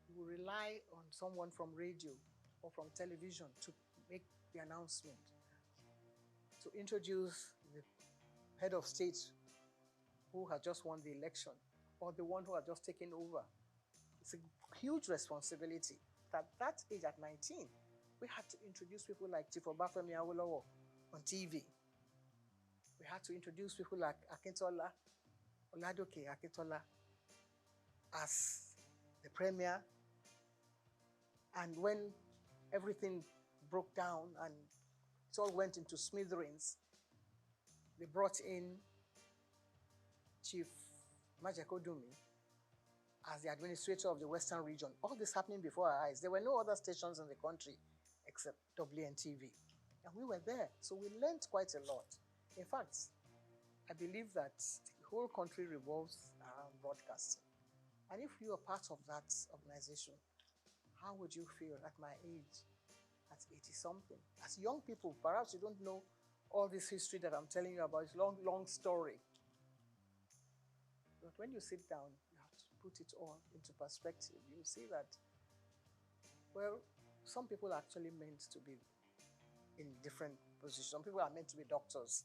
we will rely on someone from radio or from television to make the announcement, to introduce the head of state who had just won the election or the one who had just taken over. It's a huge responsibility. At that age, at 19, we had to introduce people like Chief Obafemi Awolowo on TV. We had to introduce people like Akintola, Oladoke Akintola, as the premier. And when everything broke down and it all went into smithereens, they brought in Chief Majekodumi as the administrator of the Western region. All this happening before our eyes. There were no other stations in the country except WNTV. And we were there, so we learned quite a lot. In fact, I believe that the whole country revolves around broadcasting. And if you are part of that organization, how would you feel at my age, at 80-something? As young people, perhaps you don't know all this history that I'm telling you about. It's a long, long story. But when you sit down, you have to put it all into perspective. You see that, well, some people are actually meant to be in different positions. Some people are meant to be doctors.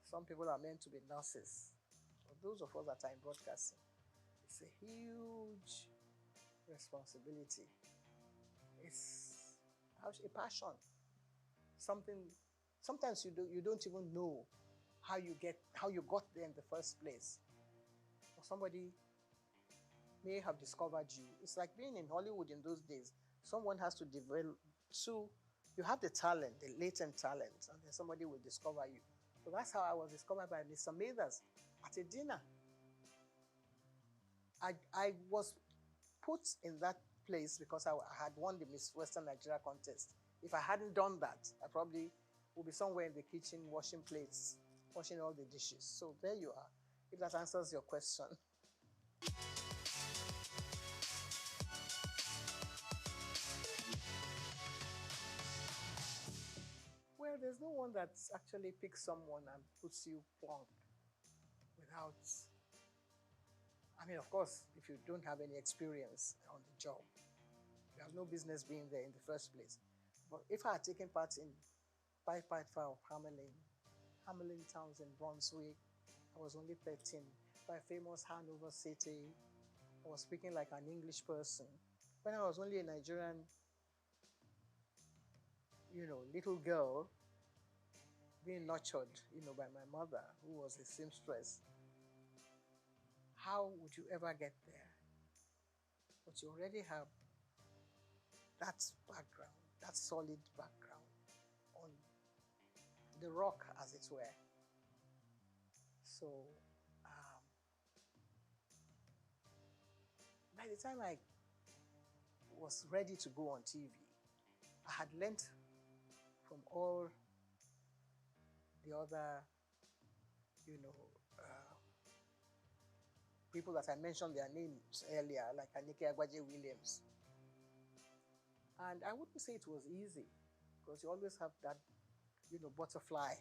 Some people are meant to be nurses. For those of us that are in broadcasting, it's a huge responsibility. It's a passion. Something. Sometimes you don't even know how you got there in the first place. Or somebody may have discovered you. It's like being in Hollywood in those days. Someone has to develop. So you have the talent, the latent talent, and then somebody will discover you. So that's how I was discovered by Mr. Mathers at a dinner. I was put in that place because I had won the Miss Western Nigeria contest. If I hadn't done that, I probably would be somewhere in the kitchen washing plates, washing all the dishes. So there you are, if that answers your question. Well, there's no one that actually picks someone and puts you plonk without, I mean, of course, if you don't have any experience on the job, you have no business being there in the first place. But if I had taken part in Pied Piper of Hamelin towns in Brunswick, I was only 13. By a famous Hanover city, I was speaking like an English person. When I was only a Nigerian, little girl, being nurtured, by my mother, who was a seamstress, how would you ever get there? But you already have that background, that solid background on the rock, as it were. So, by the time I was ready to go on TV, I had learned from all the other, people that I mentioned their names earlier, like Anike Agbaje Williams. And I wouldn't say it was easy, because you always have that, butterfly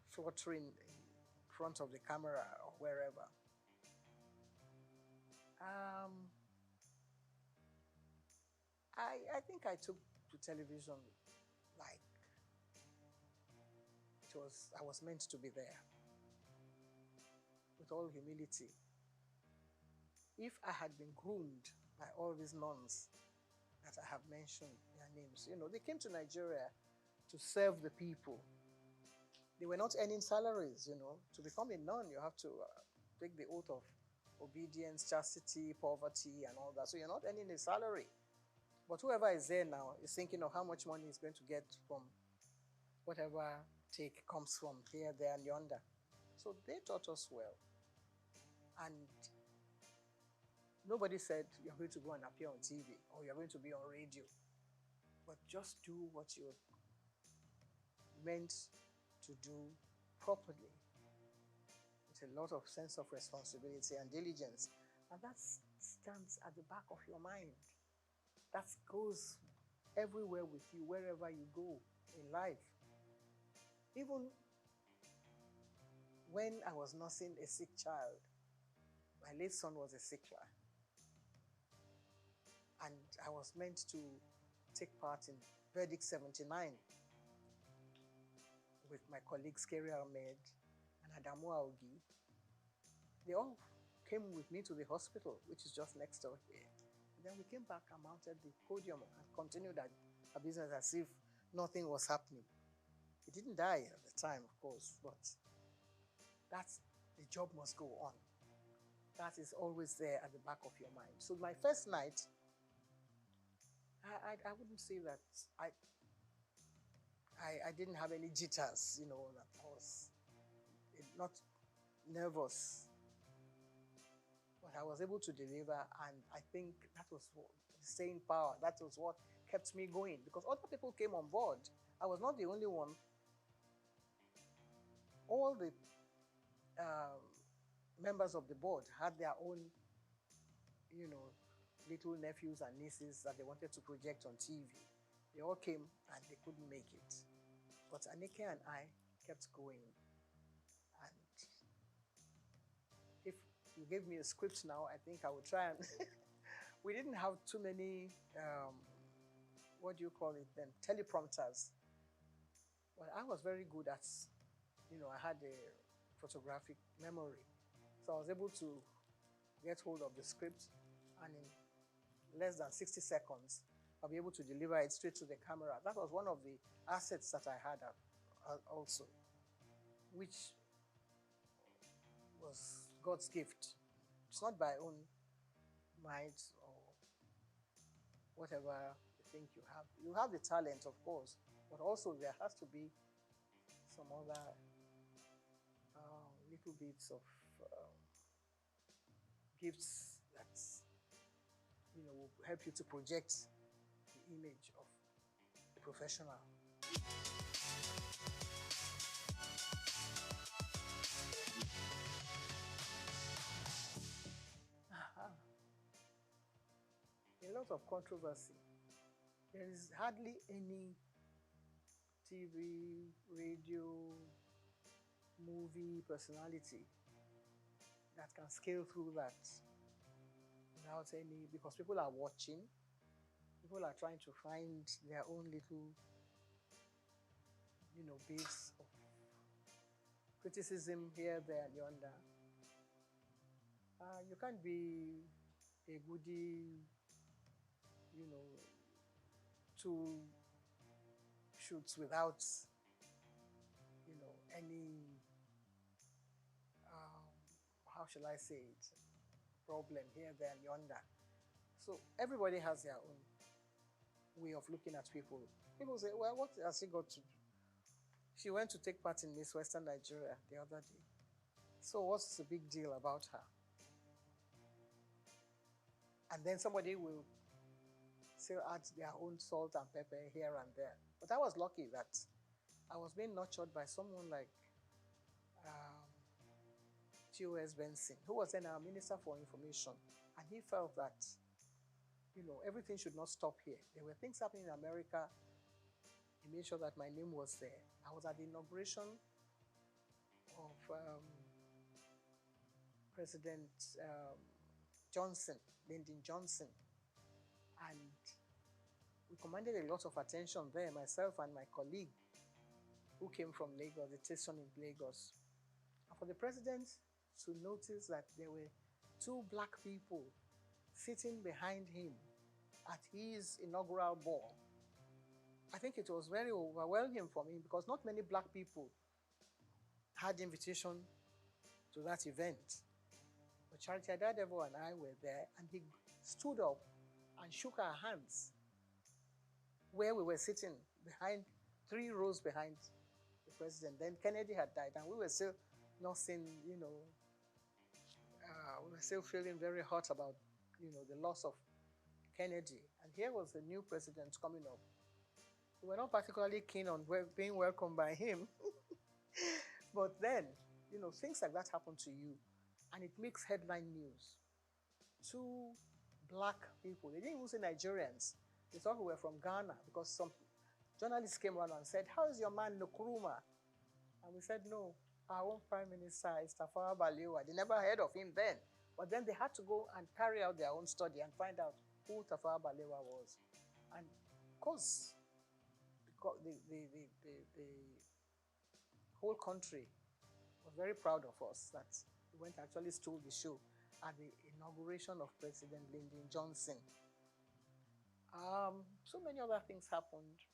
fluttering in front of the camera or wherever. I think I took to television like I was meant to be there, with all humility. If I had been groomed by all these nuns that I have mentioned their names, they came to Nigeria to serve the people. They were not earning salaries, To become a nun, you have to take the oath of obedience, chastity, poverty, and all that. So you're not earning a salary. But whoever is there now is thinking of how much money he's going to get from whatever take comes from here, there, and yonder. So they taught us well. And nobody said you're going to go and appear on TV or you're going to be on radio. But just do what you're meant to do properly, with a lot of sense of responsibility and diligence. And that stands at the back of your mind. That goes everywhere with you, wherever you go in life. Even when I was nursing a sick child, my late son was a sick child, and I was meant to take part in Verdict 79 with my colleagues Kerry Ahmed and Adamu Aogi. They all came with me to the hospital, which is just next door here. And then we came back and mounted the podium and continued our business as if nothing was happening. He didn't die at the time, of course, but the job must go on. That is always there at the back of your mind. So my first night, I wouldn't say that I didn't have any jitters, that I was not nervous. But I was able to deliver, and I think that was the staying power. That was what kept me going, because other people came on board. I was not the only one. All the members of the board had their own, little nephews and nieces that they wanted to project on TV. They all came and they couldn't make it. But Anike and I kept going. And if you gave me a script now, I think I would try and... We didn't have too many, what do you call it then, teleprompters. Well, I was very good at, I had a photographic memory. So I was able to get hold of the script, and in less than 60 seconds, I'll be able to deliver it straight to the camera. That was one of the assets that I had also, which was God's gift. It's not by own might or whatever you think you have. You have the talent, of course, but also there has to be some other little bits of gifts that will help you to project the image of a professional. A lot of controversy. There is hardly any TV, radio, movie personality that can scale through that without any, because people are watching, people are trying to find their own little, bits of criticism here, there, and yonder. You can't be a goodie, 2 shoots without, any, how shall I say it, problem here, there, and yonder. So everybody has their own way of looking at people. People say, well, what has she got to do? She went to take part in Miss Western Nigeria the other day. So what's the big deal about her? And then somebody will still add their own salt and pepper here and there. But I was lucky that I was being nurtured by someone like T.O.S. Benson, who was then our Minister for Information. And he felt that, everything should not stop here. There were things happening in America. He made sure that my name was there. I was at the inauguration of President Johnson, Lyndon Johnson. And we commanded a lot of attention there, myself and my colleague who came from Lagos, the station in Lagos. And for the president to notice that there were 2 black people sitting behind him at his inaugural ball, I think it was very overwhelming for me, because not many black people had invitation to that event. But Charity Adadevo and I were there, and he stood up and shook our hands where we were sitting behind 3 rows behind the president. Then Kennedy had died, and we were still not seeing, we were still feeling very hot about, the loss of Kennedy. And here was the new president coming up. We were not particularly keen on being welcomed by him. But then, things like that happen to you, and it makes headline news. 2 black people, they didn't even say Nigerians. They thought we were from Ghana because some journalists came around and said, "How is your man Nkrumah?" And we said, "No, our own prime minister is Tafawa Balewa." They never heard of him then. But then they had to go and carry out their own study and find out who Tafawa Balewa was. And of course, the whole country was very proud of us that we went to actually stole the show at the inauguration of President Lyndon Johnson. So many other things happened.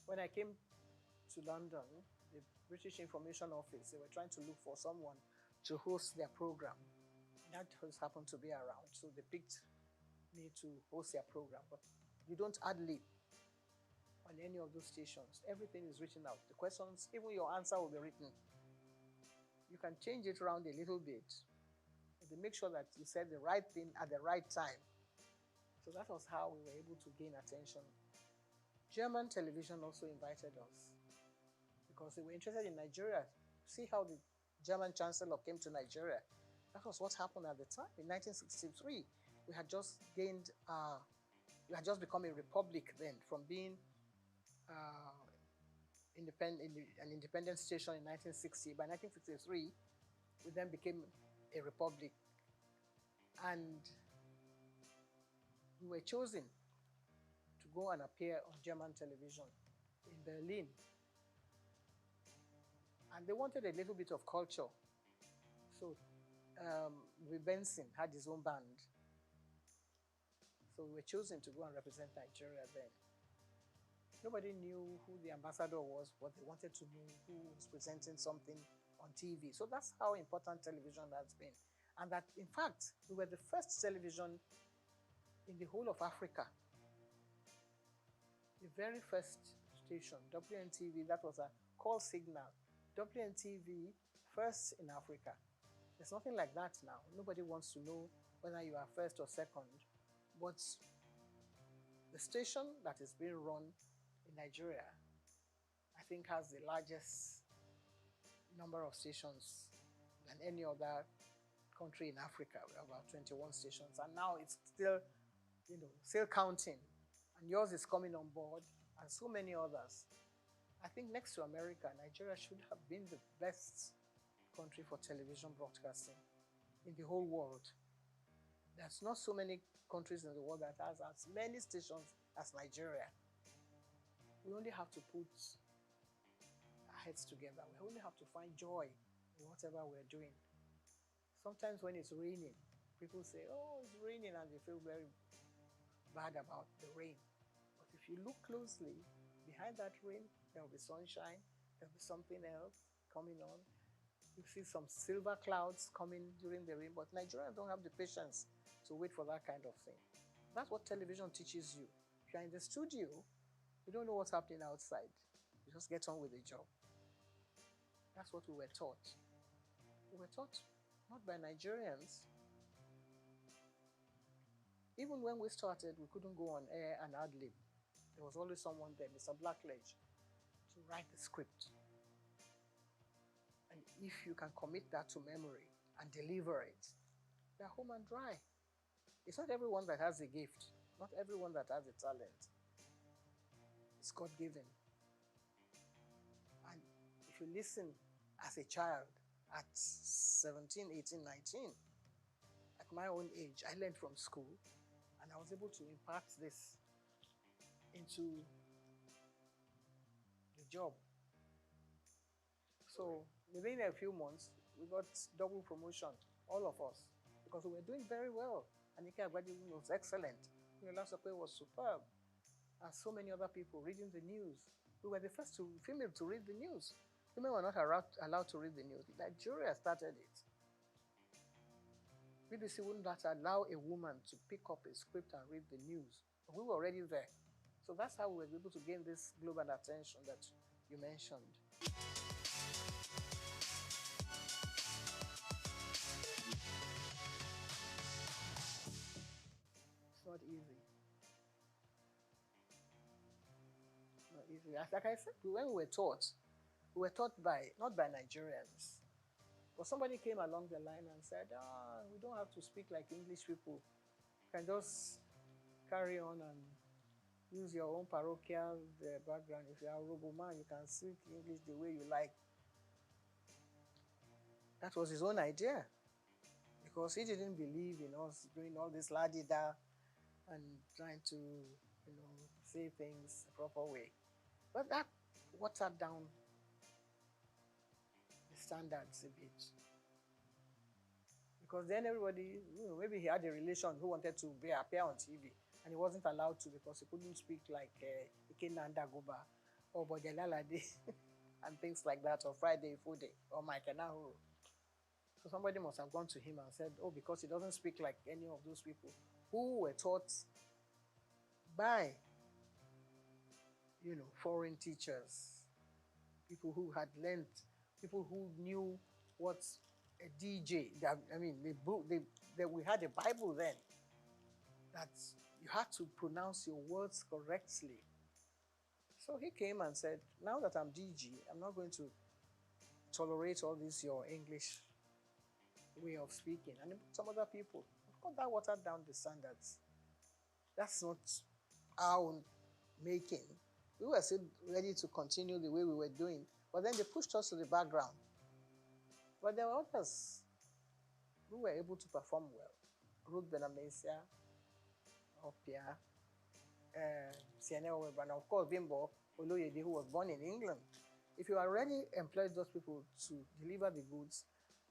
When I came to London, the British Information Office, they were trying to look for someone to host their program. That just happened to be around, so they picked me to host their program. But you don't ad-lib on any of those stations. Everything is written out. The questions, even your answer will be written. You can change it around a little bit, but to make sure that you said the right thing at the right time. So that was how we were able to gain attention. German television also invited us because they were interested in Nigeria. See how the German chancellor came to Nigeria. That was what happened at the time. In 1963, we had just become a republic then, from being an independent station in 1960. By 1963, we then became a republic. And we were chosen to go and appear on German television in Berlin. And they wanted a little bit of culture. So Benson had his own band. So we were chosen to go and represent Nigeria then. Nobody knew who the ambassador was, but they wanted to know who was presenting something on TV. So that's how important television has been. And that, in fact, we were the first television in the whole of Africa. The very first station, WNTV, that was a call signal. WNTV, first in Africa. There's nothing like that now. Nobody wants to know whether you are first or second. But the station that is being run in Nigeria, I think, has the largest number of stations than any other country in Africa. We have about 21 stations, and now it's still, still counting. And yours is coming on board, and so many others. I think next to America, Nigeria should have been the best country for television broadcasting in the whole world. There's not so many countries in the world that has as many stations as Nigeria. We only have to put our heads together. We only have to find joy in whatever we're doing. Sometimes when it's raining, people say, "Oh, it's raining," and they feel very bad about the rain. But if you look closely, behind that rain, there will be sunshine, there will be something else coming on. You see some silver clouds coming during the rain, but Nigerians don't have the patience to wait for that kind of thing. That's what television teaches you. If you're in the studio, you don't know what's happening outside. You just get on with the job. That's what we were taught. We were taught not by Nigerians. Even when we started, we couldn't go on air and ad-lib. There was always someone there, Mr. Blackledge, to write the script. And if you can commit that to memory and deliver it, they're home and dry. It's not everyone that has a gift, not everyone that has a talent. It's God-given. And if you listen as a child at 17, 18, 19, at my own age, I learned from school, and I was able to impart this into the job. So within a few months, we got double promotion, all of us, because we were doing very well. Anika Agbadi was excellent. Olasope was superb. And so many other people reading the news. We were the first female to read the news. Women were not allowed to read the news. Nigeria started it. BBC wouldn't allow a woman to pick up a script and read the news. But we were already there. So that's how we were able to gain this global attention that you mentioned. It's not easy. Not easy. Like I said, when we were taught by, not by Nigerians, but somebody came along the line and said, we don't have to speak like English people. You can just carry on and use your own parochial background. If you are a Robo man, you can speak English the way you like. That was his own idea, because he didn't believe in us doing all this la-di-da and trying to, say things the proper way. But that watered down the standards a bit. Because then everybody, maybe he had a relation who wanted to appear on TV, and he wasn't allowed to because he couldn't speak like Ikenanda Goba or Bojalalade and things like that, or Friday Fude or Mike Nahuru. So somebody must have gone to him and said, because he doesn't speak like any of those people who were taught by, foreign teachers, people who had learned, people who knew what a DJ, we had a Bible then, that you had to pronounce your words correctly. So he came and said, now that I'm DG, I'm not going to tolerate all this, your English way of speaking. And some other people, of course, that watered down the standards. That's not our making. We were still ready to continue the way we were doing, but then they pushed us to the background. But there were others who were able to perform well. Ruth Benamesia, Opia, Siene Oweber, and of course Bimbo Oloyede, who was born in England. If you already employed those people to deliver the goods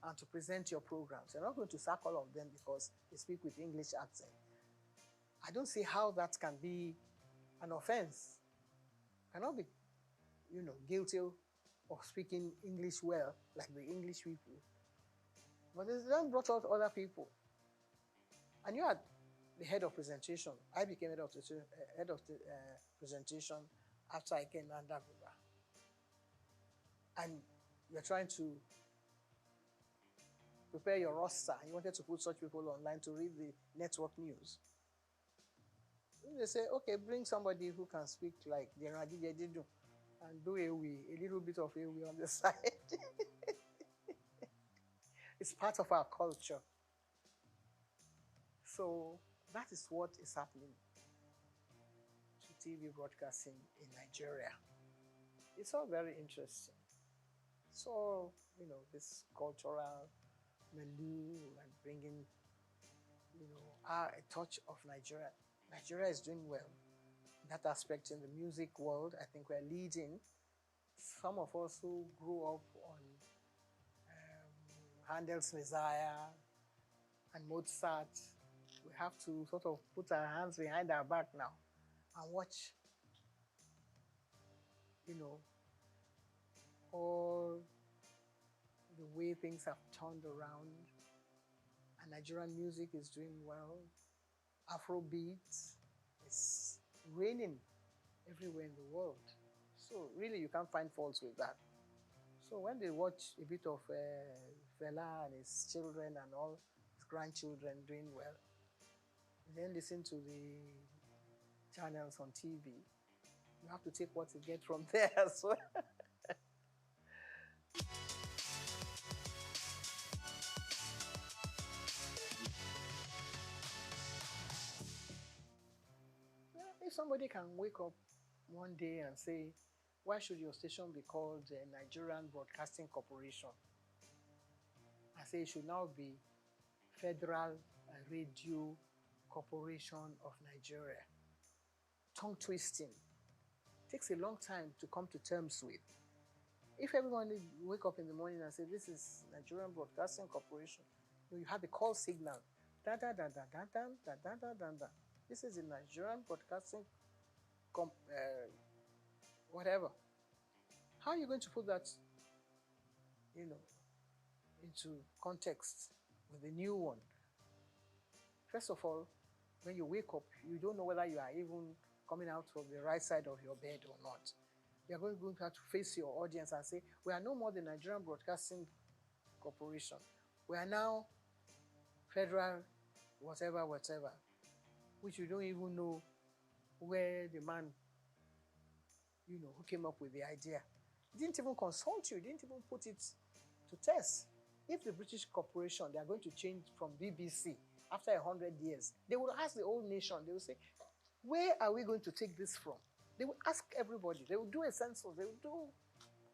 and to present your programs, you're not going to sack all of them because they speak with English accent. I don't see how that can be an offense. Cannot be, guilty of speaking English well, like the English people. But they then brought out other people. And you had the head of presentation. I became head of the presentation after I came under Guba. And you're trying to prepare your roster. You wanted to put such people online to read the network news. They say, okay, bring somebody who can speak like the Radididu and do a little bit of Ewe on the side. It's part of our culture. So that is what is happening to TV broadcasting in Nigeria. It's all very interesting. So, this cultural milieu and bringing, a touch of Nigeria. Nigeria is doing well. In that aspect, in the music world, I think we're leading. Some of us who grew up on Handel's Messiah and Mozart, we have to sort of put our hands behind our back now and watch, all the way things have turned around. And Nigerian music is doing well. Afrobeat is reigning everywhere in the world. So really, you can't find faults with that. So when they watch a bit of Fela and his children and all his grandchildren doing well, then listen to the channels on TV, you have to take what you get from there as well. If somebody can wake up one day and say, why should your station be called the Nigerian Broadcasting Corporation? I say it should now be Federal Radio Corporation of Nigeria. Tongue twisting. Takes a long time to come to terms with. If everyone wake up in the morning and say, this is Nigerian Broadcasting Corporation, you have the call signal. Da da da da da da da da da da da. This is the Nigerian Broadcasting whatever. How are you going to put that, into context with the new one? First of all, when you wake up, you don't know whether you are even coming out from the right side of your bed or not. You are going to have to face your audience and say, we are no more the Nigerian Broadcasting Corporation. We are now federal, whatever, which you don't even know where the man, who came up with the idea. He didn't even consult you, didn't even put it to test. If the British corporation, they are going to change from BBC after 100 years, they would ask the whole nation, they would say, where are we going to take this from? They will ask everybody, they will do a census, they will do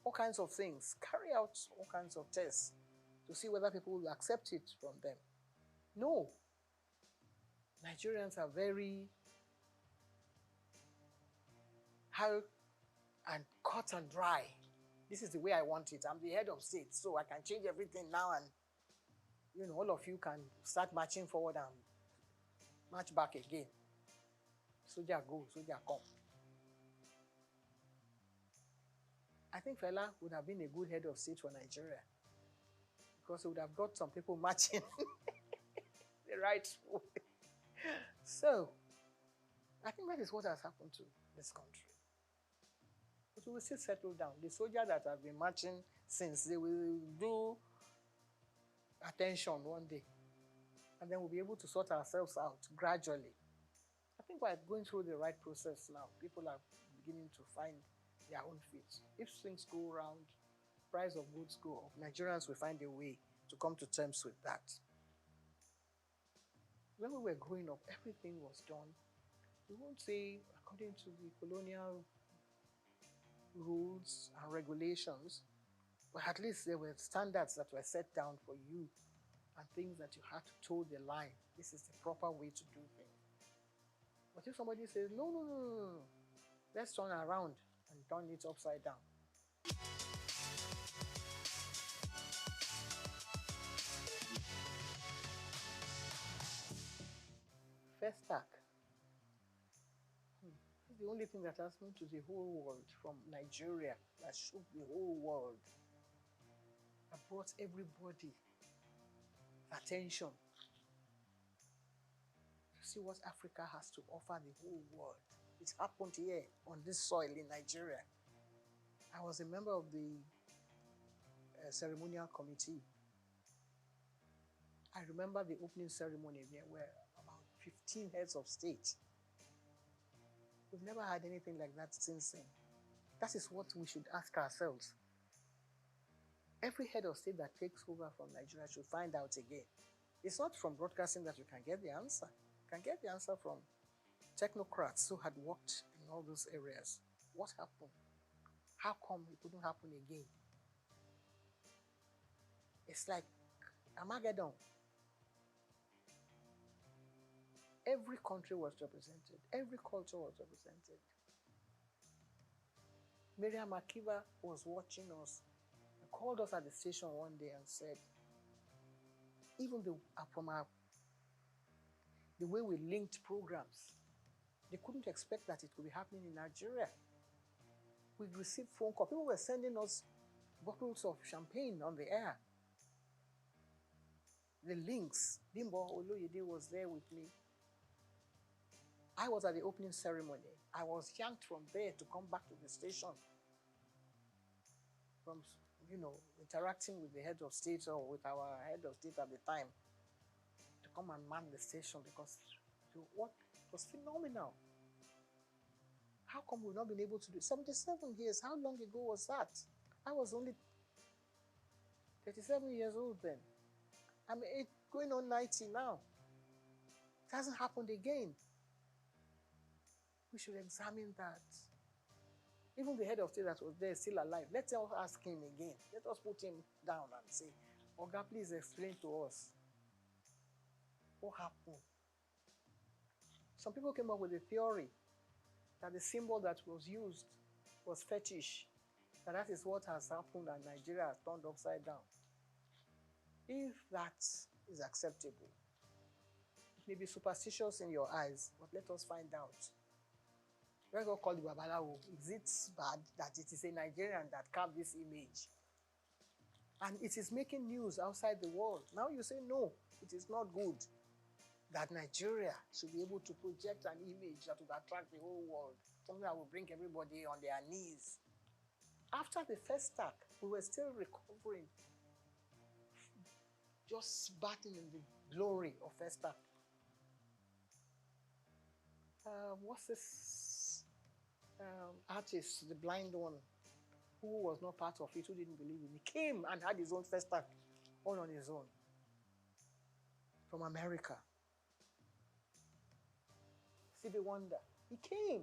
all kinds of things, carry out all kinds of tests to see whether people will accept it from them. No. Nigerians are very hard and cut and dry. This is the way I want it. I'm the head of state, so I can change everything now, and all of you can start marching forward and march back again. Soldier go, soldier come. I think Fela would have been a good head of state for Nigeria, because he would have got some people marching the right way. So, I think that is what has happened to this country. But we will still settle down. The soldiers that have been marching since, they will do attention one day. And then we'll be able to sort ourselves out gradually. I think we're going through the right process now. People are beginning to find their own feet. If things go around, price of goods go up, Nigerians will find a way to come to terms with that. When we were growing up, everything was done. We won't say according to the colonial rules and regulations, but at least there were standards that were set down for you and things that you had to toe the line. This is the proper way to do things. But if somebody says, no, let's turn around and turn it upside down. First stack. It's the only thing that has moved to the whole world from Nigeria, that shook the whole world. That brought everybody attention to see what Africa has to offer the whole world. It happened here on this soil in Nigeria. I was a member of the ceremonial committee. I remember the opening ceremony. There were about 15 heads of state. We've never had anything like that since then. That is what we should ask ourselves. Every head of state that takes over from Nigeria should find out again. It's not from broadcasting that you can get the answer. You can get the answer from technocrats who had worked in all those areas. What happened? How come it couldn't happen again? It's like Armageddon. Every country was represented. Every culture was represented. Miriam Akiva was watching us and called us at the station one day and said, even from the way we linked programs, they couldn't expect that it could be happening in Nigeria. We received phone calls. People were sending us bottles of champagne on the air. The links. Bimbo Oloyede was there with me. I was at the opening ceremony. I was yanked from there to come back to the station. From, interacting with the head of state or with our head of state at the time, to come and man the station, because what was phenomenal. How come we've not been able to do it? 77 years, how long ago was that? I was only 37 years old then. I'm going on 90 now. It hasn't happened again. We should examine that. Even the head of state that was there is still alive. Let's ask him again. Let us put him down and say, Oga, please explain to us what happened. Some people came up with a theory that the symbol that was used was fetish. That is what has happened and Nigeria has turned upside down. If that is acceptable, it may be superstitious in your eyes, but let us find out. Let's go call the Babalawo. Is it bad that it is a Nigerian that carved this image? And it is making news outside the world. Now you say, no, it is not good. that Nigeria should be able to project an image that would attract the whole world, something that will bring everybody on their knees. After the first attack, we were still recovering, just batting in the glory of first attack. What's this artist, the blind one, who was not part of it, who didn't believe in it? He came and had his own first attack, all on his own, from America. Stevie Wonder, he came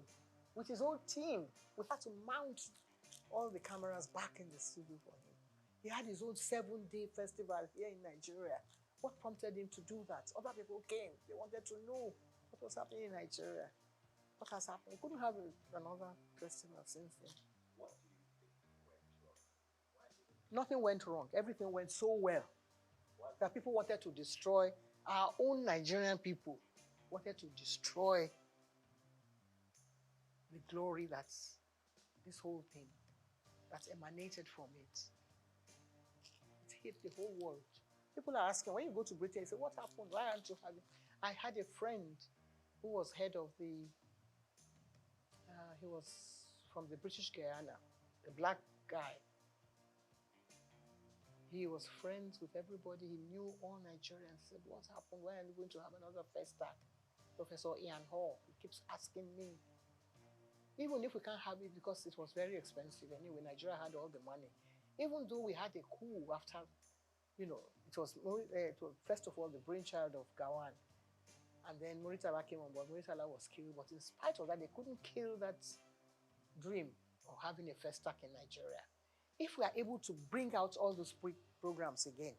with his whole team. We had to mount all the cameras back in the studio for him. He had his own 7-day festival here in Nigeria. What prompted him to do that? Other people came. They wanted to know what was happening in Nigeria. What has happened? We couldn't have another festival since then. What do you think went wrong? Nothing went wrong. Everything went so well that people wanted to destroy our own Nigerian people, wanted to destroy the glory that's this whole thing that's emanated from it. It hit the whole world. People are asking, when you go to Britain, you say, what happened? Why aren't you having? I had a friend who was head of the, he was from the British Guyana, a black guy. He was friends with everybody. He knew all Nigerians. Said, what happened? When are you going to have another festival? Professor Ian Hall, he keeps asking me. Even if we can't have it because it was very expensive anyway, Nigeria had all the money. Even though we had a coup after, it was first of all the brainchild of Gawan. And then Muritala came on board. Muritala was killed. But in spite of that, they couldn't kill that dream of having a festac in Nigeria. If we are able to bring out all those programs again,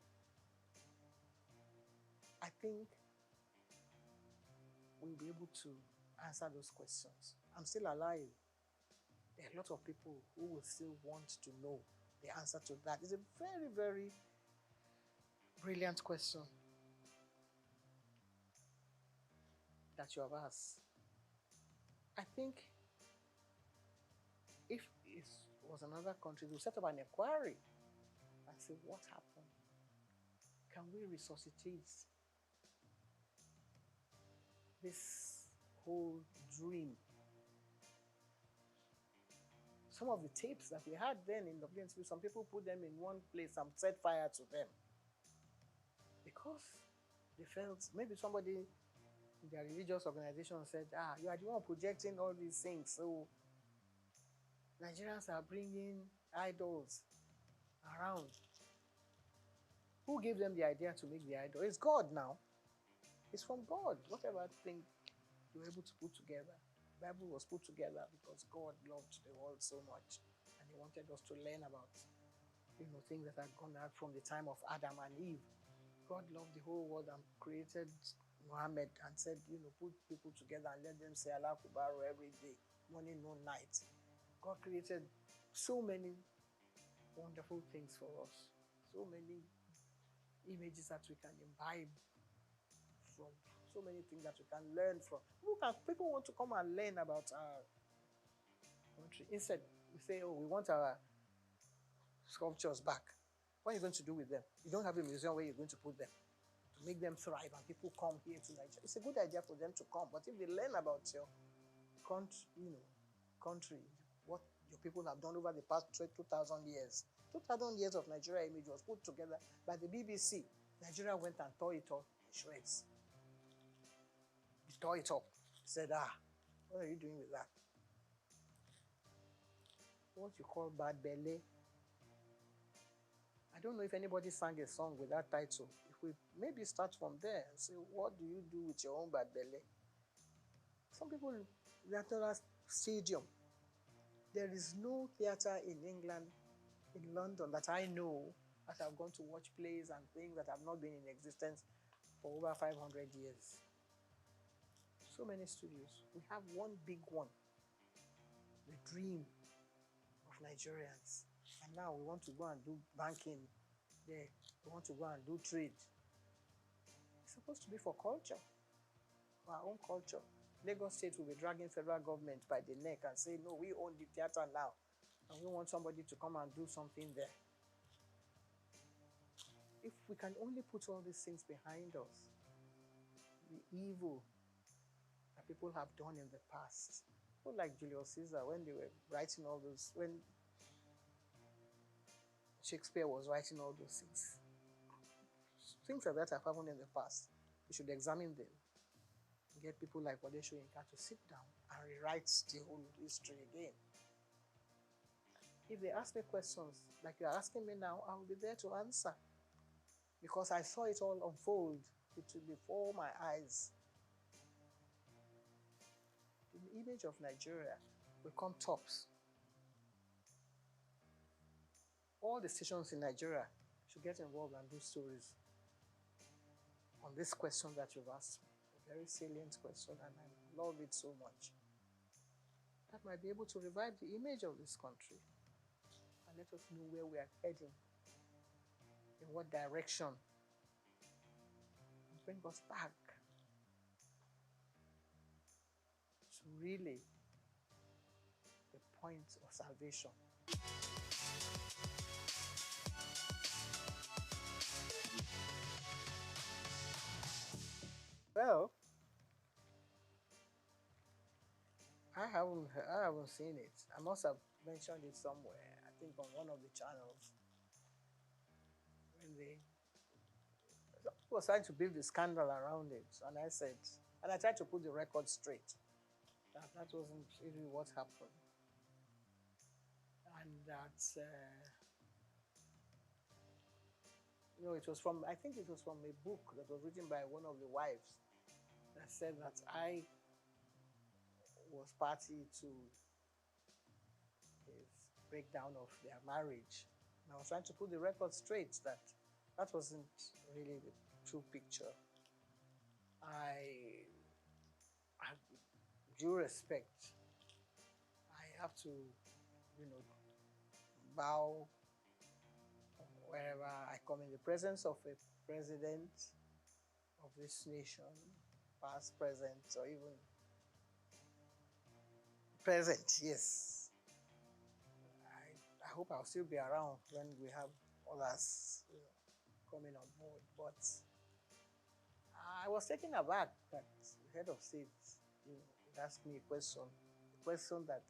I think we'll be able to answer those questions. I'm still alive. There are a lot of people who will still want to know the answer to that. It's a very, very brilliant question that you have asked. I think if it was another country, they'll set up an inquiry and say, what happened? Can we resuscitate this whole dream? Some of the tapes that we had then in WNTV, some people put them in one place and set fire to them because they felt maybe somebody in their religious organization said, you are the one projecting all these things, so Nigerians are bringing idols around. Who gave them the idea to make the idol? It's God now. It's from God. Whatever thing you were able to put together. The Bible was put together because God loved the world so much and He wanted us to learn about things that had gone out from the time of Adam and Eve. God loved the whole world and created Muhammad and said, put people together and let them say Allah Akbar every day, morning, noon, night. God created so many wonderful things for us, so many images that we can imbibe from, so many things that we can learn from. People want to come and learn about our country. Instead, we say, we want our sculptures back. What are you going to do with them? You don't have a museum where you're going to put them to make them thrive and people come here to Nigeria. It's a good idea for them to come, but if they learn about your country, what your people have done over the past 2,000 years. 2,000 years of Nigeria image was put together by the BBC. Nigeria went and tore it up in shreds. He tore it up. He said, what are you doing with that? What you call bad belly. I don't know if anybody sang a song with that title. If we maybe start from there and say, what do you do with your own bad belly? Some people, Theatre Stadium. There is no theatre in England, in London, that I know that I've gone to watch plays and things that have not been in existence for over 500 years. So many studios. We have one big one, the dream of Nigerians. And now we want to go and do banking there. We want to go and do trade. It's supposed to be for culture, for our own culture. Lagos State will be dragging federal government by the neck and say, no, we own the theatre now. And we want somebody to come and do something there. If we can only put all these things behind us, the evil that people have done in the past. People like Julius Caesar, when they were writing all those, when Shakespeare was writing all those things like that have happened in the past. We should examine them. Get people like Wade Soyinka to sit down and rewrite the whole history again. If they ask me questions like you're asking me now, I will be there to answer. Because I saw it all unfold before my eyes. The image of Nigeria will come tops. All the stations in Nigeria should get involved and do stories on this question that you've asked me. A very salient question, and I love it so much. That might be able to revive the image of this country and let us know where we are heading, in what direction, and bring us back to really the point of salvation. Well, I haven't seen it. I must have mentioned it somewhere. I think on one of the channels. When they was trying to build the scandal around it, and I said, and I tried to put the record straight. That wasn't really what happened. And that, it was from, I think it was from a book that was written by one of the wives that said that I was party to his breakdown of their marriage. And I was trying to put the record straight that that wasn't really the true picture. I have due respect. I have to, bow wherever I come in the presence of a president of this nation, past, present, or even present, yes. I hope I'll still be around when we have others coming on board. But I was taken aback that the head of state asked me a question that,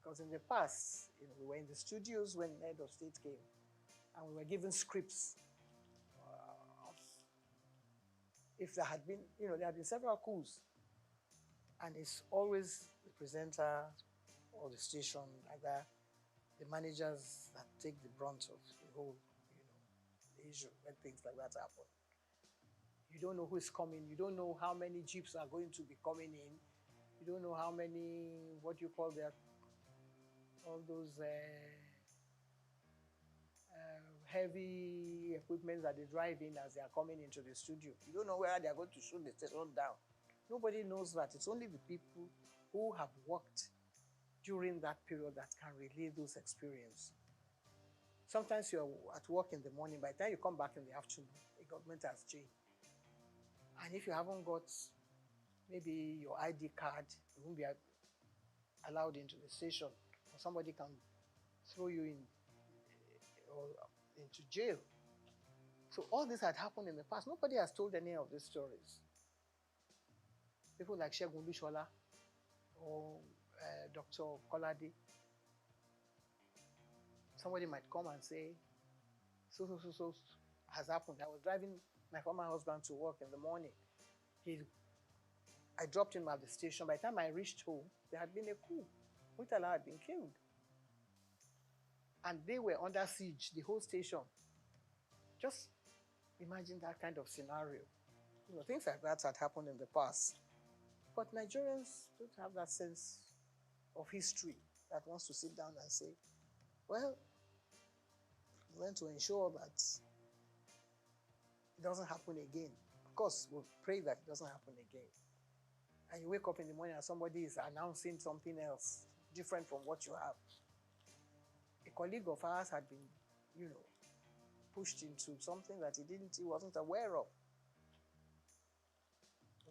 because in the past, we were in the studios when the head of state came, and we were given scripts. If there had been, there had been several coups, and it's always the presenter or the station, either the managers that take the brunt of the whole, the issue when things like that happen. You don't know who is coming. You don't know how many jeeps are going to be coming in. You don't know how many, what you call that, all those heavy equipment that they drive in as they are coming into the studio. You don't know where they are going to shoot the station down. Nobody knows that. It's only the people who have worked during that period that can relay those experiences. Sometimes you're at work in the morning. By the time you come back in the afternoon, the government has changed. And if you haven't got maybe your ID card, you won't be allowed into the station, or somebody can throw you in or into jail. So all this had happened in the past. Nobody has told any of these stories. People like Segun Olusola or Dr. Kolade. Somebody might come and say, so has happened. I was driving my former husband to work in the morning. I dropped him at the station. By the time I reached home, there had been a coup. Murtala had been killed. And they were under siege, the whole station. Just imagine that kind of scenario. Things like that had happened in the past. But Nigerians don't have that sense of history that wants to sit down and say, well, we want to ensure that it doesn't happen again. Of course, we'll pray that it doesn't happen again. And you wake up in the morning and somebody is announcing something else, different from what you have. A colleague of ours had been, pushed into something that he wasn't aware of.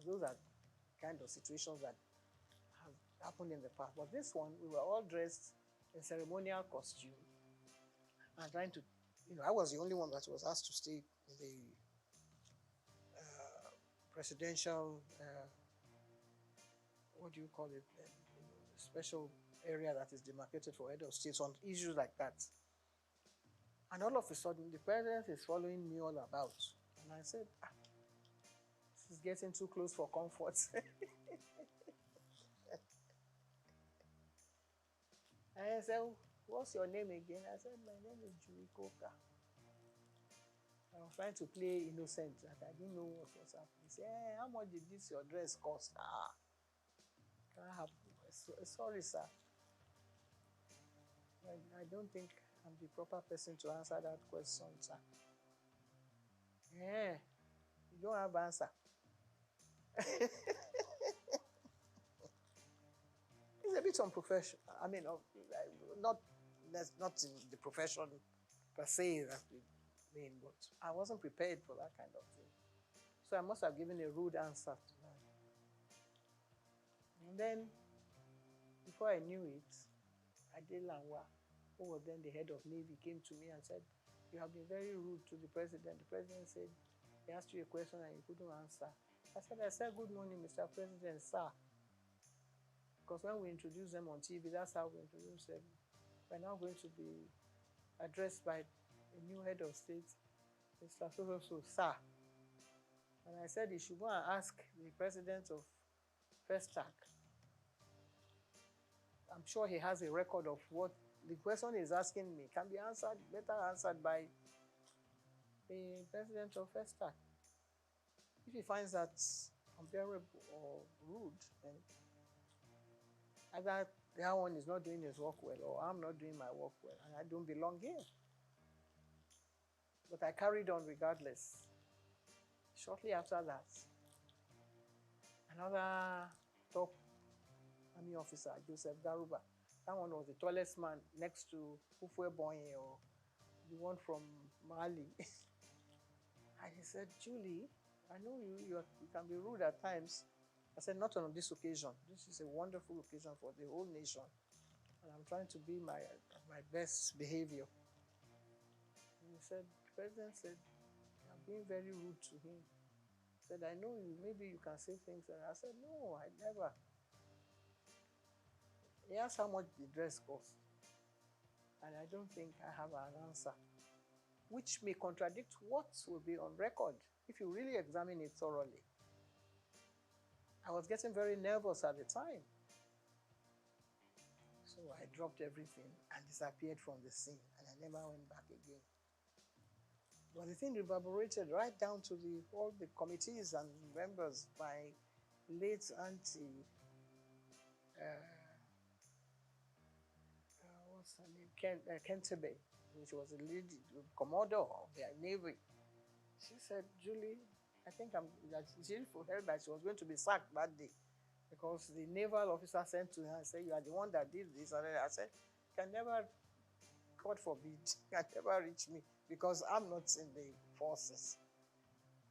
Those are kind of situations that have happened in the past. But this one, we were all dressed in ceremonial costume and trying to, I was the only one that was asked to stay the presidential, what do you call it, special area that is demarcated for head of states on issues like that. And all of a sudden, the president is following me all about. And I said, this is getting too close for comfort. And I said, what's your name again? I said, my name is Julie Coker. I was trying to play innocent, that I didn't know what was happening. He said, hey, how much did this your dress cost? Can I have, sorry, sir. I don't think I'm the proper person to answer that question, sir. Yeah, you don't have answer. It's a bit unprofessional. I mean, not in the profession per se that we mean, but I wasn't prepared for that kind of thing. So I must have given a rude answer to that. And then, before I knew it, Adel Lanwa, who was then the head of Navy, came to me and said, you have been very rude to the president. The president said, he asked you a question and you couldn't answer. I said, good morning, Mr. President, sir. Because when we introduce them on TV, that's how we introduce them. We're now going to be addressed by a new head of state, Mr. So, sir. And I said, you should go and ask the president of Souq. I'm sure he has a record of what the question is asking me can be answered, better answered by the president of Souq. If he finds that unbearable or rude, then either that one is not doing his work well or I'm not doing my work well and I don't belong here. But I carried on regardless. Shortly after that, another top army officer, Joseph Garuba, that one was the tallest man next to Ufwe Bonye or the one from Mali. And he said, Julie, I know you can be rude at times. I said, not on this occasion. This is a wonderful occasion for the whole nation. And I'm trying to be my best behavior. And he said, the president said, I'm being very rude to him. He said, I know you, maybe you can say things. And I said, no, I never. He asked how much the dress cost. And I don't think I have an answer, which may contradict what will be on record if you really examine it thoroughly. I was getting very nervous at the time. So I dropped everything and disappeared from the scene, and I never went back again. But the thing reverberated right down to all the committees and members. My late auntie, what's her name? Kentebe, which was a lady, commodore of the Navy. She said, Julie, I think she heard that she was going to be sacked that day because the naval officer sent to her and said, you are the one that did this. And I said, can never, God forbid, can never reach me because I'm not in the forces.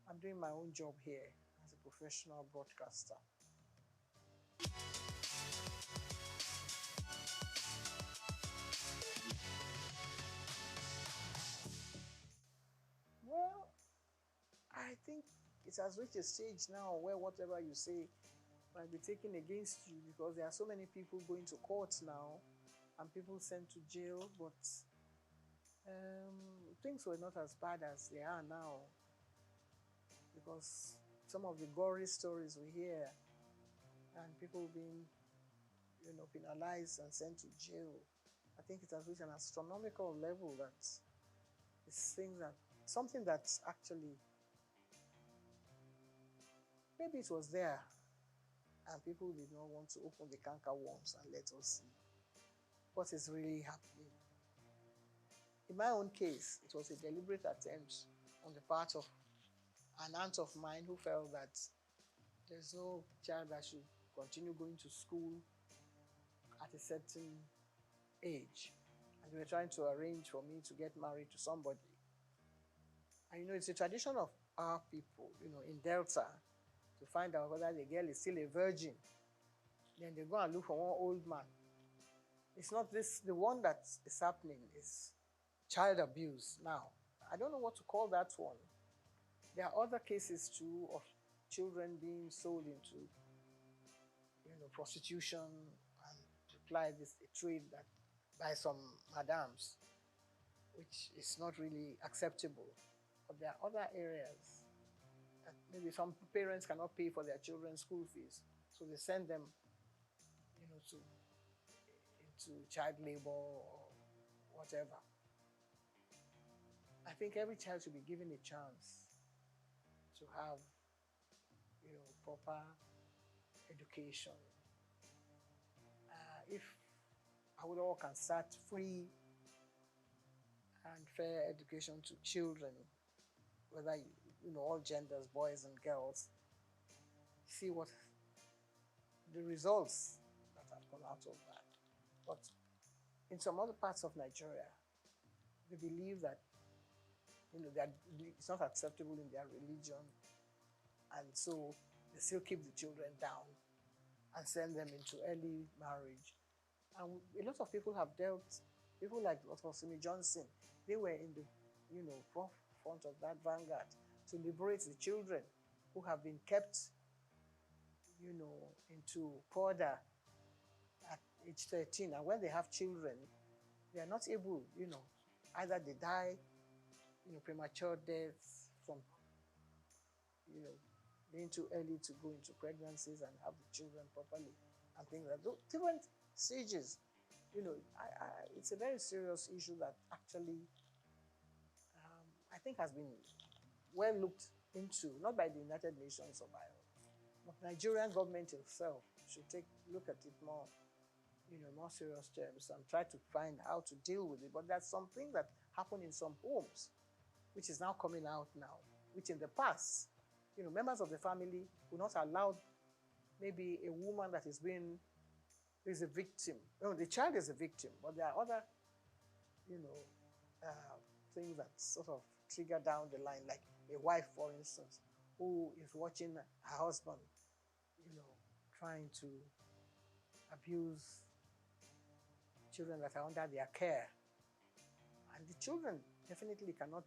I'm doing my own job here as a professional broadcaster. Well, I think it has reached a stage now where whatever you say might be taken against you because there are so many people going to court now and people sent to jail, but things were not as bad as they are now because some of the gory stories we hear and people being, penalized and sent to jail, I think it has reached an astronomical level that it's something that's actually, maybe it was there and people did not want to open the canker worms and let us see what is really happening. In my own case, it was a deliberate attempt on the part of an aunt of mine who felt that there's no child that should continue going to school at a certain age. And they were trying to arrange for me to get married to somebody. And it's a tradition of our people, in Delta, to find out whether the girl is still a virgin. Then they go and look for one old man. It's not this, the one that is happening is child abuse now. I don't know what to call that one. There are other cases too of children being sold into, prostitution and to apply this a trade that by some madams, which is not really acceptable. But there are other areas that maybe some parents cannot pay for their children's school fees, so they send them, into child labor or whatever. I think every child should be given a chance to have, proper education. If Awolowo can start free and fair education to children, whether all genders, boys and girls, see what the results that have come out of that. But in some other parts of Nigeria, they believe that that it's not acceptable in their religion, and so they still keep the children down and send them into early marriage. And a lot of people have dealt, people like Dr. Simi Johnson, they were in the, forefront of that vanguard to liberate the children who have been kept, into powder at age 13. And when they have children, they are not able, either they die, premature deaths from, being too early to go into pregnancies and have the children properly and things like that. Different stages, it's a very serious issue that actually I think has been well looked into, not by the United Nations or by, but Nigerian government itself should look at it more, more serious terms and try to find how to deal with it. But there's something that happened in some homes, which is now coming out now, which in the past, members of the family will not allow maybe a woman that is a victim. The child is a victim, but there are other, things that sort of trigger down the line, like a wife, for instance, who is watching her husband, trying to abuse children that are under their care. And the children definitely cannot,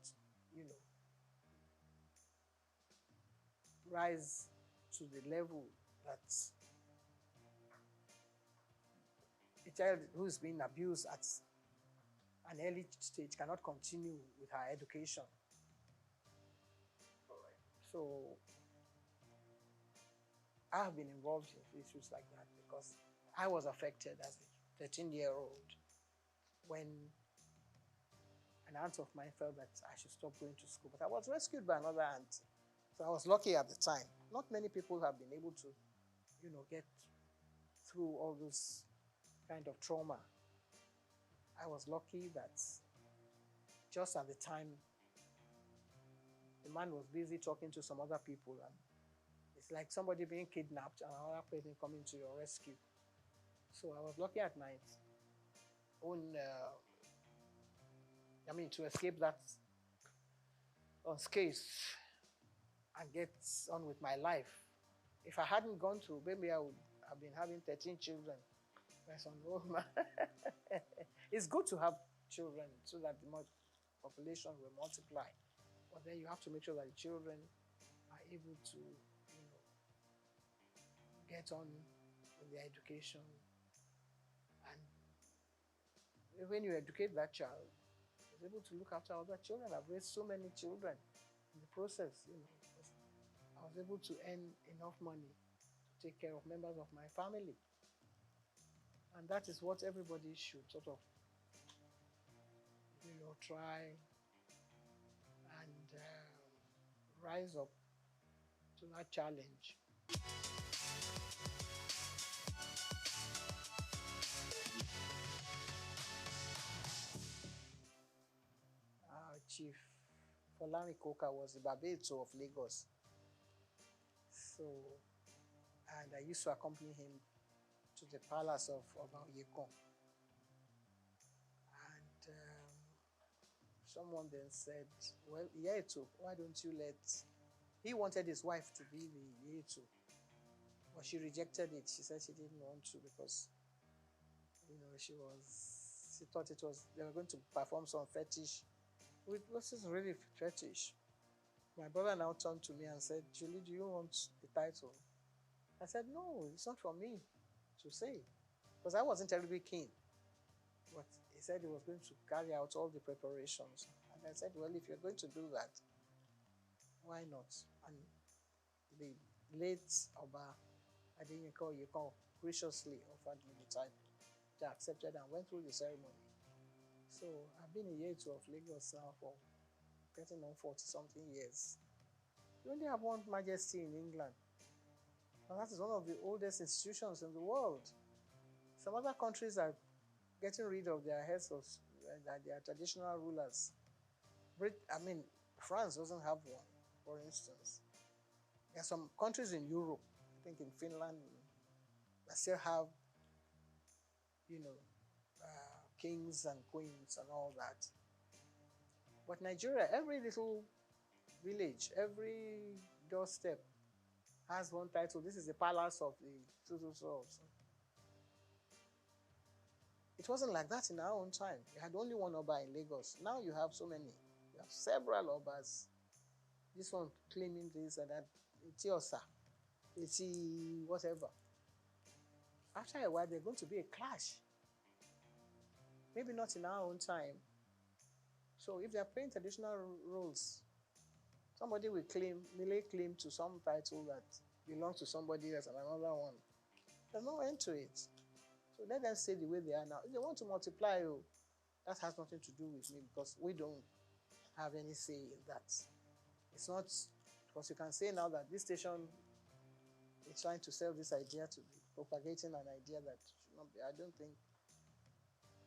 rise to the level that a child who's being abused at an early stage cannot continue with her education. So I have been involved in issues like that because I was affected as a 13-year-old when an aunt of mine felt that I should stop going to school. But I was rescued by another aunt. So I was lucky at the time. Not many people have been able to, get through all this kind of trauma. I was lucky that just at the time, the man was busy talking to some other people, and it's like somebody being kidnapped and another person coming to your rescue. So I was lucky at my own, to escape that unscathed and get on with my life. If I hadn't gone through, maybe I would have been having 13 children. It's good to have children so that the population will multiply. But then you have to make sure that the children are able to, get on with their education. And when you educate that child, he's able to look after other children. I've raised so many children in the process, because I was able to earn enough money to take care of members of my family. And that is what everybody should sort of, try and rise up to that challenge. Chief Folami Koka was the Babeto of Lagos. So, and I used to accompany him to the palace of Obaoyekon. And someone then said, well, Yeto, why don't you he wanted his wife to be the Yeto, but she rejected it. She said she didn't want to because, she thought they were going to perform some fetish. This is really fetish. My brother now turned to me and said, Julie, do you want the title? I said, no, it's not for me to say, because I wasn't terribly keen. But he said he was going to carry out all the preparations. And I said, well, if you're going to do that, why not? And the late Oba Adeyniko Oyeko graciously offered me the title. I accepted and went through the ceremony. So I've been in year 2 of Lagos now for getting on 40-something years. We only have one majesty in England. And that is one of the oldest institutions in the world. Some other countries are getting rid of their heads of their traditional rulers. France doesn't have one, for instance. There are some countries in Europe, I think in Finland, that still have, kings and queens and all that. But Nigeria, every little village, every doorstep has one title. This is the palace of the so. It wasn't like that in our own time. We had only one Oba in Lagos. Now you have so many. You have several Obas. This one claiming this and that. Etiosa. Whatever. After a while, there's going to be a clash. Maybe not in our own time. So if they're playing traditional roles, somebody will lay claim to some title that belongs to somebody else and another one. There's no end to it. So let them stay the way they are now. If they want to multiply, that has nothing to do with me because we don't have any say in that. It's not, because you can say now that this station is trying to sell this idea to be propagating an idea that should not be. I don't think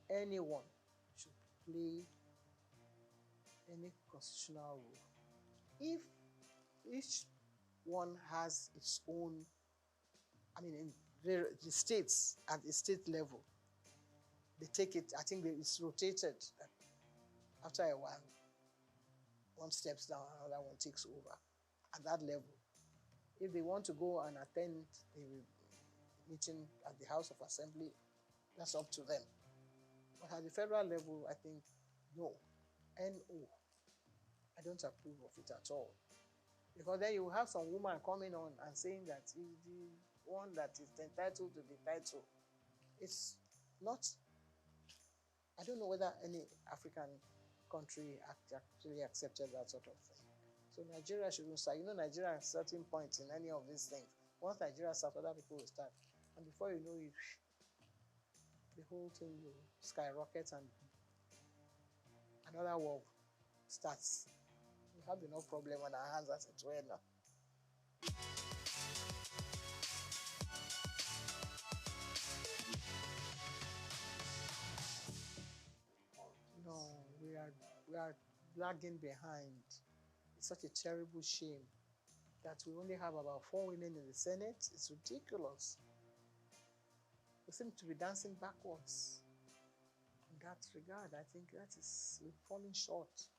anyone should play any constitutional role. If each one has its own, in the states at the state level, they take it, I think it's rotated. After a while, one steps down, another one takes over at that level. If they want to go and attend the meeting at the House of Assembly, that's up to them. But at the federal level, I think, no. No. I don't approve of it at all. Because then you have some woman coming on and saying that he's the one that is entitled to the title. It's not, I don't know whether any African country actually accepted that sort of thing. So Nigeria shouldn't start. Nigeria at certain points in any of these things. Once Nigeria starts, other people will start. And before you know it, the whole thing will skyrocket and another war starts. We have enough problem on our hands as it were now. No, we are lagging behind. It's such a terrible shame that we only have about 4 women in the Senate. It's ridiculous. We seem to be dancing backwards. In that regard, I think we're falling short.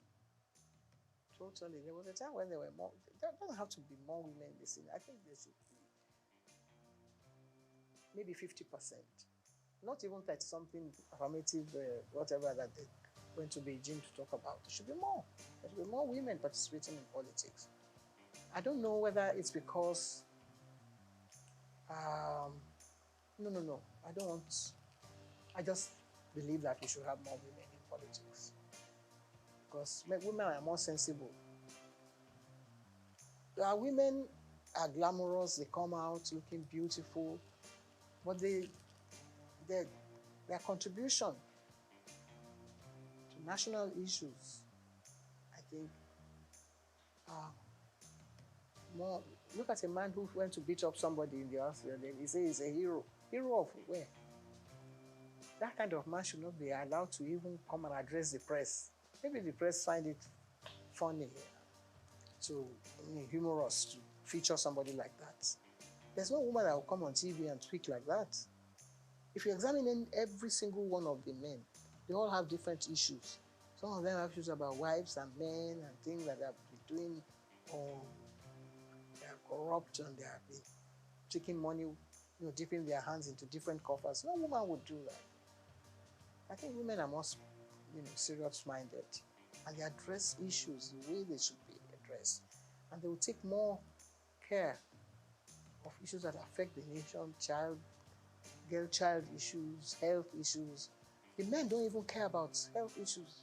Totally. There was a time when there were more. There doesn't have to be more women in the Senate. I think there should be maybe 50%. Not even 30-something affirmative, whatever that they went to Beijing to talk about. There should be more. There should be more women participating in politics. I don't know whether it's because, no. I don't want, I just believe that we should have more women in politics. Because women are more sensible. Women are glamorous, they come out looking beautiful, but their contribution to national issues, I think, more. Look at a man who went to beat up somebody in the house. He says he's a hero. Hero of where? That kind of man should not be allowed to even come and address the press. Maybe the press find it funny, humorous to feature somebody like that. There's no woman that will come on TV and speak like that. If you examine every single one of the men, they all have different issues. Some of them have issues about wives and men and things that they have been doing, or they are corrupt and they have been taking money, dipping their hands into different coffers. No woman would do that. I think women are more, serious-minded, and they address issues the way they should be addressed. And they will take more care of issues that affect the nation, girl-child issues, health issues. The men don't even care about health issues.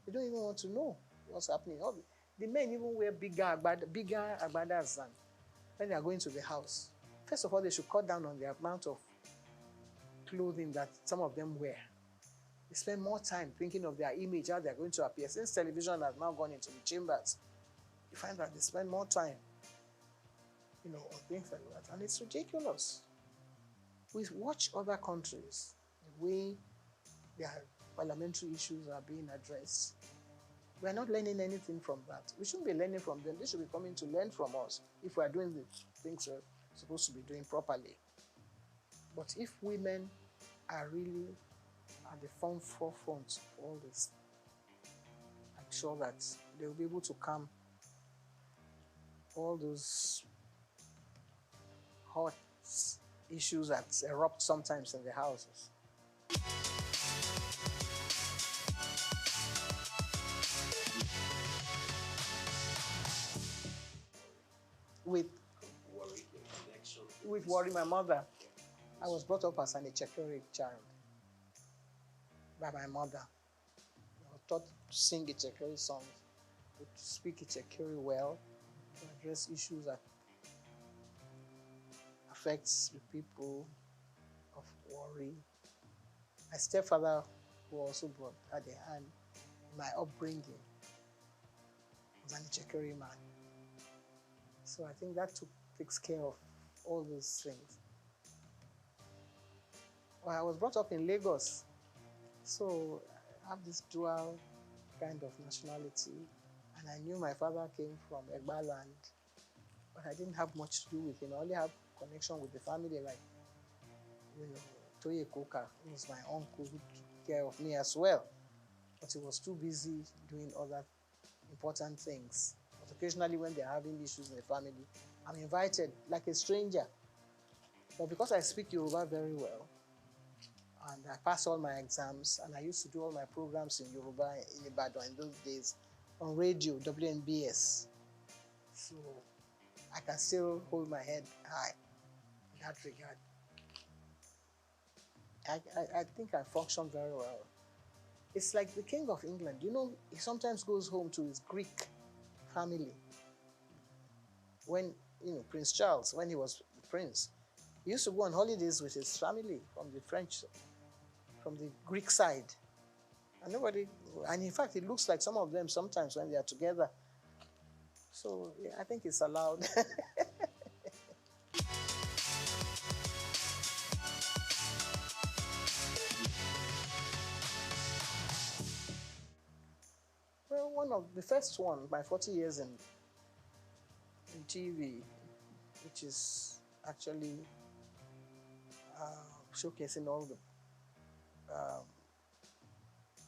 They don't even want to know what's happening. The men even wear bigger agbadas than when they are going to the house. First of all, they should cut down on the amount of clothing that some of them wear. They spend more time thinking of their image, how they're going to appear. Since television has now gone into the chambers, you find that they spend more time, on things like that. And it's ridiculous. We watch other countries, the way their parliamentary issues are being addressed. We're not learning anything from that. We shouldn't be learning from them. They should be coming to learn from us if we're doing the things we're supposed to be doing properly. But if women are really at the forefront of all this, I'm sure that they'll be able to calm all those hot issues that erupt sometimes in the houses. With worry, my mother, I was brought up as an Ichekiri child by my mother. I was taught to sing Ichekiri songs, to speak Ichekiri well, to address issues that affects the people of worry. My stepfather, who also brought at the hand in my upbringing, was an Ichekiri man. So I think that takes care of all those things. Well, I was brought up in Lagos, so I have this dual kind of nationality, and I knew my father came from Egba land, but I didn't have much to do with him. I only have connection with the family, like, Toye Koka, who was my uncle who took care of me as well, but he was too busy doing other important things. But occasionally when they're having issues in the family, I'm invited like a stranger. But because I speak Yoruba very well, and I passed all my exams, and I used to do all my programs in Yoruba in Ibadan in those days, on radio, WNBS. So I can still hold my head high in that regard. I think I function very well. It's like the King of England. He sometimes goes home to his Greek family. When, Prince Charles, when he was the prince, he used to go on holidays with his family from the Greek side. And in fact, it looks like some of them sometimes when they are together. So yeah, I think it's allowed. Well, one of the first one, my 40 years in TV, which is actually showcasing all the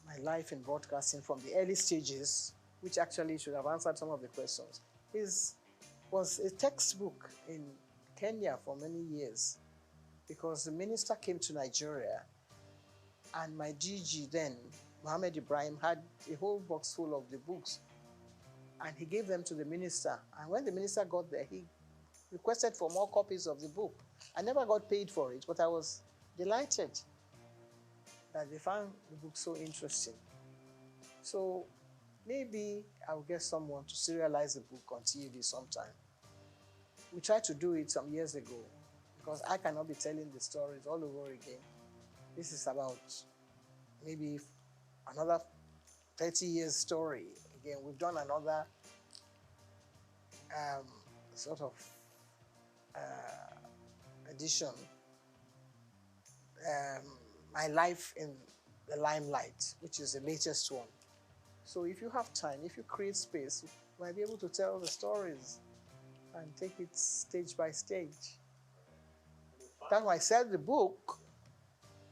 my life in broadcasting from the early stages, which actually should have answered some of the questions, was a textbook in Kenya for many years, because the minister came to Nigeria, and my DG then, Mohammed Ibrahim, had a whole box full of the books, and he gave them to the minister. And when the minister got there, he requested for more copies of the book. I never got paid for it, but I was delighted that they found the book so interesting. So maybe I'll get someone to serialize the book on TV sometime. We tried to do it some years ago, because I cannot be telling the stories all over again. This is about maybe another 30 years story. Again, we've done another sort of edition, My Life in the Limelight, which is the latest one. So if you have time, if you create space, you might be able to tell the stories and take it stage by stage. That might sell the book,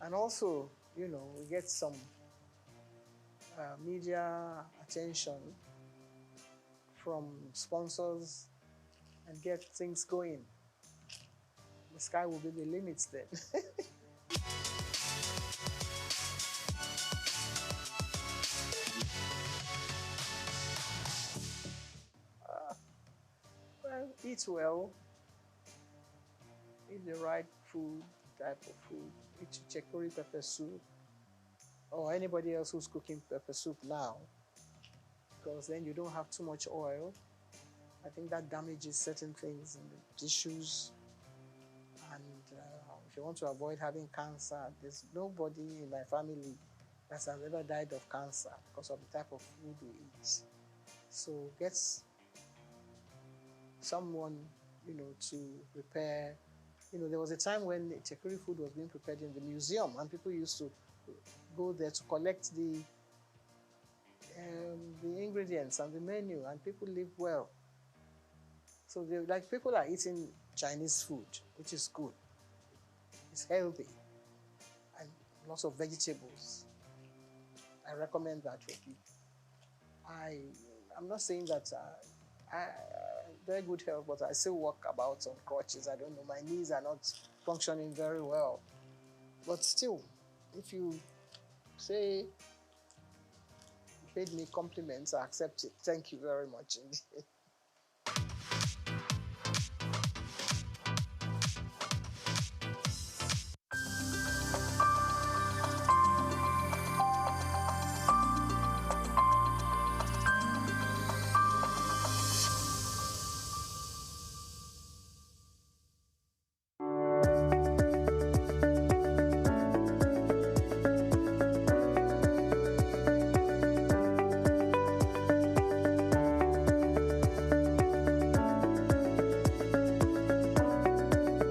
and also, we get some media attention from sponsors and get things going. The sky will be the limit then. Eat well, eat the right food, type of food, eat chicory pepper soup, or anybody else who's cooking pepper soup now, because then you don't have too much oil. I think that damages certain things in the tissues. And if you want to avoid having cancer, there's nobody in my family that has ever died of cancer because of the type of food we eat. So get someone, to prepare. There was a time when chicory food was being prepared in the museum, and people used to go there to collect the ingredients and the menu, and people live well. So people are eating Chinese food, which is good. It's healthy and lots of vegetables. I recommend that for people. I'm not saying that I very good health, but I still walk about on crutches. I don't know, my knees are not functioning very well. But still, if you say you paid me compliments, I accept it. Thank you very much indeed.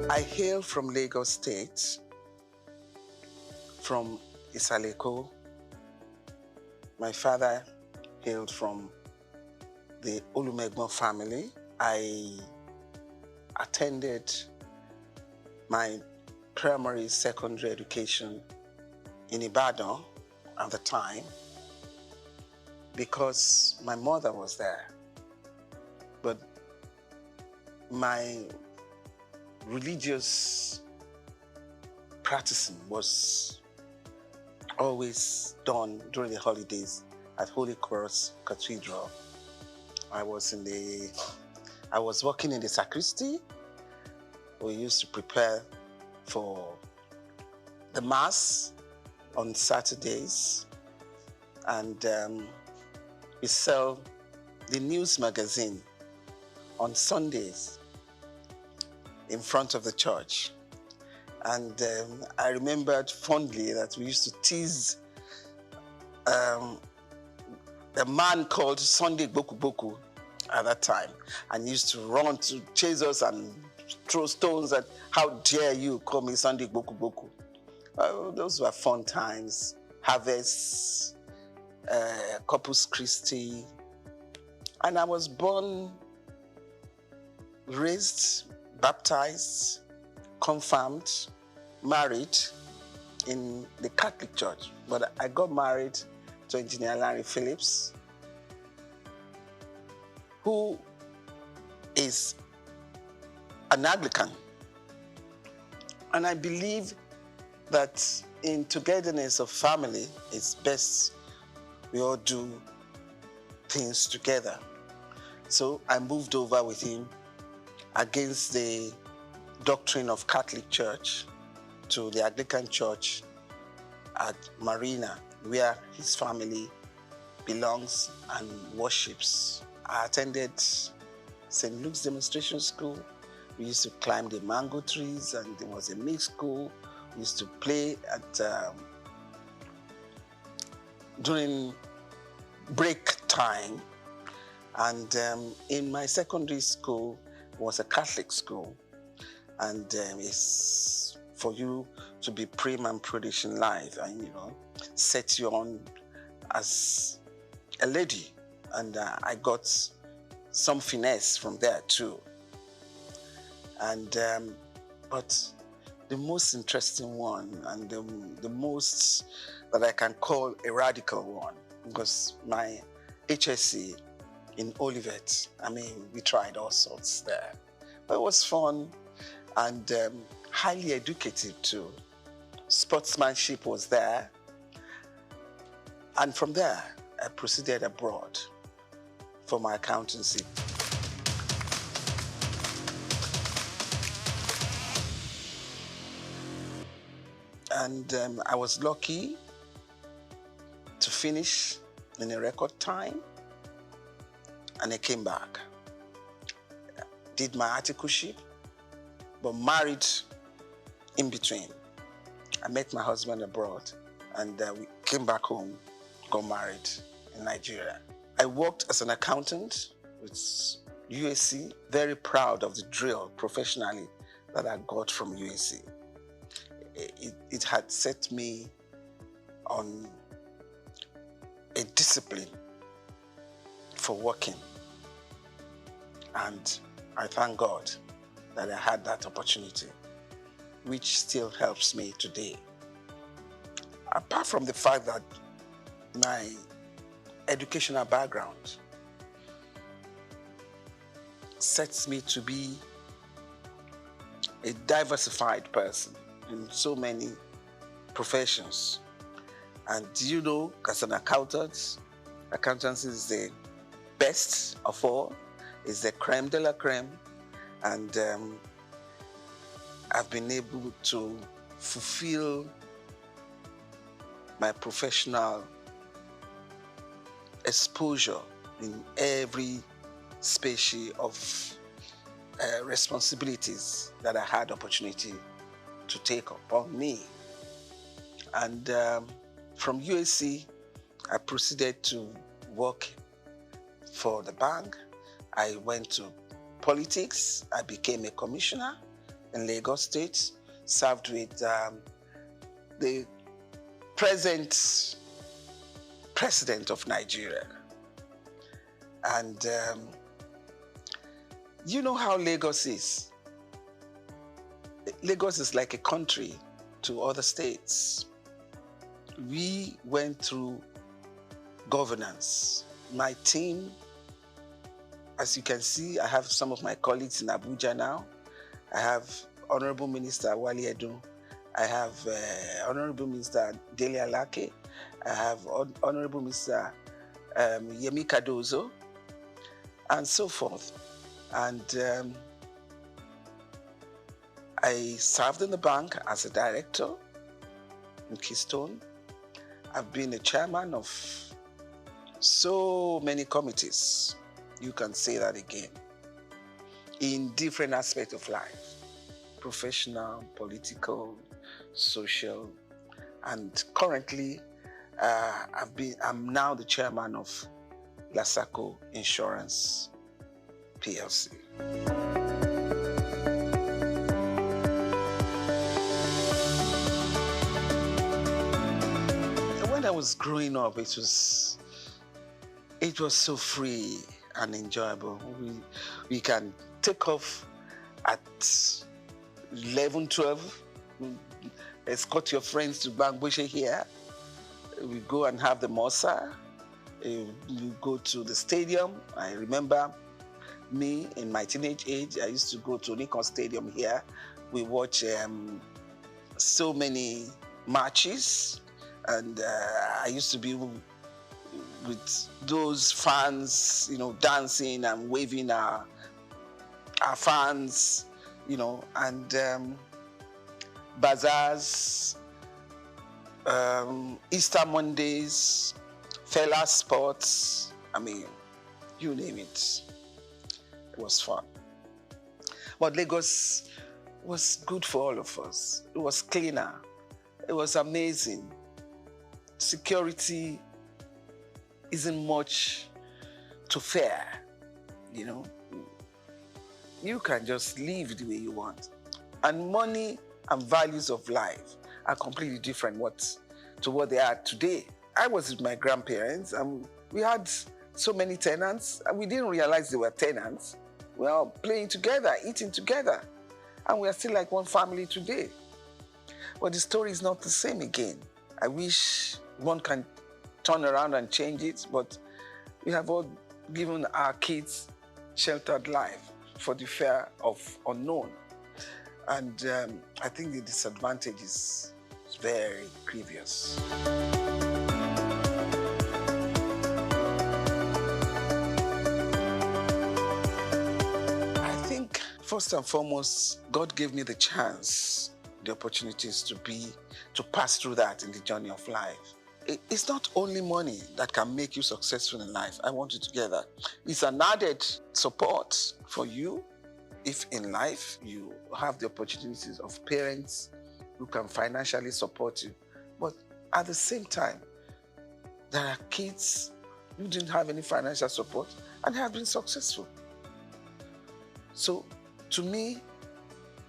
I hail from Lagos State, from Isaleko. My father hailed from the Olumegbo family. I attended my primary, secondary education in Ibadan at the time because my mother was there. But my religious practicing was always done during the holidays at Holy Cross Cathedral. I was working in the sacristy. We used to prepare for the Mass on Saturdays, and we sell the news magazine on Sundays in front of the church. And I remembered fondly that we used to tease a man called Sunday Boku Boku at that time, and he used to run to chase us and throw stones at, how dare you call me Sunday Boku Boku. Those were fun times. Harvests, Corpus Christi. And I was born, raised, baptized, confirmed, married in the Catholic Church. But I got married to Engineer Larry Phillips, who is an Anglican. And I believe that in togetherness of family, it's best we all do things together. So I moved over with him against the doctrine of Catholic Church to the Anglican Church at Marina, where his family belongs and worships. I attended St. Luke's Demonstration School. We used to climb the mango trees, and there was a mixed school. We used to play at during break time. And in my secondary school was a Catholic school. And it's for you to be prim and prudish in life, and set you on as a lady. And I got some finesse from there too. And but the most interesting one, and the most that I can call a radical one, was my HSC in Olivet. I mean, we tried all sorts there. But it was fun and highly educative too. Sportsmanship was there. And from there, I proceeded abroad for my accountancy. And I was lucky to finish in a record time, and I came back. Did my articleship, but married in between. I met my husband abroad, and we came back home, got married in Nigeria. I worked as an accountant with USC, very proud of the drill professionally that I got from USC. It had set me on a discipline for working. And I thank God that I had that opportunity, which still helps me today. Apart from the fact that my educational background sets me to be a diversified person in so many professions. And you know, as an accountant, accountancy is the best of all, is the creme de la creme. And I've been able to fulfill my professional exposure in every species of responsibilities that I had opportunity to take upon me. And from USC, I proceeded to work for the bank. I went to politics. I became a commissioner in Lagos State, served with the present president of Nigeria. And you know how Lagos is. Lagos is like a country to other states. We went through governance. My team, as you can see, I have some of my colleagues in Abuja now. I have Honorable Minister Wali Edun. I have Honorable Minister Dele Alake. I have Honorable Minister Yemi Cardozo, and so forth. And I served in the bank as a director in Keystone. I've been a chairman of so many committees. You can say that again. In different aspects of life, professional, political, social, and currently I'm now the chairman of Souq Insurance PLC. When I was growing up, it was so free and enjoyable. We can take off at 11, 12, escort your friends to Bangboshe here. We go and have the Mosa. We go to the stadium. I remember me in my teenage age, I used to go to Nikon Stadium here. We watch so many matches, and I used to be with those fans, you know, dancing and waving our fans, you know, and bazaars, Easter Mondays, Fela Sports, I mean, you name it. It was fun. But Lagos was good for all of us. It was cleaner. It was amazing. Security isn't much to fear, you know. You can just live the way you want. And money and values of life are completely different to what they are today. I was with my grandparents, and we had so many tenants, and we didn't realize they were tenants. We were all playing together, eating together, and we are still like one family today. But the story is not the same again. I wish one can turn around and change it, but we have all given our kids sheltered life for the fear of unknown. And I think the disadvantage is very grievous. I think first and foremost, God gave me the chance the opportunities to pass through that in the journey of life. It's not only money that can make you successful in life. I want you to get that. It's an added support for you if in life you have the opportunities of parents who can financially support you. But at the same time, there are kids who didn't have any financial support and have been successful. So to me,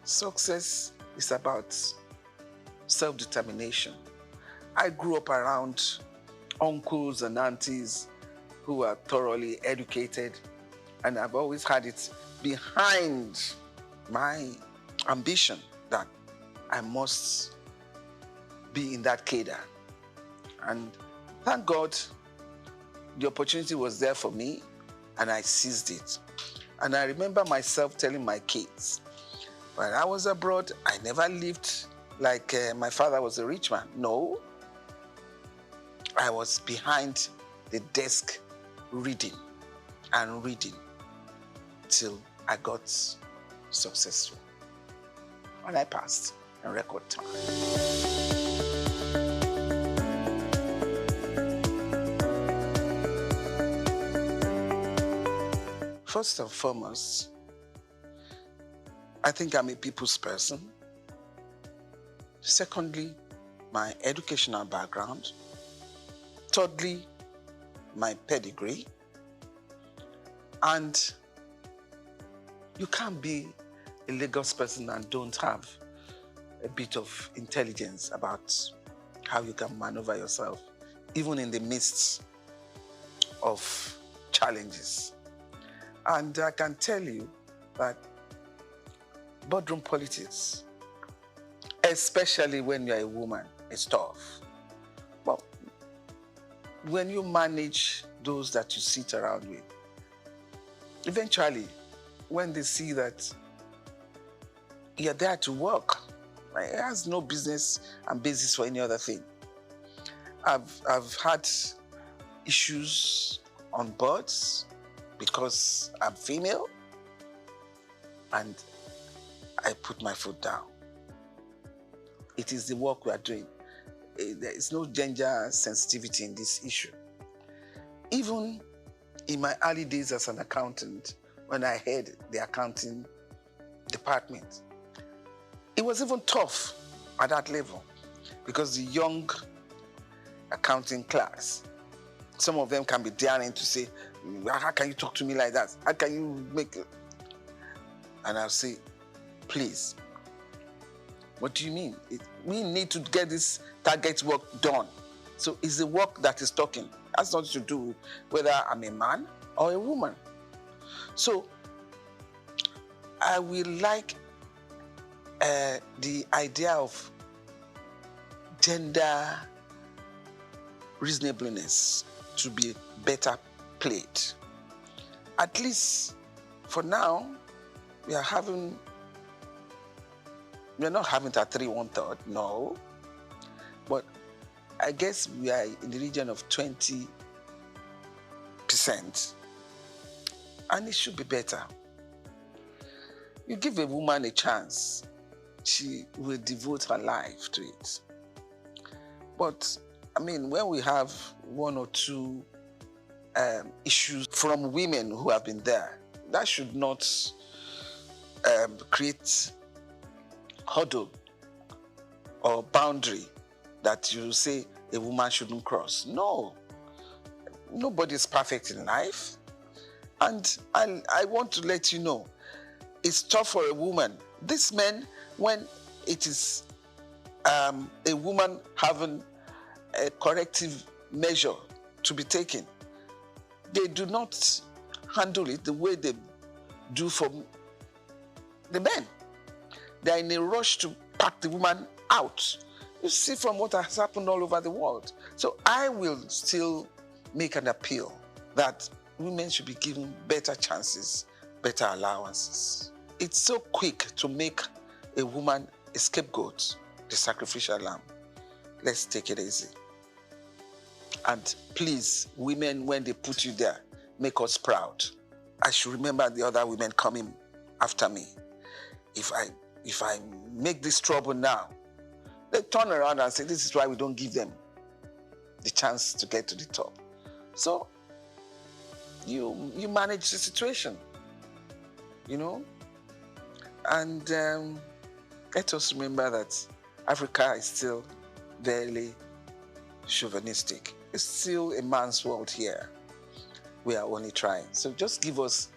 success is about self-determination. I grew up around uncles and aunties who are thoroughly educated, and I've always had it behind my ambition that I must be in that cadre. And thank God the opportunity was there for me and I seized it. And I remember myself telling my kids, when I was abroad, I never lived like my father was a rich man. No. I was behind the desk reading and reading till I got successful. And I passed in record time. First and foremost, I think I'm a people's person. Secondly, my educational background. Thirdly, my pedigree. And you can't be a Lagos person and don't have a bit of intelligence about how you can maneuver yourself, even in the midst of challenges. And I can tell you that boardroom politics, especially when you're a woman, is tough. Well, when you manage those that you sit around with, eventually, when they see that you're there to work, it has no business and basis for any other thing. I've had issues on boards because I'm female, and I put my foot down. It is the work we are doing. There is no gender sensitivity in this issue. Even in my early days as an accountant, when I had the accounting department, it was even tough at that level because the young accounting class, some of them can be daring to say, how can you talk to me like that? How can you make it? And I'll say, please, what do you mean? We need to get this target work done. So it's the work that is talking. It has nothing to do with whether I'm a man or a woman. So I will like the idea of gender reasonableness to be better played. At least for now, we are not having it at 3 1/3, no. But I guess we are in the region of 20%. And it should be better. You give a woman a chance, she will devote her life to it. But, I mean, when we have 1 or 2 issues from women who have been there, that should not create hurdle or boundary that you say a woman shouldn't cross. No. Nobody's perfect in life. And I want to let you know, it's tough for a woman. These men, when it is a woman having a corrective measure to be taken, they do not handle it the way they do for the men. They're in a rush to pack the woman out. You see from what has happened all over the world. So I will still make an appeal that women should be given better chances, better allowances. It's so quick to make a woman a scapegoat, the sacrificial lamb. Let's take it easy. And please, women, when they put you there, make us proud. I should remember the other women coming after me. If if I make this trouble now, they turn around and say, this is why we don't give them the chance to get to the top. So you manage the situation, you know? And let us remember that Africa is still very chauvinistic. It's still a man's world here. We are only trying. So just give us,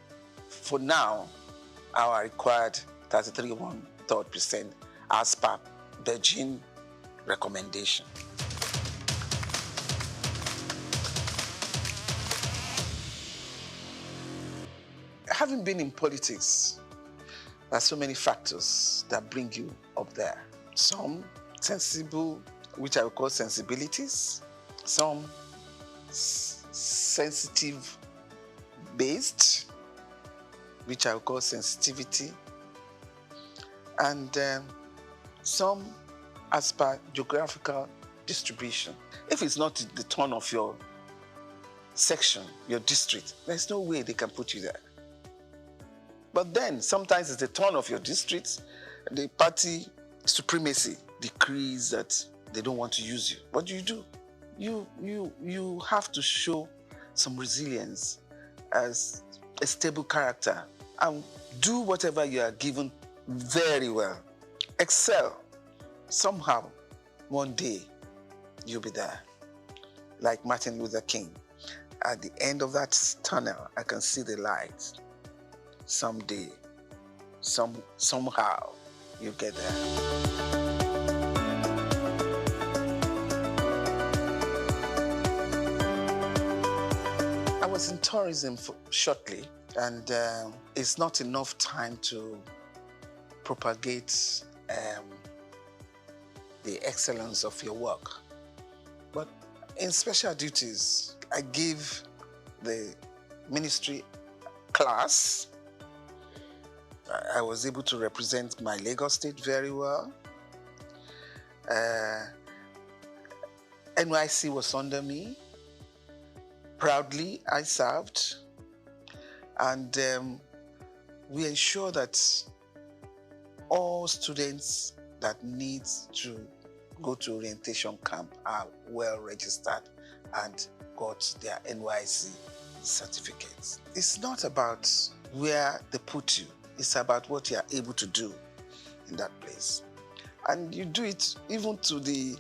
for now, our required 33.1% as per Beijing recommendation. Having been in politics, there are so many factors that bring you up there. Some sensible, which I would call sensibilities. Some sensitive based, which I would call sensitivity. And some as per geographical distribution. If it's not the turn of your section, your district, there's no way they can put you there. But then sometimes it's the turn of your district, the party supremacy decrees that they don't want to use you. What do? You have to show some resilience as a stable character and do whatever you are given very well. Excel. Somehow, one day, you'll be there. Like Martin Luther King. At the end of that tunnel, I can see the light. Someday, somehow, you get there. I was in tourism shortly, and it's not enough time to propagate the excellence of your work. But in special duties, I give the ministry class. I was able to represent my Lagos State very well. NYC was under me. Proudly, I served. And we ensure that all students that need to go to orientation camp are well registered and got their NYC certificates. It's not about where they put you. It's about what you are able to do in that place. And you do it even to the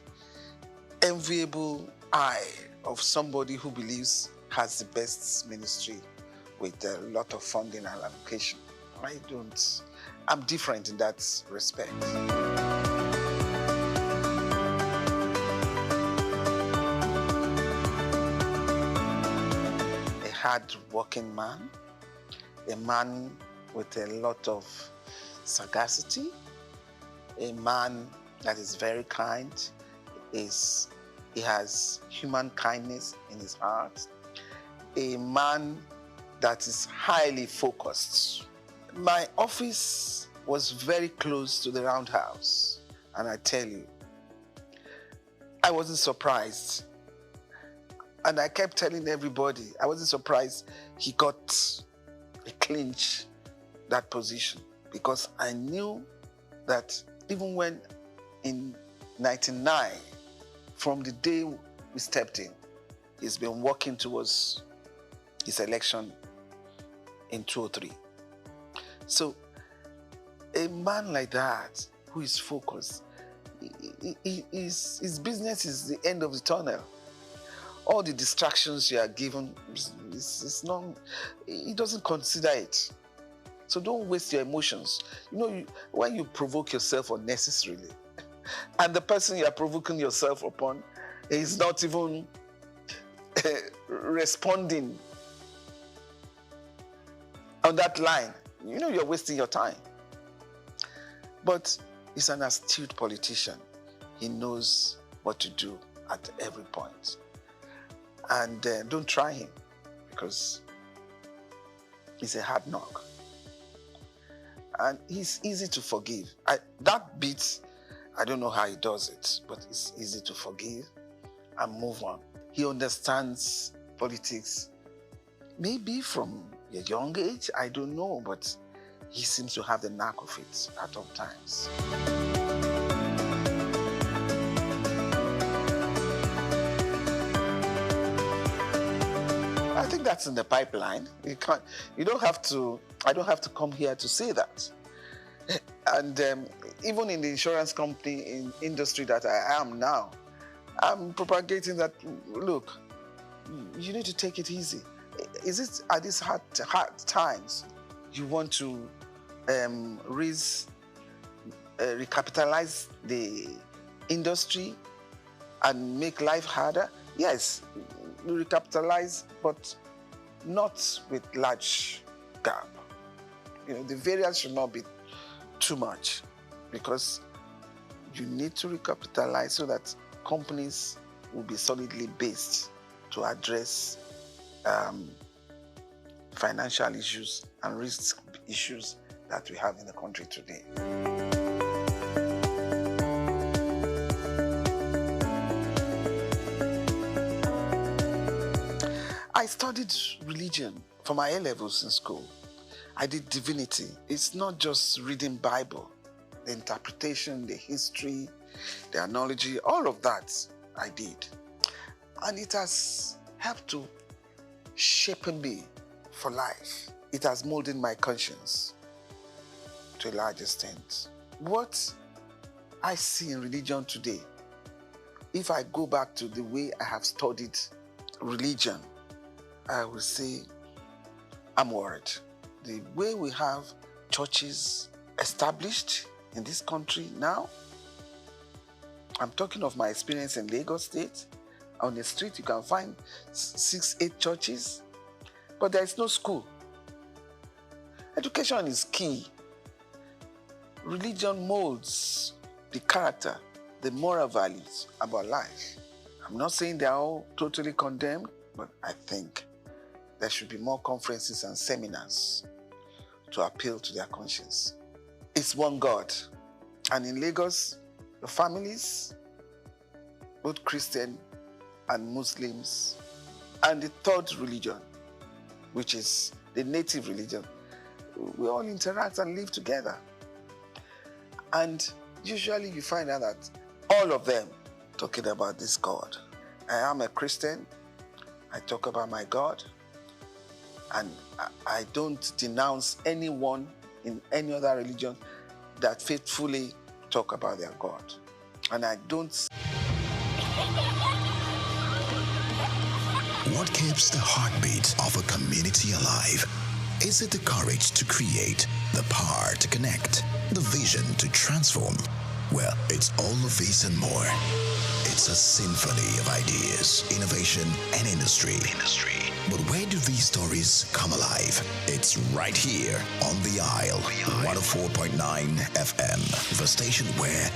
enviable eye of somebody who believes has the best ministry with a lot of funding and allocation. I'm different in that respect. A hard-working man, a man with a lot of sagacity, a man that is very kind, he has human kindness in his heart, a man that is highly focused. My office was very close to the Roundhouse, and I tell you, I wasn't surprised. And I kept telling everybody, I wasn't surprised he got a clinch that position, because I knew that even when in 99, from the day we stepped in, he's been working towards his election in 2003. So a man like that who is focused, his business is the end of the tunnel. All the distractions you are given, it's not, he doesn't consider it. So don't waste your emotions. When you provoke yourself unnecessarily, and the person you are provoking yourself upon is not even responding on that line, you're wasting your time. But he's an astute politician. He knows what to do at every point. And don't try him, because he's a hard knock. And he's easy to forgive. That bit, I don't know how he does it, but it's easy to forgive and move on. He understands politics, maybe from a young age, I don't know, but he seems to have the knack of it at all times. I think that's in the pipeline. I don't have to come here to say that. And even in the insurance company industry that I am now, I'm propagating that, look, you need to take it easy. Is it at these hard times you want to recapitalize the industry and make life harder? Yes, recapitalize, but not with large gap. The variance should not be too much, because you need to recapitalize so that companies will be solidly based to address financial issues and risk issues that we have in the country today. I studied religion for my A-levels in school. I did divinity. It's not just reading Bible. The interpretation, the history, the analogy, all of that I did. And it has helped to shape me for life. It has molded my conscience to a large extent. What I see in religion today, if I go back to the way I have studied religion, I will say I'm worried. The way we have churches established in this country now, I'm talking of my experience in Lagos State. On the street, you can find 6, 8 churches, but there is no school. Education is key. Religion molds the character, the moral values about life. I'm not saying they're all totally condemned, but I think there should be more conferences and seminars to appeal to their conscience. It's one God. And in Lagos, the families, both Christian and Muslims, and the third religion, which is the native religion, we all interact and live together. And usually you find out that all of them talking about this God. I am a Christian. I talk about my God. And I don't denounce anyone in any other religion that faithfully talk about their God. And I don't. What keeps the heartbeat of a community alive? Is it the courage to create, the power to connect, the vision to transform? Well, it's all of these and more. It's a symphony of ideas, innovation, and industry. But where do these stories come alive? It's right here on The Isle, 104.9 FM, the station where